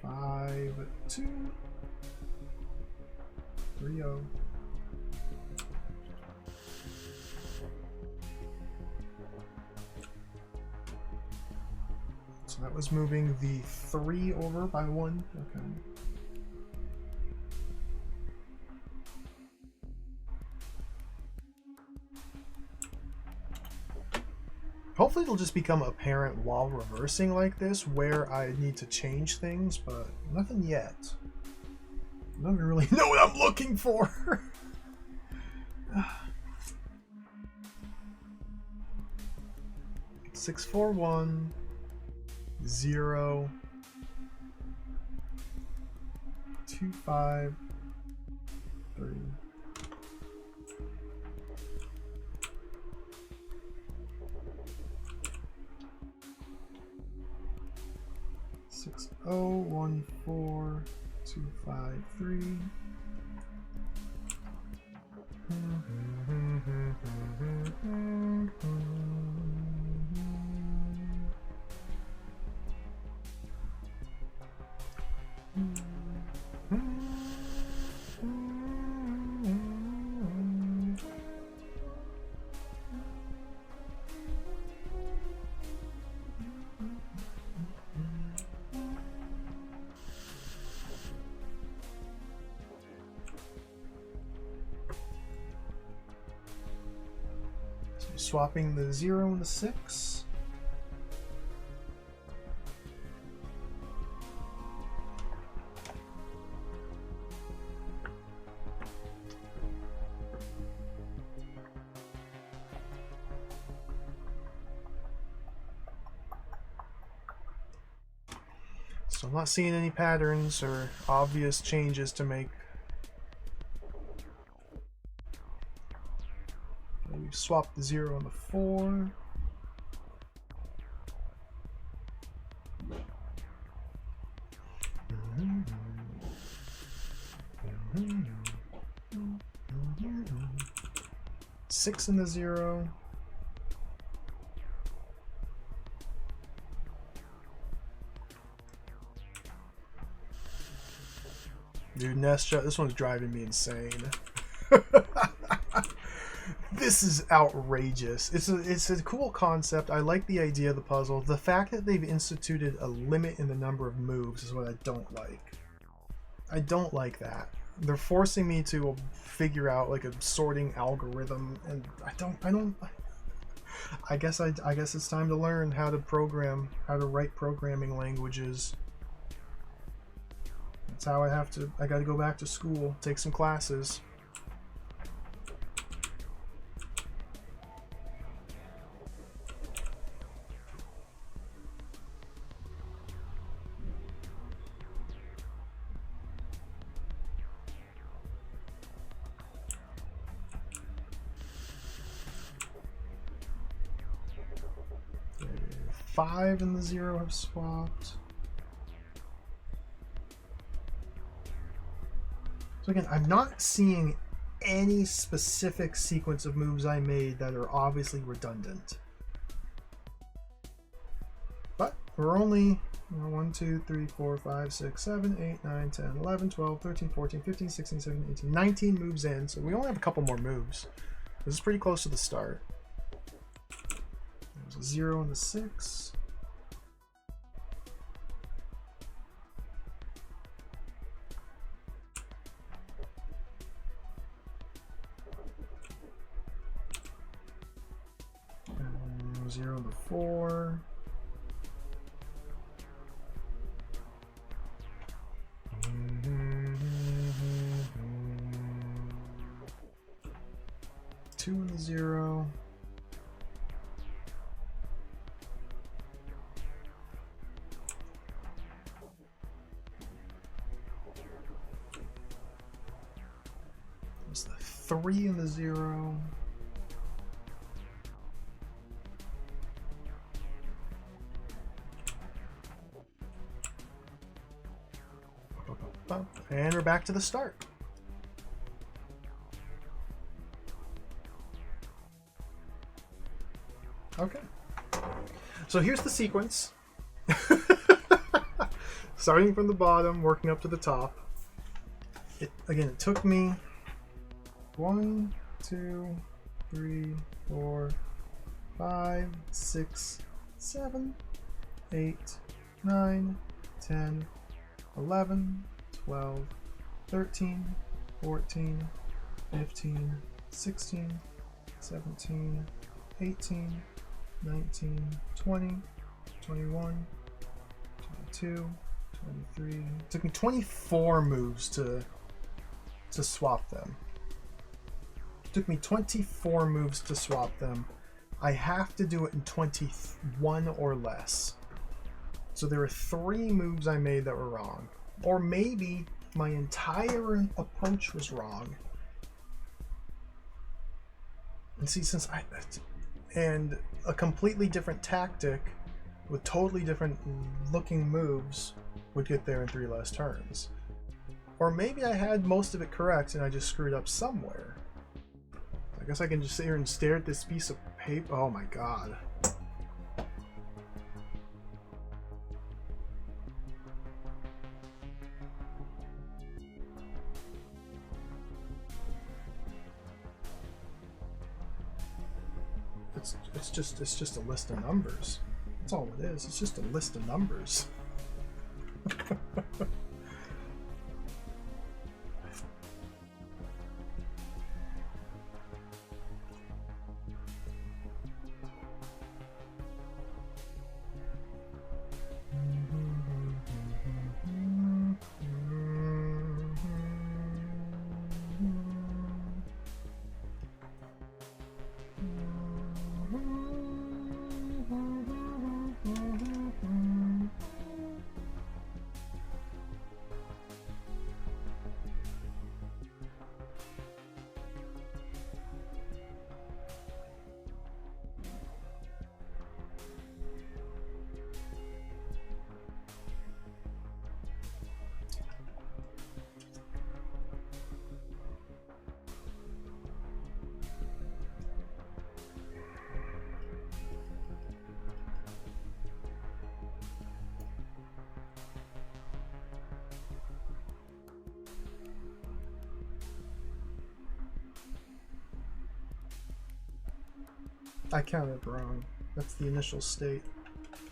Five, 2, 3, 0. So that was moving the 3 over by 1. Okay. Hopefully it'll just become apparent while reversing like this where I need to change things, but nothing yet. I don't really know what I'm looking for. 6 4 1 0 2 5 3. 6 0 1 4 2 5 3. Swapping the 0 and the 6. So I'm not seeing any patterns or obvious changes to make. We've swapped the 0 and the 4. Six and the 0. Dude, Nestra, this one's driving me insane. This is outrageous. It's a cool concept. I like the idea of the puzzle. The fact that they've instituted a limit in the number of moves is what I don't like. I don't like that. They're forcing me to figure out like a sorting algorithm, and I guess it's time to learn how to program, how to write programming languages. That's how I gotta go back to school, take some classes. Five and the 0 have swapped. So again, I'm not seeing any specific sequence of moves I made that are obviously redundant. But we're only 1, 2, 3, 4, 5, 6, 7, 8, 9, 10, 11, 12, 13, 14, 15, 16, 17, 18, 19 moves in. So we only have a couple more moves. This is pretty close to the start. There's a 0 and the 6. And 0 and the 4. Two and the 0. 3 in the 0. And we're back to the start. Okay. So here's the sequence. Starting from the bottom, working up to the top. It took me 1, 2, 3, 4, 5, 6, 7, 8, 9, 10, 11, 12, 13, 14, 15, 16, 17, 18, 19, 20, 21, 22, 23. It took me 24 moves to swap them. It took me 24 moves to swap them. I have to do it in 21 or less. So there were 3 moves I made that were wrong. Or maybe my entire approach was wrong. And see, and a completely different tactic with totally different looking moves would get there in 3 less turns. Or maybe I had most of it correct and I just screwed up somewhere. I guess I can just sit here and stare at this piece of paper. Oh my god. It's just a list of numbers. That's all it is. It's just a list of numbers. I counted wrong. That's the initial state.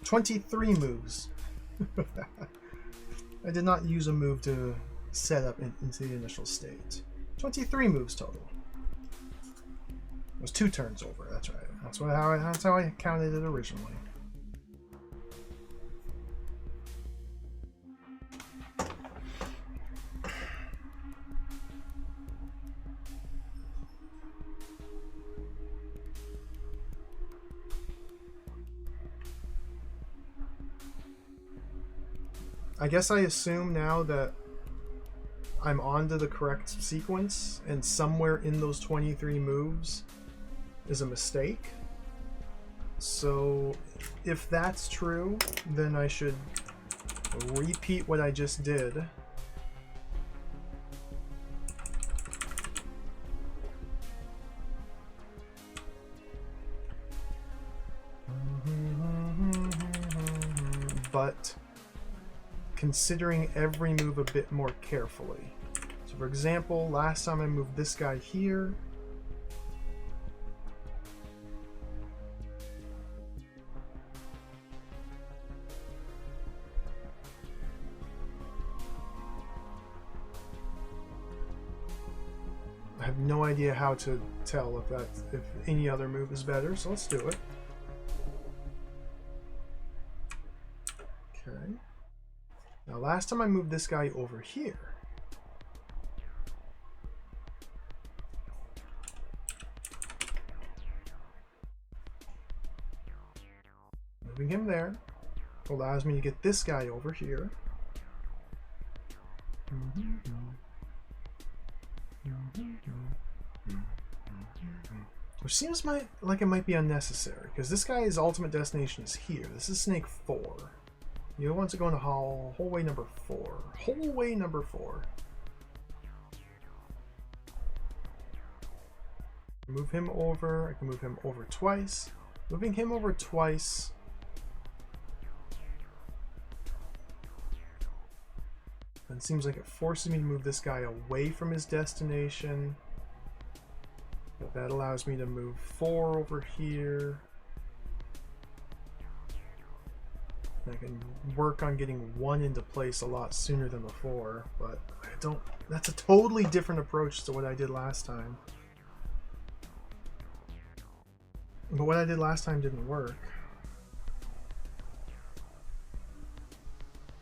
23 moves. I did not use a move to set up into the initial state. 23 moves total. It was 2 turns over. That's right. That's how I counted it originally. I guess I assume now that I'm onto the correct sequence, and somewhere in those 23 moves is a mistake. So if that's true, then I should repeat what I just did. But considering every move a bit more carefully. So for example, last time I moved this guy here. I have no idea how to tell if any other move is better, so let's do it. Okay. Now last time I moved this guy over here. Moving him there allows me to get this guy over here. Which seems like it might be unnecessary, because this guy's ultimate destination is here. This is snake 4. You want to go into hallway number 4. Hallway number 4. Move him over. I can move him over twice. Moving him over twice. And it seems like it forces me to move this guy away from his destination. But that allows me to move 4 over here. I can work on getting 1 into place a lot sooner than before, but I don't... That's a totally different approach to what I did last time. But what I did last time didn't work.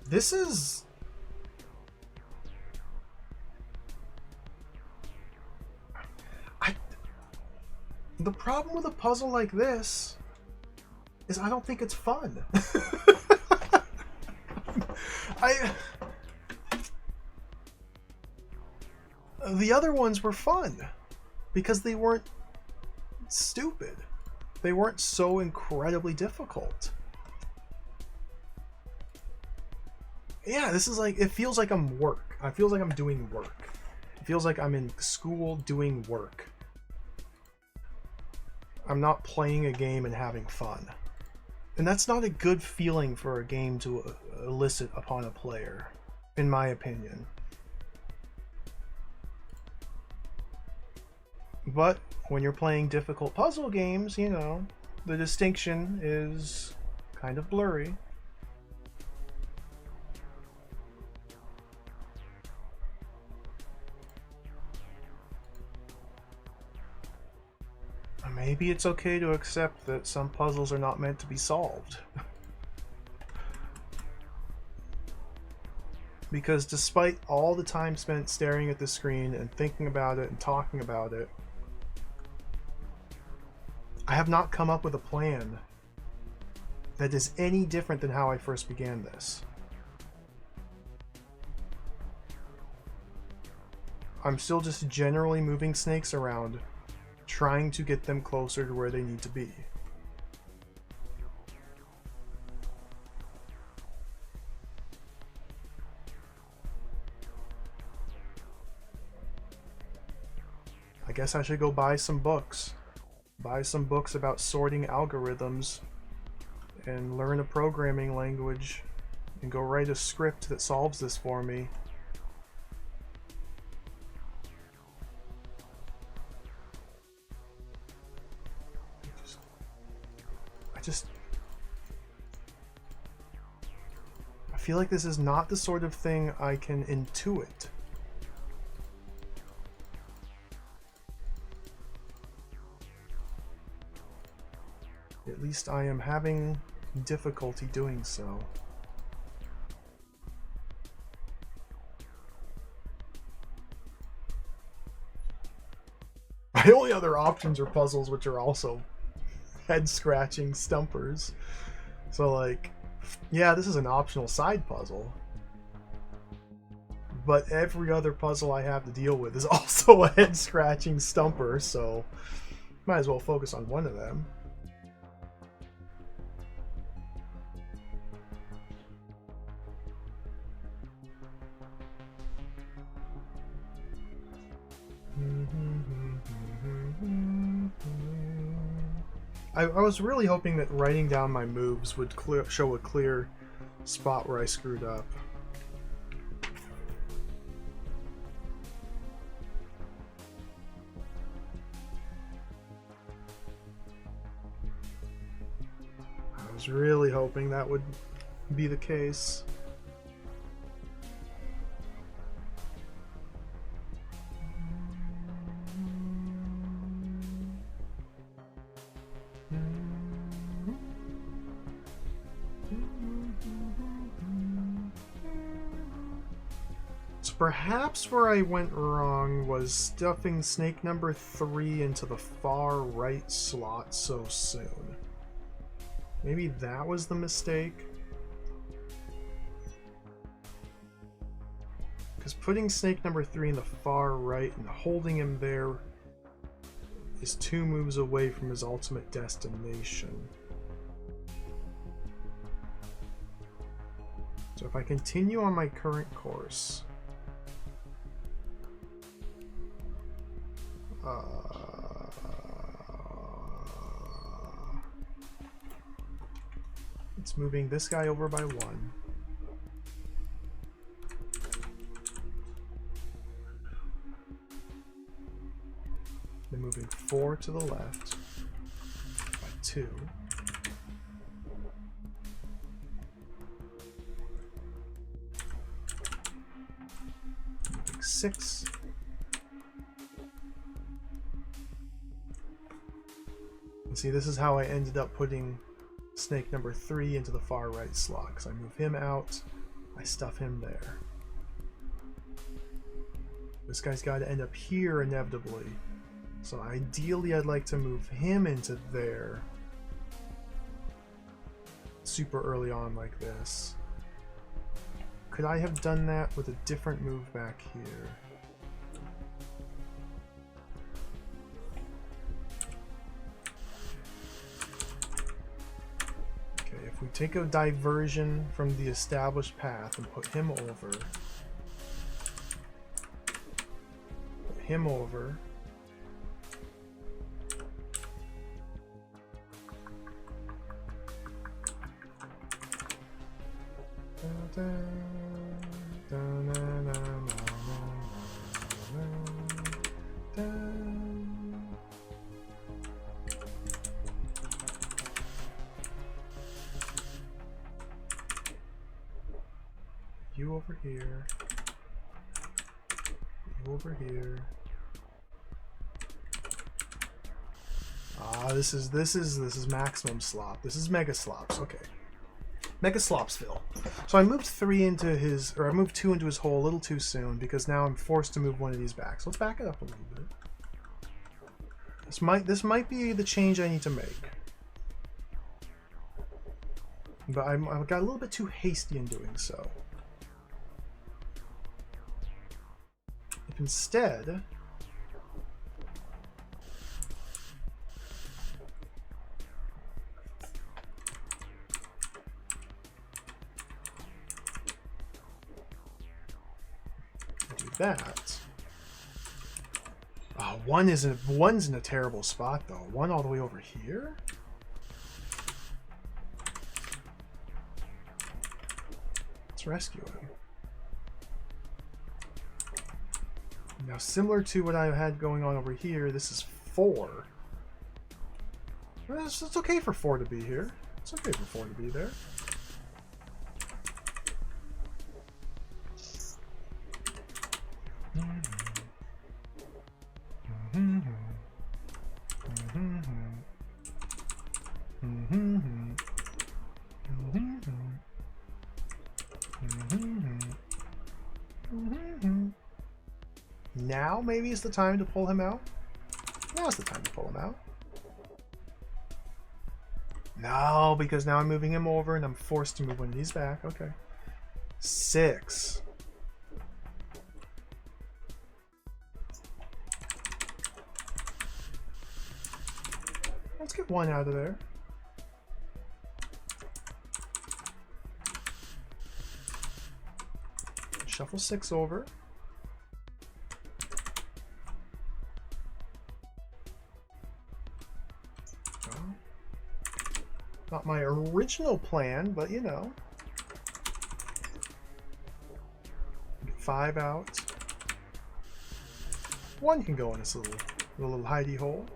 This is... The problem with a puzzle like this is I don't think it's fun. The other ones were fun because they weren't stupid. They weren't so incredibly difficult. Yeah, this is like, it feels like I'm work. It feels like I'm doing work. It feels like I'm in school doing work. I'm not playing a game and having fun. And that's not a good feeling for a game to elicit upon a player, in my opinion. But when you're playing difficult puzzle games, you know, the distinction is kind of blurry. Maybe it's okay to accept that some puzzles are not meant to be solved. Because despite all the time spent staring at the screen and thinking about it and talking about it, I have not come up with a plan that is any different than how I first began this. I'm still just generally moving snakes around, trying to get them closer to where they need to be. I guess I should go buy some books. Buy some books about sorting algorithms and learn a programming language and go write a script that solves this for me. I feel like this is not the sort of thing I can intuit. At least I am having difficulty doing so. My only other options are puzzles, which are also head-scratching stumpers. So, like, yeah, this is an optional side puzzle. But every other puzzle I have to deal with is also a head-scratching stumper, so might as well focus on one of them. I was really hoping that writing down my moves would show a clear spot where I screwed up. I was really hoping that would be the case. Perhaps where I went wrong was stuffing snake number 3 into the far right slot so soon. Maybe that was the mistake? Because putting snake number 3 in the far right and holding him there is 2 moves away from his ultimate destination. So if I continue on my current course, it's moving this guy over by 1. Then moving 4 to the left by 2. Moving 6. And see, this is how I ended up putting snake number 3 into the far right slot, because I move him out, I stuff him there. This guy's got to end up here inevitably. So ideally I'd like to move him into there super early on like this. Could I have done that with a different move back here? Okay, if we take a diversion from the established path and put him over, you over here, you over here. Ah, this is maximum slop. This is mega slops. Okay. Mega Slopsville. So I moved 3 into his, or I moved 2 into his hole a little too soon because now I'm forced to move one of these back. So let's back it up a little bit. This might be the change I need to make. But I got a little bit too hasty in doing so. If instead that. Oh, one's in a terrible spot though. 1 all the way over here. Let's rescue him. Now, similar to what I had going on over here, this is 4. Well, it's okay for 4 to be here. It's okay for 4 to be there. Now maybe it's the time to pull him out. Now's the time to pull him out. No, because now I'm moving him over and I'm forced to move one of these back. Okay. 6. Let's get 1 out of there. Shuffle 6 over. Not my original plan, but you know. Get 5 out. 1 can go in this little hidey hole.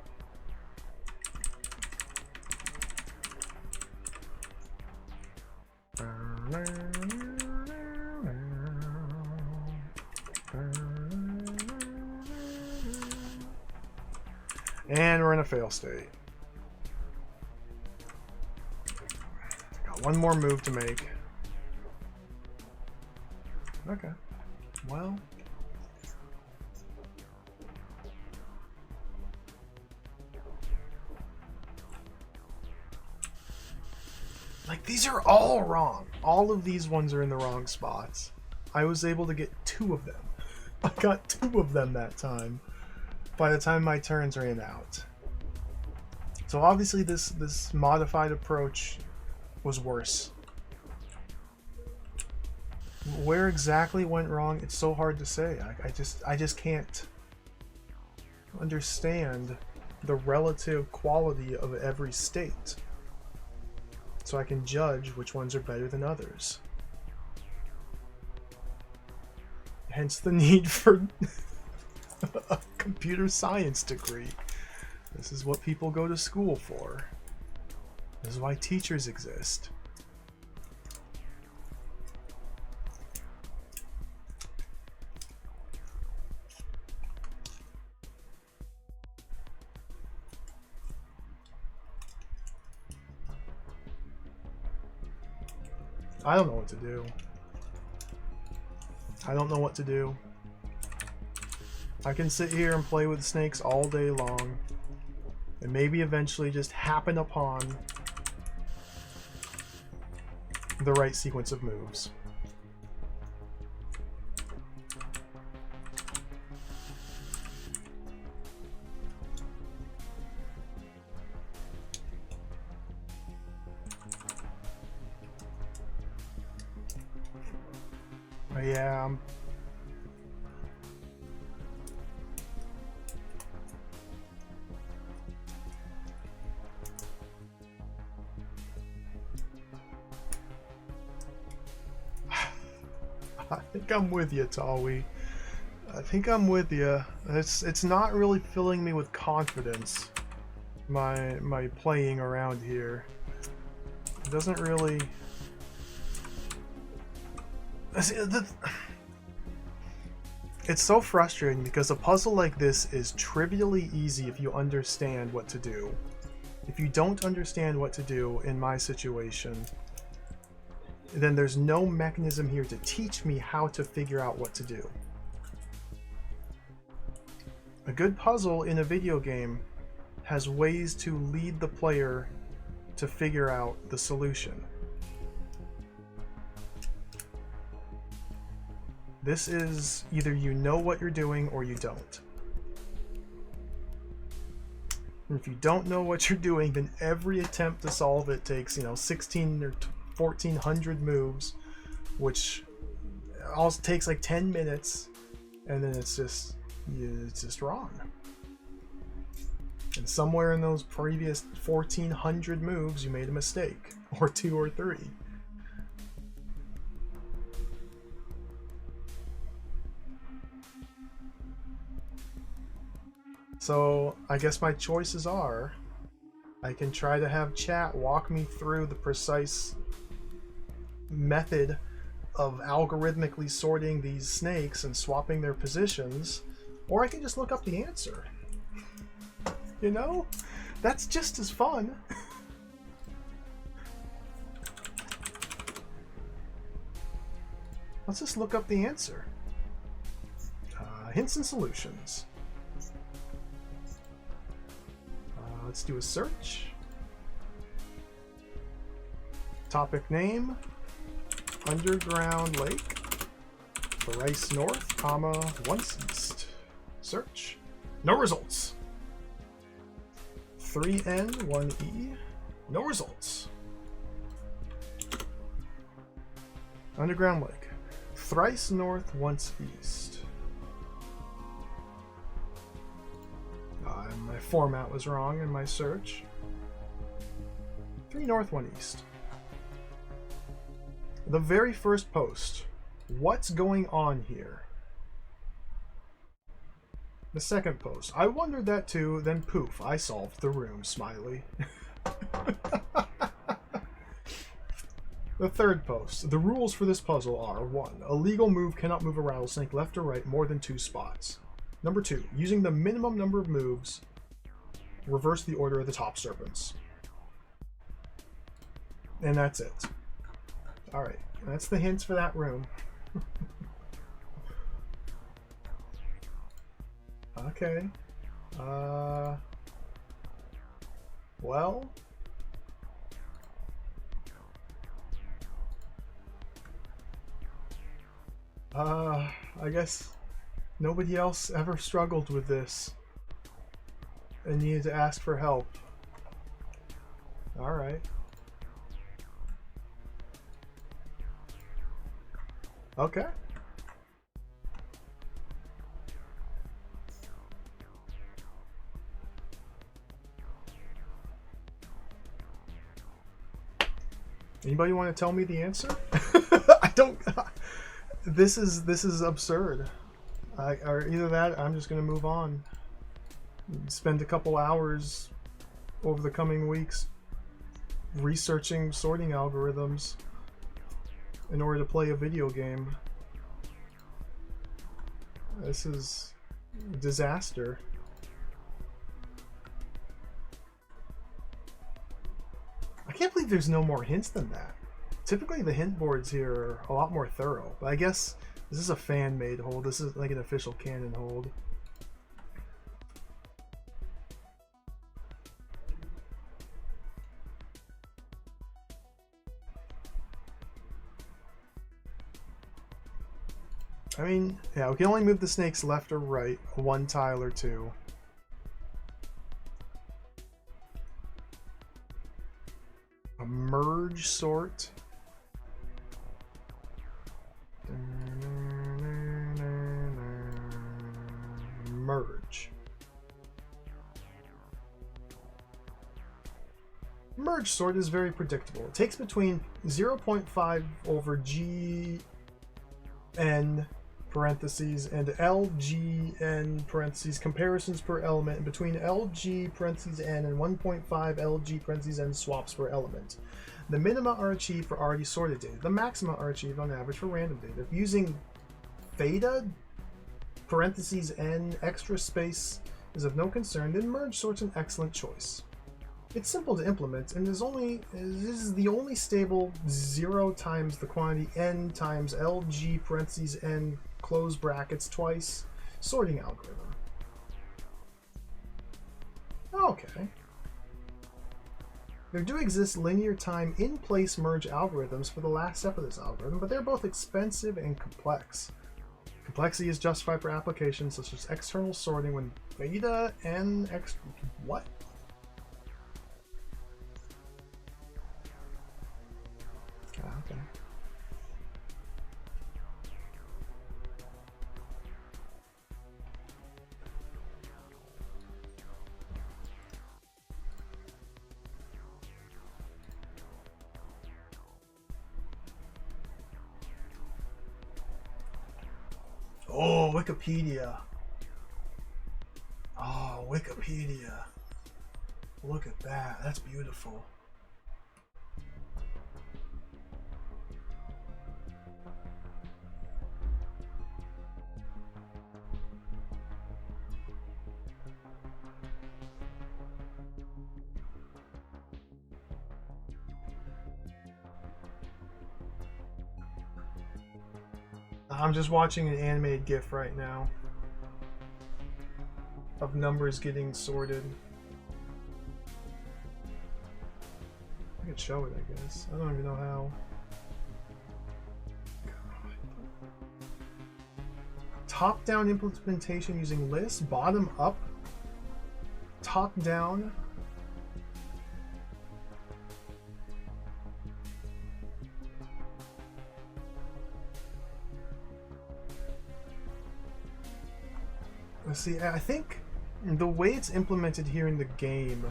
And we're in a fail state. Got 1 more move to make. Okay. Well. Like, these are all wrong. All of these ones are in the wrong spots. I was able to get 2 of them. I got 2 of them that time. By the time my turns ran out. So obviously this modified approach was worse. Where exactly went wrong, it's so hard to say. I just can't understand the relative quality of every state, so I can judge which ones are better than others. Hence the need for a computer science degree. This is what people go to school for. This is why teachers exist. I don't know what to do. I don't know what to do. I can sit here and play with snakes all day long, and maybe eventually just happen upon the right sequence of moves. Yeah, I think I'm with you, Tawi. I think I'm with you. It's not really filling me with confidence. My playing around here. It doesn't really. It's so frustrating because a puzzle like this is trivially easy if you understand what to do. If you don't understand what to do in my situation, then there's no mechanism here to teach me how to figure out what to do. A good puzzle in a video game has ways to lead the player to figure out the solution. This is either you know what you're doing or you don't. And if you don't know what you're doing, then every attempt to solve it takes, 16 or 1400 moves, which also takes like 10 minutes, and then it's just wrong. And somewhere in those previous 1400 moves, you made a mistake, or 2 or 3. So I guess my choices are, I can try to have chat walk me through the precise method of algorithmically sorting these snakes and swapping their positions, or I can just look up the answer. That's just as fun. Let's just look up the answer. Hints and solutions. Let's do a search. Topic name, underground lake, thrice north, comma, once east. Search. No results. 3N, 1E, no results. Underground lake, thrice north, once east. My format was wrong in my search. 3 north, 1 east. The very first post. What's going on here? The second post. I wondered that too, then poof, I solved the room, smiley. The third post. The rules for this puzzle are: 1. A legal move cannot move a rattlesnake left or right more than 2 spots. Number 2. Using the minimum number of moves, reverse the order of the top serpents. And that's it. Alright, that's the hints for that room. Okay. Well. I guess nobody else ever struggled with this and needed to ask for help. All right. Okay. Anybody want to tell me the answer? I don't. This is absurd. Or either that, I'm just gonna move on. Spend a couple hours over the coming weeks researching sorting algorithms in order to play a video game. This is a disaster. I can't believe there's no more hints than that. Typically the hint boards here are a lot more thorough, but I guess this is a fan-made hold. This is like an official canon hold. I mean, yeah, we can only move the snakes left or right, one tile or two. A merge sort. Merge. Merge sort is very predictable. It takes between 0.5 over GN parentheses and LGN parentheses comparisons per element, and between LG parentheses N and 1.5 LG parentheses N swaps per element. The minima are achieved for already sorted data. The maxima are achieved on average for random data. If using theta parentheses N extra space is of no concern, then merge sort's an excellent choice. It's simple to implement and is the only stable 0 times the quantity N times LG parentheses N close brackets twice sorting algorithm. Okay. There do exist linear time in-place merge algorithms for the last step of this algorithm, but they're both expensive and complex. Complexity is justified for applications such as external sorting when theta n x. What? Okay. Oh, Wikipedia. Oh, Wikipedia. Look at that. That's beautiful. I'm just watching an animated GIF right now of numbers getting sorted. I could show it, I guess. I don't even know how. Top-down implementation using lists, bottom-up, top-down. See, I think the way it's implemented here in the game,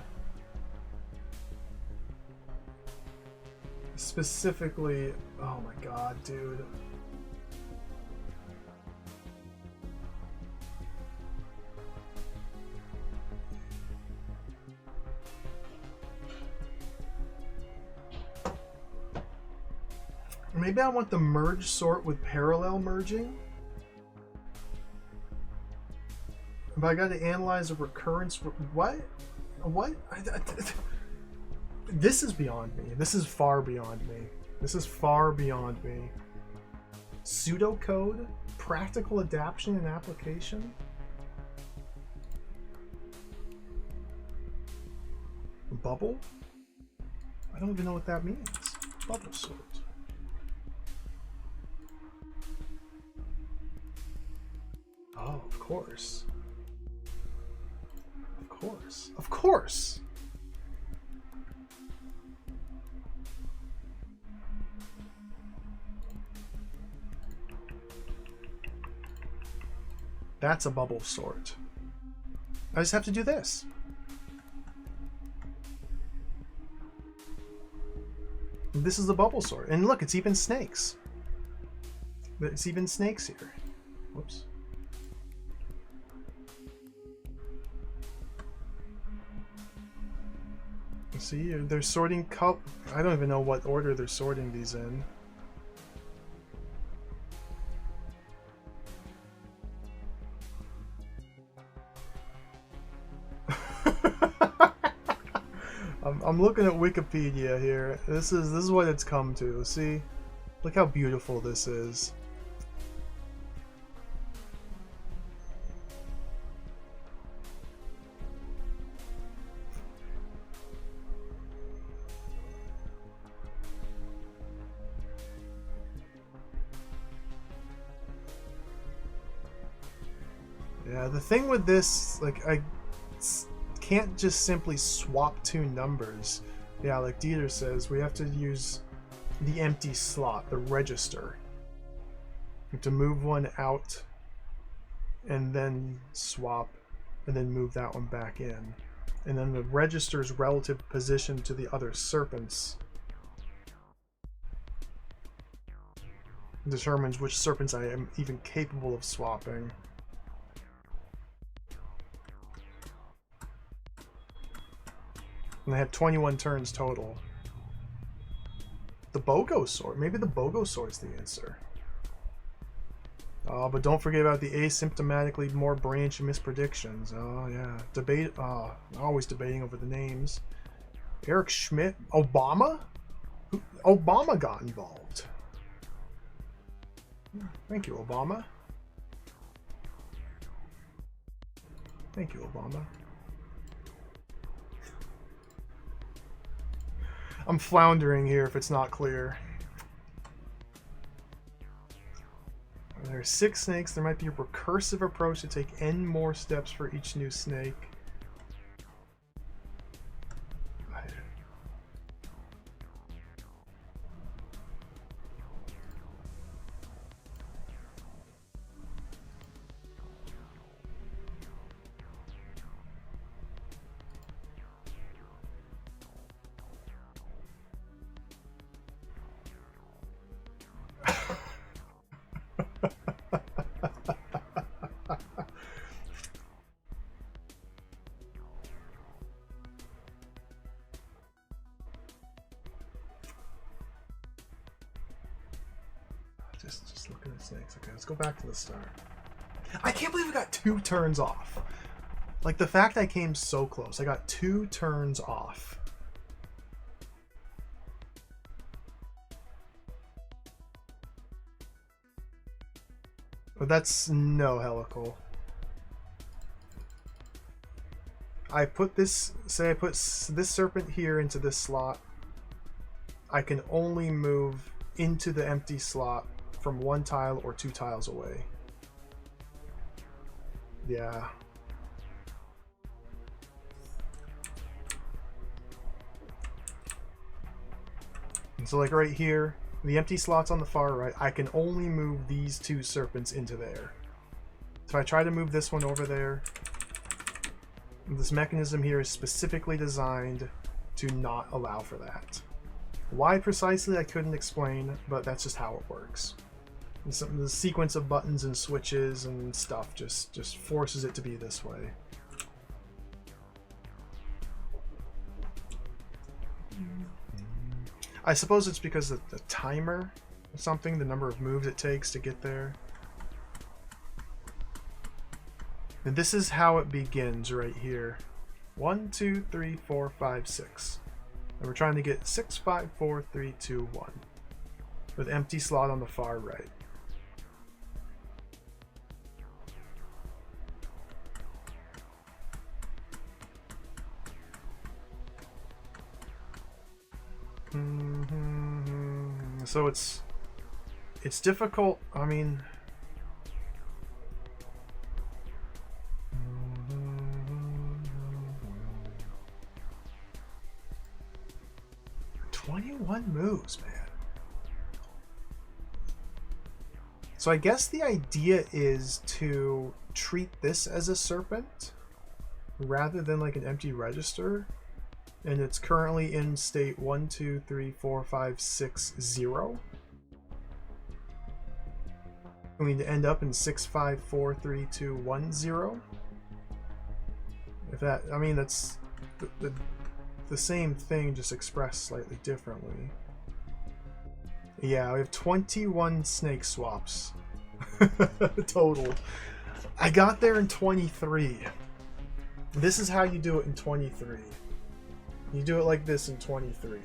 specifically, oh my god, dude. Maybe I want the merge sort with parallel merging. But I gotta analyze a recurrence. What? What? This is beyond me. This is far beyond me. This is far beyond me. Pseudocode? Practical adaptation and application? Bubble? I don't even know what that means. Bubble sort. Oh, of course. Of course. Of course! That's a bubble sort. I just have to do this. This is the bubble sort. And look, it's even snakes. It's even snakes here. Whoops. See, they're sorting I don't even know what order they're sorting these in. I'm looking at Wikipedia here. This is what it's come to. See? Look how beautiful this is. Yeah, the thing with this, like, I can't just simply swap two numbers. Yeah, like Dieter says, we have to use the empty slot, the register, to move one out and then swap and then move that one back in. And then the register's relative position to the other serpents determines which serpents I am even capable of swapping. And I have 21 turns total. The BOGO sword. Maybe the BOGO sword's the answer. Oh, but don't forget about the asymptomatically more branch mispredictions. Oh, yeah. Debate. Oh, always debating over the names. Eric Schmidt. Obama? Obama got involved. Thank you, Obama. Thank you, Obama. I'm floundering here if it's not clear. There are 6 snakes. There might be a recursive approach to take n more steps for each new snake. Just looking at snakes. Okay, let's go back to the start. I can't believe I got 2 turns off. Like, the fact I came so close. I got 2 turns off. But that's no helical. I put this, say I put this serpent here into this slot. I can only move into the empty slot from 1 tile or 2 tiles away. Yeah. And so like right here, the empty slot's on the far right, I can only move these 2 serpents into there. So I try to move this one over there. This mechanism here is specifically designed to not allow for that. Why precisely, I couldn't explain, but that's just how it works. The sequence of buttons and switches and stuff just forces it to be this way. I suppose it's because of the timer or something, the number of moves it takes to get there. And this is how it begins right here. 1, 2, 3, 4, 5, 6. And we're trying to get 6, 5, 4, 3, 2, 1. With empty slot on the far right. So it's difficult. I mean, '21 moves, man. So I guess the idea is to treat this as a serpent rather than like an empty register. And it's currently in state 1, 2, 3, 4, 5, 6, 0. And we need to end up in 6, 5, 4, 3, 2, 1, 0. If that, I mean, that's the same thing, just expressed slightly differently. Yeah, we have 21 snake swaps total. I got there in 23. This is how you do it in 23. You do it like this in 23.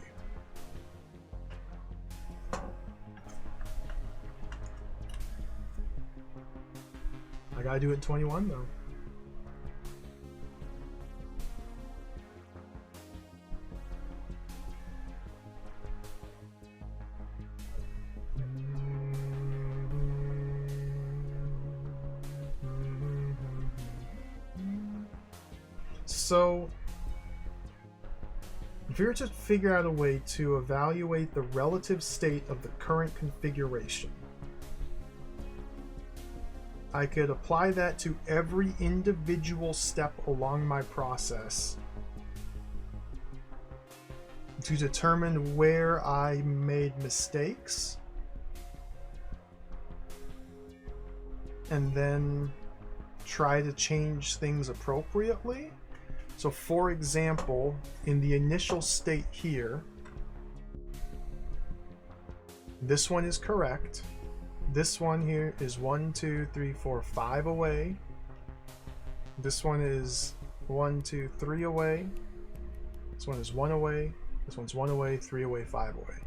I gotta do it in 21 though. So, if you were to figure out a way to evaluate the relative state of the current configuration, I could apply that to every individual step along my process to determine where I made mistakes, and then try to change things appropriately. So for example, in the initial state here, this one is correct. This one here is 1, 2, 3, 4, 5 away. This one is 1, 2, 3 away. This one is 1 away. This one's 1 away, 3 away, 5 away.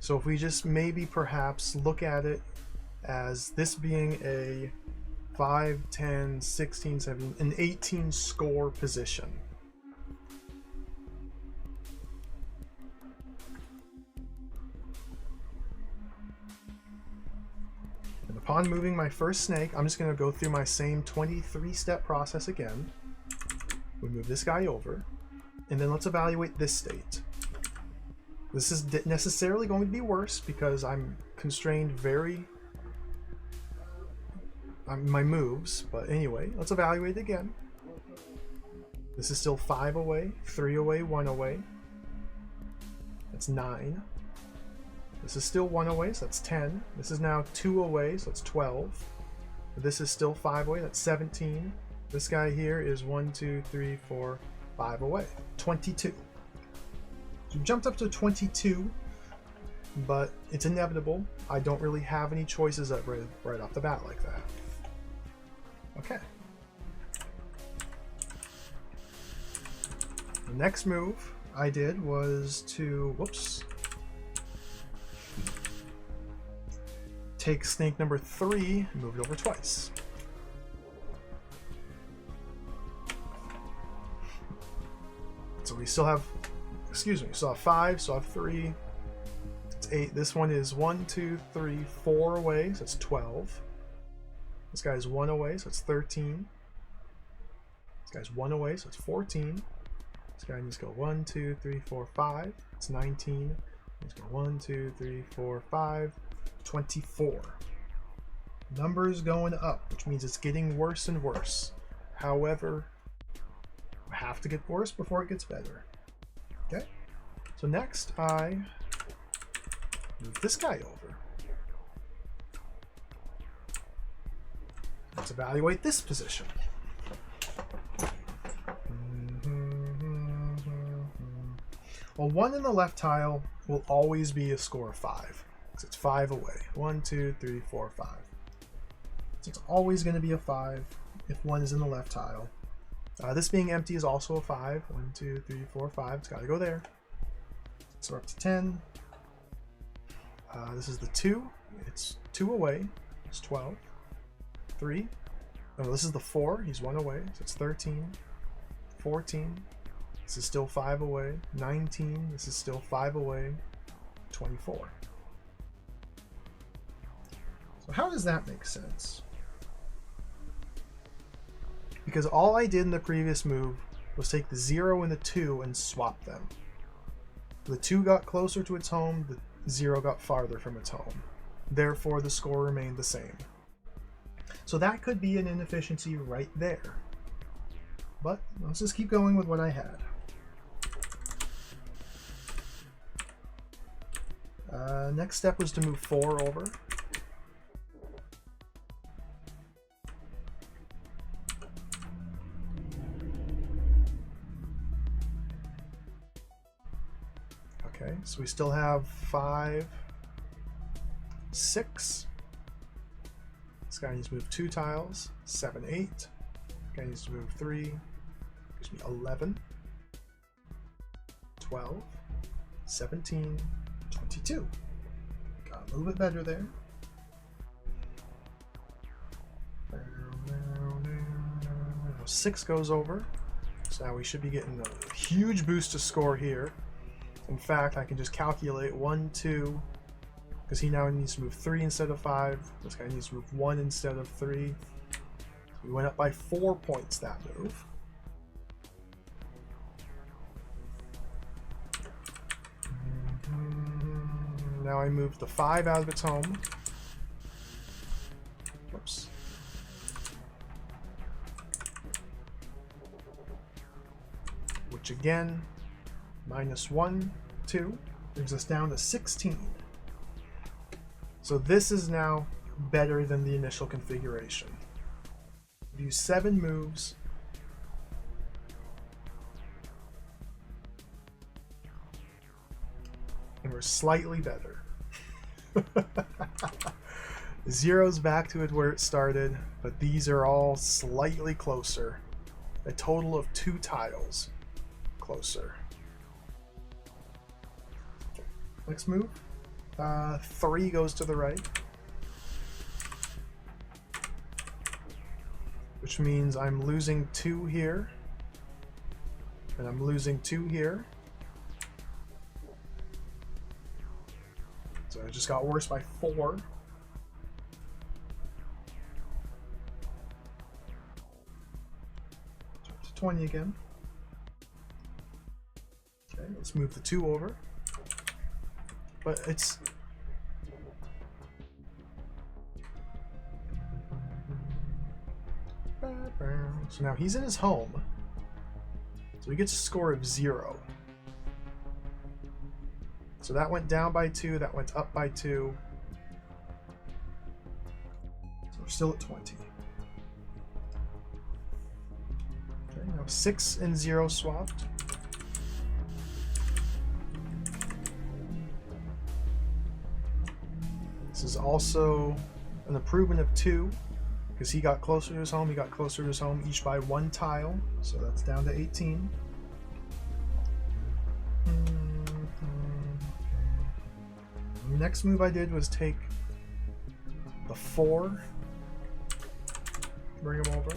So if we just maybe perhaps look at it as this being a 5, 10, 16, 17, an 18 score position. And upon moving my first snake, I'm just going to go through my same 23-step process again. We move this guy over, and then let's evaluate this state. This is necessarily going to be worse because I'm constrained my moves, but anyway, let's evaluate it again. This is still 5 away, 3 away, 1 away. That's 9. This is still 1 away, so that's 10. This is now 2 away, so that's 12. This is still 5 away, that's 17. This guy here is 1, 2, 3, 4, 5 away. 22. So we jumped up to 22, but it's inevitable. I don't really have any choices right off the bat like that. Okay. The next move I did was to, take snake number 3 and move it over twice. So we still have, still have 5, so I have 3. It's 8. This one is 1, 2, 3, 4 away, so that's 12. This guy's 1 away, so it's 13. This guy's 1 away, so it's 14. This guy needs to go 1, 2, 3, 4, 5. It's 19. Let's go 1, 2, 3, 4, 5. 24. Numbers going up, which means it's getting worse and worse. However, I have to get worse before it gets better. Okay. So next, I move this guy over. Let's evaluate this position. Well, 1 in the left tile will always be a score of 5. So it's 5 away. 1, 2, 3, 4, 5. So it's always going to be a 5 if 1 is in the left tile. This being empty is also a 5. 1, 2, 3, 4, 5. It's got to go there. So we're up to 10. This is the 2. It's 2 away. It's 12. 3. Oh, this is the 4. He's 1 away. So it's 13. 14. This is still 5 away. 19. This is still 5 away. 24. So how does that make sense? Because all I did in the previous move was take the 0 and the 2 and swap them. The 2 got closer to its home, the 0 got farther from its home. therefore the score remained the same. So that could be an inefficiency right there. But let's just keep going with what I had. Next step was to move 4 over. Okay, so we still have 5, 6. This guy needs to move 2 tiles. 7, 8. This guy needs to move 3. Gives me 11, 12, 17, 22. Got a little bit better there. 6 goes over. So now we should be getting a huge boost to score here. In fact, I can just calculate 1, 2, because he now needs to move 3 instead of 5. This guy needs to move 1 instead of 3. So we went up by 4 points that move. Now I move the 5 out of its home. Oops. Which again, minus 1, 2, brings us down to 16. So this is now better than the initial configuration. Use 7 moves. And we're slightly better. 0's back to it where it started, but these are all slightly closer. A total of 2 tiles closer. Next move. 3 goes to the right. Which means I'm losing 2 here. And I'm losing 2 here. So it just got worse by 4. Jump to 20 again. Okay, let's move the 2 over. But it's... So now he's in his home. So he gets a score of 0. So that went down by 2, that went up by 2. So we're still at 20. Okay, now 6 and 0 swapped. This is also an improvement of 2, because he got closer to his home, he got closer to his home, each by 1 tile. So that's down to 18. The next move I did was take the 4, bring him over.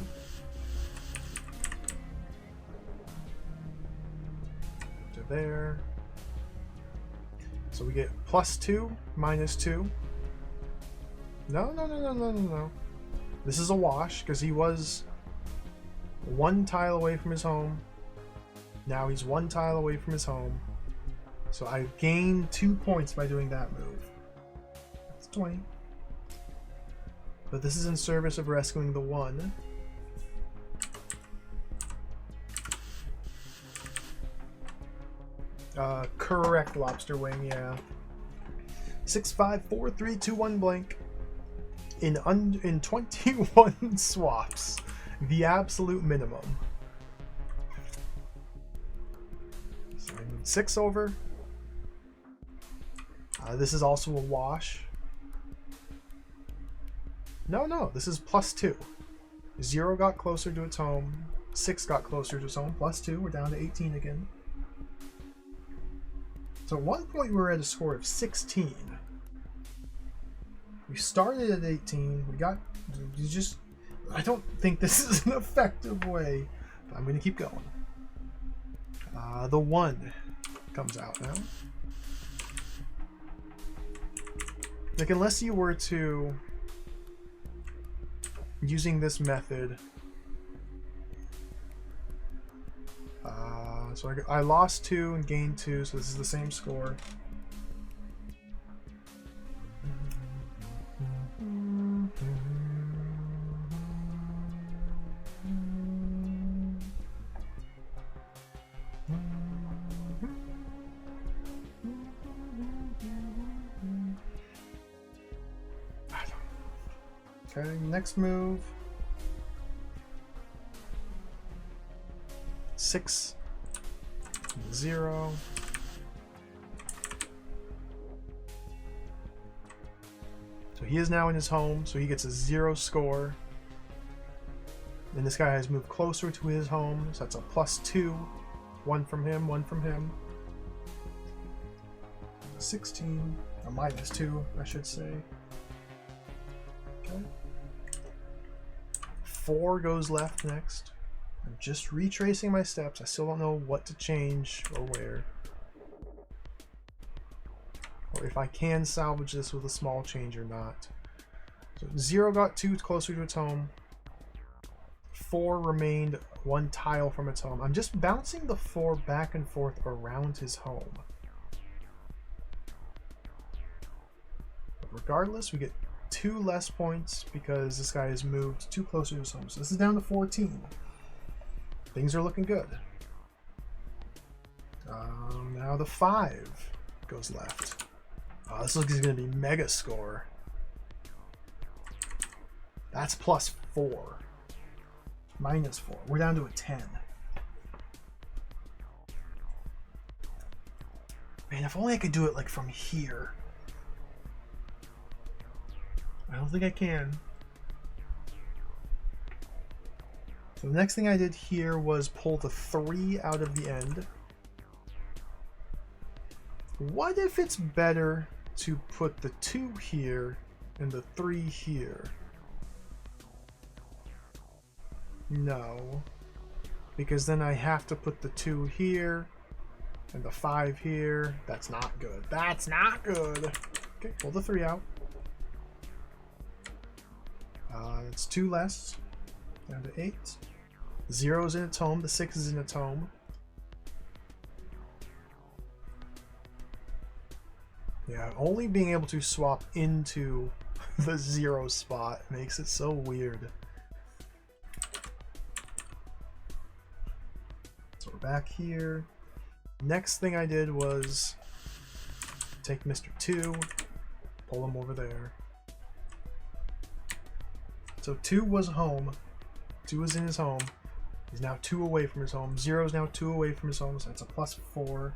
To there. So we get plus 2, minus 2. No. This is a wash, because he was 1 tile away from his home. Now he's 1 tile away from his home. So I gained 2 points by doing that move. That's 20. But this is in service of rescuing the 1. Correct, Lobster Wing, yeah. 6, 5, 4, 3, 2, 1 blank. In 21 swaps. The absolute minimum. So I moved 6 over. This is also a wash. No, this is plus 2. 0 got closer to its home. 6 got closer to its home. Plus 2, we're down to 18 again. So at one point we were at a score of 16. We started at 18. I don't think this is an effective way, but I'm going to keep going. The 1 comes out now. Like, unless you were to, using this method, so I lost 2 and gained 2, so this is the same score. Okay, next move. 6, 0. So he is now in his home, so he gets a 0 score. And this guy has moved closer to his home, so that's a +2. 1 from him, 1 from him. 16, or -2, I should say. Okay. 4 goes left next. I'm just retracing my steps. I still don't know what to change or where. Or if I can salvage this with a small change or not. So 0 got 2 closer to its home. 4 remained 1 tile from its home. I'm just bouncing the 4 back and forth around his home. But regardless, we get 2 less points because this guy has moved too close to his home. So this is down to 14. Things are looking good. Now the 5 goes left. Oh, this looks like it's going to be mega score. That's +4. -4. We're down to a 10. Man, if only I could do it like from here. I don't think I can. So the next thing I did here was pull the 3 out of the end. What if it's better to put the 2 here and the 3 here? No, because then I have to put the 2 here and the 5 here. That's not good. That's not good. Okay, pull the 3 out. It's 2 less. Down to 8. 0 is in its home. The 6 is in its home. Yeah, only being able to swap into the 0 spot makes it so weird. So we're back here. Next thing I did was take Mr. 2, pull him over there. So 2 was home. 2 was in his home. He's now 2 away from his home. 0 is now 2 away from his home, so that's a +4.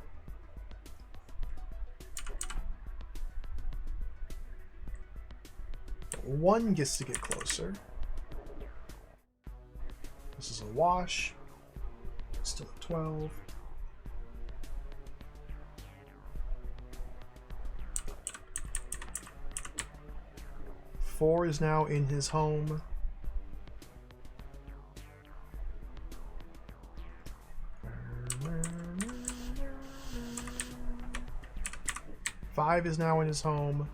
One gets to get closer. This is a wash. Still at 12. Four is now in his home. Five is now in his home.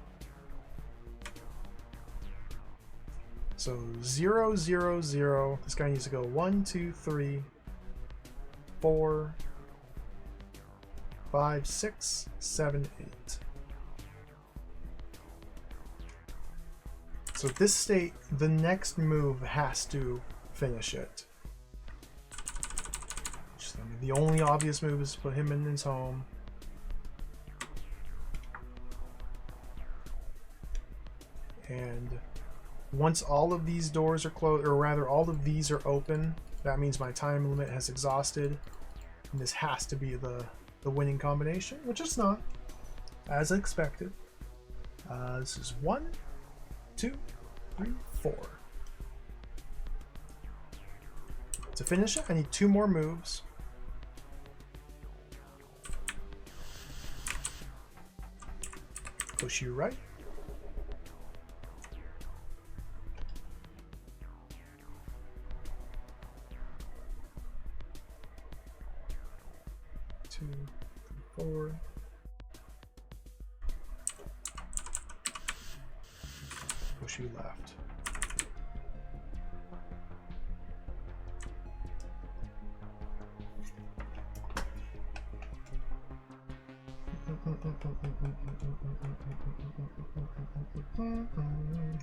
So 0, 0, 0. This guy needs to go 1, 2, 3, 4, 5, 6, 7, 8. So at this state, the next move has to finish it. Just, I mean, the only obvious move is to put him in his home. And once all of these doors are closed, or rather all of these are open, that means my time limit has exhausted. And this has to be the winning combination, which it's not, as expected. This is 1, 2, 3, 4. To finish it, I need 2 more moves. Push you right. Two, 4. Push you left.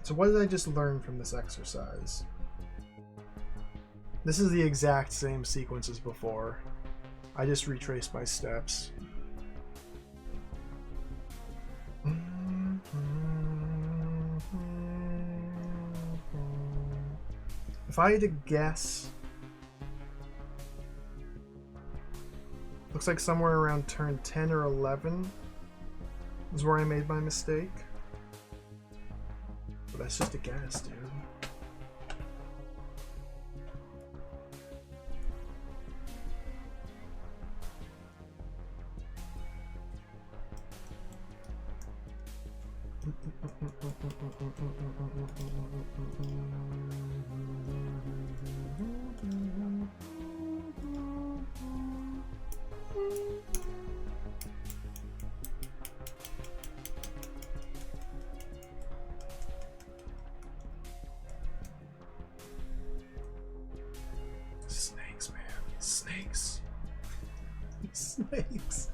So what did I just learn from this exercise? This is the exact same sequence as before. I just retraced my steps. If I had to guess, looks like somewhere around turn 10 or 11 is where I made my mistake. But that's just a guess, dude. Snakes, man. Snakes. Snakes.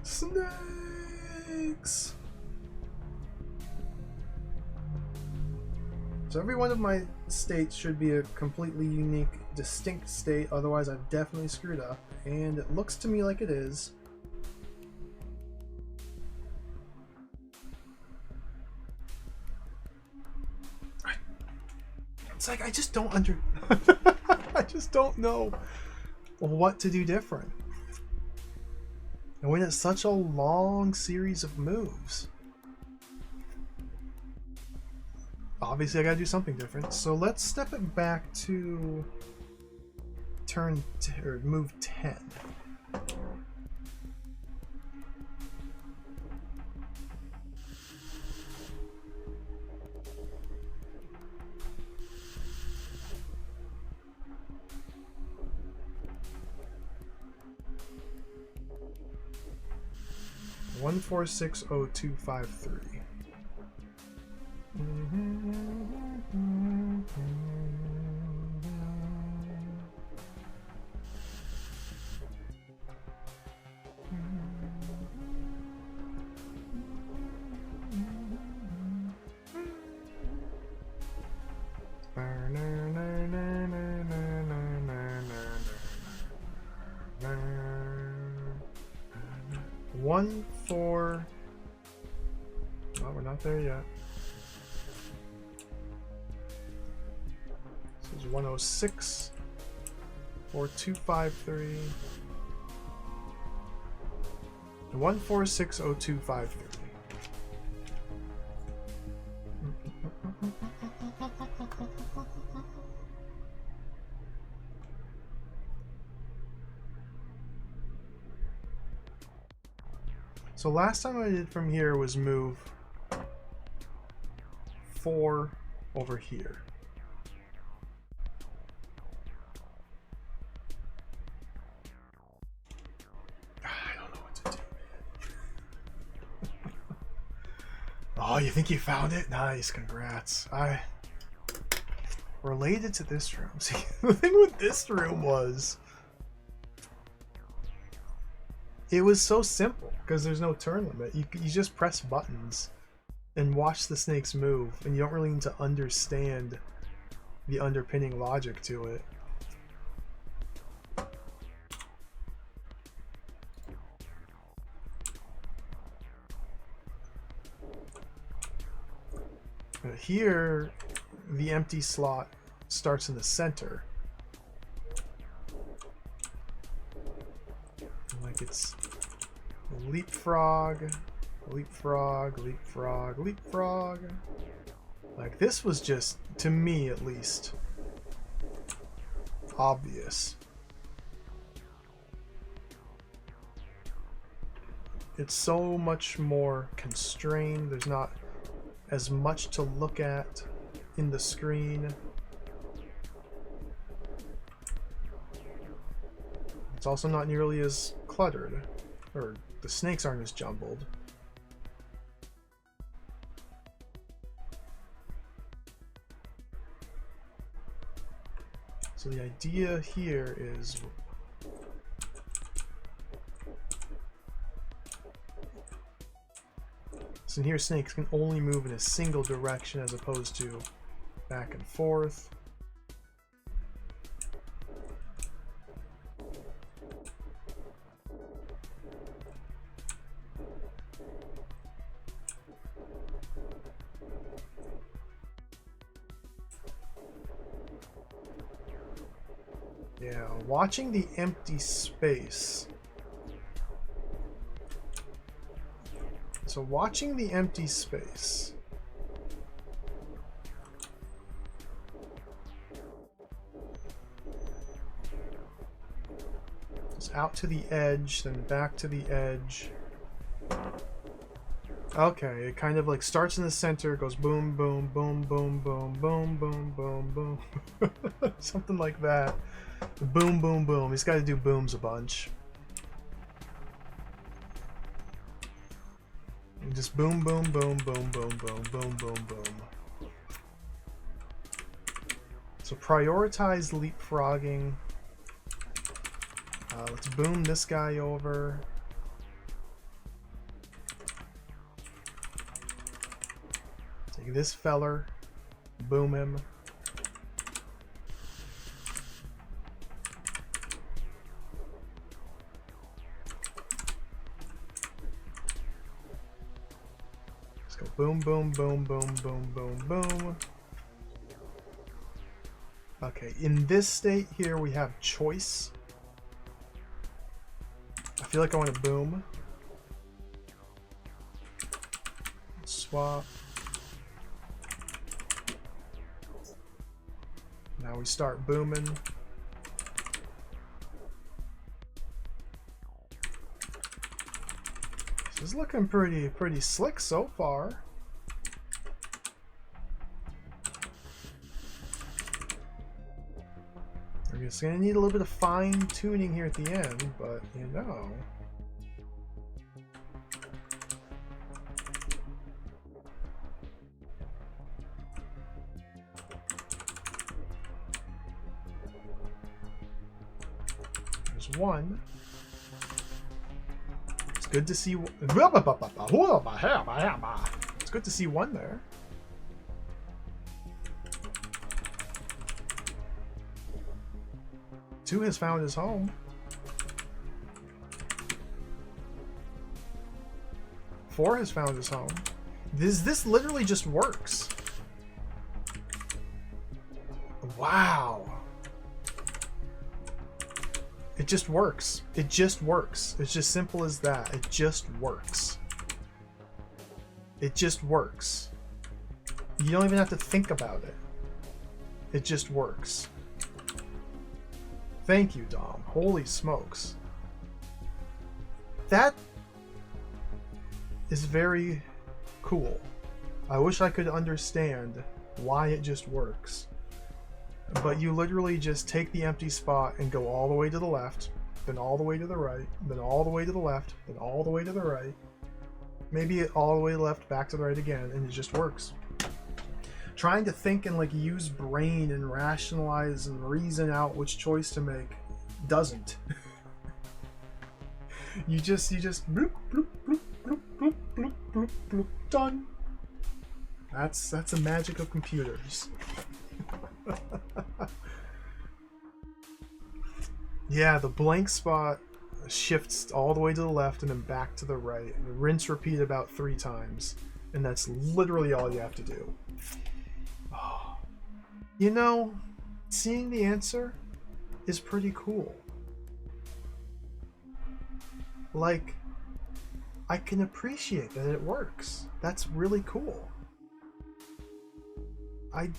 Snakes. So every one of my states should be a completely unique, distinct state, otherwise I've definitely screwed up, and it looks to me like it is. It's like I just don't I just don't know what to do different. And when it's such a long series of moves, obviously I gotta do something different. So let's step it back to or move 10. One 460-253. One, four. Well, we're not there yet. This is 106, 4253, 1460253. So last time I did from here was move 4 over here. I don't know what to do, man. Oh, you think you found it? Nice, congrats. I related to this room. See, the thing with this room was it was so simple because there's no turn limit. You just press buttons and watch the snakes move, and you don't really need to understand the underpinning logic to it. But here, the empty slot starts in the center. Like it's leapfrog, leapfrog, leapfrog, leapfrog. Like this was just, to me at least, obvious. It's so much more constrained. There's not as much to look at in the screen. It's also not nearly as cluttered, or the snakes aren't as jumbled. So the idea here is so here snakes can only move in a single direction as opposed to back and forth. Yeah, watching the empty space. So watching the empty space. Just out to the edge, then back to the edge. Okay, it kind of like starts in the center, goes boom, boom, boom, boom, boom, boom, boom, boom, boom. Something like that. Boom, boom, boom. He's got to do booms a bunch. And just boom, boom, boom, boom, boom, boom, boom, boom, boom. So prioritize leapfrogging. Let's boom this guy over. Take this feller, boom him. Let's go boom, boom, boom, boom, boom, boom, boom. Okay, in this state here we have choice. I feel like I want to boom. Swap. Now we start booming. This is looking pretty slick so far. We're just gonna need a little bit of fine tuning here at the end, but you know. There's one. It's good to see. It's good to see one there. Two has found his home. Four has found his home. This literally just works. Wow. It just works. It just works. It's just simple as that. It just works. It just works. You don't even have to think about it. It just works. Thank you, Dom. Holy smokes. That is very cool. I wish I could understand why it just works. But you literally just take the empty spot and go all the way to the left, then all the way to the right, then all the way to the left, then all the way to the right. Maybe all the way left, back to the right again, and it just works. Trying to think and like use brain and rationalize and reason out which choice to make doesn't. you just bloop, bloop, bloop, bloop, bloop, bloop, bloop, bloop, done. That's the magic of computers. Yeah, the blank spot shifts all the way to the left and then back to the right. And rinse repeat about 3 times. And that's literally all you have to do. Oh. You know, seeing the answer is pretty cool. Like, I can appreciate that it works. That's really cool. I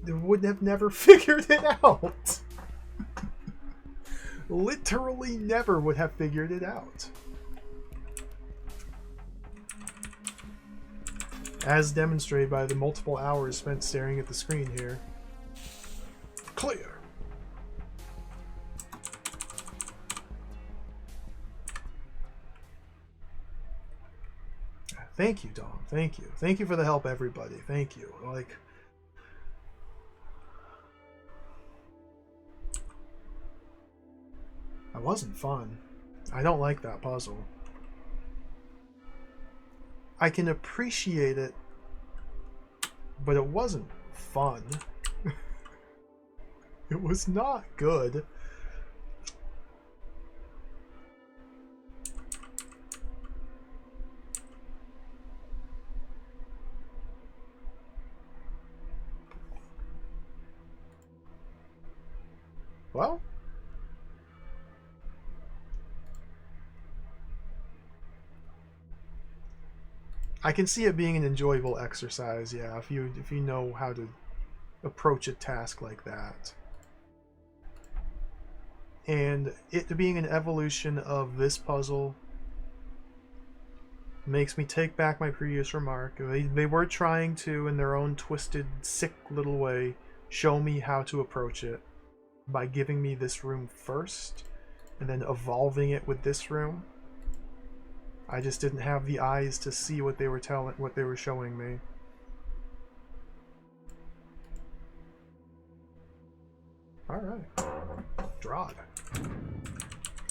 would have never figured it out. Literally never would have figured it out. As demonstrated by the multiple hours spent staring at the screen here. Clear. Thank you, Dom. Thank you. Thank you for the help, everybody. Thank you. Like, that wasn't fun. I don't like that puzzle. I can appreciate it, but it wasn't fun. It was not good. Well, I can see it being an enjoyable exercise, yeah, if you know how to approach a task like that. And it being an evolution of this puzzle makes me take back my previous remark. They were trying to, in their own twisted, sick little way, show me how to approach it by giving me this room first and then evolving it with this room. I just didn't have the eyes to see what they were showing me. Alright. DROD.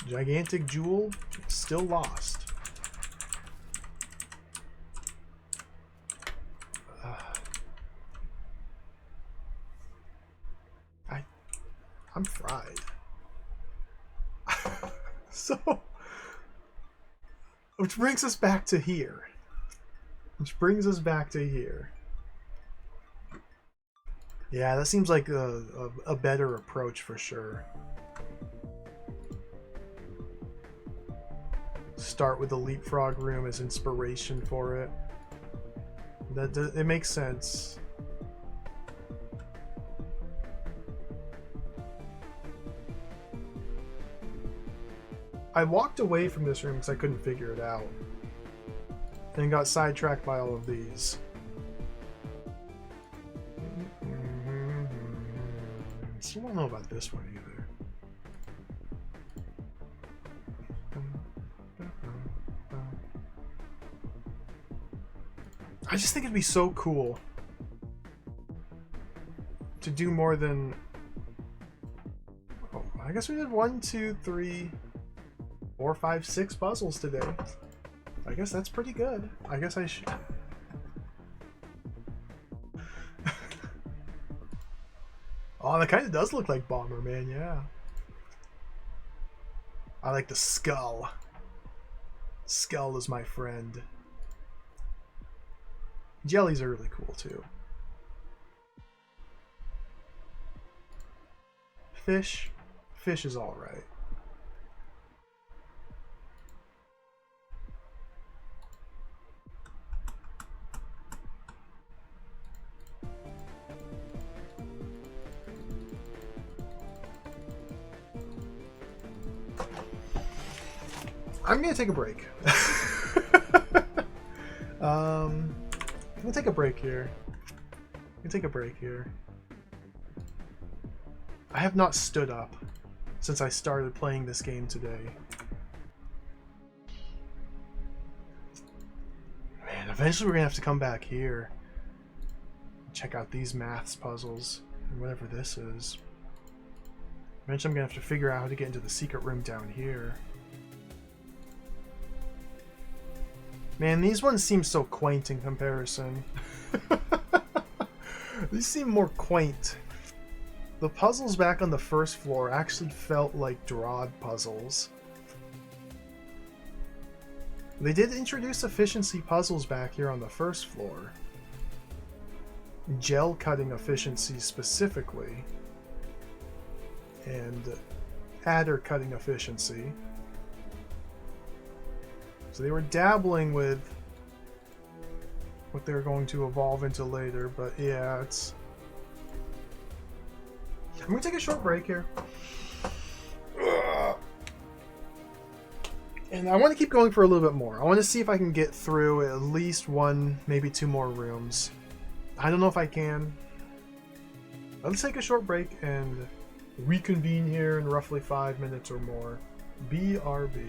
Gigantic jewel, still lost. I'm fried. So, which brings us back to here. Yeah, that seems like a better approach for sure. Start with the leapfrog room as inspiration for it. It makes sense. I walked away from this room because I couldn't figure it out. And got sidetracked by all of these. Still don't know about this one either. I just think it'd be so cool to do more than... Oh, I guess we did 1, 2, 3, 4, 5, 6 puzzles today. I guess that's pretty good. I guess I should... Oh, that kind of does look like Bomberman, yeah. I like the skull. Skull is my friend. Jellies are really cool too. Fish. Fish is alright. I'm gonna take a break. I'm gonna take a break here. I have not stood up since I started playing this game today. Man, eventually we're gonna have to come back here. Check out these maths puzzles, and whatever this is. Eventually I'm gonna have to figure out how to get into the secret room down here. Man, these ones seem so quaint in comparison. These seem more quaint. The puzzles back on the first floor actually felt like DROD puzzles. They did introduce efficiency puzzles back here on the first floor. Gel cutting efficiency specifically. And adder cutting efficiency. So they were dabbling with what they're going to evolve into later, but yeah, it's... I'm going to take a short break here. And I want to keep going for a little bit more. I want to see if I can get through at least 1, maybe 2 more rooms. I don't know if I can. Let's take a short break and reconvene here in roughly 5 minutes or more. BRB.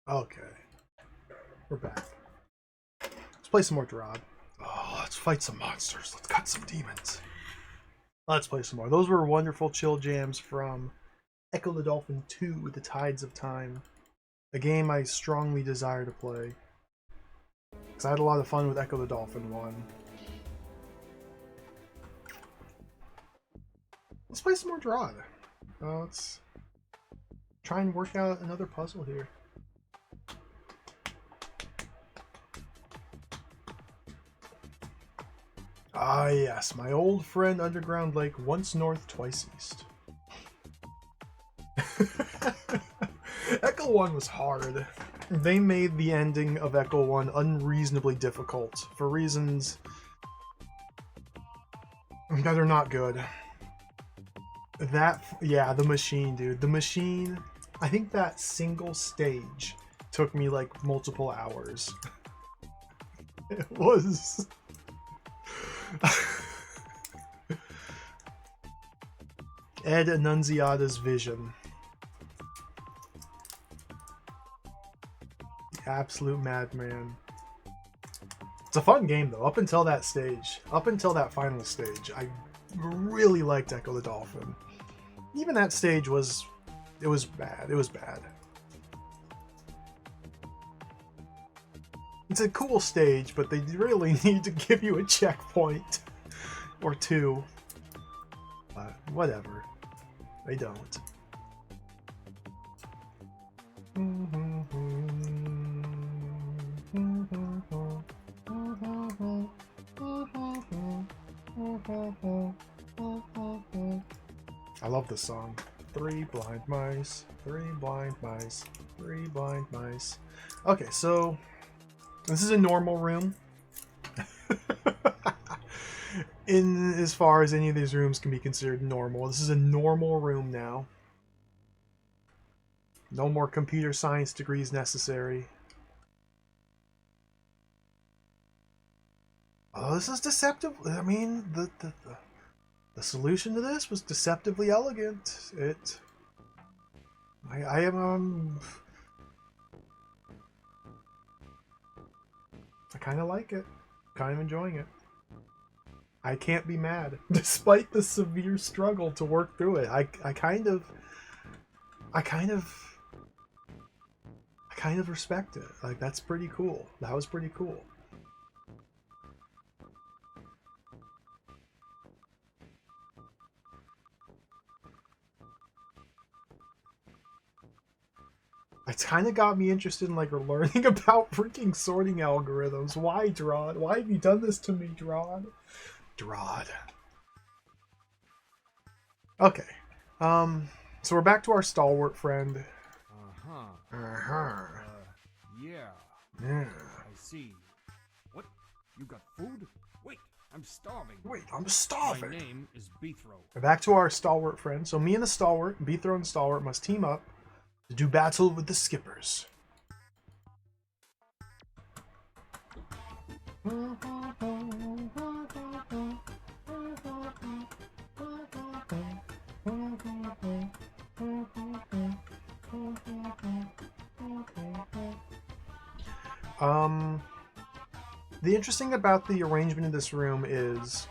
Okay, we're back. Let's play some more DROD. Oh, let's fight some monsters. Let's cut some demons. Let's play some more. Those were wonderful chill jams from Echo the Dolphin 2 with the Tides of Time. A game I strongly desire to play. Because I had a lot of fun with Echo the Dolphin 1. Let's play some more DROD. Let's try and work out another puzzle here. Ah yes, my old friend Underground Lake, once north, twice east. Echo 1 was hard. They made the ending of Echo 1 unreasonably difficult for reasons that are not good. Yeah, the machine, dude. The machine, I think that single stage took me like multiple hours. It was... Ed Annunziata's vision. The absolute madman. It's a fun game though. Up until that stage, up until that final stage, I really liked Echo the Dolphin. Even that stage was, it was bad. It was bad. It's a cool stage, but they really need to give you a checkpoint or two. But whatever. They don't. I love this song. 3 blind mice, 3 blind mice, 3 blind mice. Okay, so this is a normal room. In as far as any of these rooms can be considered normal. This is a normal room now. No more computer science degrees necessary. Oh, this is deceptive. I mean, the solution to this was deceptively elegant. I am I kind of like it. Kind of enjoying it. I can't be mad, despite the severe struggle to work through it. I kind of respect it. Like, that's pretty cool. That was pretty cool. It's kind of got me interested in like learning about freaking sorting algorithms. Why, DROD? Why have you done this to me, DROD? DROD. Okay. So we're back to our stalwart friend.
Yeah.
Yeah.
I see. What? You got food? Wait, I'm starving.
Wait, I'm starving.
My name is Beethro.
We're back to our stalwart friend. So me and the stalwart, Beethro and stalwart, must team up to do battle with the skippers. The interesting about the arrangement of this room is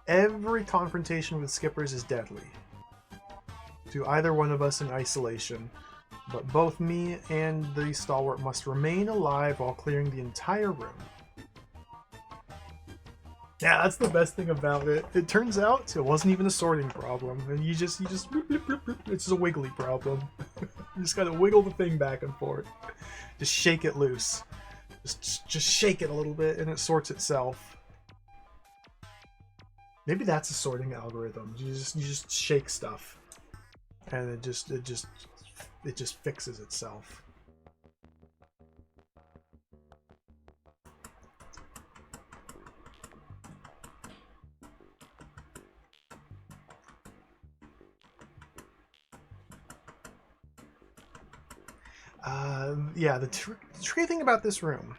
every confrontation with skippers is deadly to either one of us in isolation, but both me and the stalwart must remain alive while clearing the entire room. Yeah, that's the best thing about it. It turns out it wasn't even a sorting problem, and you just bloop, bloop, bloop, bloop. It's just a wiggly problem. You just gotta wiggle the thing back and forth. Just shake it loose. Just shake it a little bit, and it sorts itself. Maybe that's a sorting algorithm. You just shake stuff, and it just fixes itself. Yeah, the tricky thing about this room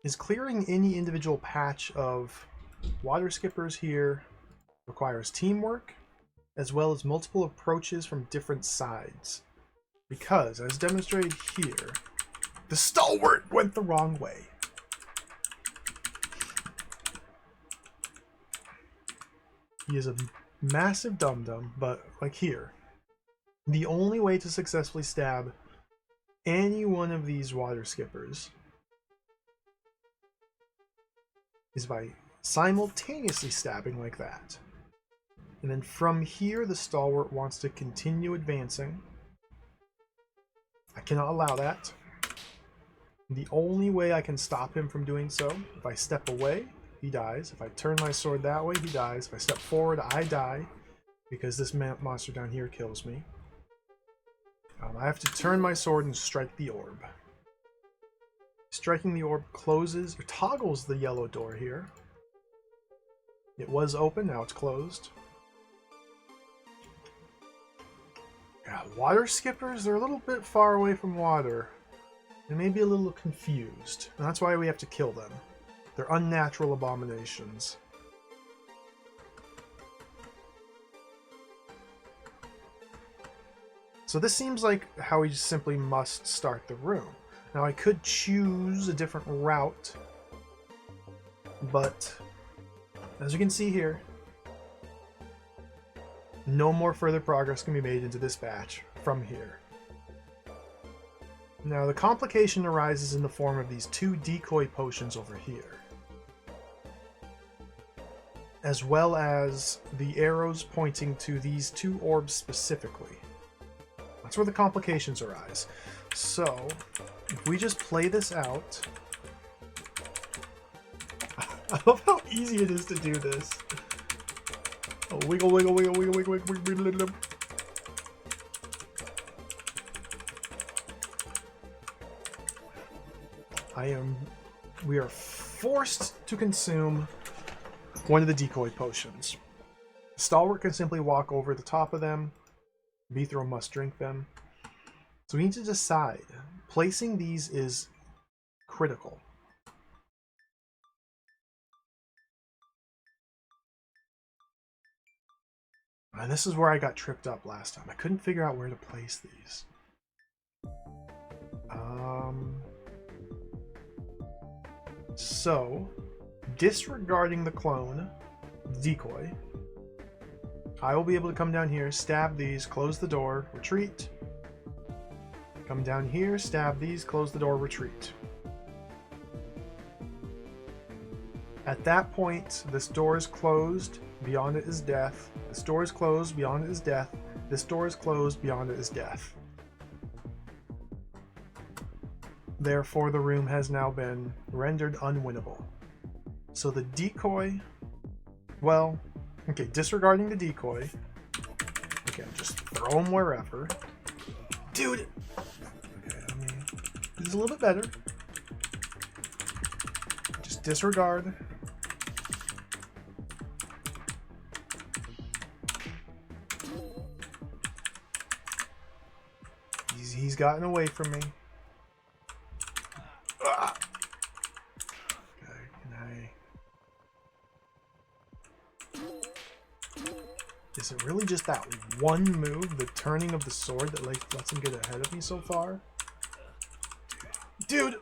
is clearing any individual patch of water skippers here requires teamwork, as well as multiple approaches from different sides. Because, as demonstrated here, the stalwart went the wrong way. He is a massive dum-dum, but like here, the only way to successfully stab any one of these water skippers is by simultaneously stabbing like that. And then from here, the stalwart wants to continue advancing. I cannot allow that. The only way I can stop him from doing so, if I step away, he dies. If I turn my sword that way, he dies. If I step forward, I die, because this monster down here kills me. I have to turn my sword and strike the orb. Striking the orb closes, or toggles the yellow door here. It was open, now it's closed. Yeah, water skippers, they're a little bit far away from water. They may be a little confused, and that's why we have to kill them. They're unnatural abominations. So this seems like how we simply must start the room. Now I could choose a different route, but as you can see here, no more further progress can be made into this batch from here. Now the complication arises in the form of these 2 decoy potions over here, as well as the arrows pointing to these 2 orbs specifically. That's where the complications arise. So, if we just play this out... I love how easy it is to do this. Oh, wiggle, wiggle, wiggle, wiggle, wiggle, wiggle, wiggle, wiggle. We are forced to consume one of the decoy potions. Stalwart can simply walk over the top of them. Beethro must drink them. So we need to decide. Placing these is critical. And this is where I got tripped up last time. I couldn't figure out where to place these. So, disregarding the clone, decoy, I will be able to come down here, stab these, close the door, retreat. Come down here, stab these, close the door, retreat. At that point, this door is closed, beyond it is death. This door is closed, beyond it is death. This door is closed, beyond it is death. Therefore, the room has now been rendered unwinnable. So the decoy, well, okay, disregarding the decoy, again, just throw him wherever. Dude! Okay, let me do this a little bit better. Just disregard. He's gotten away from me. Is it really just that one move, the turning of the sword, that lets him get ahead of me so far? Dude!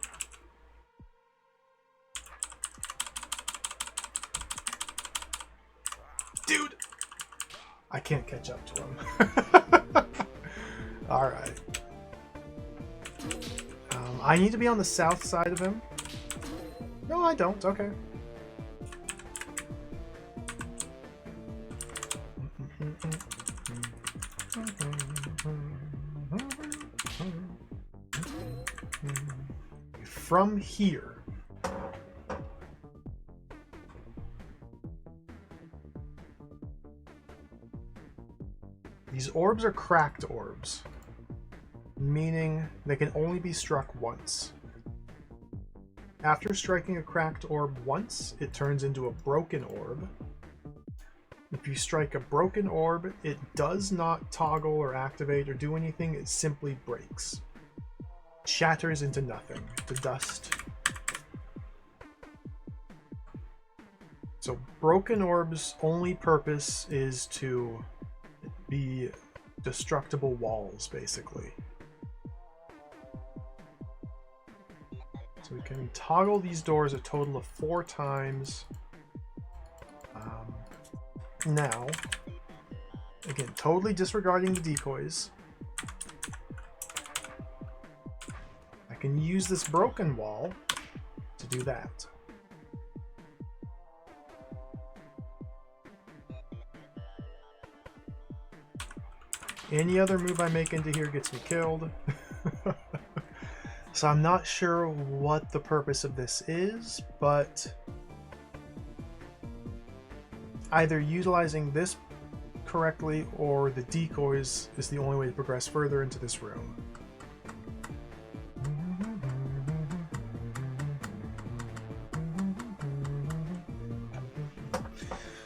Dude! I can't catch up to him. Alright. I need to be on the south side of him. No, I don't. Okay. From here, these orbs are cracked orbs, meaning they can only be struck once. After striking a cracked orb once, it turns into a broken orb. If you strike a broken orb, it does not toggle or activate or do anything, it simply breaks. Shatters into nothing, to dust. So broken orbs' only purpose is to be destructible walls, basically. So we can toggle these doors a total of 4 times. Now, again, totally disregarding the decoys, I can use this broken wall to do that. Any other move I make into here gets me killed. So I'm not sure what the purpose of this is, but either utilizing this correctly or the decoys is the only way to progress further into this room.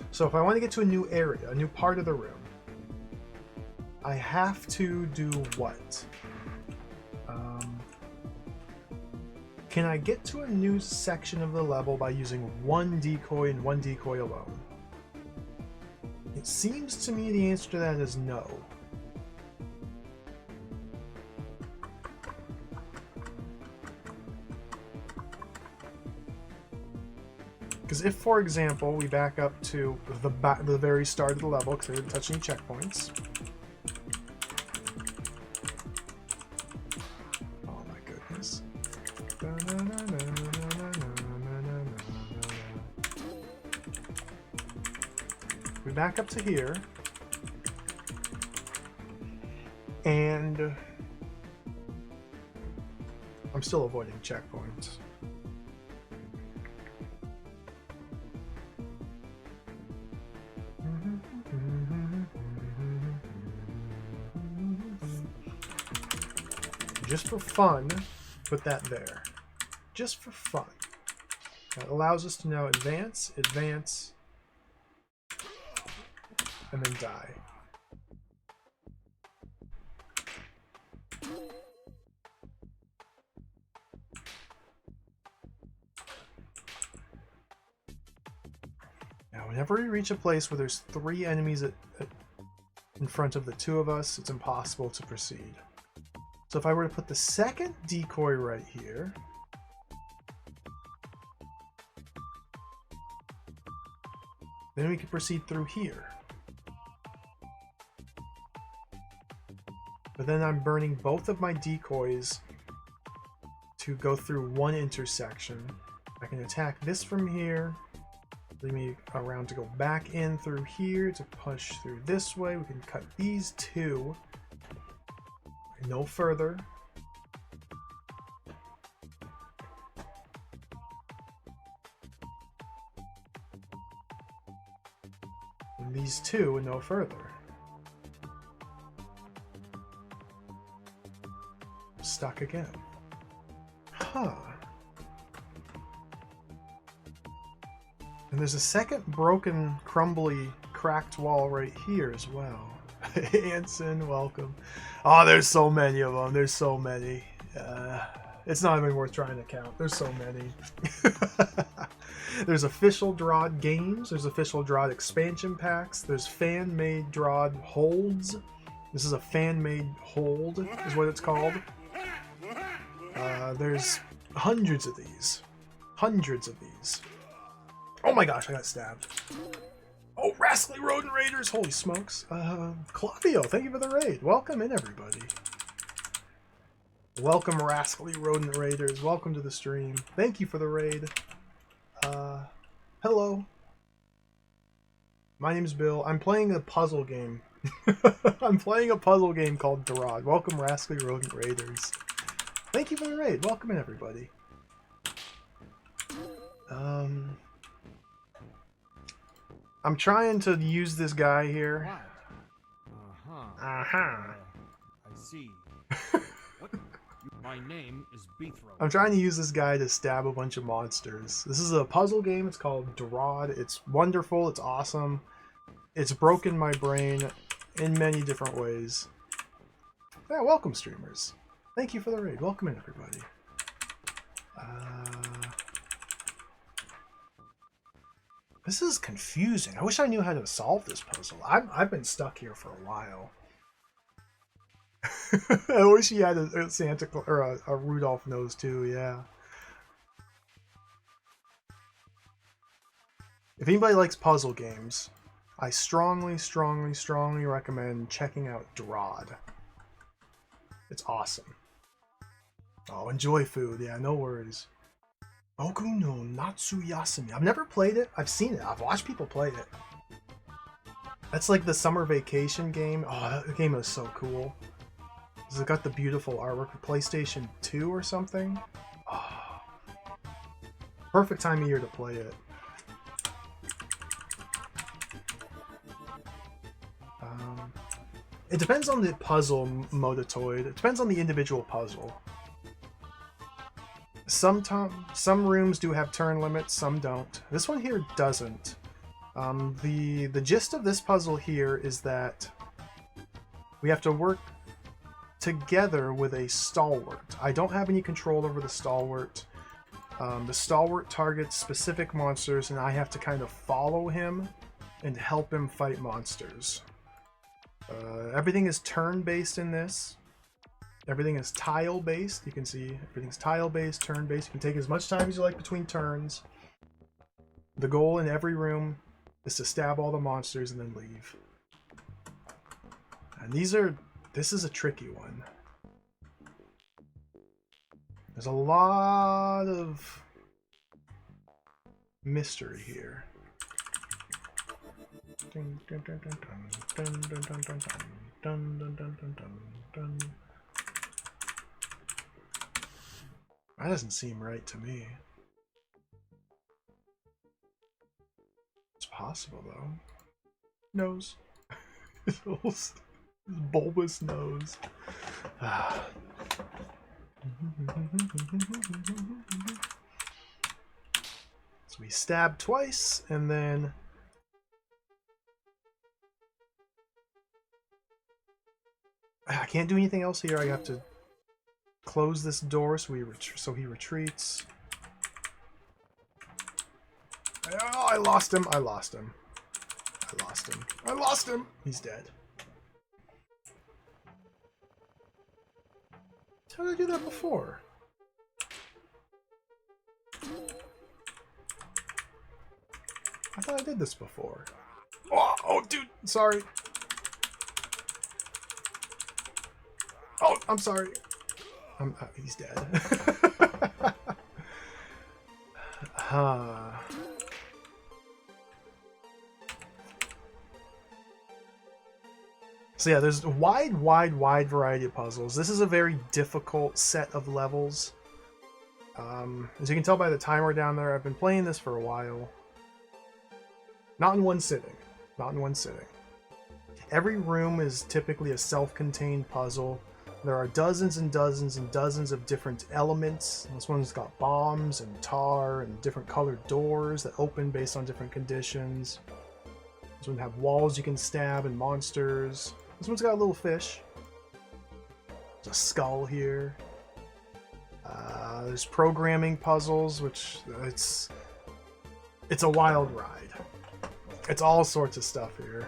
So if I want to get to a new area, a new part of the room, I have to do what? Can I get to a new section of the level by using one decoy and one decoy alone? It seems to me the answer to that is no. Because if, for example, we back up to the very start of the level, because I didn't touch any checkpoints. Oh my goodness. We back up to here. And I'm still avoiding checkpoints. Just for fun, put that there. Just for fun. That allows us to now advance, advance, and then die. Now, whenever we reach a place where there's 3 enemies in front of the 2 of us, it's impossible to proceed. So if I were to put the second decoy right here, then we could proceed through here. But then I'm burning both of my decoys to go through one intersection. I can attack this from here, leave me around to go back in through here to push through this way. We can cut these 2. No further. And these 2 and no further. Stuck again. Huh. And there's a second broken, crumbly, cracked wall right here as well. Anson, welcome. Oh, there's so many of them. There's so many. It's not even worth trying to count. There's so many. There's official DROD games. There's official DROD expansion packs. There's fan-made DROD holds. This is a fan-made hold, is what it's called. There's hundreds of these. Hundreds of these. Oh my gosh, I got stabbed. Oh, Rascally Rodent Raiders! Holy smokes. Claudio, thank you for the raid. Welcome in, everybody. Welcome, Rascally Rodent Raiders. Welcome to the stream. Thank you for the raid. Hello. My name's Bill. I'm playing a puzzle game. I'm playing a puzzle game called DROD. Welcome, Rascally Rodent Raiders. Thank you for the raid. Welcome in, everybody. I'm trying to use this guy here.
I see. What? My name is Beethrow.
I'm trying to use this guy to stab a bunch of monsters. This is a puzzle game. It's called DROD. It's wonderful. It's awesome. It's broken my brain in many different ways. Yeah, welcome, streamers. Thank you for the raid. Welcome in, everybody. This is confusing. I wish I knew how to solve this puzzle. I've been stuck here for a while. I wish he had a Santa Claus or a Rudolph nose too. Yeah. If anybody likes puzzle games, I strongly, strongly, strongly recommend checking out DROD. It's awesome. Oh, enjoy food. Yeah, no worries. Boku no Natsuyasumi. I've never played it. I've seen it. I've watched people play it. That's like the summer vacation game. Oh, that game is so cool. Has it got the beautiful artwork for PlayStation 2 or something? Oh, perfect time of year to play it. It depends on the puzzle modatoid. It depends on the individual puzzle. Some rooms do have turn limits, some don't. This one here doesn't. The gist of this puzzle here is that we have to work together with a stalwart. I don't have any control over the stalwart. The stalwart targets specific monsters, and I have to kind of follow him and help him fight monsters. Everything is turn-based in this. Everything is tile-based. You can see everything's tile-based, turn-based. You can take as much time as you like between turns. The goal in every room is to stab all the monsters and then leave. And this is a tricky one. There's a lot of mystery here. That doesn't seem right to me. It's possible though. Nose. His bulbous nose. So we stab twice and then I can't do anything else here. I have to close this door so he retreats. Oh, I lost him. I lost him. I lost him. I lost him. He's dead. How did I do that before? I thought I did this before. Oh, dude, sorry. Oh, I'm sorry. He's dead. So yeah, there's a wide variety of puzzles. This is a very difficult set of levels. As you can tell by the timer down there, I've been playing this for a while. Not in one sitting. Not in one sitting. Every room is typically a self-contained puzzle. There are dozens and dozens and dozens of different elements. This one's got bombs and tar and different colored doors that open based on different conditions. This one have walls you can stab and monsters. This one's got a little fish. There's a skull here. There's programming puzzles, which it's a wild ride. It's all sorts of stuff here.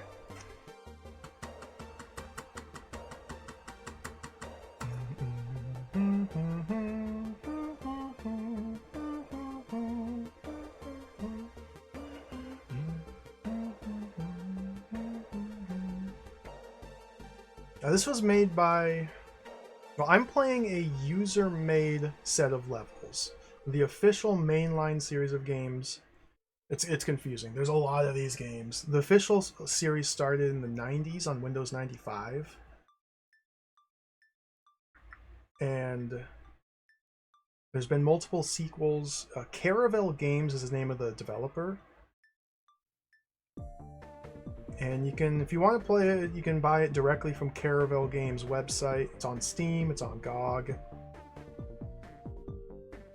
Now this was made by... Well, I'm playing a user-made set of levels. The official mainline series of games... It's confusing. There's a lot of these games. The official series started in the 90s on Windows 95. And there's been multiple sequels. Caravel Games is the name of the developer. And you can, if you want to play it, you can buy it directly from Caravel Games' website. It's on Steam, it's on GOG.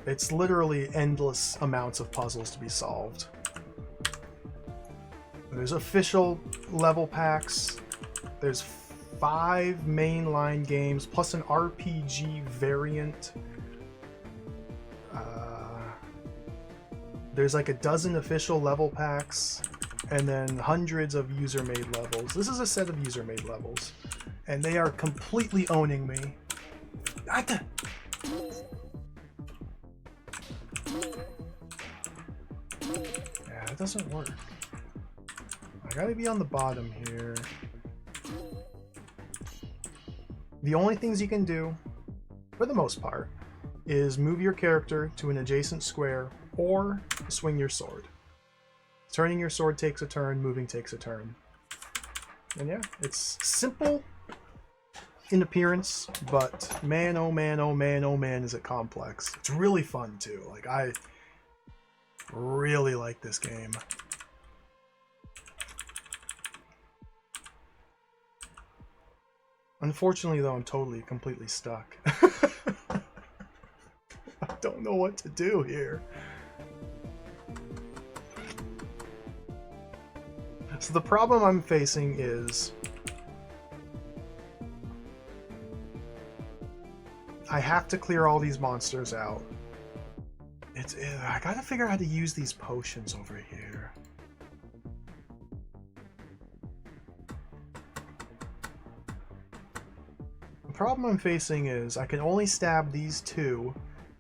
It's literally endless amounts of puzzles to be solved. There's official level packs. There's 5 mainline games, plus an RPG variant. There's like a dozen official level packs. And then hundreds of user-made levels. This is a set of user-made levels. And they are completely owning me. Yeah, it doesn't work. I gotta be on the bottom here. The only things you can do, for the most part, is move your character to an adjacent square or swing your sword. Turning your sword takes a turn, moving takes a turn. And yeah, it's simple in appearance, but man, oh man, oh man, oh man, is it complex. It's really fun too. Like, I really like this game. Unfortunately though, I'm completely stuck. I don't know what to do here. So the problem I'm facing is I have to clear all these monsters out. I gotta figure out how to use these potions over here. The problem I'm facing is I can only stab these 2,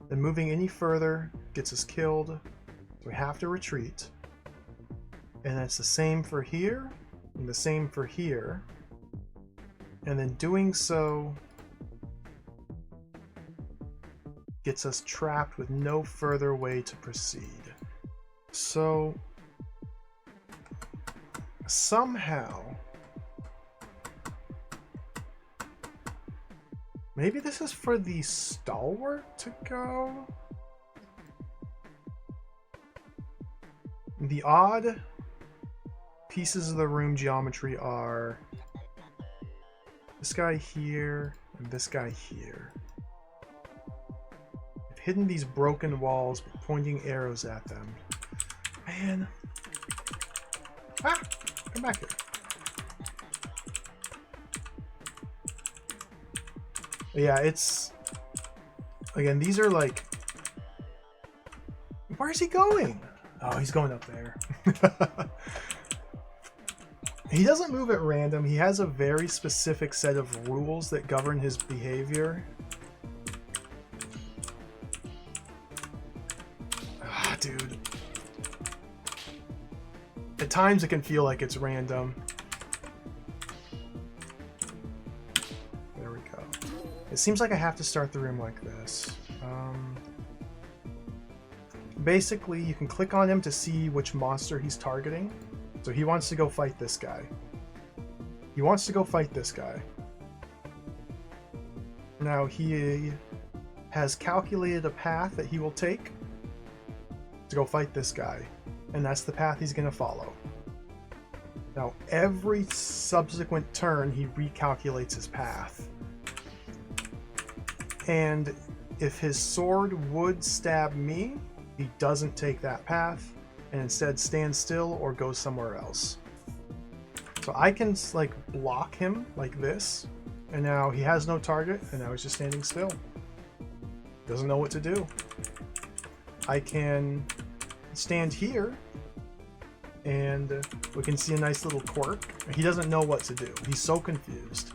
then moving any further gets us killed, so we have to retreat. And it's the same for here, and the same for here. And then doing so gets us trapped with no further way to proceed. So somehow, maybe this is for the stalwart to go? The odd pieces of the room geometry are this guy here and this guy here. I've hidden these broken walls by pointing arrows at them. Man. Ah! Come back here. Yeah, it's... Again, these are like... Where's he going? Oh, he's going up there. He doesn't move at random. He has a very specific set of rules that govern his behavior. Ah, dude. At times it can feel like it's random. There we go. It seems like I have to start the room like this. Basically, you can click on him to see which monster he's targeting. So he wants to go fight this guy. He wants to go fight this guy. Now he has calculated a path that he will take to go fight this guy. And that's the path he's going to follow. Now every subsequent turn he recalculates his path. And if his sword would stab me, he doesn't take that path and instead stands still or goes somewhere else. So I can like block him like this, and now he has no target, and now he's just standing still. Doesn't know what to do. I can stand here, and we can see a nice little quirk. He doesn't know what to do. He's so confused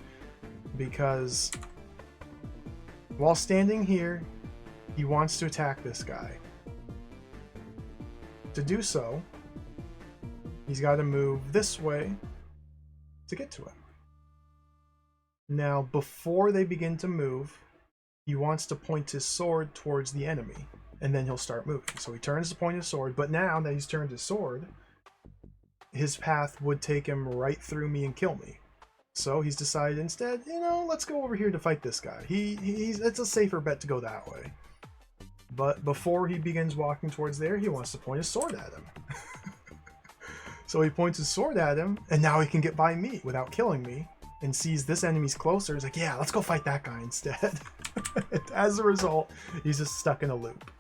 because while standing here, he wants to attack this guy. To do so, he's got to move this way to get to him. Now, before they begin to move, he wants to point his sword towards the enemy, and then he'll start moving. So he turns to point his sword, but now that he's turned his sword, his path would take him right through me and kill me. So he's decided instead, you know, let's go over here to fight this guy. It's a safer bet to go that way. But before he begins walking towards there, he wants to point his sword at him. So he points his sword at him, and now he can get by me without killing me, and sees this enemy's closer. He's like, yeah, let's go fight that guy instead. As a result, he's just stuck in a loop.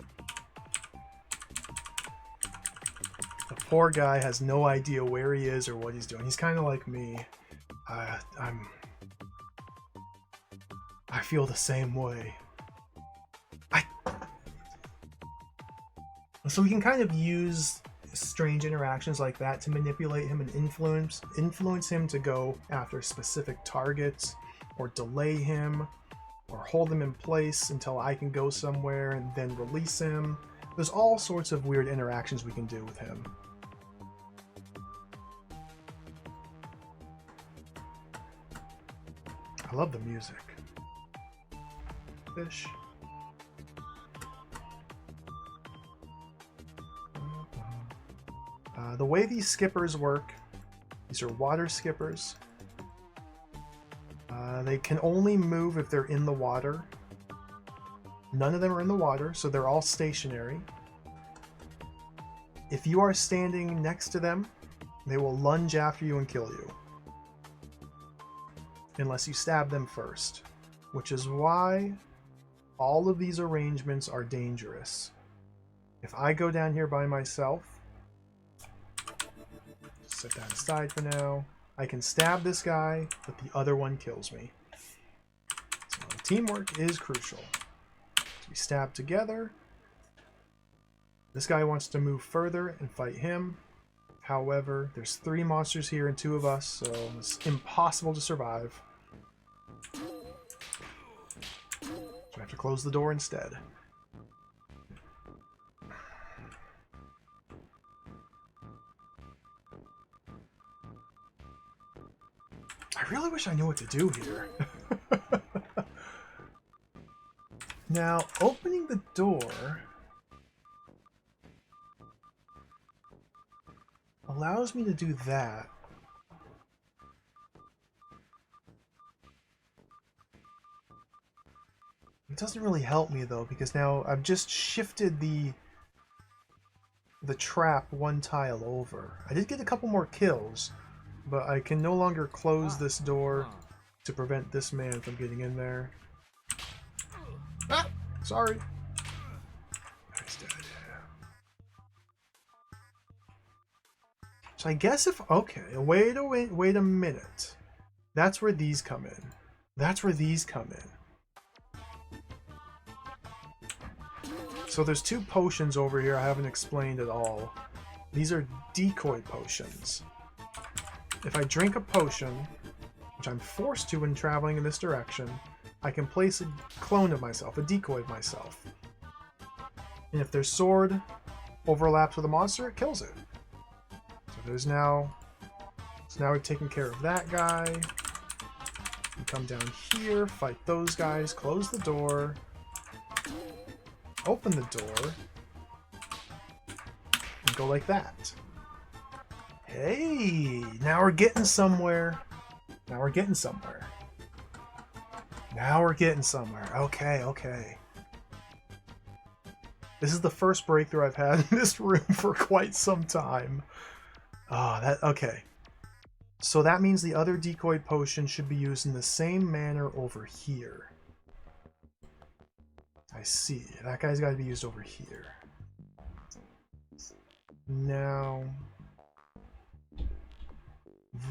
The poor guy has no idea where he is or what he's doing. He's kind of like me. I feel the same way. So we can kind of use strange interactions like that to manipulate him and influence him to go after specific targets, or delay him, or hold him in place until I can go somewhere and then release him. There's all sorts of weird interactions we can do with him. I love the music. Fish. The way these skippers work, these are water skippers. They can only move if they're in the water. None of them are in the water, so they're all stationary. If you are standing next to them, they will lunge after you and kill you. Unless you stab them first. Which is why all of these arrangements are dangerous. If I go down here by myself, set that aside for now, I can stab this guy, but the other one kills me. So teamwork is crucial. So we stab together. This guy wants to move further and fight him. However, there's 3 monsters here and 2 of us, so it's impossible to survive. So I have to close the door instead. I really wish I knew what to do here. Now, opening the door allows me to do that. It doesn't really help me though, because now I've just shifted the trap one tile over. I did get a couple more kills, but I can no longer close this door to prevent this man from getting in there. Ah! Sorry. He's dead. So I guess if... Okay, wait a minute. That's where these come in. That's where these come in. So there's two potions over here I haven't explained at all. These are decoy potions. If I drink a potion, which I'm forced to when traveling in this direction, I can place a clone of myself, a decoy of myself. And if their sword overlaps with a monster, it kills it. So there's now... So now we've taken care of that guy. We come down here, fight those guys, close the door, open the door, and go like that. Hey! Now we're getting somewhere. Now we're getting somewhere. Now we're getting somewhere. Okay, okay. This is the first breakthrough I've had in this room for quite some time. Okay. So that means the other decoy potion should be used in the same manner over here. I see. That guy's got to be used over here. Now...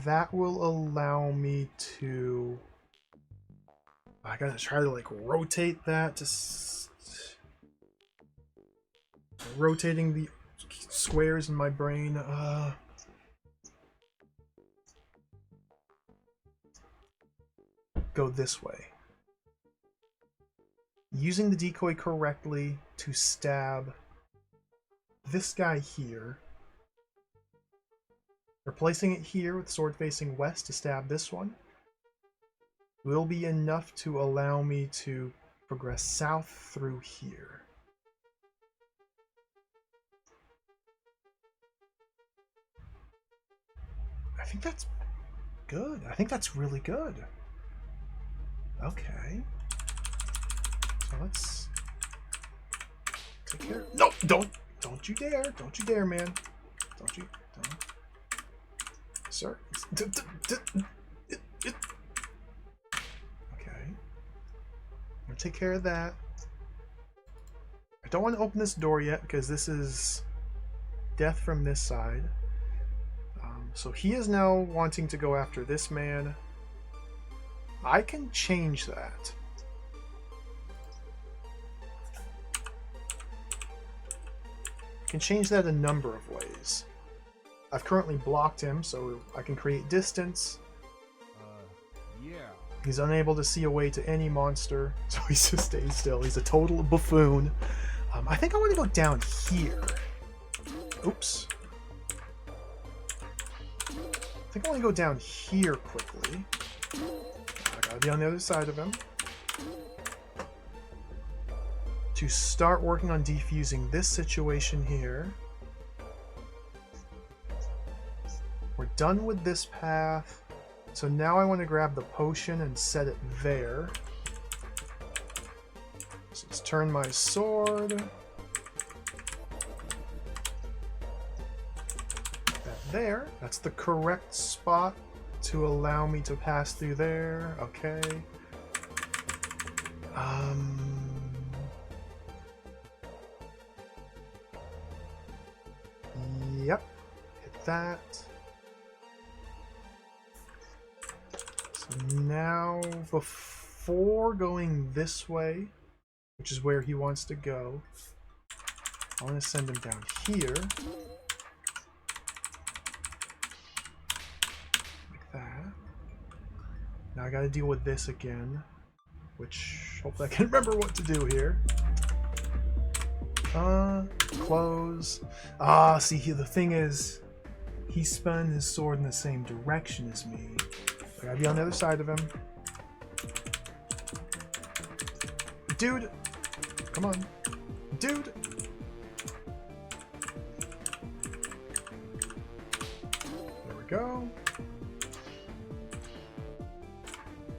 that will allow me to... I gotta try to, like, rotate that to... rotating the squares in my brain. Go this way. Using the decoy correctly to stab this guy here. Replacing it here with sword facing west to stab this one will be enough to allow me to progress south through here. I think that's good. I think that's really good. Okay. So let's take care. No, don't you dare. Don't you dare, man. Don't. Sir. Okay. I'm gonna take care of that. I don't want to open this door yet because this is death from this side. So he is now wanting to go after this man. I can change that. I can change that a number of ways. I've currently blocked him, so I can create distance.
Yeah.
He's unable to see a way to any monster, so he just stays still. He's a total buffoon. I think I want to go down here. Oops. I think I want to go down here quickly. I gotta be on the other side of him. To start working on defusing this situation here. We're done with this path. So now I want to grab the potion and set it there. So let's turn my sword. That there. That's the correct spot to allow me to pass through there. Okay. Yep. Hit that. So now, before going this way, which is where he wants to go, I want to send him down here. Like that. Now I gotta deal with this again, which hopefully I can remember what to do here. Close. See, the thing is, he spun his sword in the same direction as me. I gotta be on the other side of him. Dude! Come on. Dude! There we go.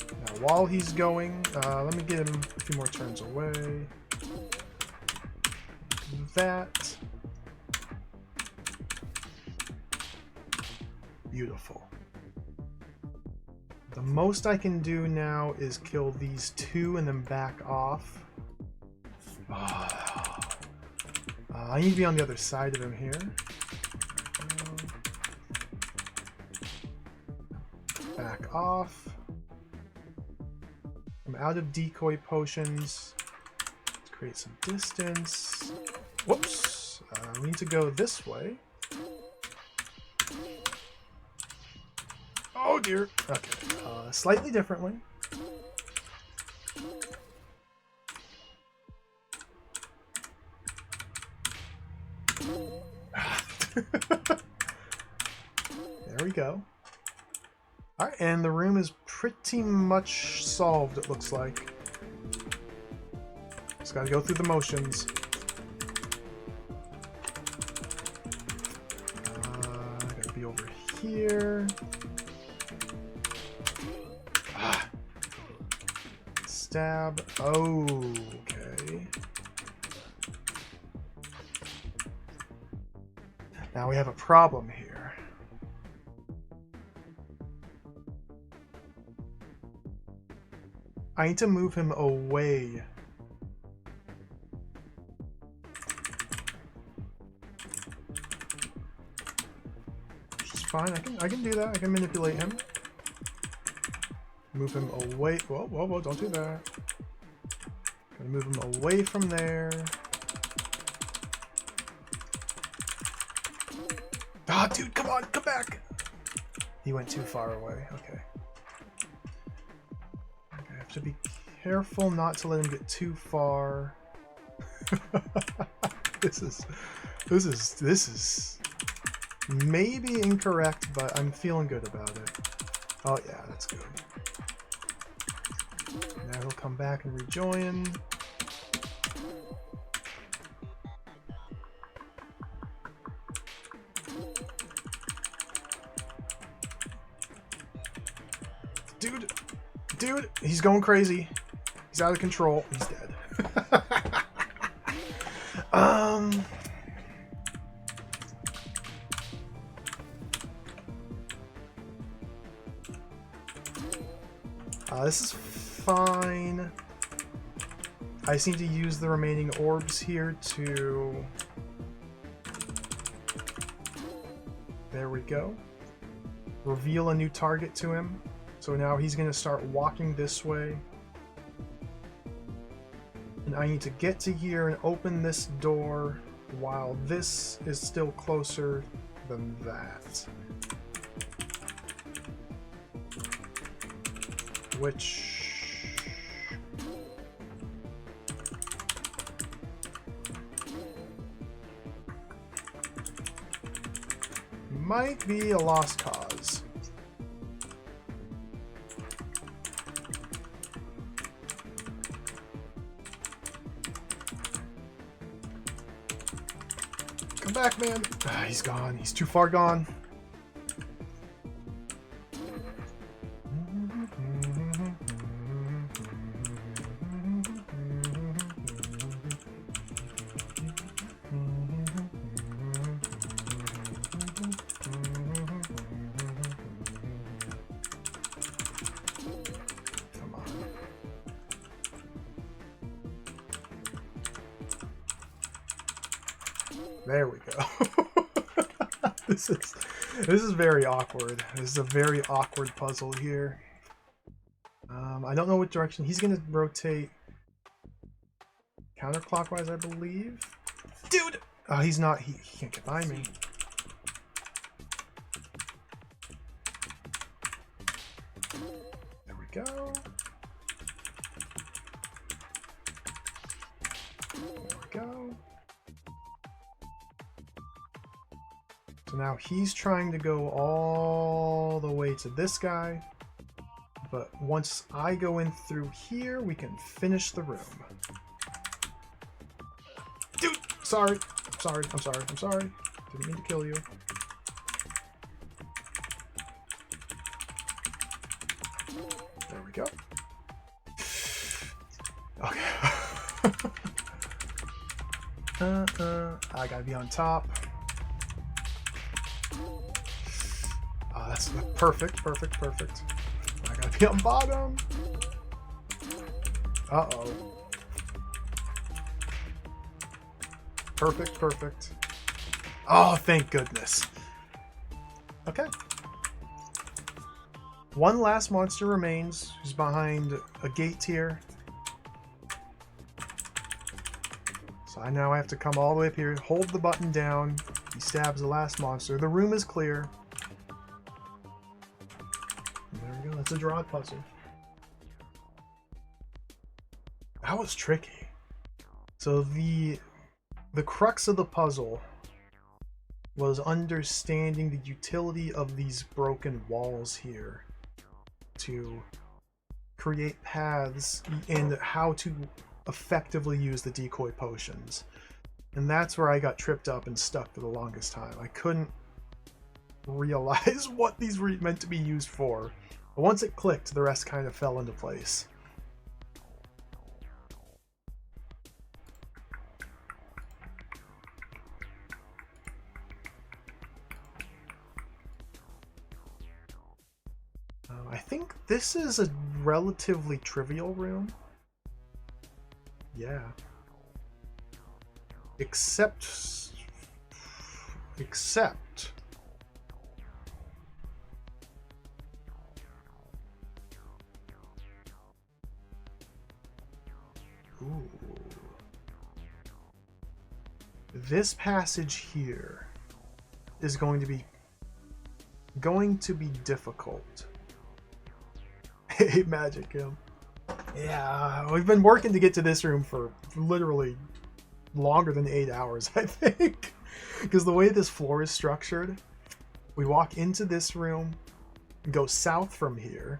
Now, while he's going, let me get him a few more turns away. That. Beautiful. The most I can do now is kill these two and then back off. I need to be on the other side of him here. Back off. I'm out of decoy potions. Let's create some distance. Whoops. We need to go this way. Oh dear. Okay. Slightly differently. There we go. Alright, and the room is pretty much solved, it looks like. Just gotta go through the motions. Gotta be over here. Stab. Oh, okay. Now we have a problem here. I need to move him away. Which is fine. I can do that. I can manipulate him. Move him away. Whoa, whoa, whoa, don't do that. Gotta move him away from there. Ah, dude, come on, come back! He went too far away. Okay. I have to be careful not to let him get too far. This is maybe incorrect, but I'm feeling good about it. Oh yeah, that's good. Now he'll come back and rejoin. Dude, he's going crazy. He's out of control. He's dead. This is fine. I just need to use the remaining orbs here to... There we go. Reveal a new target to him. So now he's going to start walking this way. And I need to get to here and open this door while this is still closer than that. Which... might be a lost cause. Come back, man. Ah, he's gone. He's too far gone. There we go. This is very awkward. This is a very awkward puzzle here. I don't know what direction he's gonna rotate. Counterclockwise, I believe. Dude! Oh, he's not. He can't get by me. There we go. There we go. So now he's trying to go all the way to this guy. But once I go in through here, we can finish the room. Dude! Sorry. I'm sorry. Didn't mean to kill you. There we go. Okay. I gotta be on top. Oh, that's perfect. I gotta be on bottom. Uh-oh. Perfect. Oh, thank goodness. Okay. One last monster remains, who's behind a gate here. So I now have to come all the way up here, hold the button down. He stabs the last monster. The room is clear. And there we go. That's a DROD puzzle. That was tricky. So the crux of the puzzle was understanding the utility of these broken walls here to create paths and how to effectively use the decoy potions. And that's where I got tripped up and stuck for the longest time. I couldn't realize what these were meant to be used for. But once it clicked, the rest kind of fell into place. I think this is a relatively trivial room. Yeah. Except... Ooh. This passage here is going to be difficult. Hey, Magic Him. Yeah, we've been working to get to this room for literally longer than 8 hours, I think. Because the way this floor is structured, we walk into this room, go south from here,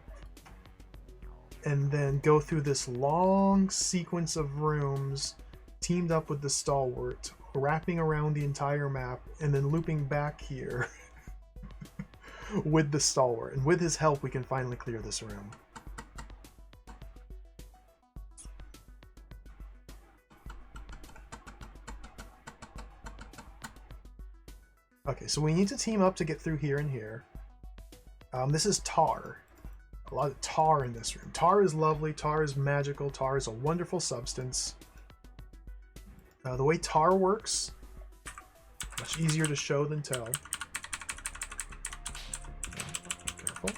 and then go through this long sequence of rooms teamed up with the stalwart, wrapping around the entire map, and then looping back here with the stalwart. And with his help, we can finally clear this room. Okay, so we need to team up to get through here and here. This is tar. A lot of tar in this room. Tar is lovely. Tar is magical. Tar is a wonderful substance. The way tar works, much easier to show than tell. Careful.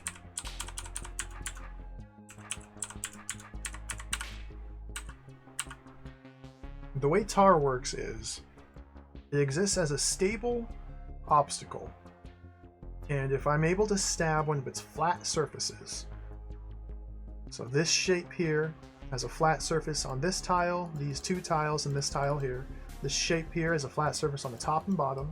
The way tar works is it exists as a stable obstacle, and if I'm able to stab one of its flat surfaces, so this shape here has a flat surface on this tile, these two tiles, and this tile here. This shape here has a flat surface on the top and bottom.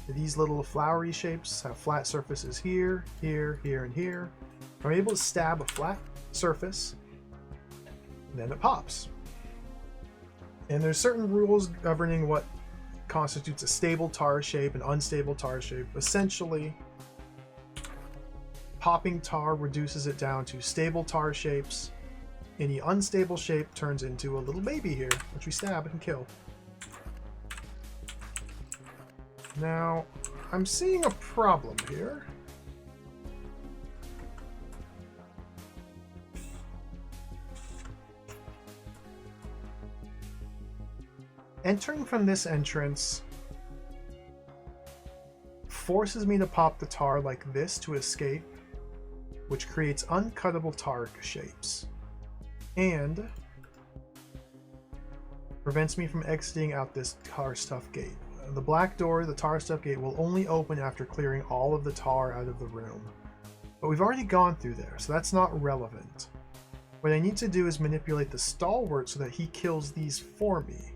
These little flowery shapes have flat surfaces here, here, here, and here. If I'm able to stab a flat surface, then it pops. And there's certain rules governing what constitutes a stable tar shape and unstable tar shape. Essentially, popping tar reduces it down to stable tar shapes. Any unstable shape turns into a little baby here, which we stab and kill. Now, I'm seeing a problem here. Entering from this entrance forces me to pop the tar like this to escape, which creates uncuttable tar shapes, and prevents me from exiting out this tar stuff gate. The black door, the tar stuff gate, will only open after clearing all of the tar out of the room. But we've already gone through there, so that's not relevant. What I need to do is manipulate the stalwart so that he kills these for me.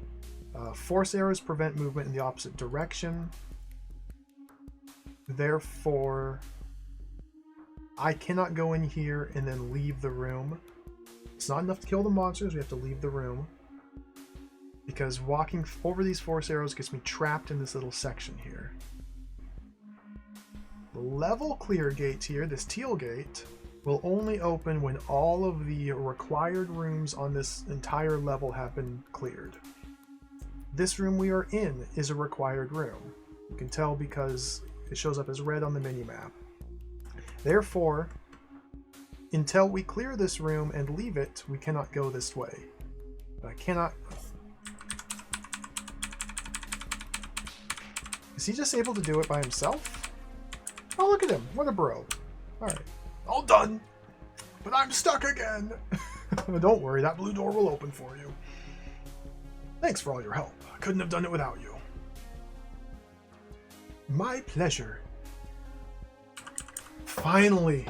Force arrows prevent movement in the opposite direction. Therefore, I cannot go in here and then leave the room. It's not enough to kill the monsters. We have to leave the room. Because walking over these force arrows gets me trapped in this little section here. The level clear gate here, this teal gate, will only open when all of the required rooms on this entire level have been cleared. This room we are in is a required room. You can tell because it shows up as red on the minimap. Therefore, until we clear this room and leave it, we cannot go this way. I cannot... Is he just able to do it by himself? Oh, look at him. What a bro. Alright. All done. But I'm stuck again. Don't worry, that blue door will open for you. Thanks for all your help. I couldn't have done it without you. My pleasure. Finally.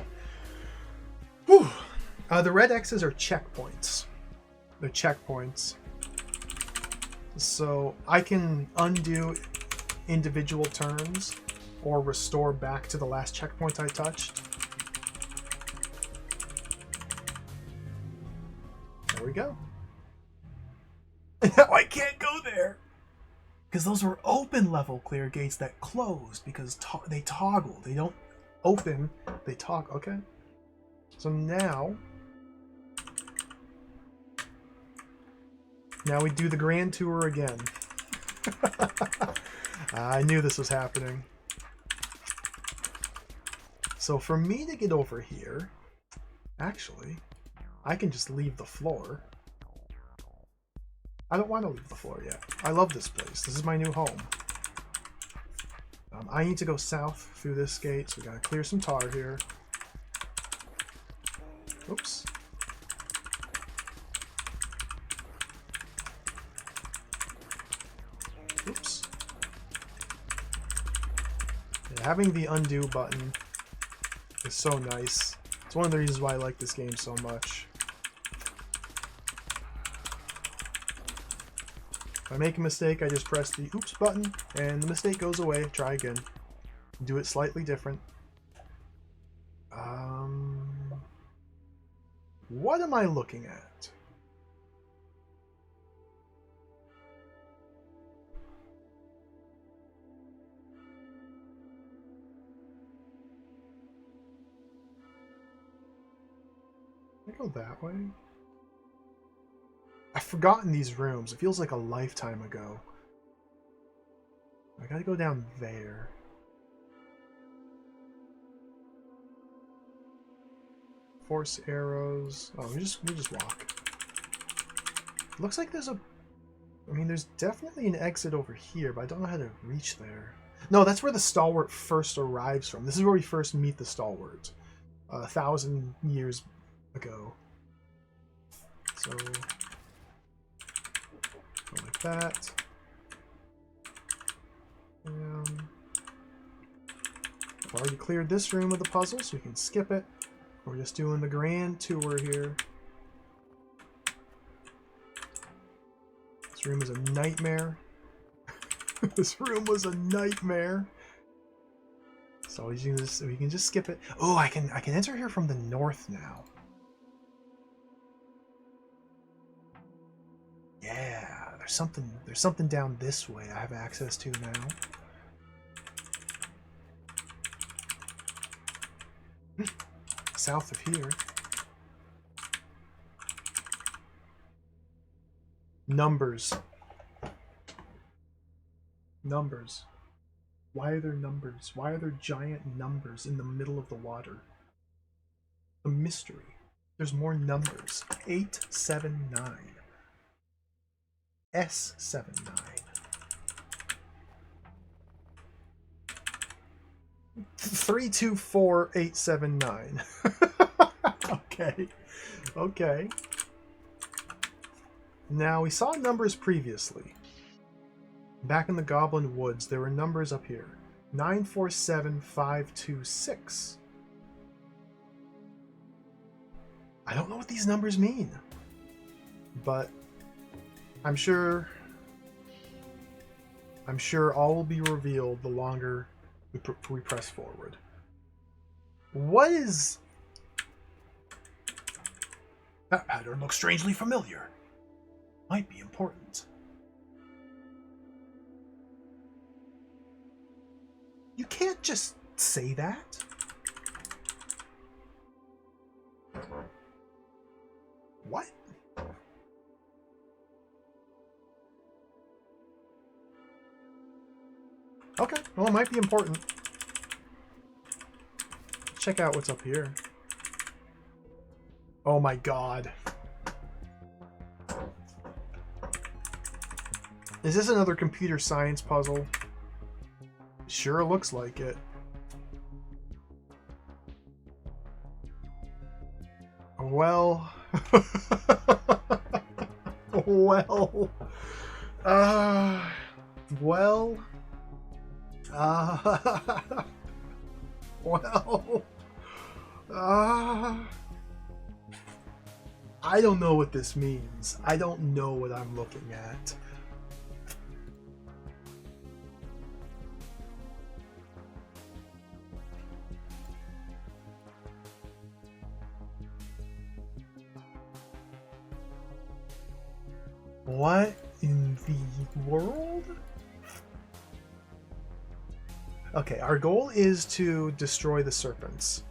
Whew. The red X's are checkpoints. They're checkpoints. So I can undo individual turns or restore back to the last checkpoint I touched. There we go. Now I can't go there. Because those were open level clear gates that closed because they toggle. They don't open, they toggle. Okay. So now we do the grand tour again. I knew this was happening. So for me to get over here, actually, I can just leave the floor. I don't want to leave the floor yet. I love this place. This is my new home. I need to go south through this gate, so we gotta clear some tar here. Oops. Oops. Yeah, having the undo button is so nice. It's one of the reasons why I like this game so much. If I make a mistake, I just press the oops button, and the mistake goes away. Try again. Do it slightly different. What am I looking at? Can I go that way? I've forgotten these rooms. It feels like a lifetime ago. I gotta go down there. Force arrows. Oh, we just walk. It looks like there's a... I mean, there's definitely an exit over here, but I don't know how to reach there. No, that's where the Stalwart first arrives from. This is where we first meet the Stalwart. 1,000 years ago. So... go like that. I've already cleared this room of the puzzle, so we can skip it. We're just doing the grand tour here. This room is a nightmare. This room was a nightmare. So we can just skip it. Oh, I can enter here from the north now. Yeah, there's something down this way I have access to now. South of here. Numbers. Numbers. Why are there numbers? Why are there giant numbers in the middle of the water? A mystery. There's more numbers. 879. S79. 324879. Okay. Okay. Now, we saw numbers previously. Back in the Goblin Woods, there were numbers up here. 947526. I don't know what these numbers mean. But I'm sure all will be revealed the longer we press forward. What is... That pattern looks strangely familiar. Might be important. You can't just say that. What? Okay, well, it might be important. Check out what's up here. Oh my god. Is this another computer science puzzle? Sure looks like it. Well... well... well... well... I don't know what this means. I don't know what I'm looking at. What in the world? Okay, our goal is to destroy the serpents.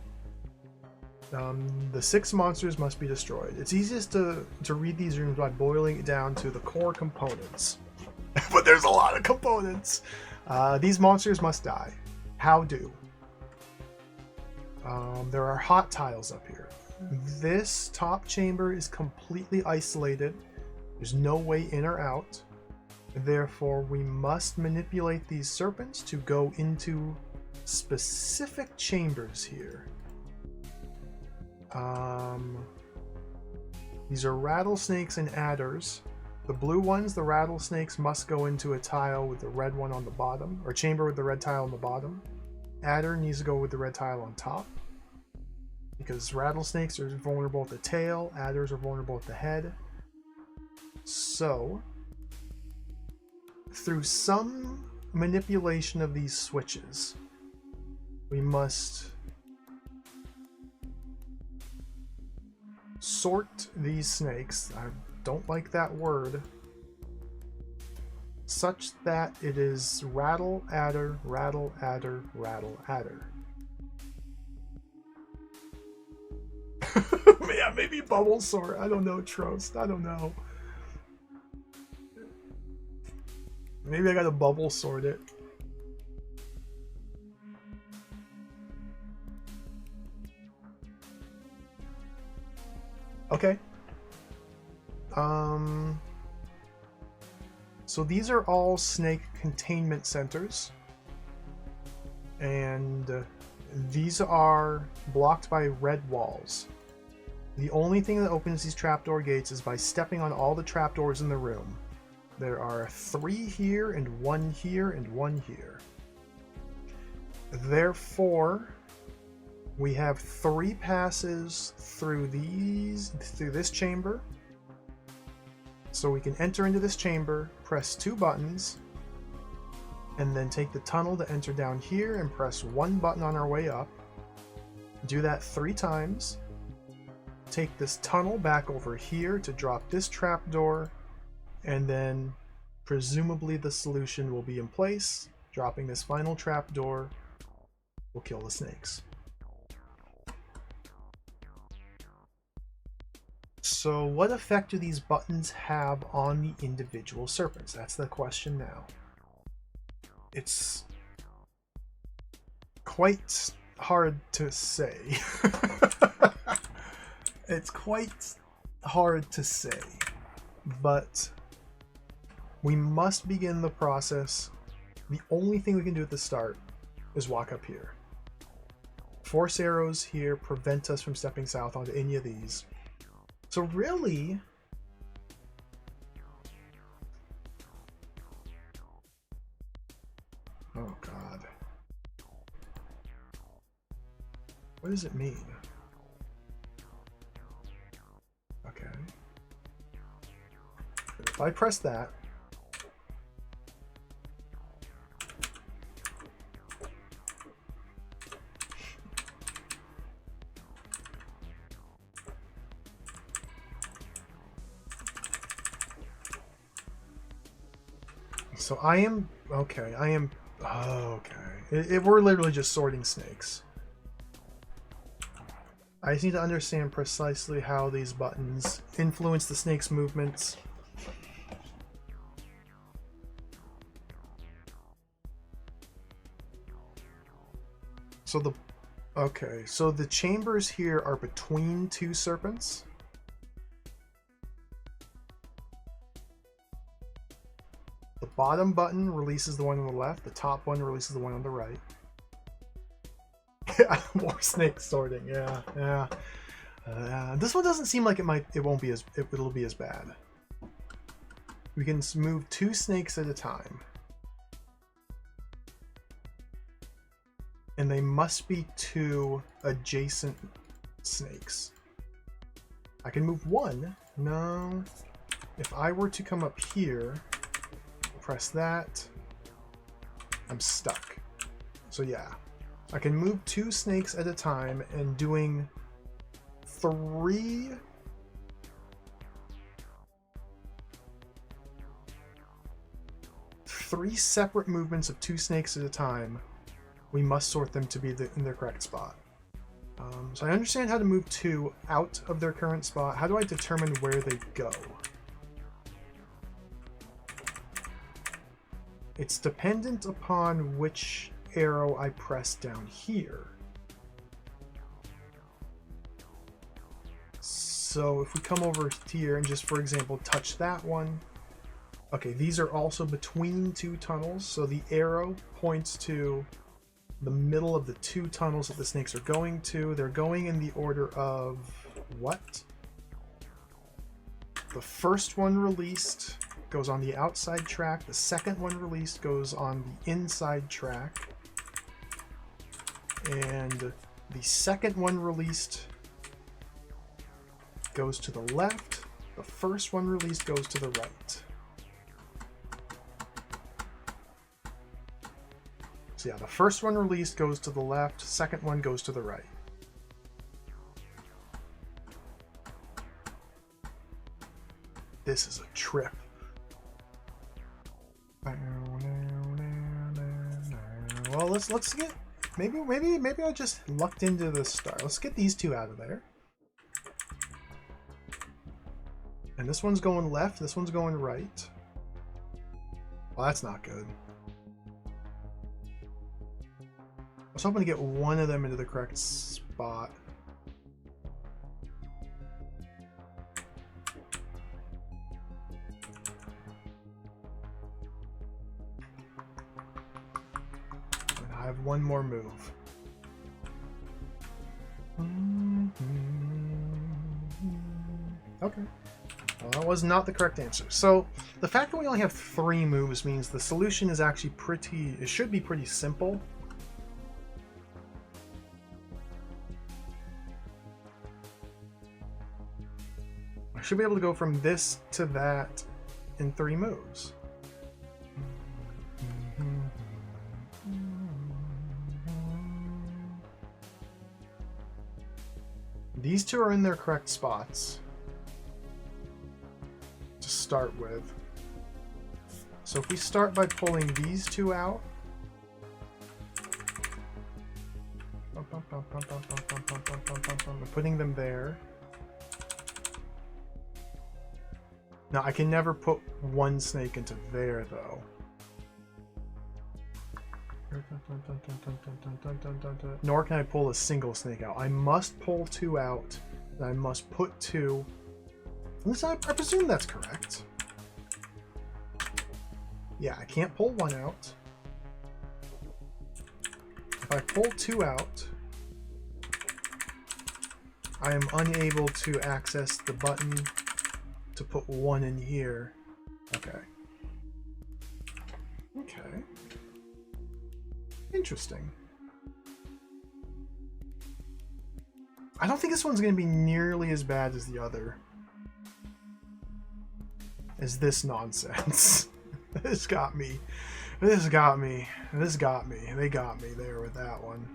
The 6 monsters must be destroyed. It's easiest to read these rooms by boiling it down to the core components. But there's a lot of components! These monsters must die. How do? There are hot tiles up here. This top chamber is completely isolated. There's no way in or out. Therefore, we must manipulate these serpents to go into specific chambers here. These are rattlesnakes and adders. The blue ones, the rattlesnakes, must go into a tile with the red one on the bottom, or chamber with the red tile on the bottom. Adder needs to go with the red tile on top, because rattlesnakes are vulnerable at the tail, adders are vulnerable at the head. So, through some manipulation of these switches, we must sort these snakes, I don't like that word, such that it is rattle, adder, rattle, adder, rattle, adder. Yeah, maybe bubble sort, I don't know, Trost, I don't know. Maybe I gotta bubble sort it. Okay. So these are all snake containment centers. And these are blocked by red walls. The only thing that opens these trapdoor gates is by stepping on all the trapdoors in the room. There are 3 here, and 1 here, and 1 here. Therefore, we have 3 passes through this chamber. So we can enter into this chamber, press 2 buttons, and then take the tunnel to enter down here and press 1 button on our way up. Do that 3 times. Take this tunnel back over here to drop this trapdoor, and then presumably the solution will be in place. Dropping this final trapdoor will kill the snakes. So what effect do these buttons have on the individual serpents? That's the question now. It's quite hard to say. It's quite hard to say, but we must begin the process. The only thing we can do at the start is walk up here. Force arrows here prevent us from stepping south onto any of these. So really, oh god, what does it mean? Okay, if I press that, So I am okay. I am okay. We're literally just sorting snakes. I just need to understand precisely how these buttons influence the snake's movements. So so the chambers here are between two serpents. The bottom button releases the one on the left, the top one releases the one on the right. More snake sorting, yeah. This one doesn't seem like it'll be as bad. We can move two snakes at a time. And they must be two adjacent snakes. I can move one. No. If I were to come up here, press that, I'm stuck. So yeah, I can move two snakes at a time, and doing three separate movements of two snakes at a time, we must sort them to be in their correct spot. So I understand how to move two out of their current spot. How do I determine where they go? It's dependent upon which arrow I press down here. So if we come over here and just, for example, touch that one. Okay, these are also between two tunnels, so the arrow points to the middle of the two tunnels that the snakes are going to. They're going in the order of what? The first one released goes on the outside track. The second one released goes on the inside track. And the second one released goes to the left. The first one released goes to the right. So yeah, the first one released goes to the left, second one goes to the right. This is a trip. Well, let's get maybe I just lucked into the star. Let's get these two out of there. And this one's going left, this one's going right. Well, that's not good. I was hoping to get one of them into the correct spot. And I have one more move. Okay. Well, that was not the correct answer. So the fact that we only have 3 moves means the solution is actually it should be pretty simple. I should be able to go from this to that in 3 moves. These two are in their correct spots to start with. So if we start by pulling these two out, putting them there. Now I can never put one snake into there though. Nor can I pull a single snake out. I must pull 2 out, and I must put 2. I presume that's correct. Yeah, I can't pull 1 out. If I pull 2 out, I am unable to access the button to put 1 in here. Okay. Okay. Interesting. I don't think this one's going to be nearly as bad as the other. As this nonsense. This got me. This got me. This got me. They got me there with that one.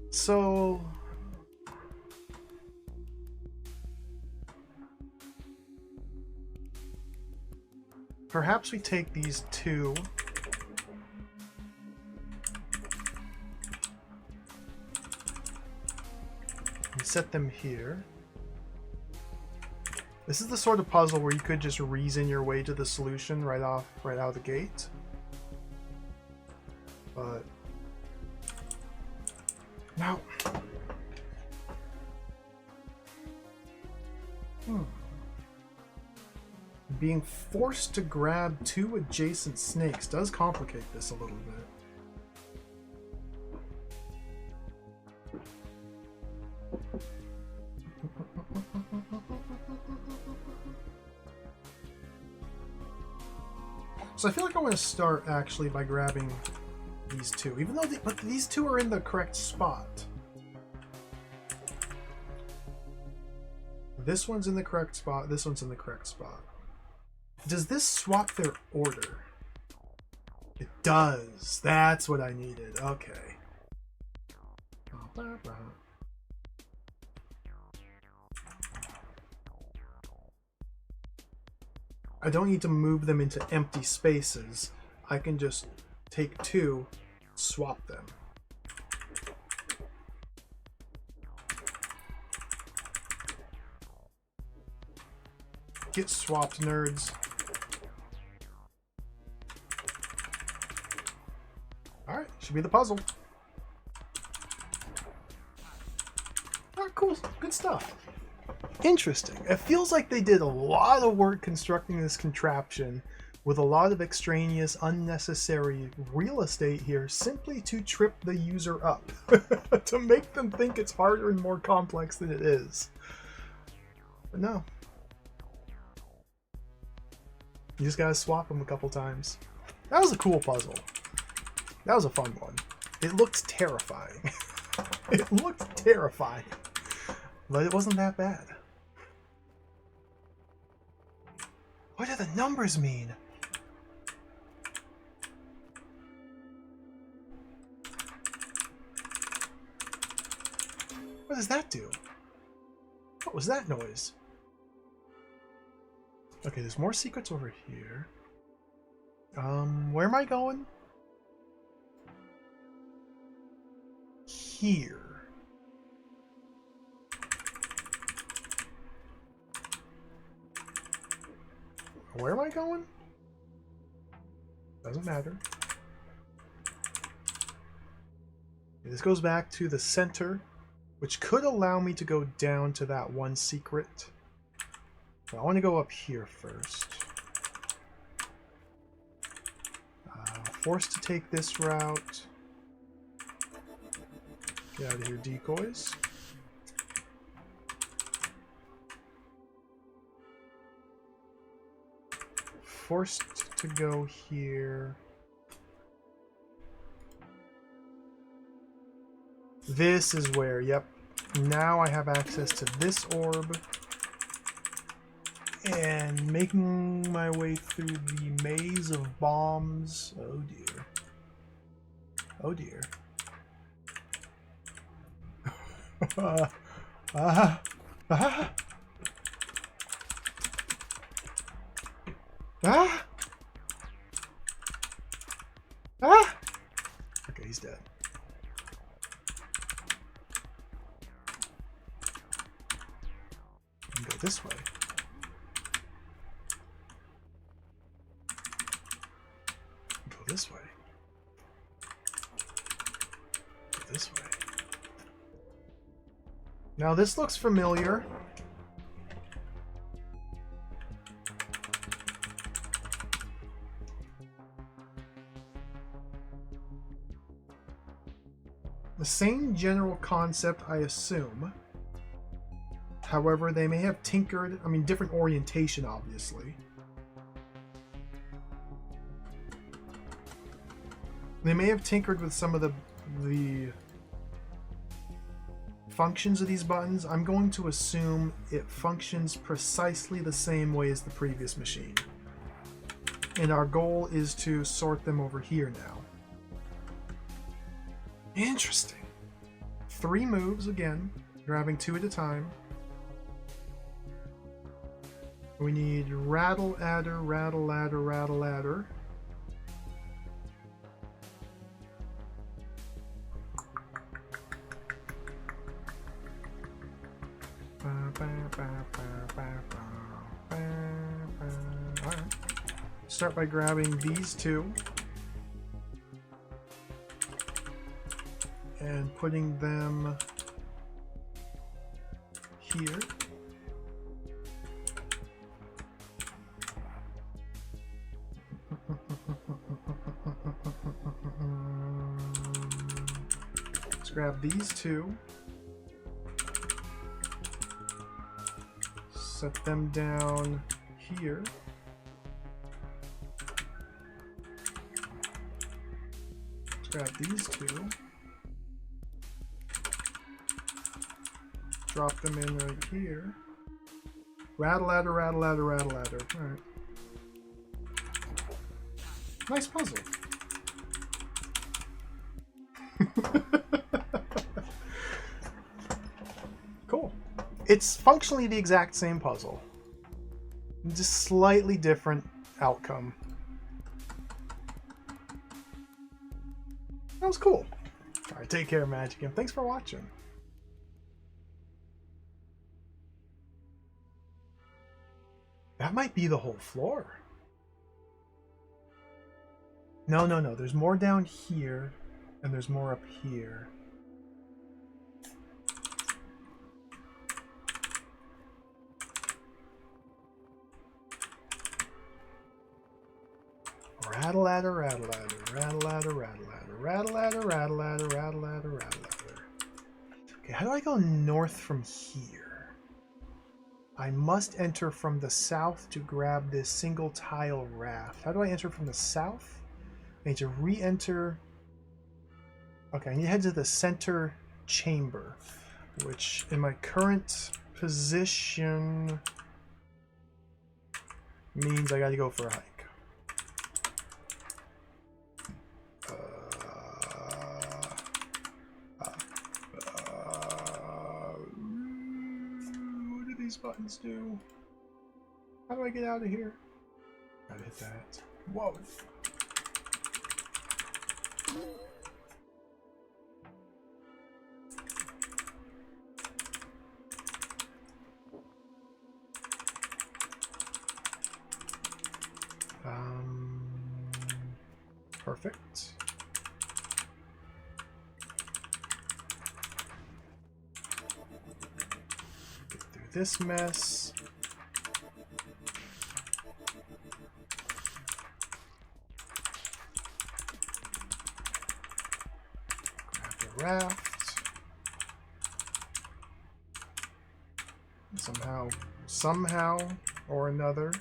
So... perhaps we take these two and set them here. This is the sort of puzzle where you could just reason your way to the solution right out of the gate. But now, being forced to grab two adjacent snakes does complicate this a little bit. So I feel like I want to start actually by grabbing these two, even though but these two are in the correct spot. This one's in the correct spot, this one's in the correct spot. Does this swap their order? It does. That's what I needed. Okay. I don't need to move them into empty spaces. I can just take two, swap them. Get swapped, nerds. Alright, should be the puzzle. Alright, cool. Good stuff. Interesting. It feels like they did a lot of work constructing this contraption with a lot of extraneous, unnecessary real estate here simply to trip the user up. To make them think it's harder and more complex than it is. But no. You just gotta swap them a couple times. That was a cool puzzle. That was a fun one. It looked terrifying. It looked terrifying. But it wasn't that bad. What do the numbers mean? What does that do? What was that noise? Okay, there's more secrets over here. Where am I going? Here. Where am I going? Doesn't matter. This goes back to the center, which could allow me to go down to that one secret. But I want to go up here first. Forced to take this route. Get out of here, decoys. Forced to go here. This is where, yep. Now I have access to this orb. And making my way through the maze of bombs. Oh dear. Oh dear. Ah! Okay, he's dead. We can go this way. Go this way. Go this way. Now this looks familiar. The same general concept, I assume. However, they may have tinkered, I mean, different orientation, obviously. They may have tinkered with some of the functions of these buttons. I'm going to assume it functions precisely the same way as the previous machine. And our goal is to sort them over here now. Interesting. 3 moves again, grabbing 2 at a time. We need rattle adder, rattle adder, rattle adder. Alright. Start by grabbing these two and putting them here. Let's grab these two. Set them down here. Let's grab these two. Drop them in right here. Rattle ladder, rattle ladder, rattle ladder. Alright. Nice puzzle. Cool. It's functionally the exact same puzzle. Just slightly different outcome. That was cool. Alright, take care, Magic, and thanks for watching. That might be the whole floor. No, no, no. There's more down here, and there's more up here. Rattle ladder, rattle ladder, rattle ladder, rattle ladder, rattle ladder, rattle ladder, rattle ladder, rattle ladder. Okay, how do I go north from here? I must enter from the south to grab this single tile raft. How do I enter from the south? I need to re-enter. Okay, I need to head to the center chamber, which in my current position means I gotta go for a hike. What do these buttons do? How do I get out of here? Gotta hit that. Whoa. Perfect. Get through this mess. Grab the raft. Somehow or another.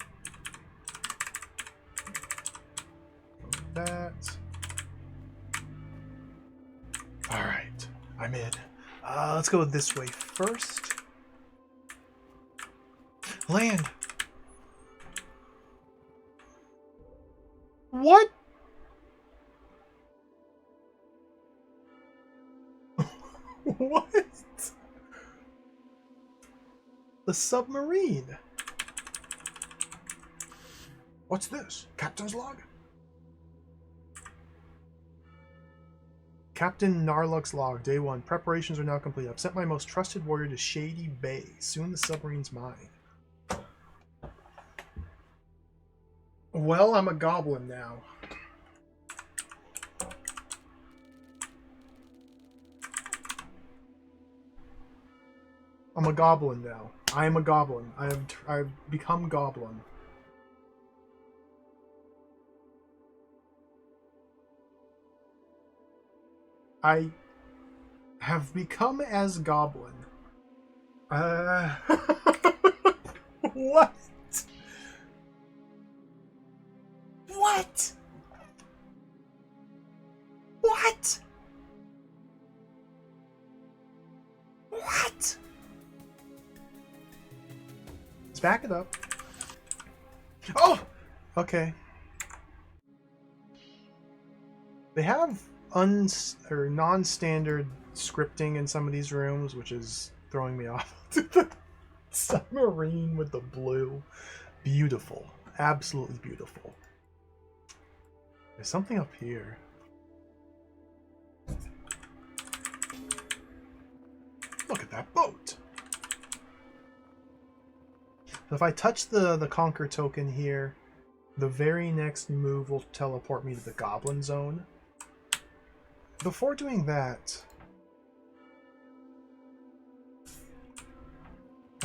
That. Alright, I'm in. Let's go this way first. Land! What? What? The submarine. What's this? Captain's log? Captain Narluck's log, day 1. Preparations are now complete. I've sent my most trusted warrior to Shady Bay. Soon the submarine's mine. Well, I'm a goblin now. I'm a goblin now. I am a goblin. I've become goblin. I have become as goblin. What? What? What? What? Let's back it up. Oh! Okay. They have non-standard scripting in some of these rooms, which is throwing me off. The submarine with the blue. Beautiful. Absolutely beautiful. There's something up here. Look at that boat. So if I touch the conquer token here, the very next move will teleport me to the goblin zone. Before doing that,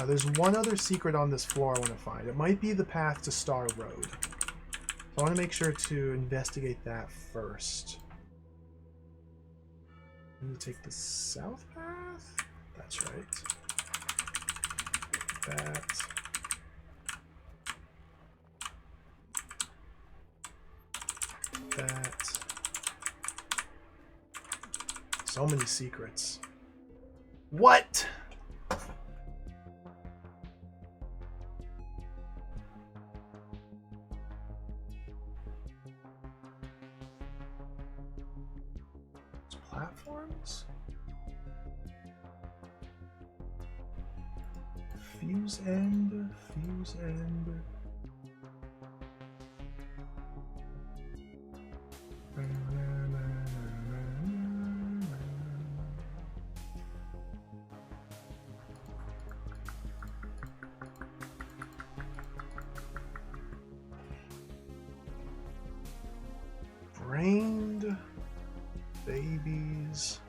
there's one other secret on this floor I want to find. It might be the path to Star Road. So I want to make sure to investigate that first. I'm going to take the south path? That's right. That. That. So many secrets. What? Platforms? Fuse end, fuse end. Brained babies.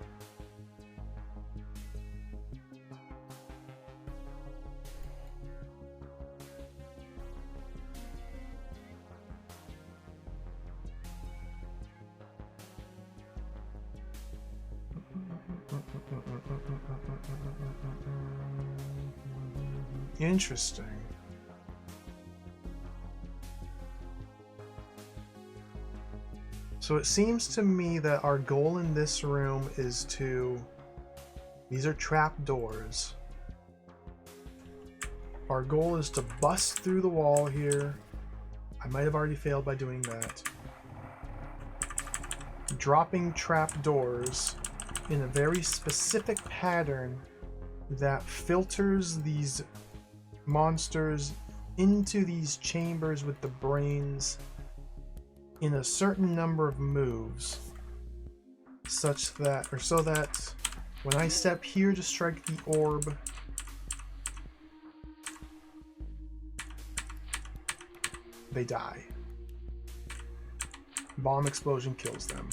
Interesting. So it seems to me that our goal in this room is to... These are trap doors. Our goal is to bust through the wall here. I might have already failed by doing that. Dropping trap doors in a very specific pattern that filters these monsters into these chambers with the brains in a certain number of moves, such that, or so that when I step here to strike the orb, they die. Bomb explosion kills them.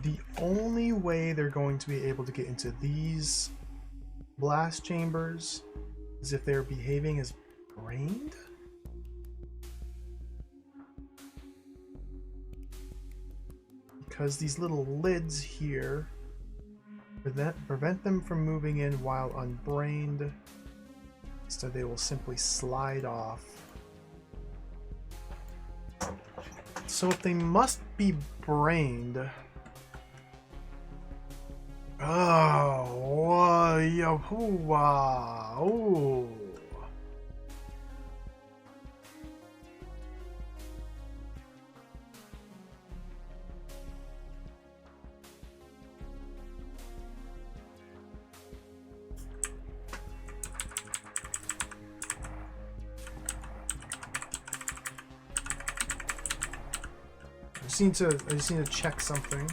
The only way they're going to be able to get into these blast chambers is if they're behaving as brained? Because these little lids here prevent them from moving in while unbrained. Instead, they will simply slide off. So if they must be brained... Oh, wow. I just need to check something.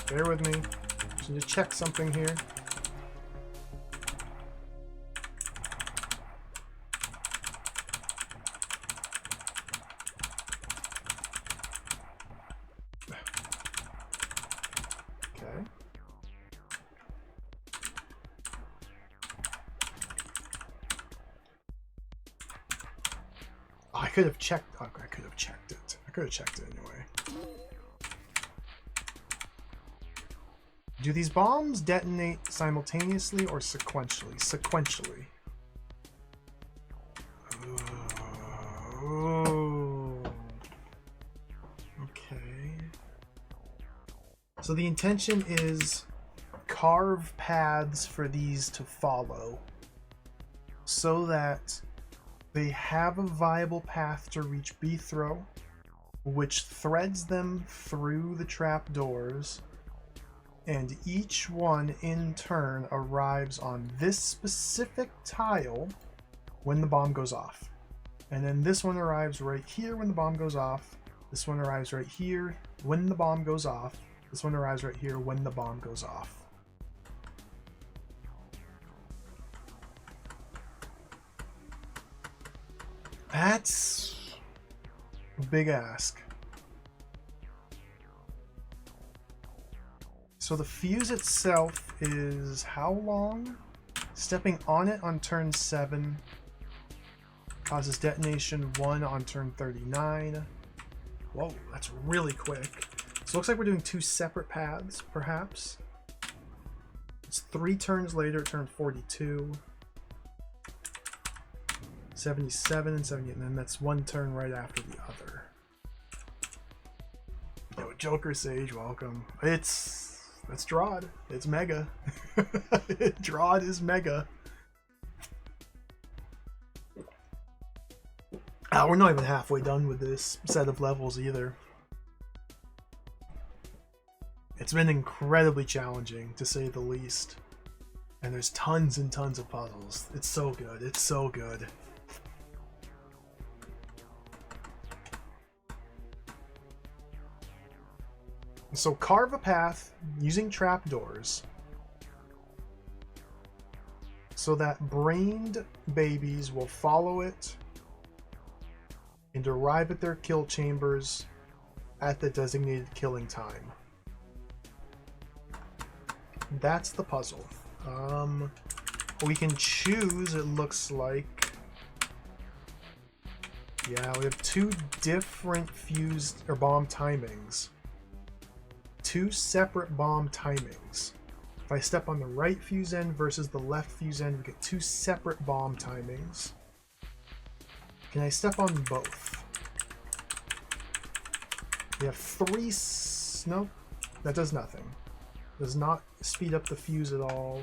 Bear with me. Just need to check something here. Okay. Oh, I could have checked. Oh, I could have checked it. I could have checked it anyway. Do these bombs detonate simultaneously or sequentially? Sequentially. Oh. Okay. So the intention is carve paths for these to follow so that They have a viable path to reach B throw, which threads them through the trapdoors, and each one in turn arrives on this specific tile when the bomb goes off. And then this one arrives right here when the bomb goes off. This one arrives right here when the bomb goes off. This one arrives right here when the bomb goes off. That's a big ask. So the fuse itself is how long? Stepping on it on turn 7 causes detonation 1 on turn 39. Whoa, that's really quick. So it looks like we're doing 2 separate paths, perhaps. It's 3 turns later, turn 42. 77 and 78, and then that's 1 turn right after the other. Yo, Joker Sage, welcome. That's DROD. It's mega. DROD is mega. We're not even halfway done with this set of levels either. It's been incredibly challenging, to say the least. And there's tons and tons of puzzles. It's so good. It's so good. So carve a path using trapdoors so that brained babies will follow it and arrive at their kill chambers at the designated killing time. That's the puzzle. We can choose, it looks like. Yeah, we have 2 different fused or bomb timings. 2 separate bomb timings. If I step on the right fuse end versus the left fuse end, we get 2 separate bomb timings. Can I step on both? We have 3... Nope, that does nothing. Does not speed up the fuse at all.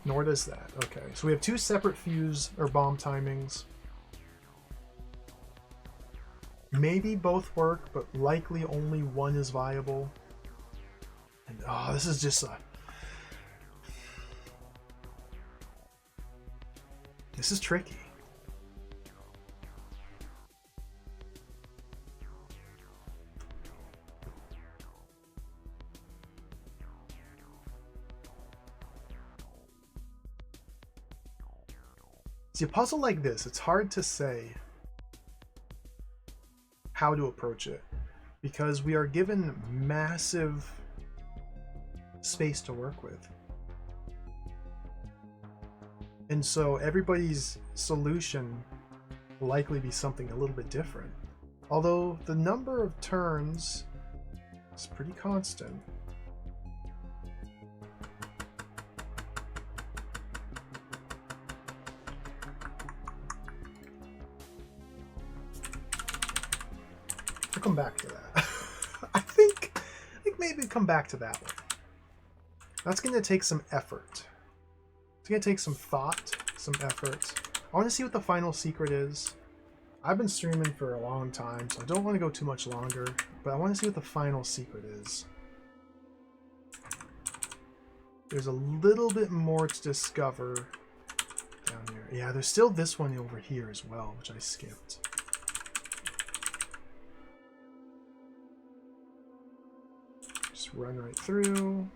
Nor does that. Okay, so we have 2 separate fuse or bomb timings. Maybe both work, but likely only one is viable. And oh, this is just a... This is tricky. See, a puzzle like this, it's hard to say how to approach it because we are given massive space to work with. And so everybody's solution will likely be something a little bit different. Although the number of turns is pretty constant. We'll come back to that. I think maybe come back to that one. That's going to take some effort. It's going to take some thought, some effort. I want to see what the final secret is. I've been streaming for a long time, so I don't want to go too much longer, but I want to see what the final secret is. There's a little bit more to discover down here. Yeah, there's still this one over here as well, which I skipped. Just run right through.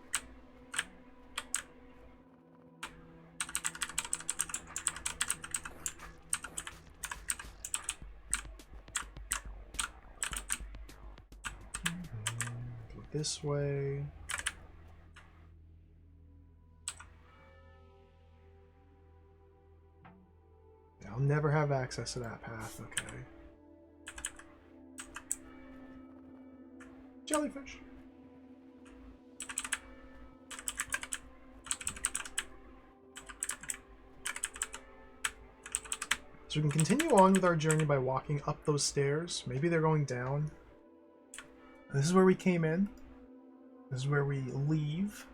This way. Yeah, I'll never have access to that path, okay. Jellyfish. So we can continue on with our journey by walking up those stairs. Maybe they're going down. This is where we came in. This is where we leave.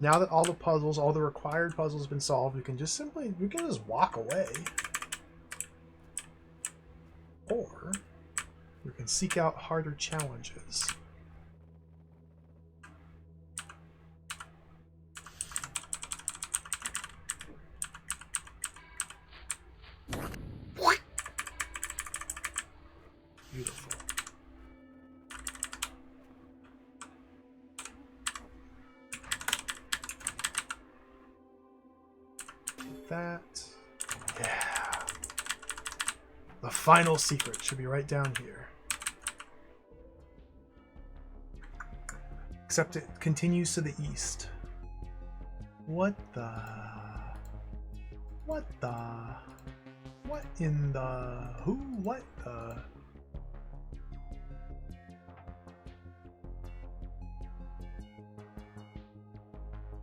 Now that all the puzzles, all the required puzzles have been solved, we can just walk away. Or we can seek out harder challenges. Beautiful. That. Yeah. The final secret should be right down here. Except it continues to the east. What the... What the... What in the... Who? What the...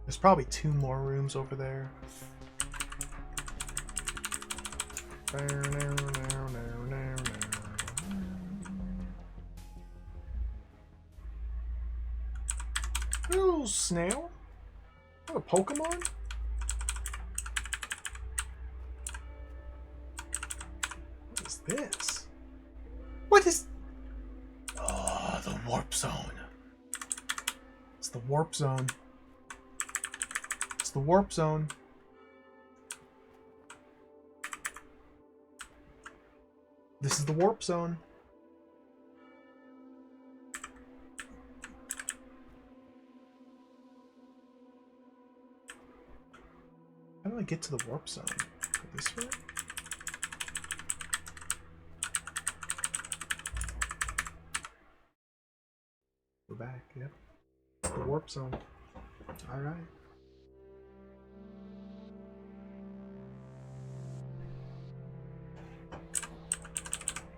There's probably 2 more rooms over there. Hello, snail. What, a Pokemon? What is this? What is... Oh, the warp zone. It's the warp zone. It's the warp zone. This is the warp zone. How do I get to the warp zone? This way? We're back, yep. The warp zone. Alright.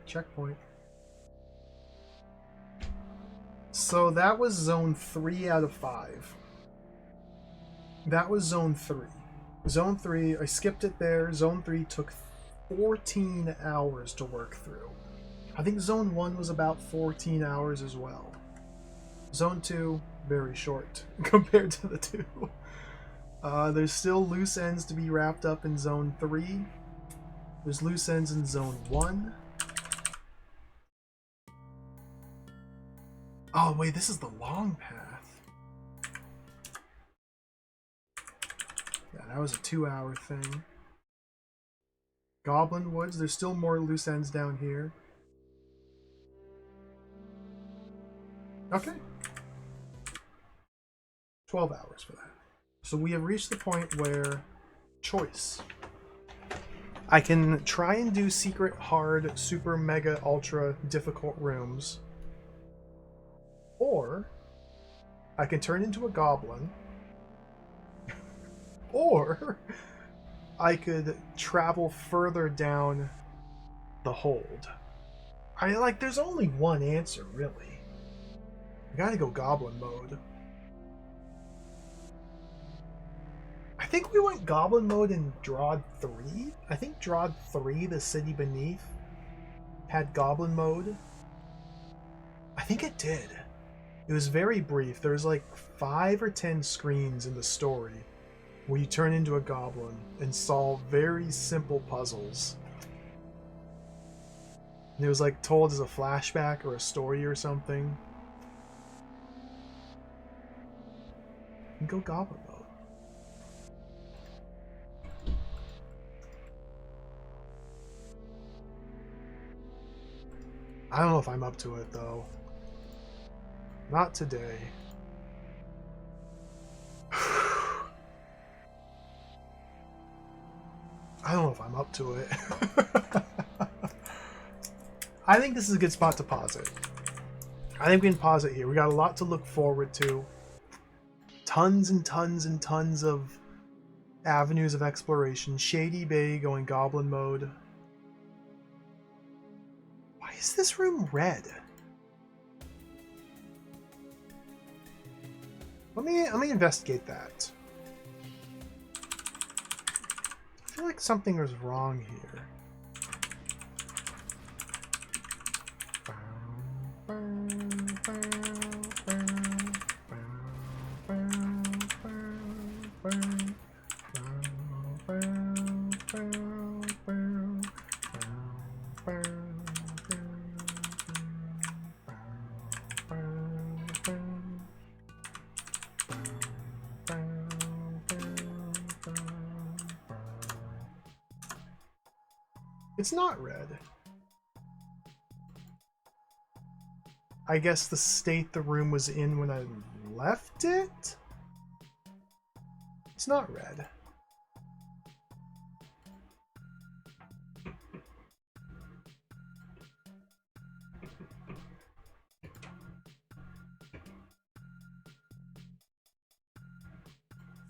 Checkpoint. So that was zone 3 out of 5. That was zone 3. Zone 3, I skipped it there. Zone 3 took 14 hours to work through. I think zone 1 was about 14 hours as well. Zone 2, very short compared to the 2. There's still loose ends to be wrapped up in zone 3. There's loose ends in zone 1. Oh, wait, this is the long path. Yeah, that was a 2-hour thing. Goblin Woods, there's still more loose ends down here. Okay. 12 hours for that. So we have reached the point where... Choice. I can try and do secret, hard, super, mega, ultra difficult rooms. Or I can turn into a goblin. Or I could travel further down the hold. There's only one answer, really. I gotta go goblin mode. I think we went goblin mode in DROD 3. I think DROD 3, the city beneath, had goblin mode. I think it did. It was very brief. There's like 5 or 10 screens in the story where you turn into a goblin and solve very simple puzzles. And it was like told as a flashback or a story or something. And go goblin mode. I don't know if I'm up to it though. Not today. I don't know if I'm up to it. I think this is a good spot to pause it. I think we can pause it here. We got a lot to look forward to. Tons and tons and tons of avenues of exploration. Shady Bay going goblin mode. Why is this room red? Let me investigate that. I feel like something was wrong here. It's not red. I guess the state the room was in when I left it? It's not red.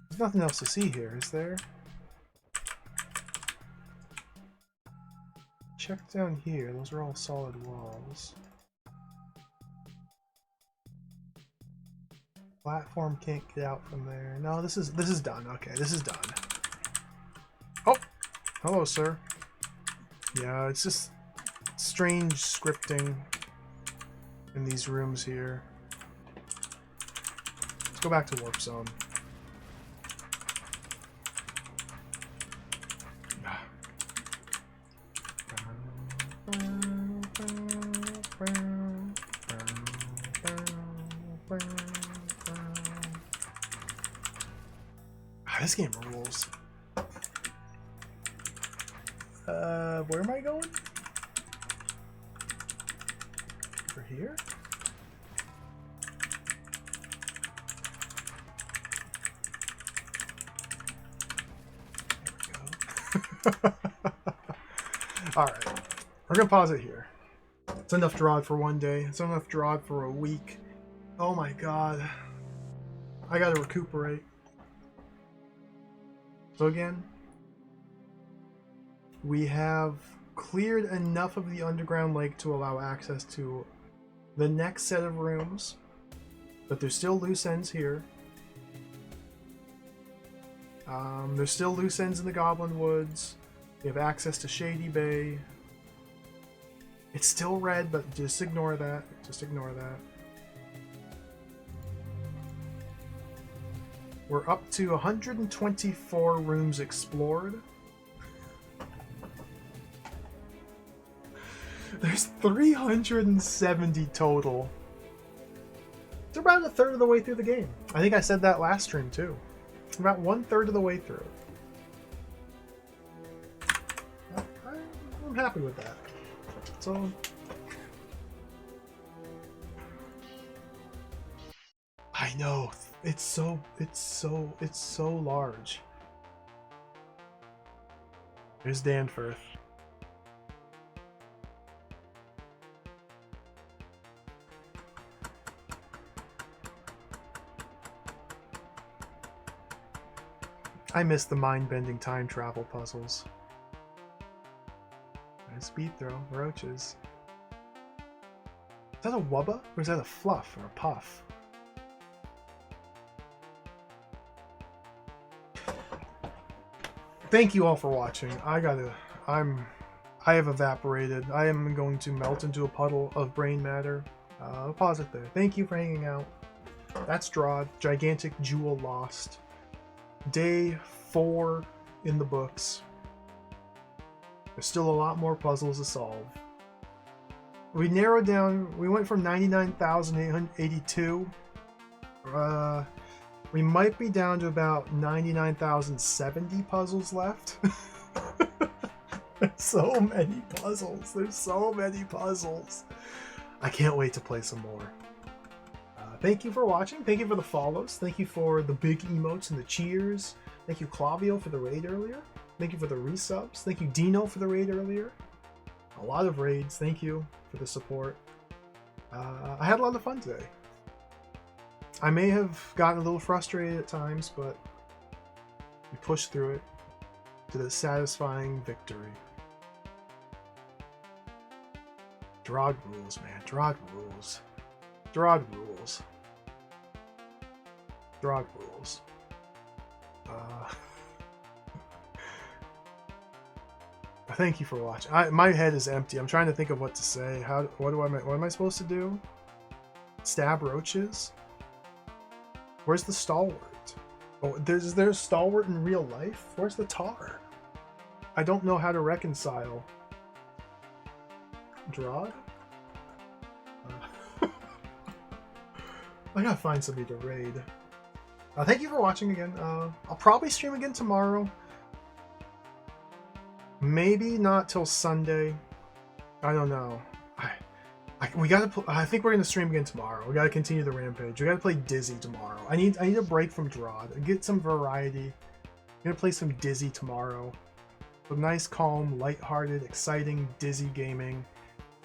There's nothing else to see here, is there? Check down here. Those are all solid walls. Platform can't get out from there. No, this is done. Okay, this is done. Oh, hello, sir. Yeah, it's just strange scripting in these rooms here. Let's go back to Warp Zone. This game rules. Where am I going? Over here? There we go. Alright. We're gonna pause it here. It's enough DROD for one day. It's enough DROD for a week. Oh my god. I gotta recuperate. So again, we have cleared enough of the underground lake to allow access to the next set of rooms, but there's still loose ends here. There's still loose ends in the Goblin Woods. We have access to Shady Bay. It's still red, but just ignore that. Just ignore that. We're up to 124 rooms explored. There's 370 total. It's about a third of the way through the game. I think I said that last stream too. About 1/3 of the way through. I'm happy with that. So I know. It's so large. There's Danforth. I miss the mind-bending time travel puzzles. Nice speed throw. Roaches. Is that a wubba? Or is that a fluff or a puff? Thank you all for watching. I have evaporated. I am going to melt into a puddle of brain matter. I'll pause it there. Thank you for hanging out. That's DROD, Gigantic Jewel Lost. Day 4 in the books. There's still a lot more puzzles to solve. We narrowed down, we went from 99,882. We might be down to about 99,070 puzzles left. There's so many puzzles. There's so many puzzles. I can't wait to play some more. Thank you for watching. Thank you for the follows. Thank you for the big emotes and the cheers. Thank you, Clavio, for the raid earlier. Thank you for the resubs. Thank you, Dino, for the raid earlier. A lot of raids. Thank you for the support. I had a lot of fun today. I may have gotten a little frustrated at times, but we pushed through it to the satisfying victory. DROD rules, man. DROD rules. DROD rules. DROD rules. Thank you for watching. My head is empty. I'm trying to think of what to say. What am I supposed to do? Stab roaches? Where's the stalwart? Oh, there's stalwart in real life? Where's the tar? I don't know how to reconcile. DROD? I gotta find somebody to raid. Thank you for watching again. I'll probably stream again tomorrow. Maybe not till Sunday. I don't know. We gotta. I think we're gonna stream again tomorrow. We gotta continue the rampage. We gotta play Dizzy tomorrow. I need a break from DROD. Get some variety. I'm gonna play some Dizzy tomorrow. Some nice, calm, lighthearted, exciting Dizzy gaming.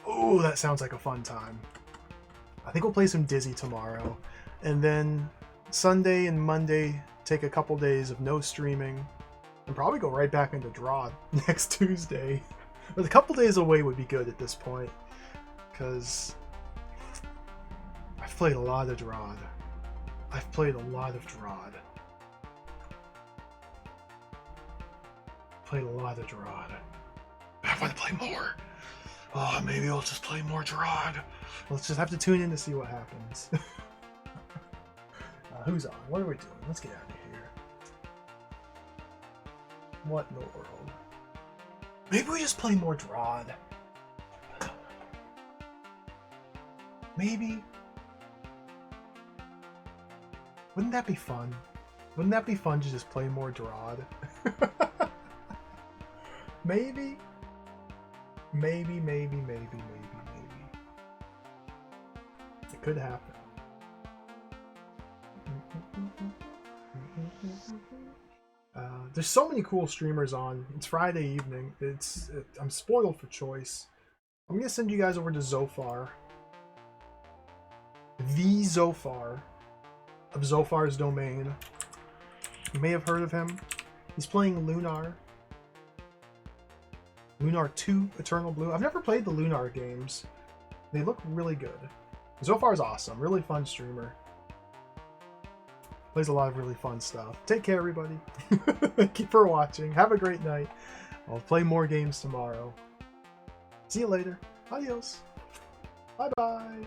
Oh, that sounds like a fun time. I think we'll play some Dizzy tomorrow, and then Sunday and Monday take a couple days of no streaming, and probably go right back into DROD next Tuesday. But a couple days away would be good at this point, because I've played a lot of DROD. I've played a lot of DROD. Played a lot of DROD. I want to play more. Oh, maybe I'll just play more DROD. Let's just have to tune in to see what happens. Who's on? What are we doing? Let's get out of here. What in the world? Maybe we just play more DROD. Maybe. Wouldn't that be fun? Wouldn't that be fun to just play more DROD? Maybe. Maybe. It could happen. There's so many cool streamers on. It's Friday evening. I'm spoiled for choice. I'm gonna send you guys over to Zophar. The Zophar of Zophar's Domain. You may have heard of him. He's playing Lunar. Lunar 2 Eternal Blue. I've never played the Lunar games. They look really good. Zophar's awesome. Really fun streamer. Plays a lot of really fun stuff. Take care, everybody. Thank you for watching. Have a great night. I'll play more games tomorrow. See you later. Adios. Bye-bye.